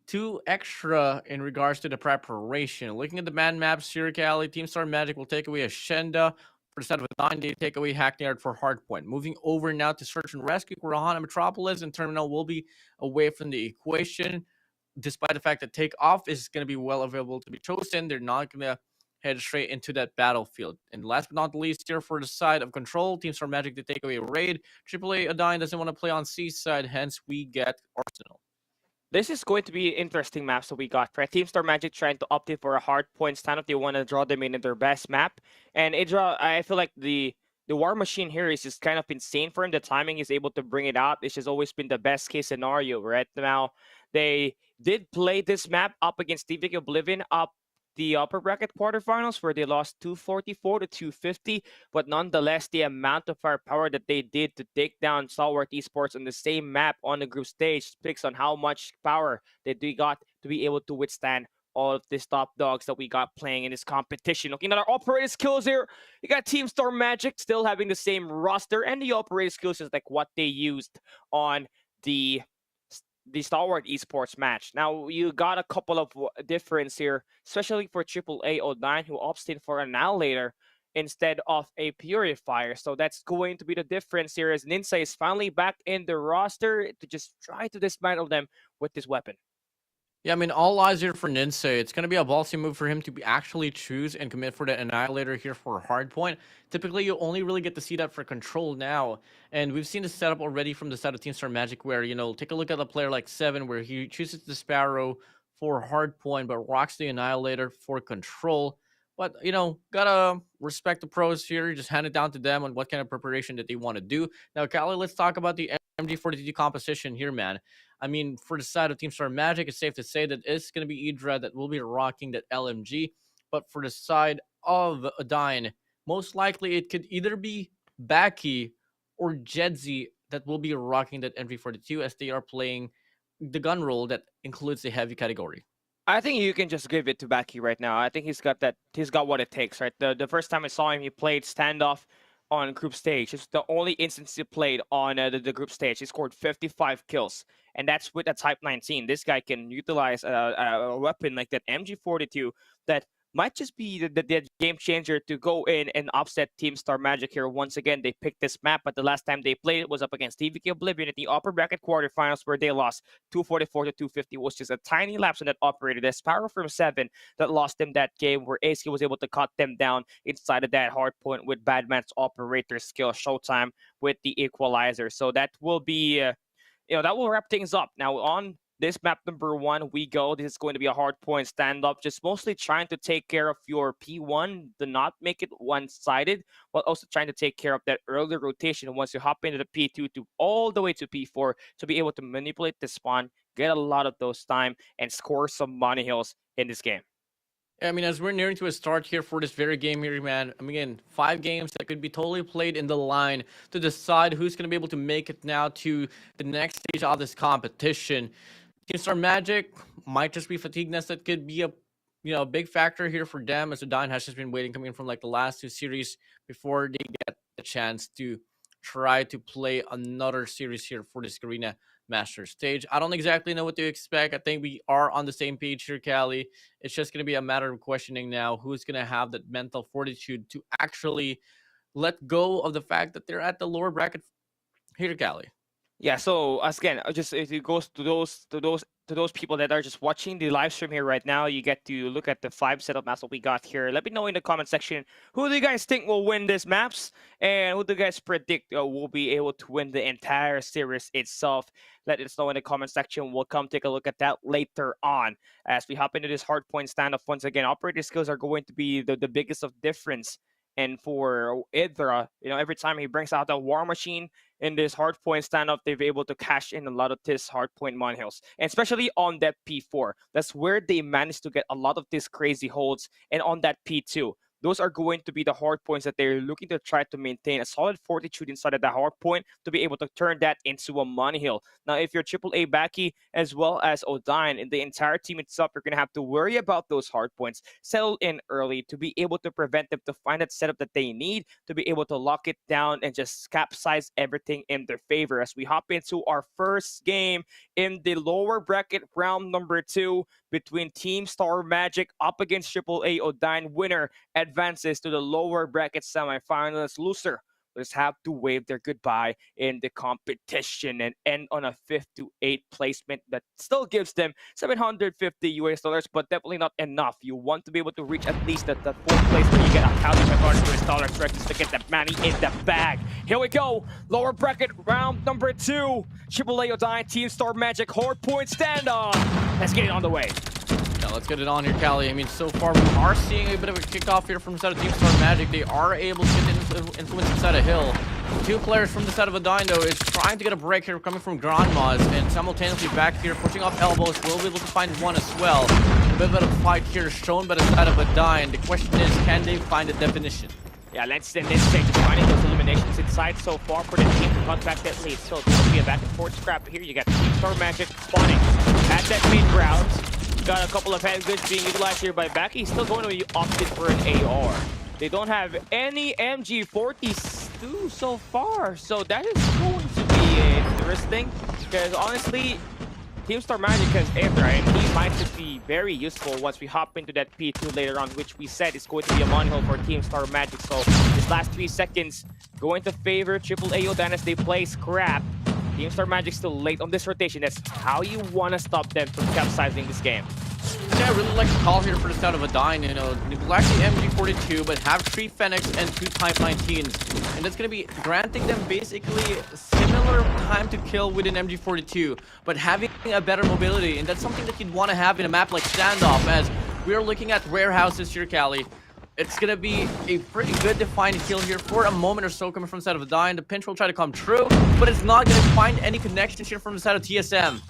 Speaker 3: too extra in regards to the preparation. Looking at the man maps here, Cali, Team Star Magic will take away Ashenda for the set of a 9-day take away Hackneyard for Hardpoint. Moving over now to Search and Rescue, Kurahana Metropolis and Terminal will be away from the equation. Despite the fact that Takeoff is going to be well available to be chosen, they're not going to head straight into that battlefield. And last but not least, here for the side of Control, Team Star Magic to take away Raid. AAA Adine doesn't want to play on Seaside, hence we get Arsenal.
Speaker 2: This is going to be interesting maps that we got, right? Team Star Magic trying to opt in for a hard point standoff. They want to draw them in their best map. And I feel like the War Machine here is just kind of insane for him. The timing is able to bring it out. It's just always been the best case scenario, right? Now, they did play this map up against TVK Oblivion up the upper bracket quarterfinals where they lost 244 to 250, but nonetheless the amount of firepower that they did to take down Stalwart eSports on the same map on the group stage speaks on how much power that they got to be able to withstand all of these top dogs that we got playing in this competition. Looking at our operator skills here, you got Team Star Magic still having the same roster, and the operator skills is like what they used on the Stalwart esports match. Now, you got a couple of difference here, especially for AAA O9, who opts in for an Annihilator instead of a Purifier. So that's going to be the difference here as Ninja is finally back in the roster to just try to dismantle them with this weapon.
Speaker 3: Yeah, I mean, all eyes here for Ninsei. It's going to be a ballsy move for him to actually choose and commit for the Annihilator here for Hardpoint. Typically, you only really get to see that for Control now. And we've seen the setup already from the side of Team Star Magic where, take a look at a player like Seven where he chooses the Sparrow for Hardpoint but rocks the Annihilator for Control. But, gotta respect the pros here. Just hand it down to them on what kind of preparation that they want to do. Now, Kali, let's talk about the MG42 composition here, man. I mean, for the side of Team Star Magic, it's safe to say that it's going to be Idra that will be rocking that LMG. But for the side of Adine, most likely it could either be Baki or Jedzi that will be rocking that MG42 as they are playing the gun role that includes the heavy category.
Speaker 2: I think you can just give it to Baki right now. I think he's got what it takes, right? The first time I saw him, he played standoff on group stage. It's the only instance he played on the group stage. He scored 55 kills, and that's with a Type 19. This guy can utilize a weapon like that MG42 that might just be the game changer to go in and upset Team Star Magic here. Once again, they picked this map, but the last time they played it was up against TVK Oblivion at the upper bracket quarterfinals where they lost 244 to 250. It was just a tiny lapse on that operator. There's power from 7 that lost them that game where ASK was able to cut them down inside of that hard point with Badman's operator skill Showtime with the equalizer. So that will be, that will wrap things up. Now on this map number 1, we go. This is going to be a hard point stand-up, just mostly trying to take care of your P1, to not make it one-sided, but also trying to take care of that early rotation once you hop into the P2 to all the way to P4 to be able to manipulate the spawn, get a lot of those time, and score some money hills in this game.
Speaker 3: I mean, as we're nearing to a start here for this very game here, man, I mean, again, 5 games that could be totally played in the line to decide who's going to be able to make it now to the next stage of this competition. Team Star Magic might just be fatigueness that could be a big factor here for them, as Udine has just been waiting, coming from like the last 2 series before they get the chance to try to play another series here for this Garena Master stage. I don't exactly know what to expect. I think we are on the same page here, Callie. It's just going to be a matter of questioning now who's going to have that mental fortitude to actually let go of the fact that they're at the lower bracket here, Callie.
Speaker 2: Yeah, so again, just if it goes to those people that are just watching the live stream here right now, you get to look at the 5 setup maps that we got here. Let me know in the comment section, who do you guys think will win this maps, and who do you guys predict will be able to win the entire series itself? Let us know in the comment section. We'll come take a look at that later on as we hop into this hardpoint standoff. Once again, operator skills are going to be the biggest of difference. And for Idra, every time he brings out the war machine in this hardpoint standoff, they've been able to cash in a lot of this hardpoint monhills, and especially on that P4. That's where they managed to get a lot of these crazy holds, and on that P2. Those are going to be the hard points that they're looking to try to maintain a solid fortitude inside of the hard point to be able to turn that into a money hill. Now, if you're AAA Baki as well as Udine and the entire team itself, you're going to have to worry about those hard points, settle in early to be able to prevent them to find that setup that they need to be able to lock it down and just capsize everything in their favor. As we hop into our first game in the lower bracket, round number 2 between Team Star Magic up against AAA Udine. Winner advances to the lower bracket semifinals. Loser will just have to wave their goodbye in the competition and end on a 5th to 8th placement that still gives them $750, but definitely not enough. You want to be able to reach at least the 4th place where you get $1,500 records to get that money in the bag. Here we go, lower bracket round number 2. AAA Udine, Team Star Magic, hardpoint standoff. Let's get it on the way.
Speaker 3: Yeah, let's get it on here, Callie. I mean, so far we are seeing a bit of a kickoff here from the side of Team Star Magic. They are able to get the influence inside a hill. 2 players from the side of Dino is trying to get a break here coming from Grandmas, and simultaneously back here pushing off elbows. Will be able to find one as well. A bit of a fight here shown by the side of Dino. The question is, can they find a definition?
Speaker 2: Yeah, let's say just finding those eliminations inside so far for the team to cut back that lead. So it's going to be a back and forth scrap here. You got Team Star Magic spawning at that mid-ground. Got a couple of handguns being utilized here by Baki. He's still going to be opted for an AR. They don't have any MG42 so far, so that is going to be interesting. Because honestly, Team Star Magic has Aether, and he might just be very useful once we hop into that P2 later on, which we said is going to be a money hole for Team Star Magic. So this last 3 seconds going to favor AAA Udine as they play scrap. Team Star Magic still late on this rotation. That's how you want to stop them from capsizing this game.
Speaker 3: Yeah, I really like the call here for the start of Udine. Neglect the MG42, but have 3 Fenix and 2 Type 19s. And that's going to be granting them basically similar time to kill with an MG42, but having a better mobility. And that's something that you'd want to have in a map like Standoff, as we are looking at warehouses here, Callie. It's going to be a pretty good defined kill here for a moment or so coming from the side of Udine. The pinch will try to come true, but it's not going to find any connections here from the side of TSM.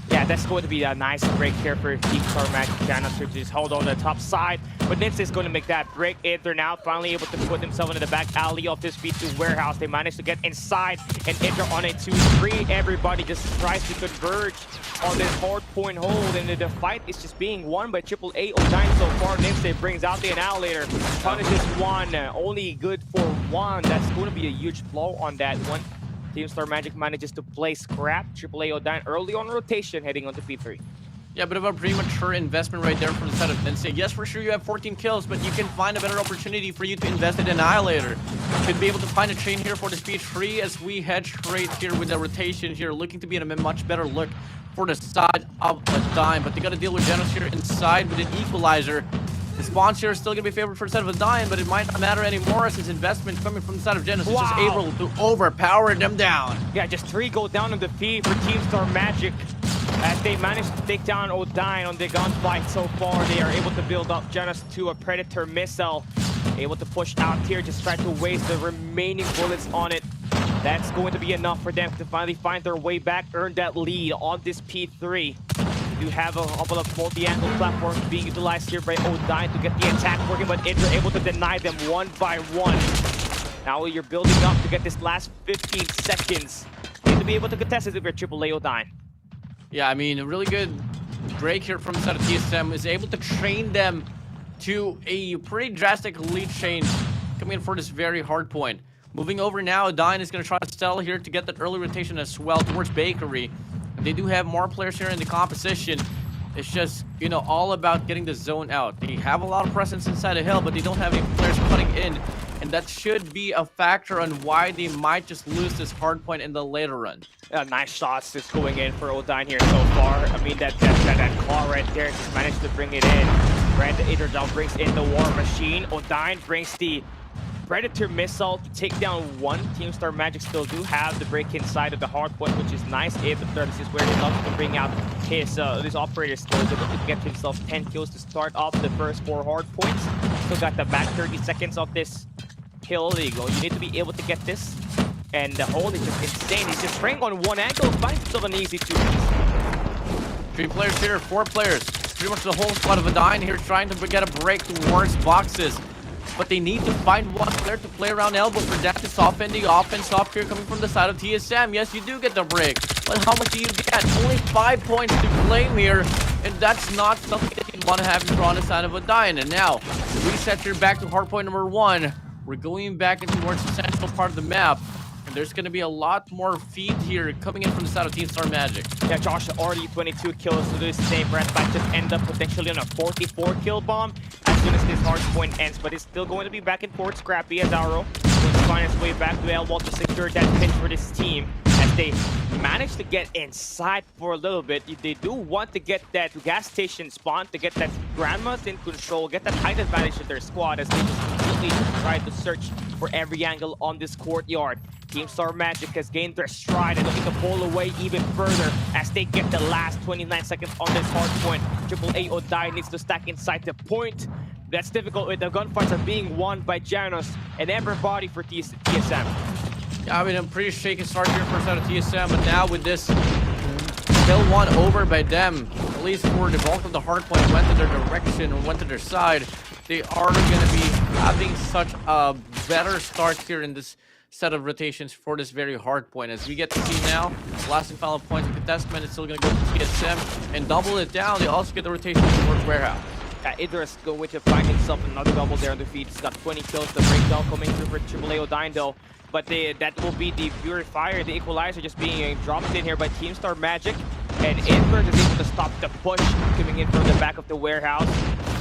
Speaker 2: Yeah, that's going to be a nice break here for Team Star Magic. Janice to just hold on the top side, but Ninja is going to make that break. They're now finally able to put themselves into the back alley of this B2 warehouse. They managed to get inside and enter on a 2-3. Everybody just tries to converge on this hard point hold, and the fight is just being won by AAA Udine so far. Ninja brings out the Annihilator, punishes one, only good for 1. That's going to be a huge blow on that one. Team Star Magic manages to play scrap AAA Udine early on rotation heading on to P3.
Speaker 3: Yeah, a bit of a premature investment right there from the side of Densei. Yes, for sure you have 14 kills, but you can find a better opportunity for you to invest in Annihilator. Could be able to find a chain here for the speed 3 as we head straight here with the rotation here, looking to be in a much better look for the side of Udine. But they got to deal with Genos here inside with an equalizer. The spawns here is still going to be favored for the side of Udine, but it might not matter anymore as his investment coming from the side of Genos is just able to overpower them down.
Speaker 2: Yeah, just 3 go down on the feed for Team Star Magic as they managed to take down Udine on the gunfight so far. They are able to build up Genos to a Predator missile. Able to push out here, just try to waste the remaining bullets on it. That's going to be enough for them to finally find their way back, earn that lead on this P3. do have a couple of multi-angle platforms being utilized here by Odine to get the attack working, but Indra able to deny them one by one. Now you're building up to get this last 15 seconds. You need to be able to contest it with your AAA Odine.
Speaker 3: Yeah, I mean, a really good break here from the side of TSM is able to train them to a pretty drastic lead change coming in for this very hard point. Moving over now, Dine is going to try to settle here to get that early rotation as well towards Bakery. They do have more players here in the composition. It's just, you know, all about getting the zone out. They have a lot of presence inside the hill, but they don't have any players cutting in. And that should be a factor on why they might just lose this hard point in the later run.
Speaker 2: Nice shots just going in for Odine here so far. I mean, that claw right there just managed to bring it in. Brand Idradal brings in the War Machine. Odine brings the Predator Missile to take down one. Teamstar Magic still do have the break inside of the hard point, which is nice. If this is where he loves to bring out his operator skills, able to get himself 10 kills to start off the first 4 hard points. Still got the back 30 seconds of this hill. There you go. You need to be able to get this. And the hole is just insane. He's just spraying on one angle, finds himself an easy 2-piece.
Speaker 3: 3 players here, 4 players. Pretty much the whole squad of Odine here trying to get a break towards boxes. But they need to find one player to play around elbow for that to soften the offense off here coming from the side of TSM. Yes, you do get the break, but how much do you get? Only 5 points to claim here, and that's not something that you want to have on the side of Odine. And now, reset here back to hardpoint number 1. We're going back into towards the central part of the map. And there's going to be a lot more feed here coming in from the side of Team Star Magic.
Speaker 2: Yeah, Josh already 22 kills to this same Red Fight just end up potentially on a 44 kill bomb as soon as this hard point ends. But it's still going to be back and forth scrappy as Arrow going to find its way back to Elwall to secure that pin for this team. As they manage to get inside for a little bit, they do want to get that gas station spawn to get that Grandma's in control, get that height advantage of their squad as they just completely try to search for every angle on this courtyard. Team Star Magic has gained their stride and looking to pull away even further as they get the last 29 seconds on this hard point. AAA Odine needs to stack inside the point. That's difficult when the gunfights are being won by Janos and everybody for TSM.
Speaker 3: Yeah, I mean, a pretty shaky start here first out of TSM, but now with this kill one over by them, at least for the bulk of the hard point went to their direction or went to their side, they are going to be having such a better start here in this set of rotations for this very hard point. As we get to see now, last and final points of contestment is still going to go to TSM and double it down. They also get the rotation towards Warehouse.
Speaker 2: Idris going to find himself another double there on the feed. He's got 20 kills. The breakdown coming through for AAA Odine though. But that will be the Purifier, the Equalizer just being dropped in here by Team Star Magic. And Invert is able to stop the push coming in from the back of the warehouse.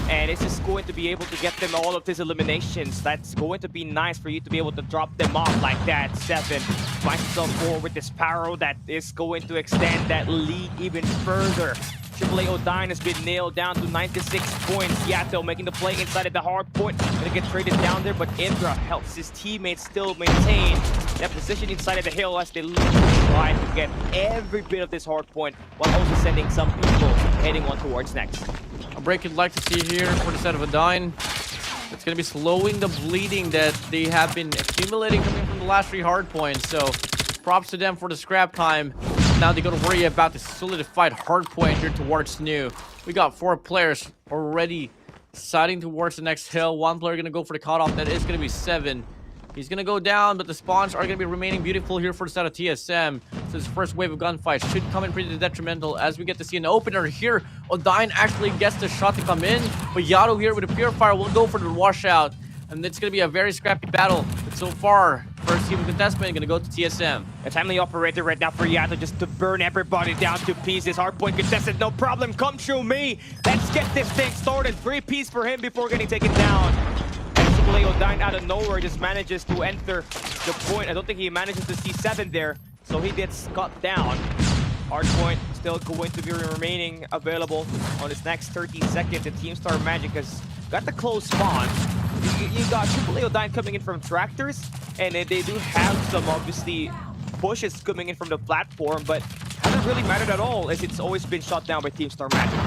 Speaker 2: And it's just going to be able to get them all of these eliminations. That's going to be nice for you to be able to drop them off like that. 7 finds himself forward with this Paro that is going to extend that lead even further. AAA Odine has been nailed down to 96 points. Yato making the play inside of the hard point. Gonna get traded down there, but Indra helps his teammates still maintain that position inside of the hill as they try to get every bit of this hard point while also sending some people heading on towards next.
Speaker 3: A break you'd like to see here for the set of Odine. It's going to be slowing the bleeding that they have been accumulating coming from the last 3 hard points. So props to them for the scrap time. Now they got to worry about the solidified hard point here towards New. We got 4 players already siding towards the next hill. 1 player going to go for the cutoff. That is going to be 7. He's going to go down, but the spawns are going to be remaining beautiful here for the side of TSM. So this first wave of gunfights should come in pretty detrimental as we get to see an opener here. Odine actually gets the shot to come in, but Yato here with a Purifier will go for the washout. And it's going to be a very scrappy battle. But so far, first team of contestment going to go to TSM.
Speaker 2: A timely operator right now for Yato just to burn everybody down to pieces. Hardpoint contested, no problem. Come through me. Let's get this thing started. 3 piece for him before getting taken down. And AAA Odine out of nowhere just manages to enter the point. I don't think he manages to see 7 there. So he gets cut down. Hardpoint still going to be remaining available on his next 30 seconds. And Team Star Magic has got the close spawn. You got AAA Odine coming in from tractors, and they do have some obviously pushes coming in from the platform, but hasn't really mattered at all as it's always been shot down by Team Star Magic.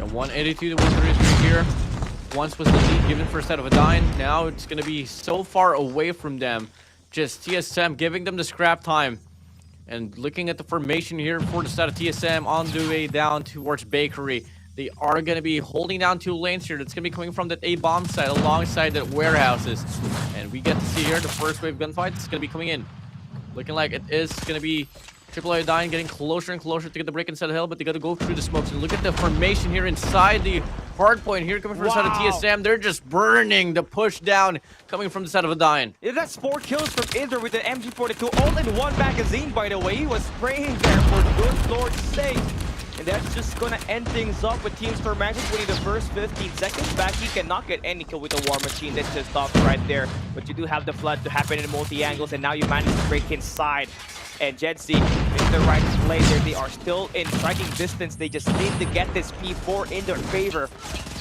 Speaker 3: A 182 to 133 here. Once was the lead given for a set of Odine. Now it's going to be so far away from them. Just TSM giving them the scrap time. And looking at the formation here for the side of TSM on the way down towards Bakery, they are going to be holding down 2 lanes here. That's going to be coming from that A-bomb side alongside the warehouses. And we get to see here the first wave gunfight is going to be coming in. Looking like it is going to be AAA Dying getting closer and closer to get the break inside the hill, but they got to go through the smokes. And look at the formation here inside the hard point here coming from the side of TSM. They're just burning the push down coming from the side of a Dying.
Speaker 2: Yeah, that's 4 kills from Indra with the MG42, all in one magazine, by the way. He was spraying there for good Lord's sake. And that's just gonna end things up with Team Star Magic winning the first 15 seconds back. He cannot get any kill with the War Machine. That's just stopped right there. But you do have the flood to happen in multi-angles, and now you manage to break inside. And Jedzi in the right play there. They are still in striking distance. They just need to get this P4 in their favor.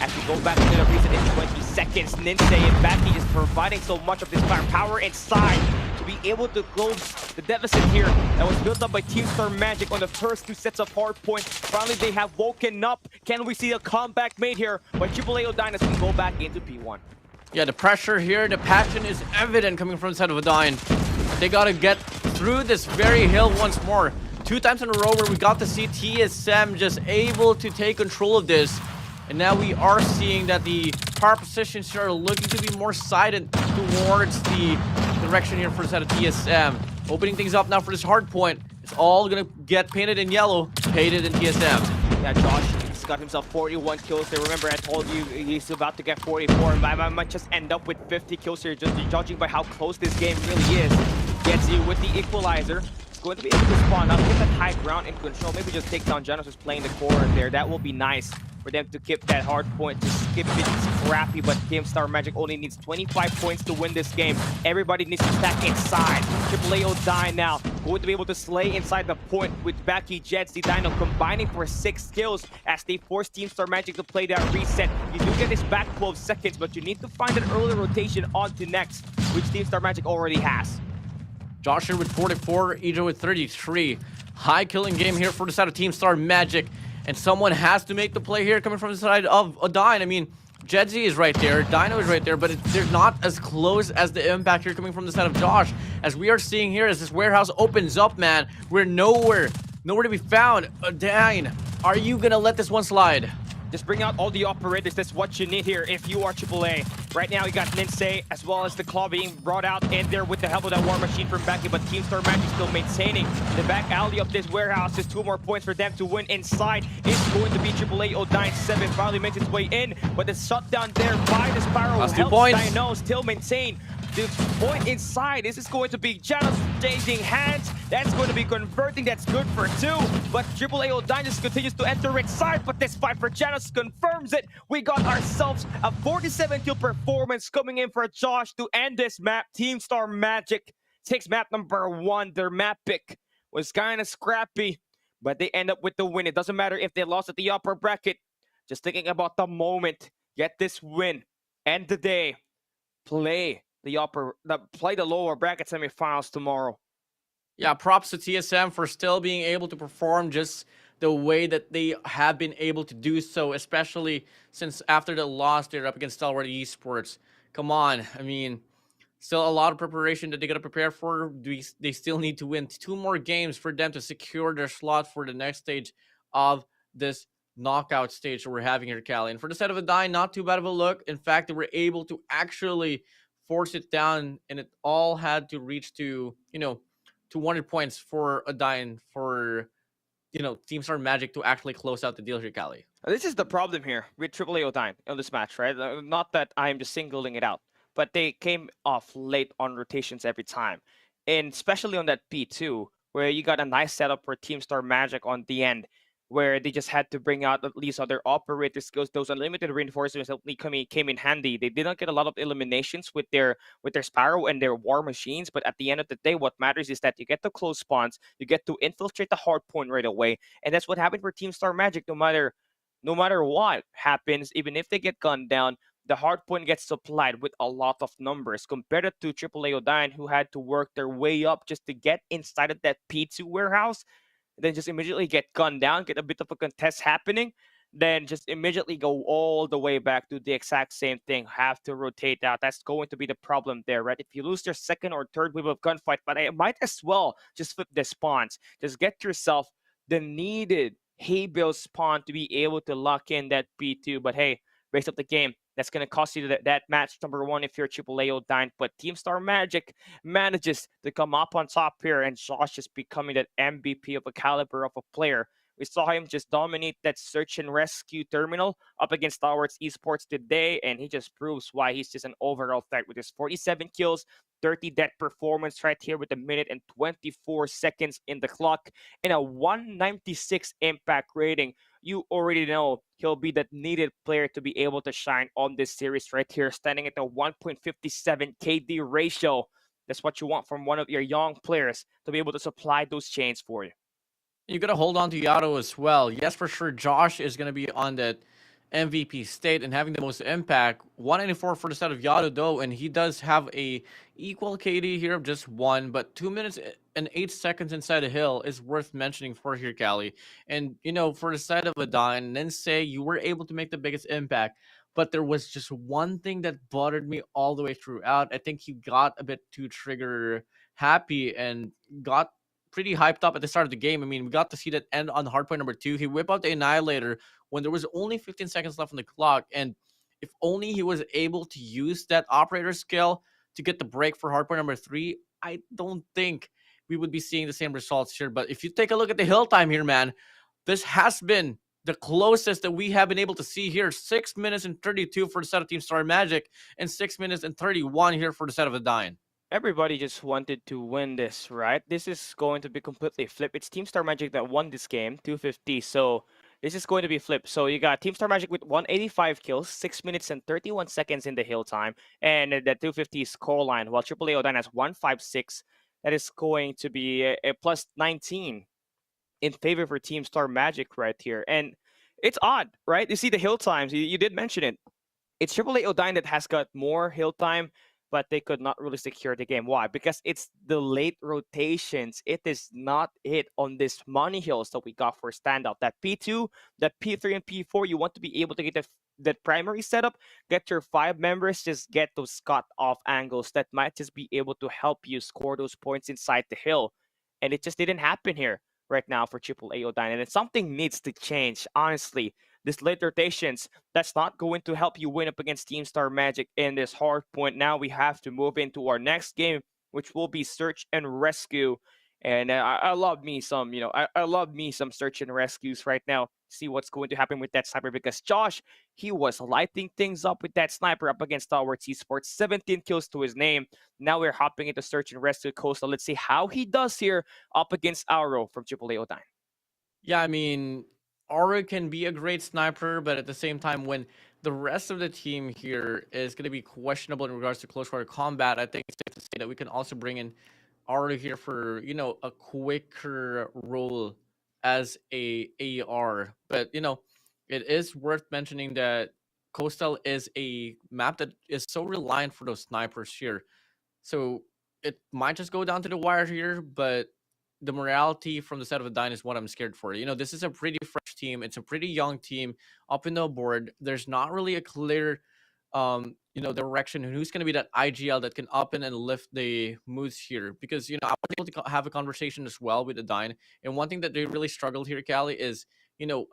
Speaker 2: As we go back to the reason in 20 seconds, Ninse and Baki is providing so much of this firepower inside to be able to close the deficit here that was built up by Team Star Magic on the first 2 sets of hard points. Finally, they have woken up. Can we see a comeback made here by AAA Odine as we go back into P1?
Speaker 3: Yeah, the pressure here, the passion is evident coming from the side of Odine. They got to get through this very hill once more. 2 times in a row where we got to see TSM just able to take control of this. And now we are seeing that the power positions here are looking to be more sided towards the direction here for the side of TSM. Opening things up now for this hard point. It's all going to get painted in yellow, painted in TSM.
Speaker 2: Yeah, Josh, he's got himself 41 kills there. Remember, I told you he's about to get 44. And I might just end up with 50 kills here, just judging by how close this game really is. Gets you with the equalizer. It's going to be able to spawn up, get that high ground in control. Maybe just take down Genos who's playing the core there. That will be nice for them to keep that hard point, to skip it. It's crappy, but Team Star Magic only needs 25 points to win this game. Everybody needs to stack inside. AAA Odine now going to be able to slay inside the point with Baki, Jets, the Dino combining for 6 kills as they force Team Star Magic to play that reset. You do get this back 12 seconds, but you need to find an early rotation on to next, which Team Star Magic already has.
Speaker 3: Josh here with 44, Ejo with 33. High killing game here for the side of Team Star Magic. And someone has to make the play here coming from the side of Odine. I mean, Jedzi is right there, Dino is right there, but they're not as close as the impact here coming from the side of Josh. As we are seeing here, as this warehouse opens up, man, we're nowhere to be found. Odine, are you gonna let this one slide?
Speaker 2: Just bring out all the operators. That's what you need here if you are AAA. Right now, you got Ninse as well as the Claw being brought out in there with the help of that War Machine from Becky, but Team Star Magic still maintaining the back alley of this warehouse. Just 2 more points for them to win inside. It's going to be AAA Odine 7. Finally makes its way in, but the shutdown there by the Sparrow
Speaker 3: That's 2
Speaker 2: helps
Speaker 3: points.
Speaker 2: Dino still maintain the point inside. This is going to be Janos changing hands. That's going to be converting. That's good for 2. But AAA Odine just continues to enter inside. But this fight for Janos confirms it. We got ourselves a 47 kill performance coming in for Josh to end this map. Team Star Magic takes map number 1. Their map pick was kind of scrappy, but they end up with the win. It doesn't matter if they lost at the upper bracket. Just thinking about the moment. Get this win. End the day. Play the lower bracket semifinals tomorrow.
Speaker 3: Yeah, props to TSM for still being able to perform just the way that they have been able to do so, especially since after the loss they're up against Stalwart eSports. Come on, I mean, still a lot of preparation that they got to prepare for. They still need to win 2 more games for them to secure their slot for the next stage of this knockout stage that we're having here, Cali. And for the side of Odine, not too bad of a look. In fact, they were able to actually force it down, and it all had to reach to 200 points for Odine for Team Star Magic to actually close out the deal here, Cali.
Speaker 2: This is the problem here with AAA Odine on this match, right? Not that I'm just singling it out, but they came off late on rotations every time, and especially on that P2 where you got a nice setup for Team Star Magic on the end, where they just had to bring out at least other operator skills. Those unlimited reinforcements came in handy. They did not get a lot of eliminations with their Sparrow and their War Machines, but at the end of the day, what matters is that you get the close spawns, you get to infiltrate the hard point right away, and that's what happened for Team Star Magic. No matter what happens, even if they get gunned down, the hard point gets supplied with a lot of numbers compared to AAA Odine, who had to work their way up just to get inside of that P2 warehouse, then just immediately get gunned down, get a bit of a contest happening. then just immediately go all the way back to the exact same thing. Have to rotate out. That's going to be the problem there, right? If you lose your second or third wave of gunfight, but I might as well just flip the spawns. Just get yourself the needed hay bale spawn to be able to lock in that P2. But hey, race up the game. That's going to cost you that match number one if you're AAA Odine. But Team Star Magic manages to come up on top here, and Josh is becoming that MVP of a caliber of a player. We saw him just dominate that search and rescue terminal up against Stalwart's eSports today, and he just proves why he's just an overall threat with his 47 kills, 30 death performance right here with a minute and 24 seconds in the clock, and a 196 impact rating. You already know he'll be that needed player to be able to shine on this series right here, standing at a 1.57 KD ratio. That's what you want from one of your young players to be able to supply those chains for you.
Speaker 3: You got to hold on to Yato as well. Yes, for sure, Josh is going to be on that MVP state and having the most impact. 194 for the set of Yato, though, and he does have a equal KD here of just 1, but 2 minutes and 8 seconds inside a hill is worth mentioning for here, Cali. And, for the side of Adine, and then say you were able to make the biggest impact, but there was just one thing that bothered me all the way throughout. I think he got a bit too trigger happy and got pretty hyped up at the start of the game. I mean, we got to see that end on hardpoint number 2. He whipped out the Annihilator when there was only 15 seconds left on the clock. And if only he was able to use that operator skill to get the break for hardpoint number 3, I don't think we would be seeing the same results here. But if you take a look at the hill time here, man, this has been the closest that we have been able to see here. 6 minutes and 32 for the set of Team Star Magic and 6 minutes and 31 here for the set of Adine.
Speaker 2: Everybody just wanted to win this, right? This is going to be completely flipped. It's Team Star Magic that won this game, 250. So this is going to be flipped. So you got Team Star Magic with 185 kills, 6 minutes and 31 seconds in the hill time, and the 250 score line, while AAA Odine has 156. That is going to be a plus 19 in favor for Team Star Magic right here. And it's odd, right? You see the hill times. You did mention it. It's AAA Odine that has got more hill time, but they could not really secure the game. Why? Because it's the late rotations. It is not it on this money hills that we got for standout. That P2, that P3, and P4, you want to be able to get that primary setup, get your 5 members, just get those cut off angles that might just be able to help you score those points inside the hill. And it just didn't happen here right now for AAA Odine. And something needs to change, honestly. This late rotations, that's not going to help you win up against Team Star Magic in this hard point. Now we have to move into our next game, which will be search and rescue. And I love me some, I love me some search and rescues right now. See what's going to happen with that sniper, because Josh, he was lighting things up with that sniper up against Stalwart eSports. 17 kills to his name. Now we're hopping into search and rescue Coastal. Let's see how he does here up against Auro from AAA Odine.
Speaker 3: Yeah, I mean, Aura can be a great sniper, but at the same time, when the rest of the team here is going to be questionable in regards to close quarter combat, I think it's safe to say that we can also bring in Aura here for, a quicker role as a AR. But, it is worth mentioning that Coastal is a map that is so reliant for those snipers here. So it might just go down to the wire here, but the morality from the set of Adine is what I'm scared for. This is a pretty fresh team. It's a pretty young team up in the board. There's not really a clear, direction and who's going to be that IGL that can up and lift the moods here. Because, I was able to have a conversation as well with Adine. And one thing that they really struggled here, Callie, is,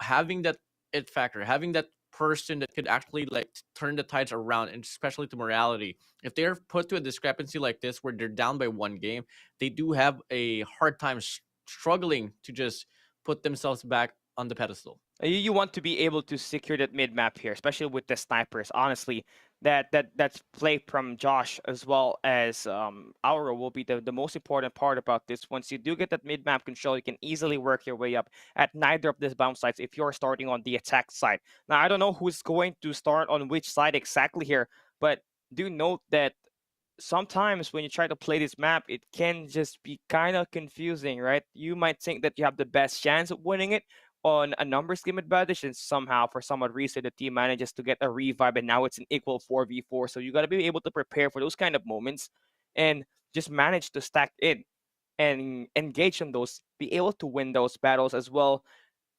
Speaker 3: having that it factor, having that person that could actually turn the tides around, and especially to morality. If they're put to a discrepancy like this where they're down by 1 game, they do have a hard time struggling to just put themselves back on the pedestal.
Speaker 2: You want to be able to secure that mid map here, especially with the snipers. Honestly, that's play from Josh as well as Auro will be the most important part about this. Once you do get that mid map control, you can easily work your way up at neither of these bounce sites if you're starting on the attack side. Now, I don't know who's going to start on which side exactly here, but do note that sometimes when you try to play this map, it can just be kind of confusing, right? You might think that you have the best chance of winning it on a numbers game advantage, and somehow, for some odd reason, the team manages to get a revive, and now it's an equal 4v4. So you got to be able to prepare for those kind of moments and just manage to stack in and engage in those, be able to win those battles as well.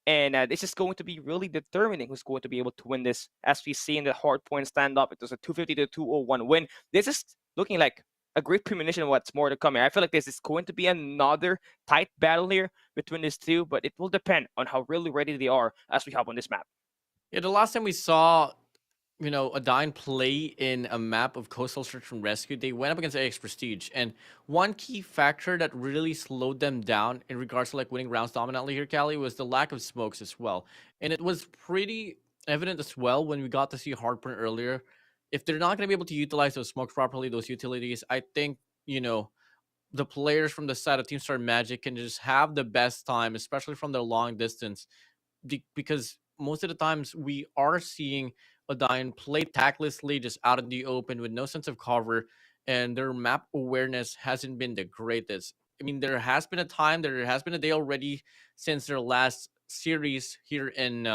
Speaker 2: And this is going to be really determining who's going to be able to win this. As we see in the hard point stand up, it was a 250 to 201 win. This is looking like a great premonition of what's more to come here. I feel like this is going to be another tight battle here between these two, but it will depend on how really ready they are as we hop on this map.
Speaker 3: Yeah, the last time we saw, a Dine play in a map of Coastal Search and Rescue, they went up against AX Prestige. And one key factor that really slowed them down in regards to like winning rounds dominantly here, Cali, was the lack of smokes as well. And it was pretty evident as well when we got to see Hardpoint earlier. If they're not going to be able to utilize those smokes properly, those utilities, I think, the players from the side of Team Star Magic can just have the best time, especially from their long distance, because most of the times we are seeing Odine play tactlessly just out in the open with no sense of cover, and their map awareness hasn't been the greatest. I mean, there has been a day already since their last series here in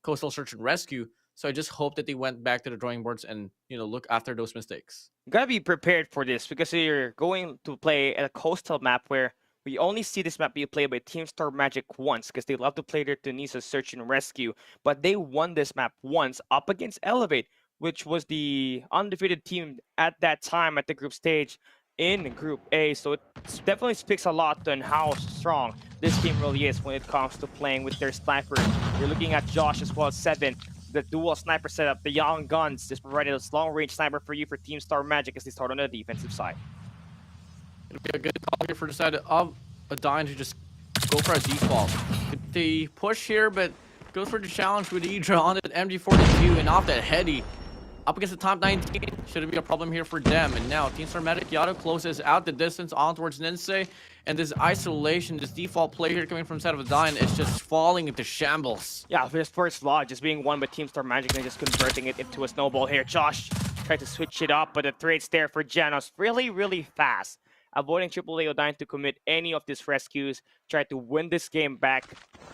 Speaker 3: Coastal Search and Rescue. So I just hope that they went back to the drawing boards and look after those mistakes.
Speaker 2: You gotta be prepared for this because you're going to play at a coastal map where we only see this map be played by Team Star Magic once because they love to play their Tunisia Search and Rescue. But they won this map once up against Elevate, which was the undefeated team at that time at the group stage in Group A. So it definitely speaks a lot on how strong this team really is when it comes to playing with their sniper. You're looking at Josh as well as 7. The dual sniper setup, the young guns, just provided this long-range sniper for you for Team Star Magic as they start on the defensive side.
Speaker 3: It'll be a good call here for the side of Odine to just go for a default. They push here, but goes for the challenge with Idra on the MG42 and off that heady. Up against the top 19, shouldn't be a problem here for them. And now Team Star Magic, Yato closes out the distance on towards Ninsei. And this isolation, this default play here coming from the side of Odine is just falling into shambles.
Speaker 2: Yeah, this first law just being won by Team Star Magic and just converting it into a snowball here. Josh tried to switch it up, but the trade's there for Janos really, really fast. Avoiding AAA Odine to commit any of these rescues, try to win this game back.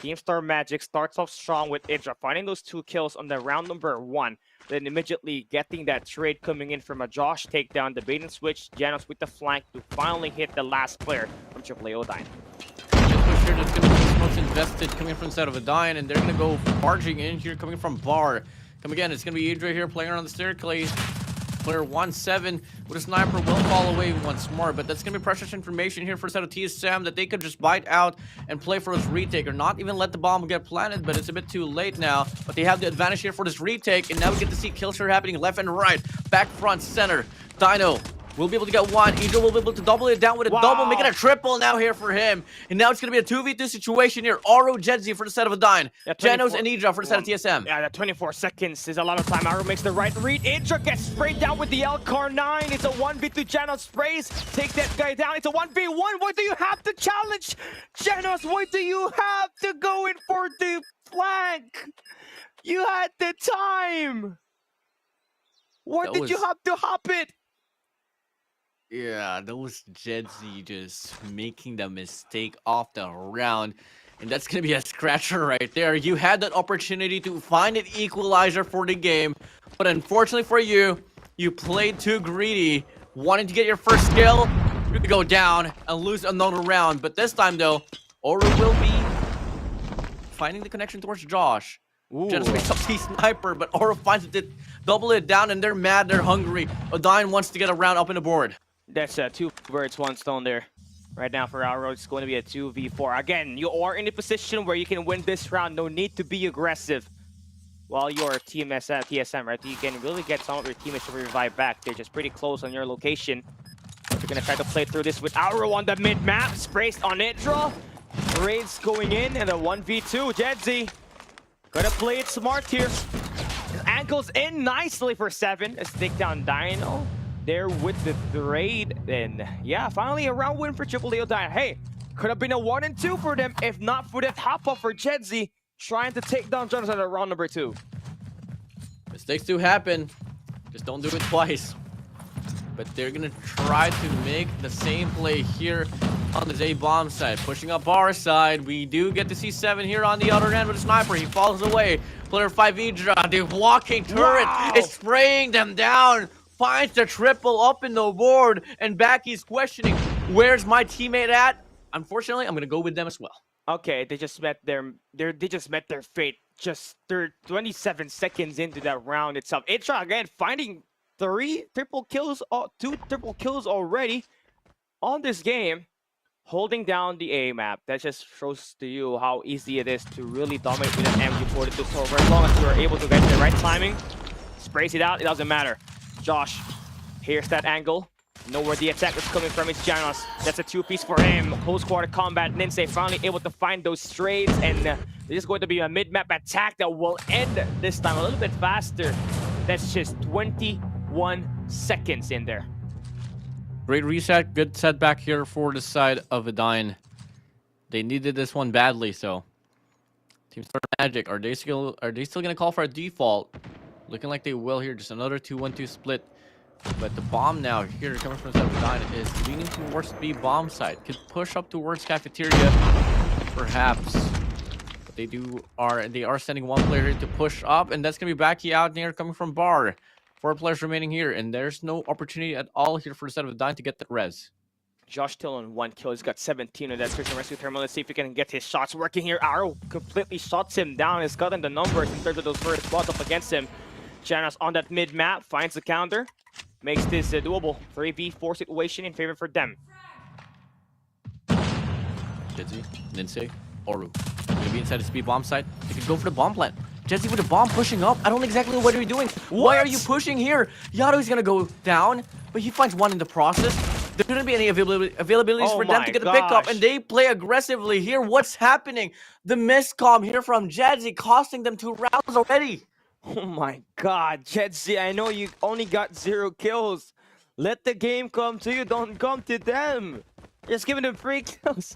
Speaker 2: Team Star Magic starts off strong with Idra, finding those 2 kills on the round number 1. Then immediately getting that trade coming in from a Josh takedown, the bait and switch, Janos with the flank to finally hit the last player from AAA Odine.
Speaker 3: Push here, there's going to be smokes invested coming from the side of Odine, and they're going to go barging in here coming from Bar. Come again, it's going to be Idra here playing around the staircase. Player 1-7 with a sniper will fall away once more, but that's going to be precious information here for the side of TSM that they could just bite out and play for this retake or not even let the bomb get planted, but it's a bit too late now. But they have the advantage here for this retake, and now we get to see kills here happening left and right, back, front, center. Dino will be able to get 1. Idra will be able to double it down with a double, making a triple now here for him. And now it's going to be a 2v2 situation here. Oro, Jedzi for the side of Odine. Janos and Idra for the side of TSM.
Speaker 2: Yeah, that 24 seconds is a lot of time. Oro makes the right read. Idra gets sprayed down with the LCAR-9. It's a 1v2. Janos sprays. Take that guy down. It's a 1v1. What do you have to challenge? Janos, what do you have to go in for the flank? You had the time. What did you have to hop it?
Speaker 3: Yeah, those Jedzi just making the mistake off the round. And that's going to be a scratcher right there. You had that opportunity to find an equalizer for the game. But unfortunately for you, you played too greedy. Wanting to get your first kill, you could go down and lose another round. But this time though, Oro will be finding the connection towards Josh. Janos makes up the sniper, but Oro finds it to double it down, and they're mad, they're hungry. Odine wants to get a round up in the board.
Speaker 2: That's 2 birds, 1 stone there. Right now for Oro, it's going to be a 2v4. Again, you are in a position where you can win this round. No need to be aggressive. While your TSM, right? You can really get some of your teammates to revive back. They're just pretty close on your location. You're going to try to play through this with Oro on the mid-map. Sprays on Idra. Raids going in, and a 1v2. Jedzi gonna play it smart here. Ankles in nicely for 7. Let's take down Dino. There with the raid, and yeah, finally a round win for AAA Odine. Hey, could have been a 1 and 2 for them if not for that hop off for Jedzi trying to take down Jonathan at round number 2.
Speaker 3: Mistakes do happen, just don't do it twice. But they're gonna try to make the same play here on the A-bomb side, pushing up our side. We do get to see 7 here on the other end with a sniper. He falls away. Player 5 Idra, the walking turret is spraying them down. Finds the triple up in the board, and back he's questioning, where's my teammate at? Unfortunately, I'm going to go with them as well.
Speaker 2: Okay, they just met their fate. Just they're 27 seconds into that round itself. Itra again finding two triple kills already on this game, holding down the A map. That just shows to you how easy it is to really dominate with an MG42 so for as long as you're able to get the right timing, sprays it out, it doesn't matter. Josh, here's that angle. Know where the attack is coming from. It's Janos. That's a two-piece for him. Close quarter combat. Ninsei finally able to find those strays, and this is going to be a mid-map attack that will end this time a little bit faster. That's just 21 seconds in there.
Speaker 3: Great reset. Good setback here for the side of Adine. They needed this one badly, so. Team Star Magic, are they still gonna call for a default? Looking like they will here. Just another 2-1-2 split. But the bomb now here coming from the side of Dino is leaning towards B bomb side. Could push up towards cafeteria, perhaps. But they are sending one player here to push up, and that's gonna be Baki out here coming from bar. 4 players remaining here, and there's no opportunity at all here for the side of Dino to get the res.
Speaker 2: Josh still on 1 kill. He's got 17 on that search and rescue thermal. Let's see if he can get his shots working here. Arrow completely shuts him down. He's gotten the numbers in terms of those first spots up against him. Janos on that mid map finds the counter. Makes this a doable 3v4 situation in favor for them.
Speaker 3: Jetsi, Ninsei, Oru. Gonna be inside the speed bomb site. They could go for the bomb plant. Jetsi with the bomb pushing up. I don't exactly know what you're doing. Why are you pushing here? Yado is gonna go down, but he finds one in the process. There shouldn't be any availabilities for them to get a pickup, and they play aggressively here. What's happening? The miscom here from Jetsi costing them 2 rounds already.
Speaker 2: Oh my god, Jetsi, I know you only got 0 kills. Let the game come to you, don't come to them. Just giving them free kills.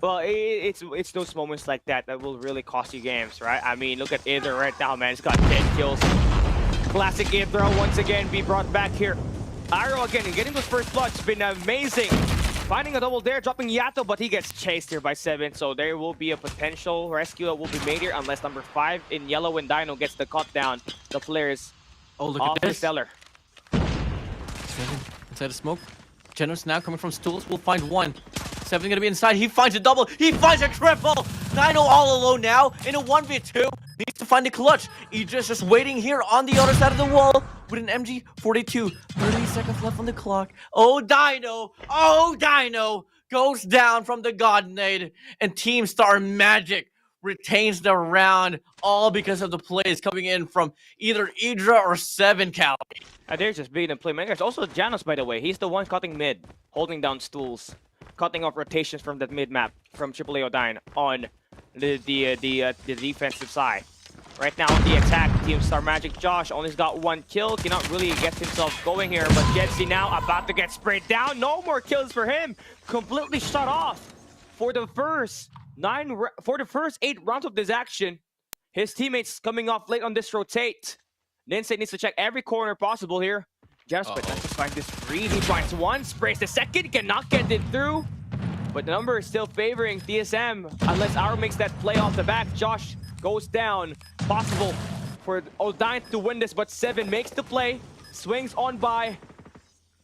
Speaker 2: Well, it's those moments like that that will really cost you games, right? I mean, look at Aether right now, man. He's got 10 kills. Classic Aether once again be brought back here. Arrow again, getting those first bloods, been amazing. Finding a double there, dropping Yato, but he gets chased here by 7. So there will be a potential rescue that will be made here unless number 5 in yellow and Dino gets the cut down. The players
Speaker 3: look
Speaker 2: off
Speaker 3: at
Speaker 2: the
Speaker 3: this.
Speaker 2: cellar.
Speaker 3: Inside the smoke. Genos now coming from stools will find 1. 7 gonna be inside. He finds a double. He finds a triple. Dino all alone now in a 1v2. Needs to find the clutch. Idris just waiting here on the other side of the wall with an MG42. 30 seconds left on the clock. Oh, Dino. Oh, Dino goes down from the God Nade. And Team Star Magic retains the round, all because of the plays coming in from either Idra or 7 Cali.
Speaker 2: They're just beating playmakers. Also, Janos, by the way, he's the one cutting mid, holding down stools, cutting off rotations from that mid map from AAA Odine on the defensive side. Right now on the attack, Team Star Magic Josh only's got 1 kill, cannot really get himself going here, but Jetsi now about to get sprayed down. No more kills for him, completely shut off for the first 8 rounds of this action. His teammates coming off late on this rotate. Ninsei needs to check every corner possible here. Janos but not just find this read. He finds 1, sprays the second, cannot get it through. But the number is still favoring TSM unless Arrow makes that play off the back. Josh goes down. Possible for Odine to win this, but 7 makes the play. Swings on by.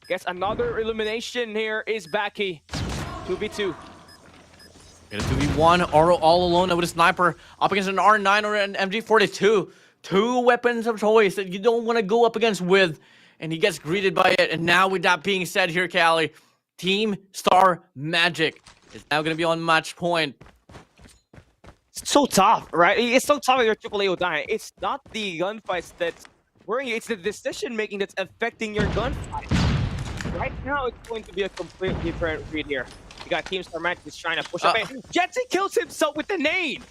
Speaker 2: Gets another elimination here is Baki. 2v2.
Speaker 3: Get a 2v1. Oro all alone with a sniper up against an R9 or an MG42. 2 weapons of choice that you don't want to go up against with. And he gets greeted by it. And now with that being said here, Cali, Team Star Magic is now going to be on match point.
Speaker 2: It's so tough, right? It's so tough with your AAA Odine. It's not the gunfights that's worrying you, it's the decision making that's affecting your gunfight. Right now, it's going to be a completely different read here. You got Team Star Magic just trying to push up. Jetsi kills himself with the nade.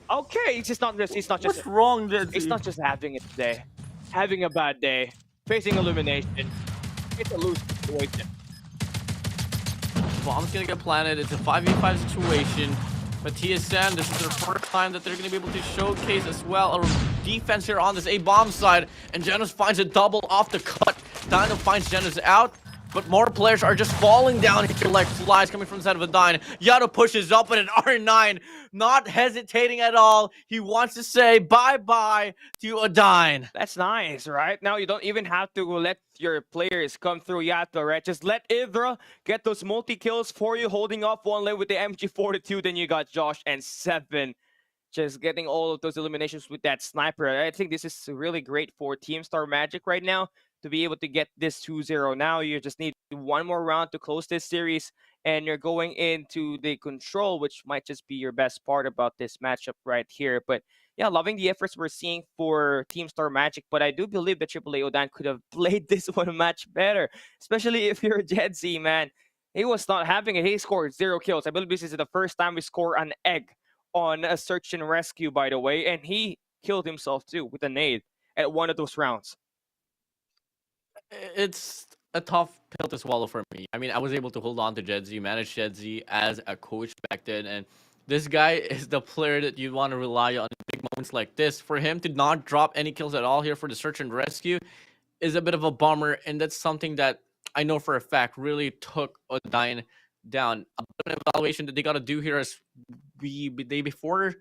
Speaker 2: Okay, it's not just.
Speaker 3: What's wrong, Jetsi?
Speaker 2: It's not just having a day, having a bad day, facing elimination. It's a lose situation.
Speaker 3: Bomb's gonna get planted. It's a 5v5 situation. But TSM, this is their first time that they're going to be able to showcase as well a defense here on this A-bomb side. And Genos finds a double off the cut. Dino finds Genos out. but more players are just falling down here like flies coming from the side of Adine. Yato pushes up with an R9, not hesitating at all. He wants to say bye-bye to Adine.
Speaker 2: That's nice, right? Now you don't even have to let your players come through Yato, right? Just let Idra get those multi-kills for you, holding off one lane with the MG42. Then you got Josh and Seven just getting all of those eliminations with that sniper. I think this is really great for Team Star Magic right now to be able to get this 2-0. Now you just need one more round to close this series, and you're going into the control, which might just be your best part about this matchup right here. But yeah, loving the efforts we're seeing for Team Star Magic, but I do believe that AAA Odan could have played this one much better, especially if you're Jedzi, man. He was not having it. He scored 0 kills. I believe this is the first time we score an egg on a search and rescue, by the way, and he killed himself too with a nade at one of those rounds.
Speaker 3: It's a tough pill to swallow for me. I mean, I was able to hold on to Jedzi, manage Jedzi as a coach back then, and this guy is the player that you want to rely on in big moments like this. For him to not drop any kills at all here for the search and rescue is a bit of a bummer, and that's something that I know for a fact really took Odine down. A bit of an evaluation that they got to do here is before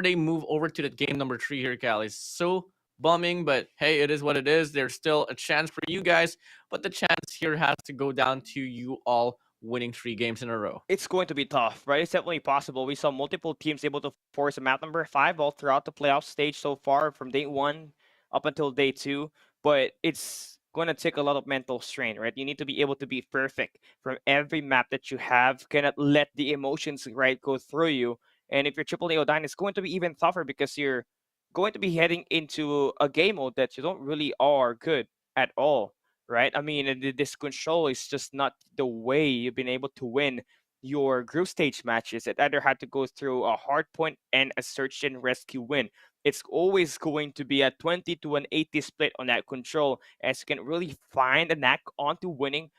Speaker 3: they move over to that game number 3 here, Cal, is so bumming, but hey, it is what it is. There's still a chance for you guys, but the chance here has to go down to you all winning 3 games in a row.
Speaker 2: It's going to be tough, right? It's definitely possible. We saw multiple teams able to force a map number 5 all throughout the playoff stage so far, from day 1 up until day 2, but it's going to take a lot of mental strain, right? You need to be able to be perfect from every map that you have, cannot let the emotions, right, go through you. And if you're AAA Odine, it's going to be even tougher because you're going to be heading into a game mode that you don't really are good at all, right? I mean, this control is just not the way you've been able to win your group stage matches. It either had to go through a hard point and a search and rescue win. It's always going to be a 20 to an 80 split on that control, as you can really find a knack onto winning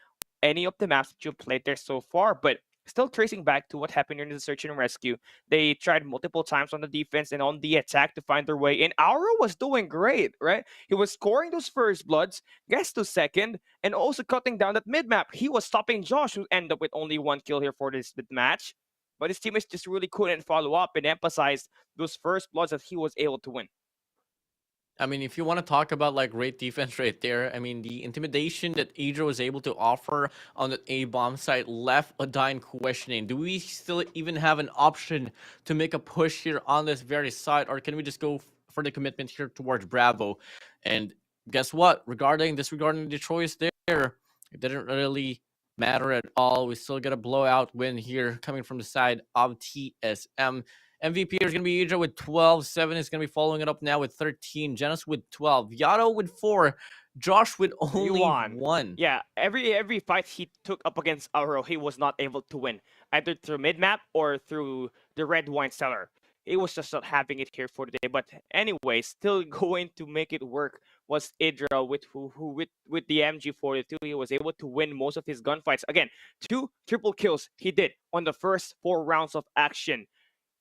Speaker 2: any of the maps that you've played there so far. But still tracing back to what happened during the search and rescue, they tried multiple times on the defense and on the attack to find their way in. Auro was doing great, right? He was scoring those first bloods, gets to second, and also cutting down that mid map. He was stopping Josh, who ended up with only 1 kill here for this match. But his teammates just really couldn't follow up and emphasize those first bloods that he was able to win.
Speaker 3: I mean, if you want to talk about like great defense right there, I mean, the intimidation that Adra was able to offer on the A-bomb site left Odine questioning. Do we still even have an option to make a push here on this very side, or can we just go for the commitment here towards Bravo? And guess what? Regarding the choice there, it didn't really matter at all. We still get a blowout win here coming from the side of TSM. MVP is going to be Idra with 12. 7 is going to be following it up now with 13. Janus with 12. Yato with 4. Josh with only 1.
Speaker 2: Yeah, every fight he took up against Auro, he was not able to win, either through mid-map or through the red wine cellar. He was just not having it here for the day. But anyway, still going to make it work was Idra with with the MG42. He was able to win most of his gunfights. Again, 2 triple kills he did on the first 4 rounds of action.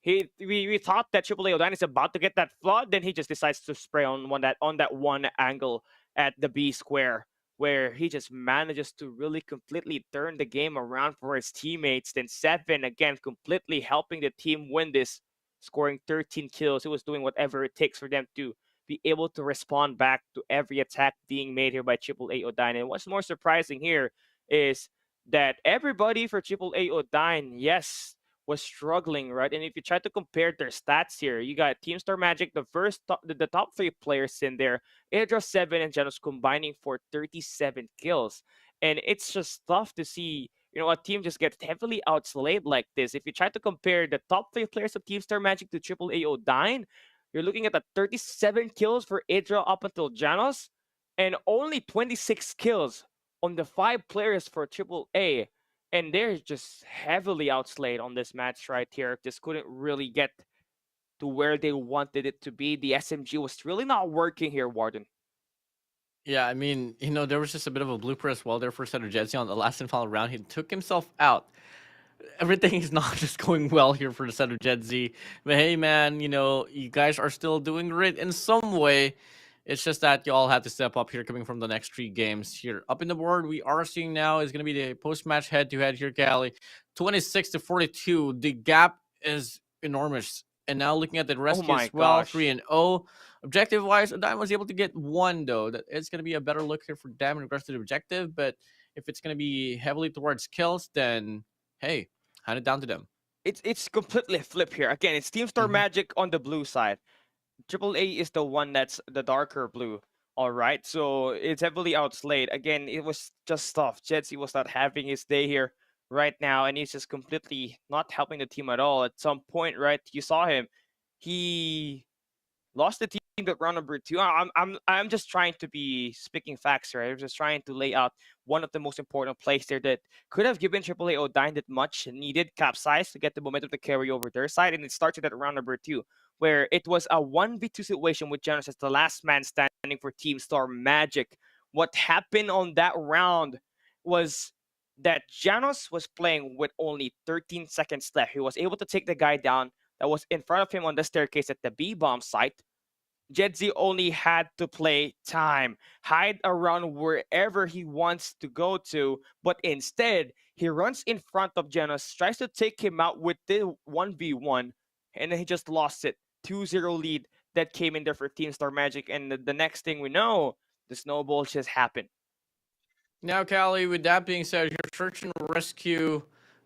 Speaker 2: We thought that AAA Odine is about to get that flood, then he just decides to spray on that one angle at the B square, where he just manages to really completely turn the game around for his teammates. Then 7 again completely helping the team win this, scoring 13 kills. He was doing whatever it takes for them to be able to respond back to every attack being made here by AAA Odine. And what's more surprising here is that everybody for AAA Odine, yes, was struggling, right? And if you try to compare their stats here, you got Team Star Magic, the top 3 players in there, Idra, 7, and Janus combining for 37 kills. And it's just tough to see, a team just gets heavily outslayed like this. If you try to compare the top 3 players of Team Star Magic to AAA Odine, you're looking at 37 kills for Idra up until Janus, and only 26 kills on the 5 players for AAA. And they're just heavily outslayed on this match right here. Just couldn't really get to where they wanted it to be. The SMG was really not working here, Warden.
Speaker 3: Yeah, I mean, there was just a bit of a blooper as well there for Cedar Jetsi on the last and final round. He took himself out. Everything is not just going well here for the Cedar Jetsi. But hey, man, you guys are still doing great in some way. It's just that you all have to step up here coming from the next 3 games here. Up in the board, we are seeing now is going to be the post-match head-to-head here, Cali. 26-42. The gap is enormous. And now looking at the
Speaker 2: Oh
Speaker 3: rescue
Speaker 2: my
Speaker 3: as well,
Speaker 2: gosh.
Speaker 3: 3-0. Objective-wise, Adine was able to get 1, though. That it's going to be a better look here for them in regards to the objective. But if it's going to be heavily towards kills, then, hey, hand it down to them.
Speaker 2: It's completely flipped here. Again, it's Team Star
Speaker 3: Mhm.
Speaker 2: Magic on the blue side. AAA is the one that's the darker blue. All right, so it's heavily outslayed. Again, it was just tough. Jetsi was not having his day here right now, and he's just completely not helping the team at all. At some point, right, you saw him. He lost the team at round number 2. I'm just trying to be speaking facts here. I'm just trying to lay out one of the most important plays there that could have given AAA Odine that much needed capsize to get the momentum to carry over their side, and it started at round number 2, where it was a 1v2 situation with Janus as the last man standing for Team Star Magic. What happened on that round was that Janos was playing with only 13 seconds left. He was able to take the guy down that was in front of him on the staircase at the B bomb site. Jedzi only had to play time, hide around wherever he wants to go to, but instead, he runs in front of Janus, tries to take him out with the 1v1, and then he just lost it. 2-0 lead that came in there for Team Star Magic, and the next thing we know, the snowball just happened.
Speaker 3: Now, Callie, with that being said, your search and rescue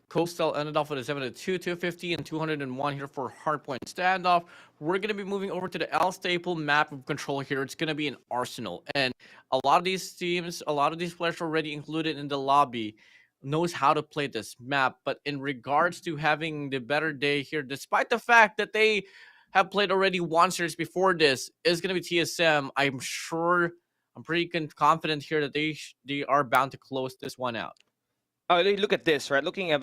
Speaker 3: Coastal ended off with a 7-2, 250, and 201 here for hardpoint standoff. We're going to be moving over to the L Staple map of control here. It's going to be an Arsenal. And a lot of these teams, a lot of these players already included in the lobby knows how to play this map. But in regards to having the better day here, despite the fact that they have played already one series before this, is going to be TSM. I'm pretty confident here that they are bound to close this one out.
Speaker 2: Look at this, right? Looking at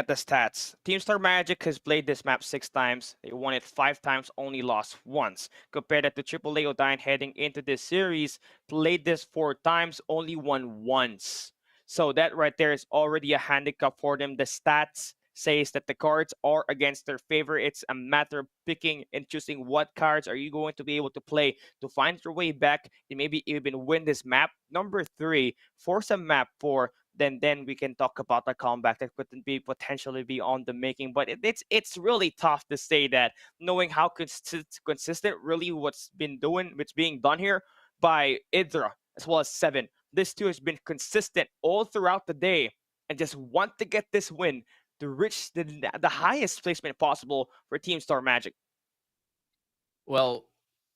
Speaker 2: the stats, Team Star Magic has played this map 6 times. They won it 5 times, only lost once. Compare that to AAA Odine heading into this series, played this 4 times, only won once. So that right there is already a handicap for them. The stats says that the cards are against their favor. It's a matter of picking and choosing what cards are you going to be able to play to find your way back and maybe even win this map. Number 3, force a map 4. Then we can talk about the comeback that could be potentially be on the making. But it's really tough to say that, knowing how consistent really what's being done here by Idra as well as Seven. This two has been consistent all throughout the day and just want to get this win to reach the highest placement possible for Team Star Magic.
Speaker 3: Well,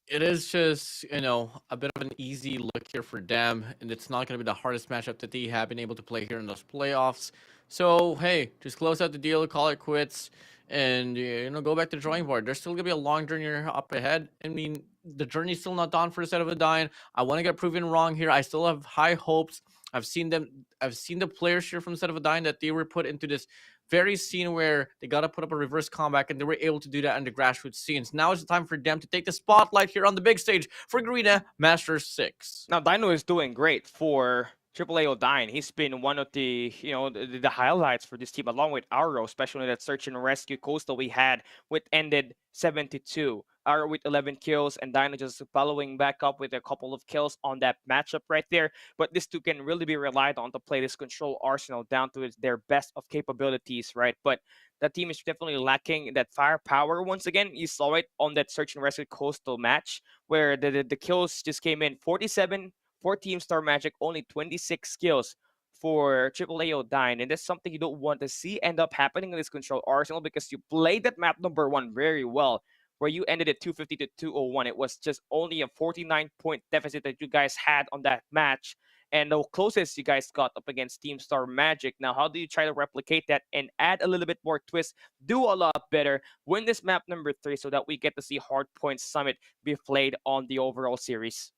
Speaker 3: it is just, a bit of an easy look here for them, and it's not going to be the hardest matchup that they have been able to play here in those playoffs. So, hey, just close out the deal, call it quits, and, go back to the drawing board. There's still going to be a long journey up ahead. I mean, the journey's still not done for the set of Adine. I want to get proven wrong here. I still have high hopes. I've seen the players here from Set of Adine that they were put into this very scene where they got to put up a reverse comeback, and they were able to do that in the grassroots scenes. Now is the time for them to take the spotlight here on the big stage for Garena Masters 6.
Speaker 2: Now, Dino is doing great for AAA Odine. He's been one of the the highlights for this team, along with Arrow, especially that search and rescue coastal we had, which ended 7-2. Arrow with 11 kills, and Dino just following back up with a couple of kills on that matchup right there. But this two can really be relied on to play this control Arsenal down to their best of capabilities, right? But that team is definitely lacking that firepower. Once again, you saw it on that search and rescue coastal match where the kills just came in 47 for Team Star Magic, only 26 kills for AAA Odine. And that's something you don't want to see end up happening in this control Arsenal, because you played that map number 1 very well, where you ended at 250 to 201. It was just only a 49-point deficit that you guys had on that match, and the closest you guys got up against Team Star Magic. Now, how do you try to replicate that and add a little bit more twist, do a lot better, win this map number 3 so that we get to see Hardpoint Summit be played on the overall series?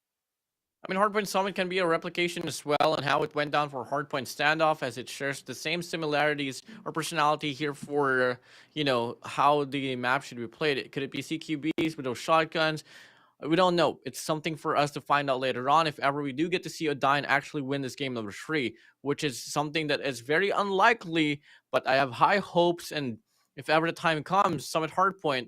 Speaker 3: I mean, Hardpoint Summit can be a replication as well, and how it went down for Hardpoint Standoff, as it shares the same similarities or personality here for, how the map should be played. Could it be CQBs with those shotguns? We don't know. It's something for us to find out later on, if ever we do get to see Odine actually win this game number 3, which is something that is very unlikely, but I have high hopes, and if ever the time comes, Summit Hardpoint,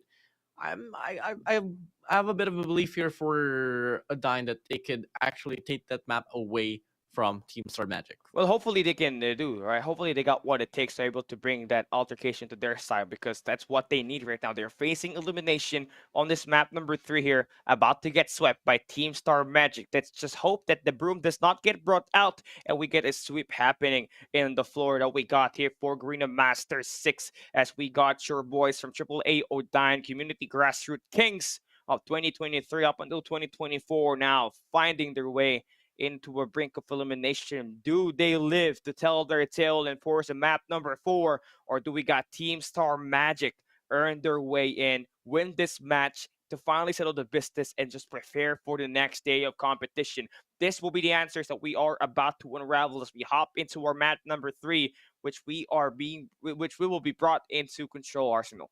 Speaker 3: I have a bit of a belief here for a Dine that they could actually take that map away from Team Star Magic.
Speaker 2: Well, hopefully they can do, right? Hopefully they got what it takes to be able to bring that altercation to their side, because that's what they need right now. They're facing elimination on this map number 3 here, about to get swept by Team Star Magic. Let's just hope that the broom does not get brought out and we get a sweep happening in the floor that we got here for Garena Masters 6, as we got your boys from AAA Odine Community Grassroots Kings of 2023 up until 2024 now finding their way into a brink of elimination. Do they live to tell their tale and force a map number 4, or do we got Team Star Magic earn their way in, win this match to finally settle the business and just prepare for the next day of competition? This will be the answers that we are about to unravel as we hop into our map number 3, which we will be brought into Control Arsenal.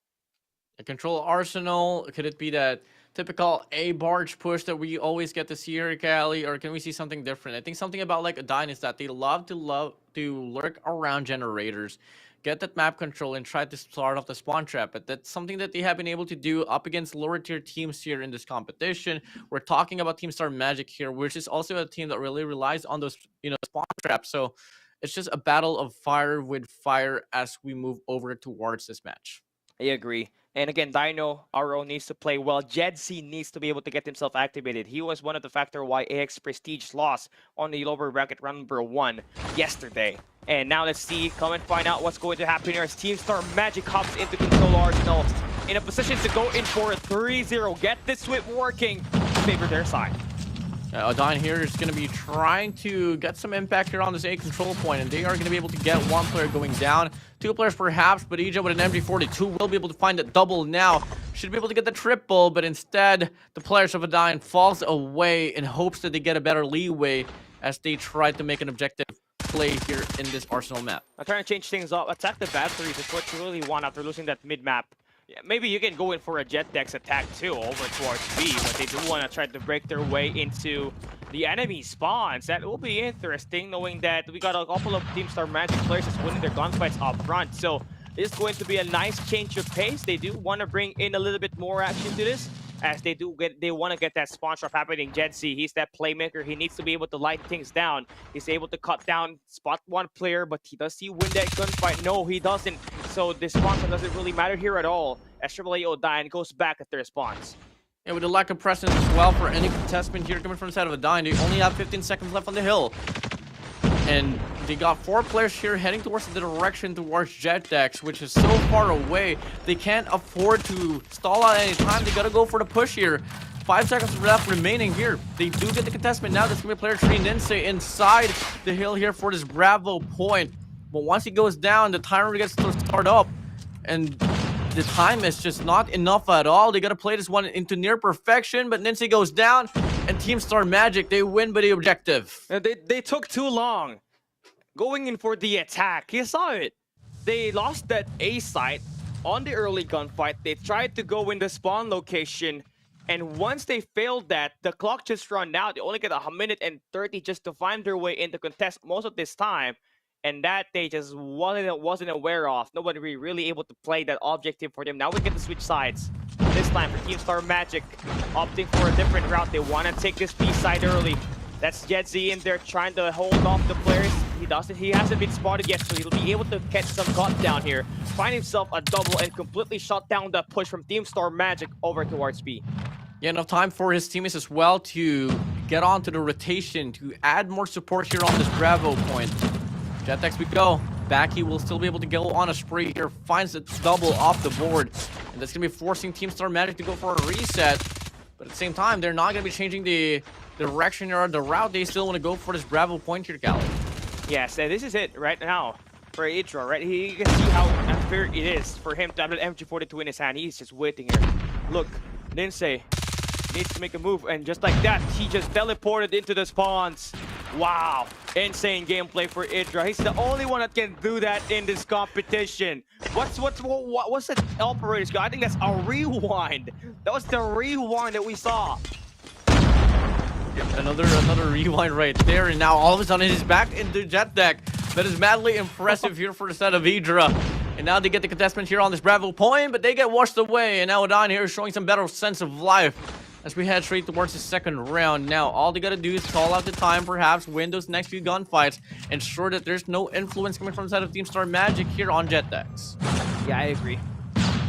Speaker 3: A Control Arsenal, could it be that typical A barge push that we always get to see here, Cali, or can we see something different? I think something about like Adine is that they love to lurk around generators, get that map control, and try to start off the spawn trap. But that's something that they have been able to do up against lower tier teams here in this competition. We're talking about Team Star Magic here, which is also a team that really relies on those spawn traps. So it's just a battle of fire with fire as we move over towards this match.
Speaker 2: I agree. And again, Dino, RO needs to play well. Jedzi needs to be able to get himself activated. He was one of the factors why AX Prestige lost on the lower bracket round number 1 yesterday. And now let's see, come and find out what's going to happen here as Team Star Magic hops into Control Arsenal in a position to go in for a 3-0. Get this sweep working to favor their side.
Speaker 3: Adine here is going to be trying to get some impact here on this A control point, and they are going to be able to get one player going down, 2 players perhaps, but EJ with an MG42 will be able to find that double now. Should be able to get the triple, but instead, the players of Adine falls away in hopes that they get a better leeway as they try to make an objective play here in this Arsenal map.
Speaker 2: I'm trying to change things up. Attack the batteries is what you really want after losing that mid-map. Yeah, maybe you can go in for a Jetdex attack too over towards B, but they do want to try to break their way into the enemy spawns. That will be interesting, knowing that we got a couple of Team Star Magic players just winning their gunfights up front. So it's going to be a nice change of pace. They do want to bring in a little bit more action to this, as they want to get that spawn trap happening. Jedzi, he's that playmaker. He needs to be able to light things down. He's able to cut down, spot one player, but does he win that gunfight? No, he doesn't. So this spawn trap doesn't really matter here at all, as AAA Odine goes back at their spawns.
Speaker 3: And with the lack of presence as well for any contestant here coming from the side of Adine, they only have 15 seconds left on the hill. And they got 4 players here heading towards the direction towards Jetdex, which is so far away. They can't afford to stall out any time. They gotta go for the push here. 5 seconds left remaining here. They do get the contestant. Now there's gonna be player 3 Ninse inside the hill here for this Bravo point. But once he goes down, the timer gets to start up. And the time is just not enough at all. They gotta play this one into near perfection, but Ninse goes down. And Team Star Magic, they win by the objective.
Speaker 2: They took too long going in for the attack. You saw it. They lost that A site on the early gunfight. They tried to go in the spawn location, and once they failed that, the clock just ran out. They only get 1 minute and 30 just to find their way into contest most of this time, and that they just wasn't aware of. Nobody really able to play that objective for them. Now we get to switch sides. This time for Team Star Magic, opting for a different route. They want to take this B side early. That's Jedzi in there trying to hold off the players. He hasn't been spotted yet, so he'll be able to catch some cut down here. Find himself a double and completely shut down the push from Team Star Magic over towards B.
Speaker 3: Yeah, enough time for his teammates as well to get onto the rotation, to add more support here on this Bravo point. Jetdex we go. Backy will still be able to go on a spree here. Finds the double off the board. And that's going to be forcing Team Star Magic to go for a reset. But at the same time, they're not going to be changing the direction or the route. They still want to go for this Bravo point here, Cali.
Speaker 2: Yes, and this is it right now for Idra, right? You can see how unfair it is for him to have an MG42 in his hand. He's just waiting here. Look, Ninse needs to make a move, and just like that, he just teleported into the spawns. Wow, insane gameplay for Idra. He's the only one that can do that in this competition. What's the operator's got? I think that's a rewind. That was the rewind that we saw.
Speaker 3: Yep, another rewind right there, and now all of a sudden he's back into Jetdeck. That is madly impressive here for the set of Idra. And now they get the contestment here on this Bravo point, but they get washed away. And now Odin here is showing some better sense of life as we head straight towards the second round. Now, all they gotta do is call out the time, perhaps win those next few gunfights, ensure that there's no influence coming from the side of Team Star Magic here on Jetdex.
Speaker 2: Yeah, I agree.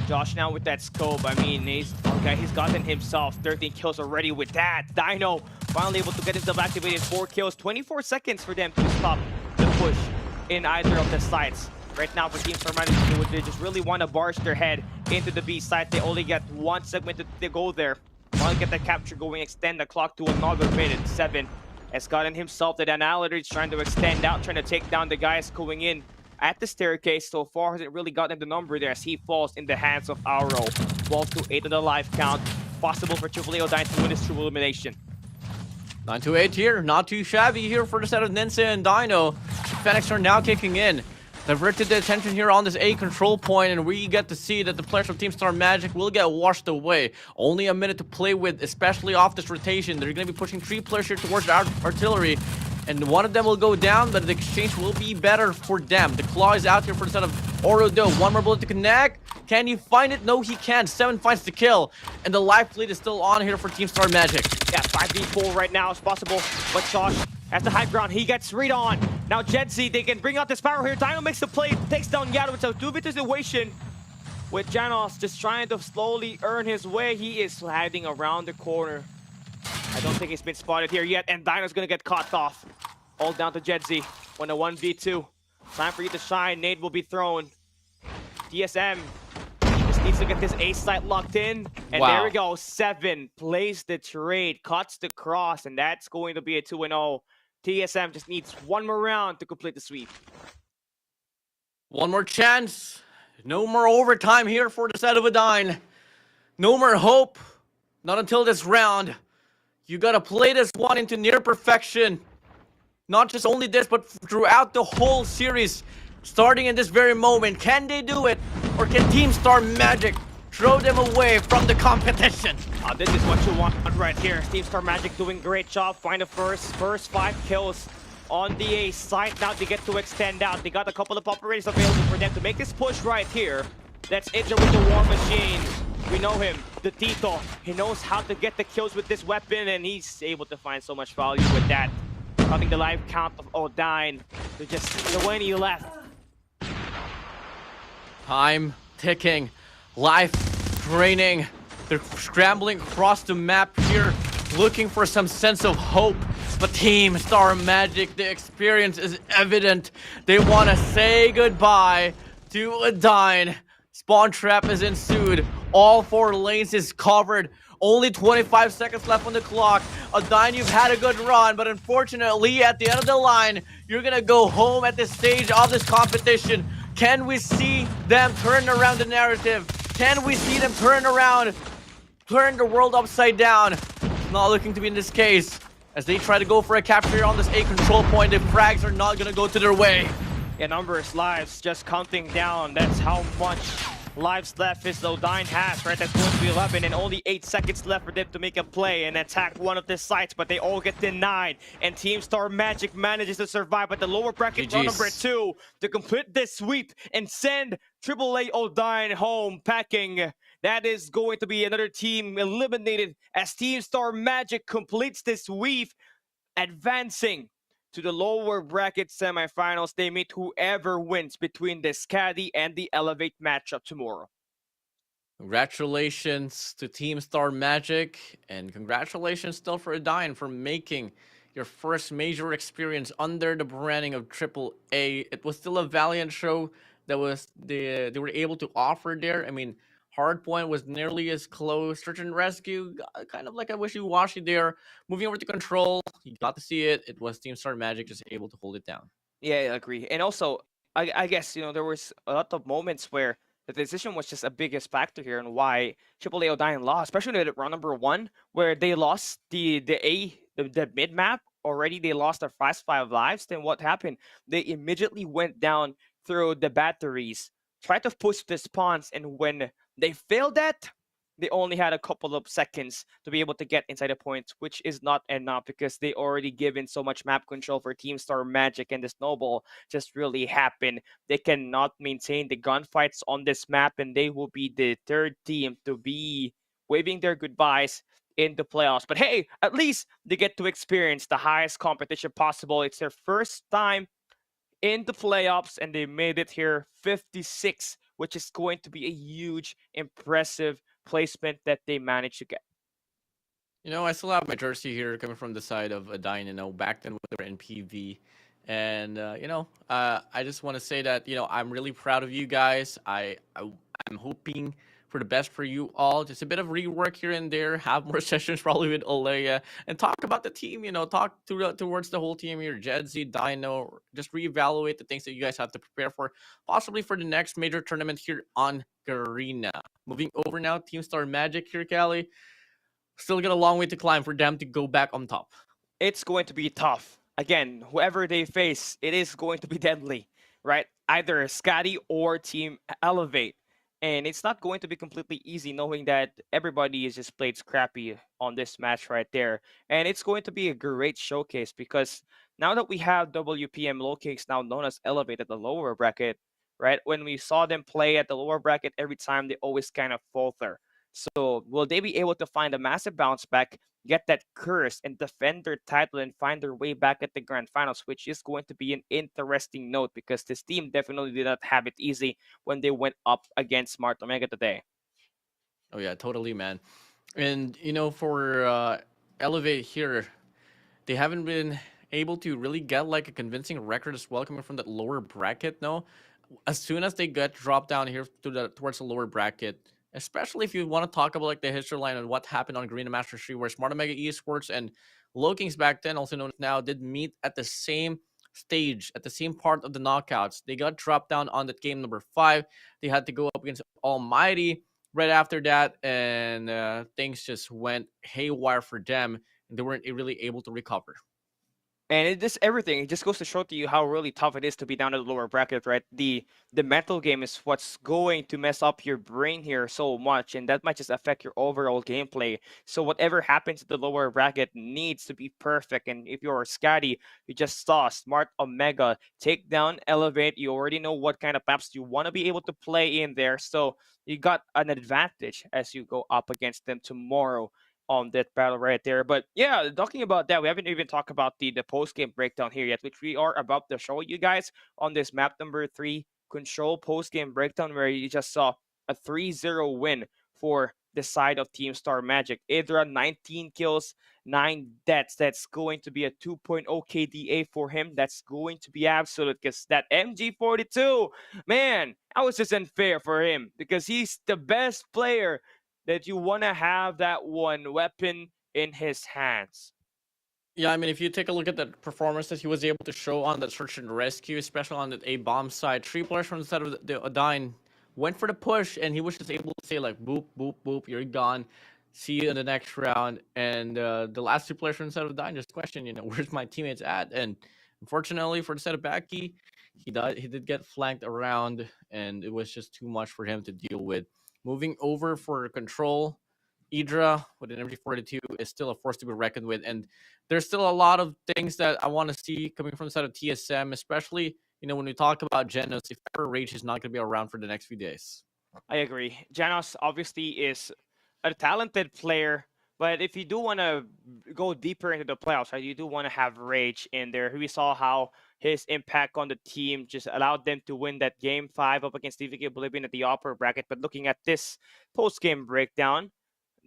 Speaker 2: Josh now with that scope, I mean, he's gotten himself 13 kills already with that. Dino finally able to get himself activated, 4 kills, 24 seconds for them to stop the push in either of the sites. Right now for Team Star Magic, they just really want to barge their head into the B site. They only get 1 segment to go there. Want to get the capture going, extend the clock to another minute. 7 has gotten himself the annihilator. He's trying to extend out, trying to take down the guys going in at the staircase. So far hasn't really gotten the number there as he falls in the hands of Auro. 12 to 8 on the life count. Possible for Triple A Dying to win this triple elimination.
Speaker 3: 9 to 8 here, not too shabby here for the set of Ninja and Dino. Fenix are now kicking in. Diverted the attention here on this A control point, and we get to see that the players of Team Star Magic will get washed away. Only a minute to play with, especially off this rotation. They're going to be pushing 3 players here towards the artillery, and one of them will go down, but the exchange will be better for them. The claw is out here for the set of Orodo. One more bullet to connect. Can he find it? No, he can't. 7 finds the kill, and the life lead is still on here for Team Star Magic.
Speaker 2: Yeah, 5v4 right now is possible, but Josh at the high ground, he gets read on. Now Jedzi, they can bring out this power here. Dino makes the play, takes down Yato. It's a 2v2 situation with Janos just trying to slowly earn his way. He is hiding around the corner. I don't think he's been spotted here yet, and Dino's gonna get caught off. All down to Jedzi on a 1v2. Time for you to shine. Nade will be thrown. DSM just needs to get this ace site locked in. And
Speaker 3: Wow.
Speaker 2: there we go. 7 plays the trade, cuts the cross, and that's going to be a 2-0. TSM just needs 1 more round to complete the sweep.
Speaker 3: One more chance. No more overtime here for the set of Odin. No more hope. Not until this round. You gotta play this one into near perfection. Not just only this, but throughout the whole series. Starting in this very moment. Can they do it? Or can Team Star Magic throw them away from the competition?
Speaker 2: This is what you want right here. Team Star Magic doing great job. Find the first 5 kills on the A site. Now they get to extend out. They got a couple of operators available for them to make this push right here. That's Idra with the War Machine. We know him, the Tito. He knows how to get the kills with this weapon, and he's able to find so much value with that. Cutting the life count of Odin to just 20 left.
Speaker 3: Time ticking. Life draining. They're scrambling across the map here, looking for some sense of hope. But Team Star Magic, the experience is evident. They want to say goodbye to Odin. Spawn trap is ensued. All 4 lanes is covered. Only 25 seconds left on the clock. Odin, you've had a good run, but unfortunately, at the end of the line, you're gonna go home at this stage of this competition. Can we see them turn around the narrative? Can we see them turn the world upside down? It's not looking to be in this case. As they try to go for a capture on this A control point, the frags are not gonna go to their way.
Speaker 2: Yeah, numbers, lives, just counting down. That's how much lives left is Odin has, right? That's going to be 11 and only 8 seconds left for them to make a play and attack one of the sites, but they all get denied. And Team Star Magic manages to survive at the lower bracket round number 2 to complete this sweep and send AAA Odin home packing. That is going to be another team eliminated as Team Star Magic completes this sweep, advancing to the lower bracket semifinals. They meet whoever wins between the Scadi and the Elevate matchup tomorrow.
Speaker 3: Congratulations to Team Star Magic, and congratulations still for Odin for making your first major experience under the branding of AAA. It was still a valiant show that they were able to offer there. I mean, Hardpoint was nearly as close. Search and Rescue, kind of like a wishy-washy there. Moving over to Control, you got to see it. It was Team Star Magic just able to hold it down.
Speaker 2: Yeah, I agree. And also, I guess, there was a lot of moments where the decision was just a biggest factor here and why AAA Odin lost, especially at round number 1, where they lost the mid map already. They lost their first 5 lives. Then what happened? They immediately went down through the batteries, tried to push the spawns, and when they failed that, they only had a couple of seconds to be able to get inside the points, which is not enough because they already given so much map control for Team Star Magic, and the snowball just really happened. They cannot maintain the gunfights on this map, and they will be the third team to be waving their goodbyes in the playoffs. But hey, at least they get to experience the highest competition possible. It's their first time in the playoffs, and they made it here 56, which is going to be a huge, impressive placement that they managed to get.
Speaker 3: I still have my jersey here coming from the side of a Dino back then when they were in PV. And, I just want to say that, I'm really proud of you guys. I'm hoping for the best for you all. Just a bit of rework here and there. Have more sessions probably with Olea and talk about the team. Talk towards the whole team here. Jedzi, Dino. Just reevaluate the things that you guys have to prepare for, possibly for the next major tournament here on Garena. Moving over now, Team Star Magic here, Callie. Still got a long way to climb for them to go back on top.
Speaker 2: It's going to be tough. Again, whoever they face, it is going to be deadly, right? Either Scotty or Team Elevate. And it's not going to be completely easy knowing that everybody is just played scrappy on this match right there. And it's going to be a great showcase because now that we have WPM low kicks, now known as Elevate at the lower bracket, right? When we saw them play at the lower bracket, every time they always kind of falter. So will they be able to find a massive bounce back, get that curse, and defend their title and find their way back at the grand finals, which is going to be an interesting note because this team definitely did not have it easy when they went up against Smart Omega today.
Speaker 3: Oh yeah, totally, man. And for Elevate here, they haven't been able to really get like a convincing record as well coming from that lower bracket. No, as soon as they get dropped down here towards the lower bracket, especially if you want to talk about like the history line and what happened on Garena Master 3, where Smart Omega eSports and Lokings back then, also known as now, did meet at the same stage, at the same part of the knockouts. They got dropped down on that game number 5. They had to go up against Almighty right after that, and things just went haywire for them, and they weren't really able to recover.
Speaker 2: And it just everything. It just goes to show to you how really tough it is to be down at the lower bracket, right? The mental game is what's going to mess up your brain here so much, and that might just affect your overall gameplay. So whatever happens at the lower bracket needs to be perfect. And if you're Scotty, you just saw Smart Omega take down Elevate. You already know what kind of maps you want to be able to play in there. So you got an advantage as you go up against them tomorrow on that battle right there. But yeah, talking about that, we haven't even talked about the post game breakdown here yet, which we are about to show you guys on this map number 3 control post game breakdown, where you just saw a 3-0 win for the side of Team Star Magic. Idra 19 kills, 9 deaths. That's going to be a 2.0 KDA for him. That's going to be absolute because that MG42, man, that was just unfair for him because he's the best player that you want to have that one weapon in his hands.
Speaker 3: Yeah, I mean, if you take a look at the performance that he was able to show on that search and rescue, especially on the A bomb side, 3 players from the side of the Odine went for the push, and he was just able to say like, "Boop, boop, boop, you're gone. See you in the next round." And the last 2 players from the side of Odine just questioned, where's my teammates at? And unfortunately for the side of Baki, he died. He did get flanked around, and it was just too much for him to deal with. Moving over for control, Idra with an MG42 is still a force to be reckoned with, and there's still a lot of things that I want to see coming from the side of TSM, especially when we talk about Genos. If ever Rage is not going to be around for the next few days.
Speaker 2: I agree. Janos obviously is a talented player, but if you do want to go deeper into the playoffs, right, you do want to have Rage in there. We saw how his impact on the team just allowed them to win that game 5 up against TVK Oblivion at the upper bracket. But looking at this post game breakdown,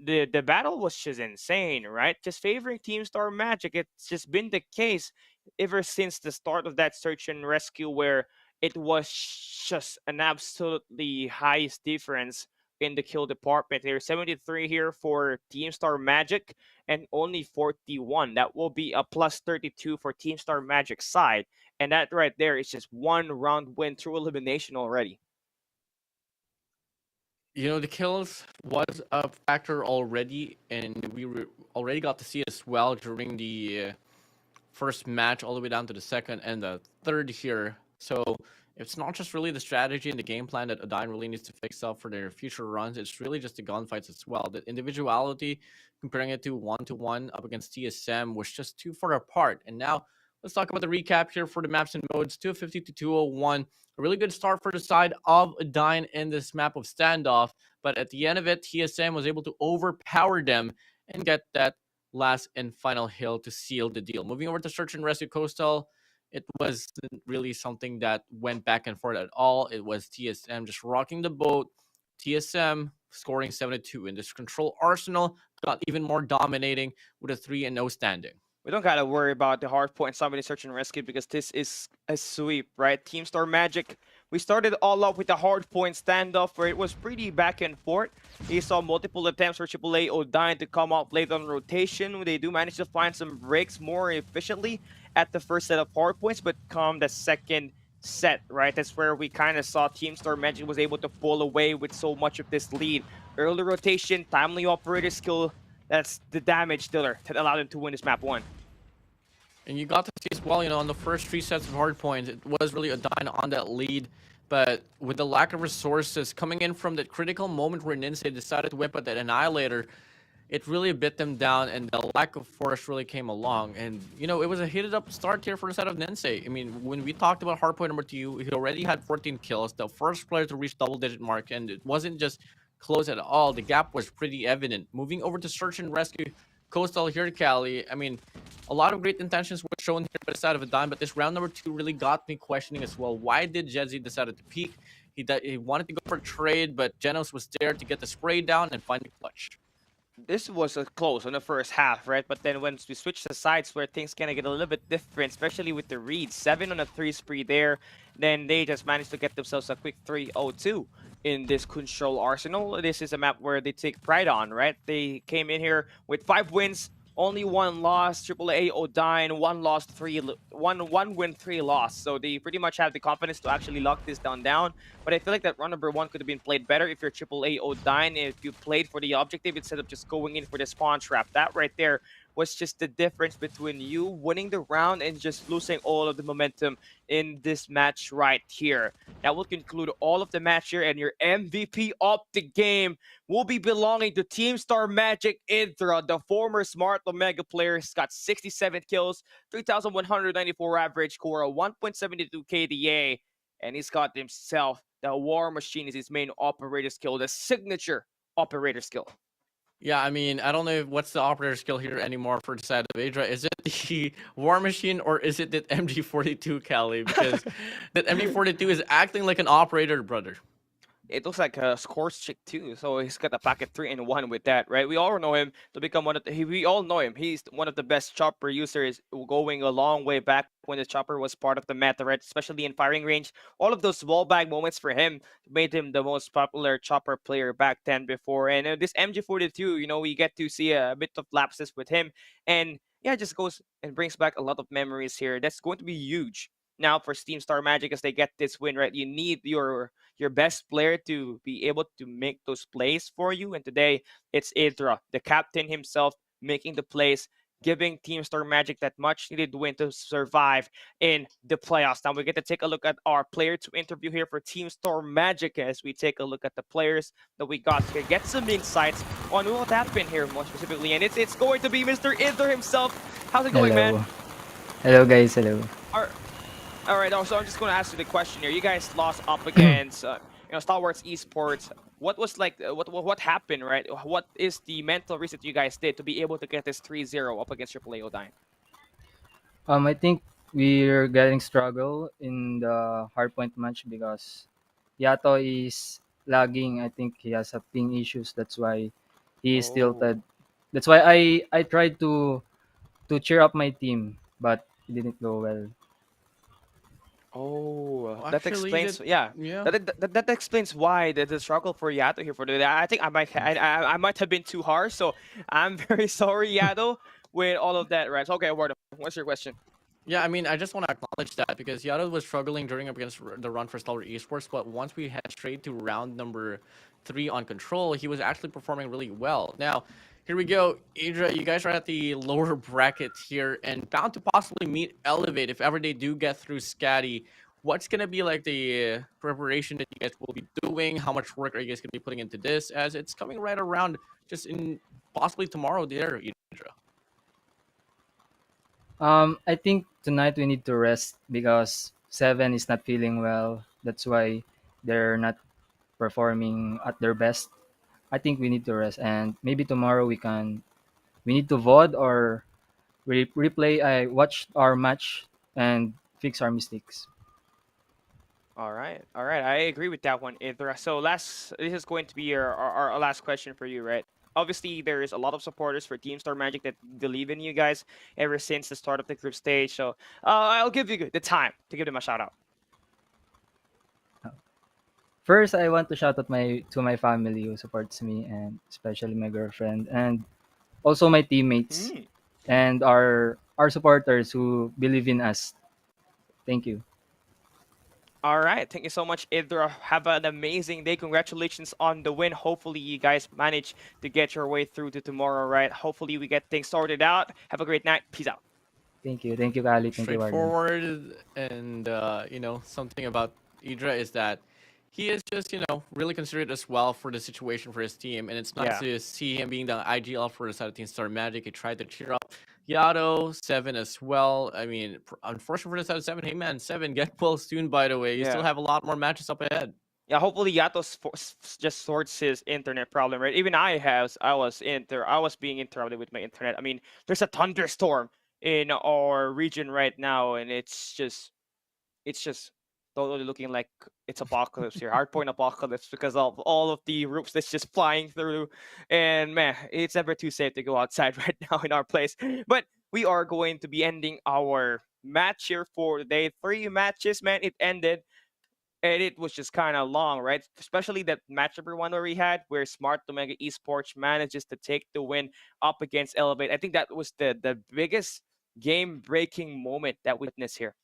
Speaker 2: the battle was just insane, right? Just favoring Team Star Magic. It's just been the case ever since the start of that search and rescue, where it was just an absolutely highest difference in the kill department. There's 73 here for Team Star Magic and only 41. That will be a plus 32 for Team Star Magic side. And that right there is just one round win through elimination already.
Speaker 3: The kills was a factor already, and we already got to see it as well during the first match all the way down to the second and the third here. So it's not just really the strategy and the game plan that Odine really needs to fix up for their future runs. It's really just the gunfights as well. The individuality, comparing it to one up against TSM, was just too far apart. And now let's talk about the recap here for the maps and modes. 250 to 201. A really good start for the side of Odine in this map of standoff. But at the end of it, TSM was able to overpower them and get that last and final hill to seal the deal. Moving over to Search and Rescue Coastal, it wasn't really something that went back and forth at all. It was TSM just rocking the boat. TSM scoring 7-2. And this Control Arsenal got even more dominating with a 3-0 standing.
Speaker 2: We don't gotta worry about the hard point somebody search and rescue because this is a sweep, right? Team Star Magic. We started all off with a hard point standoff where it was pretty back and forth. You saw multiple attempts for AAA Odine to come up late on rotation. They do manage to find some breaks more efficiently at the first set of hard points, but come the second set, right? That's where we kind of saw Team Star Magic was able to pull away with so much of this lead. Early rotation, timely operator skill, that's the damage dealer that allowed them to win this map 1.
Speaker 3: And you got to see as well, on the first 3 sets of hard points, it was really Odine on that lead. But with the lack of resources coming in from that critical moment where Ninsei decided to whip out that Annihilator, it really bit them down, and the lack of force really came along. And, it was a heated up start here for the side of Ninsei. I mean, when we talked about hardpoint number 2, he already had 14 kills, the first player to reach double-digit mark, and it wasn't just close at all. The gap was pretty evident. Moving over to Search and Rescue Coastal here, Cali. I mean, a lot of great intentions were shown here by the side of Odine, but this round number 2 really got me questioning as well. Why did Jezzy decide to peek? He wanted to go for a trade, but Genos was there to get the spray down and find the clutch.
Speaker 2: This was a close on the first half, right? But then once we switch to sides where things kind of get a little bit different, especially with the reads. 7 on a 3 spree there. Then they just managed to get themselves a quick 3-0-2 in this Control Arsenal. This is a map where they take pride on, right? They came in here with 5 wins, only 1 loss. AAA Odine, 1 loss, 1 win, 3 loss. So they pretty much have the confidence to actually lock this down. But I feel like that run number 1 could have been played better if you're AAA Odine, if you played for the objective instead of just going in for the spawn trap. That right there was just the difference between you winning the round and just losing all of the momentum in this match right here. That will conclude all of the match here, and your MVP of the game will be belonging to Team Star Magic Indra. The former Smart Omega player has got 67 kills, 3,194 average score, a 1.72 KDA, and he's got himself the War Machine is his main operator skill, the signature operator skill.
Speaker 3: Yeah, I mean, I don't know what's the operator skill here anymore for the side of Adra. Is it the War Machine or is it that MG42, Cali? Because that MG42 is acting like an operator, brother.
Speaker 2: It looks like a Scorch chick too, so he's got a packet 3-in-1 with that, right? We all know him to become one of the, we all know him. He's one of the best chopper users, going a long way back when the chopper was part of the meta, right? Especially in firing range. All of those wall bag moments for him made him the most popular chopper player back then before. And this MG42, we get to see a bit of lapses with him, and yeah, it just goes and brings back a lot of memories here. That's going to be huge now for Team Star Magic as they get this win, right? You need your best player to be able to make those plays for you. And today, it's Idra, the captain himself, making the plays, giving Team Star Magic that much needed win to survive in the playoffs. Now we get to take a look at our player to interview here for Team Star Magic as we take a look at the players that we got here. Get some insights on what happened here more specifically. And it's going to be Mr. Idra himself. How's it going, man?
Speaker 6: Hello, guys. Hello.
Speaker 2: All right, so I'm just going to ask you the question here. You guys lost up against, Stalwart's eSports. What was like, what happened, right? What is the mental reset you guys did to be able to get this 3-0 up against AAA Odine?
Speaker 6: I think we're getting struggle in the hardpoint match because Yato is lagging. I think he has a ping issues. That's why he is tilted. That's why I tried to cheer up my team, but it didn't go well.
Speaker 2: That
Speaker 3: Actually,
Speaker 2: explains, yeah.
Speaker 3: Yeah.
Speaker 2: That explains why the struggle for Yato here for today. I think I might have been too harsh, so I'm very sorry, Yato, with all of that, right? Okay, Eduardo, what's your question?
Speaker 3: Yeah, I mean, I just want to acknowledge that because Yado was struggling during up against the run for Stalwart Esports, but once we head straight to round number 3 on Control, he was actually performing really well. Now, here we go. Idra, you guys are at the lower bracket here and bound to possibly meet Elevate if ever they do get through Scatty. what's gonna be like the preparation that you guys will be doing? How much work are you guys gonna be putting into this? As it's coming right around just in possibly tomorrow there, Idra.
Speaker 6: I think tonight we need to rest because Seven is not feeling well. That's why they're not performing at their best. I think we need to rest, and maybe tomorrow we need to VOD or replay. I watch our match and fix our mistakes.
Speaker 2: All right, all right. I agree with that one, Idra. So this is going to be our last question for you, right? Obviously, there is a lot of supporters for Team Star Magic that believe in you guys ever since the start of the group stage. So I'll give you the time to give them a shout out.
Speaker 6: First, I want to shout out my family who supports me, and especially my girlfriend, and also my teammates
Speaker 2: Hmm.
Speaker 6: and our supporters who believe in us. Thank you.
Speaker 2: All right. Thank you so much, Idra. Have an amazing day. Congratulations on the win. Hopefully, you guys manage to get your way through to tomorrow, right? Hopefully, we get things sorted out. Have a great night. Peace out.
Speaker 6: Thank you. Thank you, Kali. Thank you, Warden.
Speaker 3: Straightforward, and something about Idra is that he is just really considerate as well for the situation for his team, and it's nice
Speaker 2: Yeah.
Speaker 3: to see him being the IGL for the side of Team Star Magic. He tried to cheer up Yato, Seven as well. I mean, unfortunately for the side of Seven, hey man, Seven, get well soon. By the way, you still
Speaker 2: Yeah.
Speaker 3: have a lot more matches up ahead.
Speaker 2: Yeah, hopefully Yatos just sorts his internet problem, right? Even I was being interrupted with my internet. I mean, there's a thunderstorm in our region right now, and it's just totally looking like it's apocalypse here, hardpoint apocalypse, because of all of the roofs that's just flying through. And man, it's never too safe to go outside right now in our place. But we are going to be ending our match here for the day. 3 matches, man. It ended and it was just kind of long, right? Especially that match number one where we had, where Smart Omega Esports manages to take the win up against Elevate. I think that was the biggest game breaking moment that we witnessed here.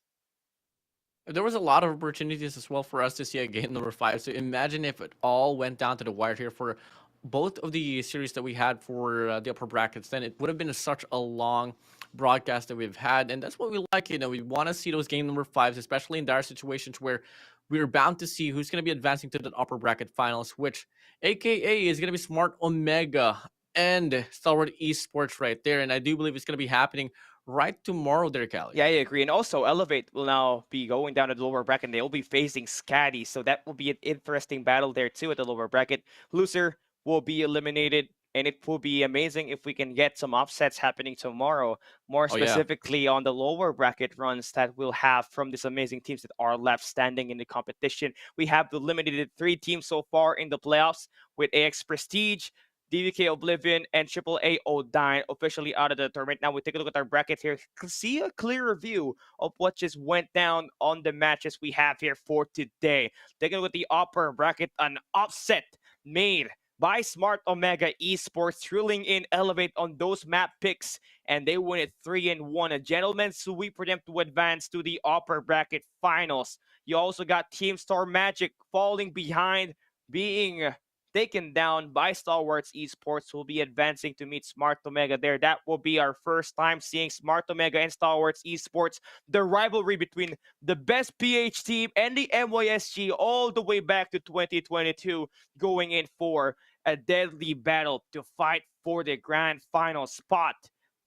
Speaker 3: There was a lot of opportunities as well for us to see a game number 5. So imagine if it all went down to the wire here for both of the series that we had for the upper brackets. Then it would have been such a long broadcast that we've had, and that's what we like. We want to see those game number 5s, especially in dire situations where we're bound to see who's going to be advancing to the upper bracket finals, which AKA is going to be Smart Omega and Stalwart Esports right there. And I do believe it's going to be happening right tomorrow there, Callie.
Speaker 2: Yeah, I agree. And also, Elevate will now be going down to the lower bracket. And they will be facing Scatty, so that will be an interesting battle there too at the lower bracket. Loser will be eliminated, and it will be amazing if we can get some upsets happening tomorrow. More
Speaker 3: Oh, yeah.
Speaker 2: specifically on the lower bracket runs that we'll have from these amazing teams that are left standing in the competition. We have eliminated 3 teams so far in the playoffs, with AX Prestige, DVK Oblivion, and AAA Odine officially out of the tournament. Now we take a look at our bracket here. See a clearer view of what just went down on the matches we have here for today. Taking a look at the upper bracket, an upset made by Smart Omega Esports, thrilling in Elevate on those map picks, and they win it 3-1. A gentleman's sweep for them to advance to the upper bracket finals. You also got Team Star Magic falling behind, being taken down by Stalwarts Esports, who will be advancing to meet Smart Omega there. That will be our first time seeing Smart Omega and Stalwarts Esports. The rivalry between the best PH team and the MYSG all the way back to 2022, going in for a deadly battle to fight for the grand final spot.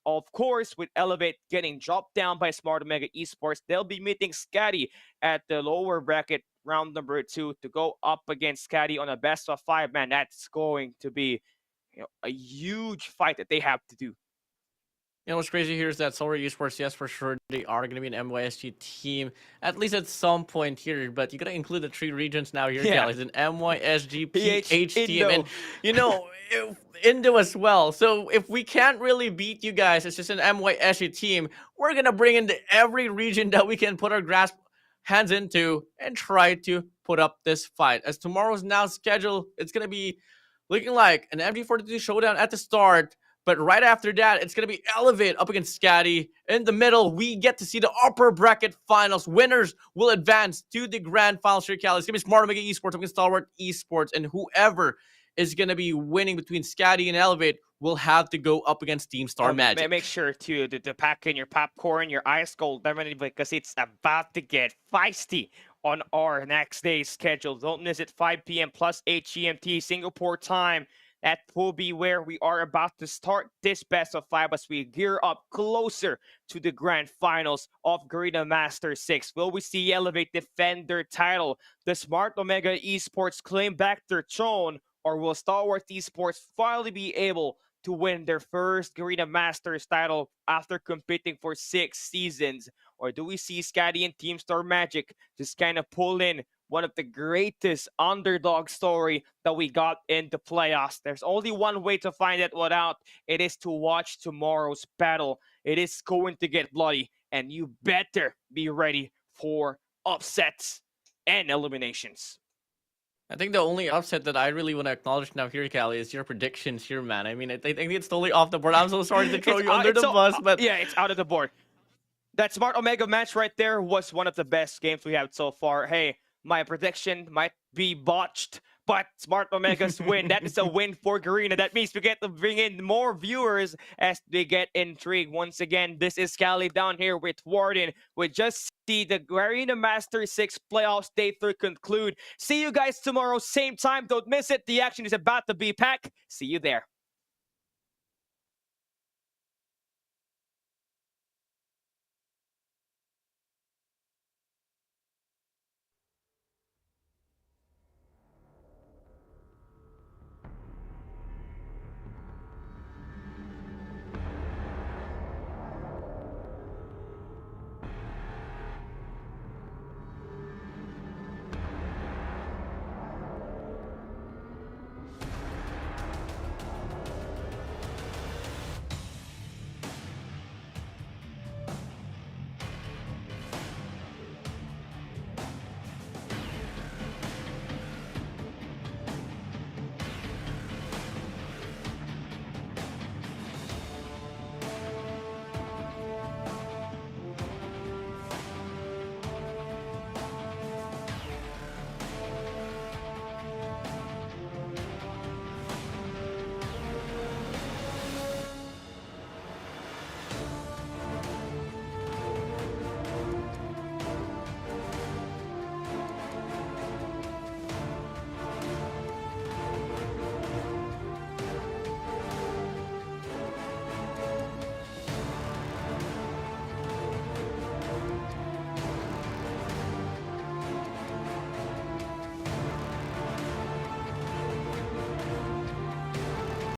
Speaker 2: Of course, with Elevate getting dropped down by Smart Omega Esports, they'll be meeting Scatty at the lower bracket round number 2 to go up against Scatty on a best of 5. Man, that's going to be a huge fight that they have to do.
Speaker 3: What's crazy here is that Stalwart Esports, yes, for sure, they are going to be an MYSG team, at least at some point here, but you got to include the 3 regions now here,
Speaker 2: Yeah.
Speaker 3: It's an MYSG
Speaker 2: PH
Speaker 3: PH team,
Speaker 2: Indo.
Speaker 3: and, Indo as well. So if we can't really beat you guys, it's just an MYSG team, we're going to bring in every region that we can put our hands into and try to put up this fight. As tomorrow's now scheduled, it's going to be looking like an MG42 showdown at the start. But right after that, it's going to be Elevate up against Scatty. In the middle, we get to see the upper bracket finals. Winners will advance to the grand finals here, Cali. It's going to be Smart Omega Esports up against Stalwart Esports. And whoever is going to be winning between Scatty and Elevate will have to go up against Team Star Magic.
Speaker 2: Make sure to pack in your popcorn, your ice cold lemonade, because it's about to get feisty on our next day's schedule. Don't miss it, 5 p.m. plus 8 GMT Singapore time. That will be where we are about to start this best of 5 as we gear up closer to the grand finals of Garena Master 6. Will we see Elevate defend their title? Does Smart Omega Esports claim back their throne? Or will Stalwart Esports finally be able to win their first Garena Masters title after competing for 6 seasons? Or do we see Scatty and Team Star Magic just kind of pull in one of the greatest underdog story that we got in the playoffs? There's only one way to find that one out. It is to watch tomorrow's battle. It is going to get bloody, and you better be ready for upsets and eliminations.
Speaker 3: I think the only upset that I really want to acknowledge now here, Callie, is your predictions here, man. I mean, I think it's totally off the board. I'm so sorry to throw you under the bus, but
Speaker 2: yeah, it's out of the board. That Smart Omega match right there was one of the best games we have so far. Hey, my prediction might be botched, but Smart Omega's win, that is a win for Garena. That means we get to bring in more viewers as they get intrigued. Once again, this is Cali down here with Warden. We just see the Garena Master 6 playoffs day 3 conclude. See you guys tomorrow, same time. Don't miss it. The action is about to be packed. See you there.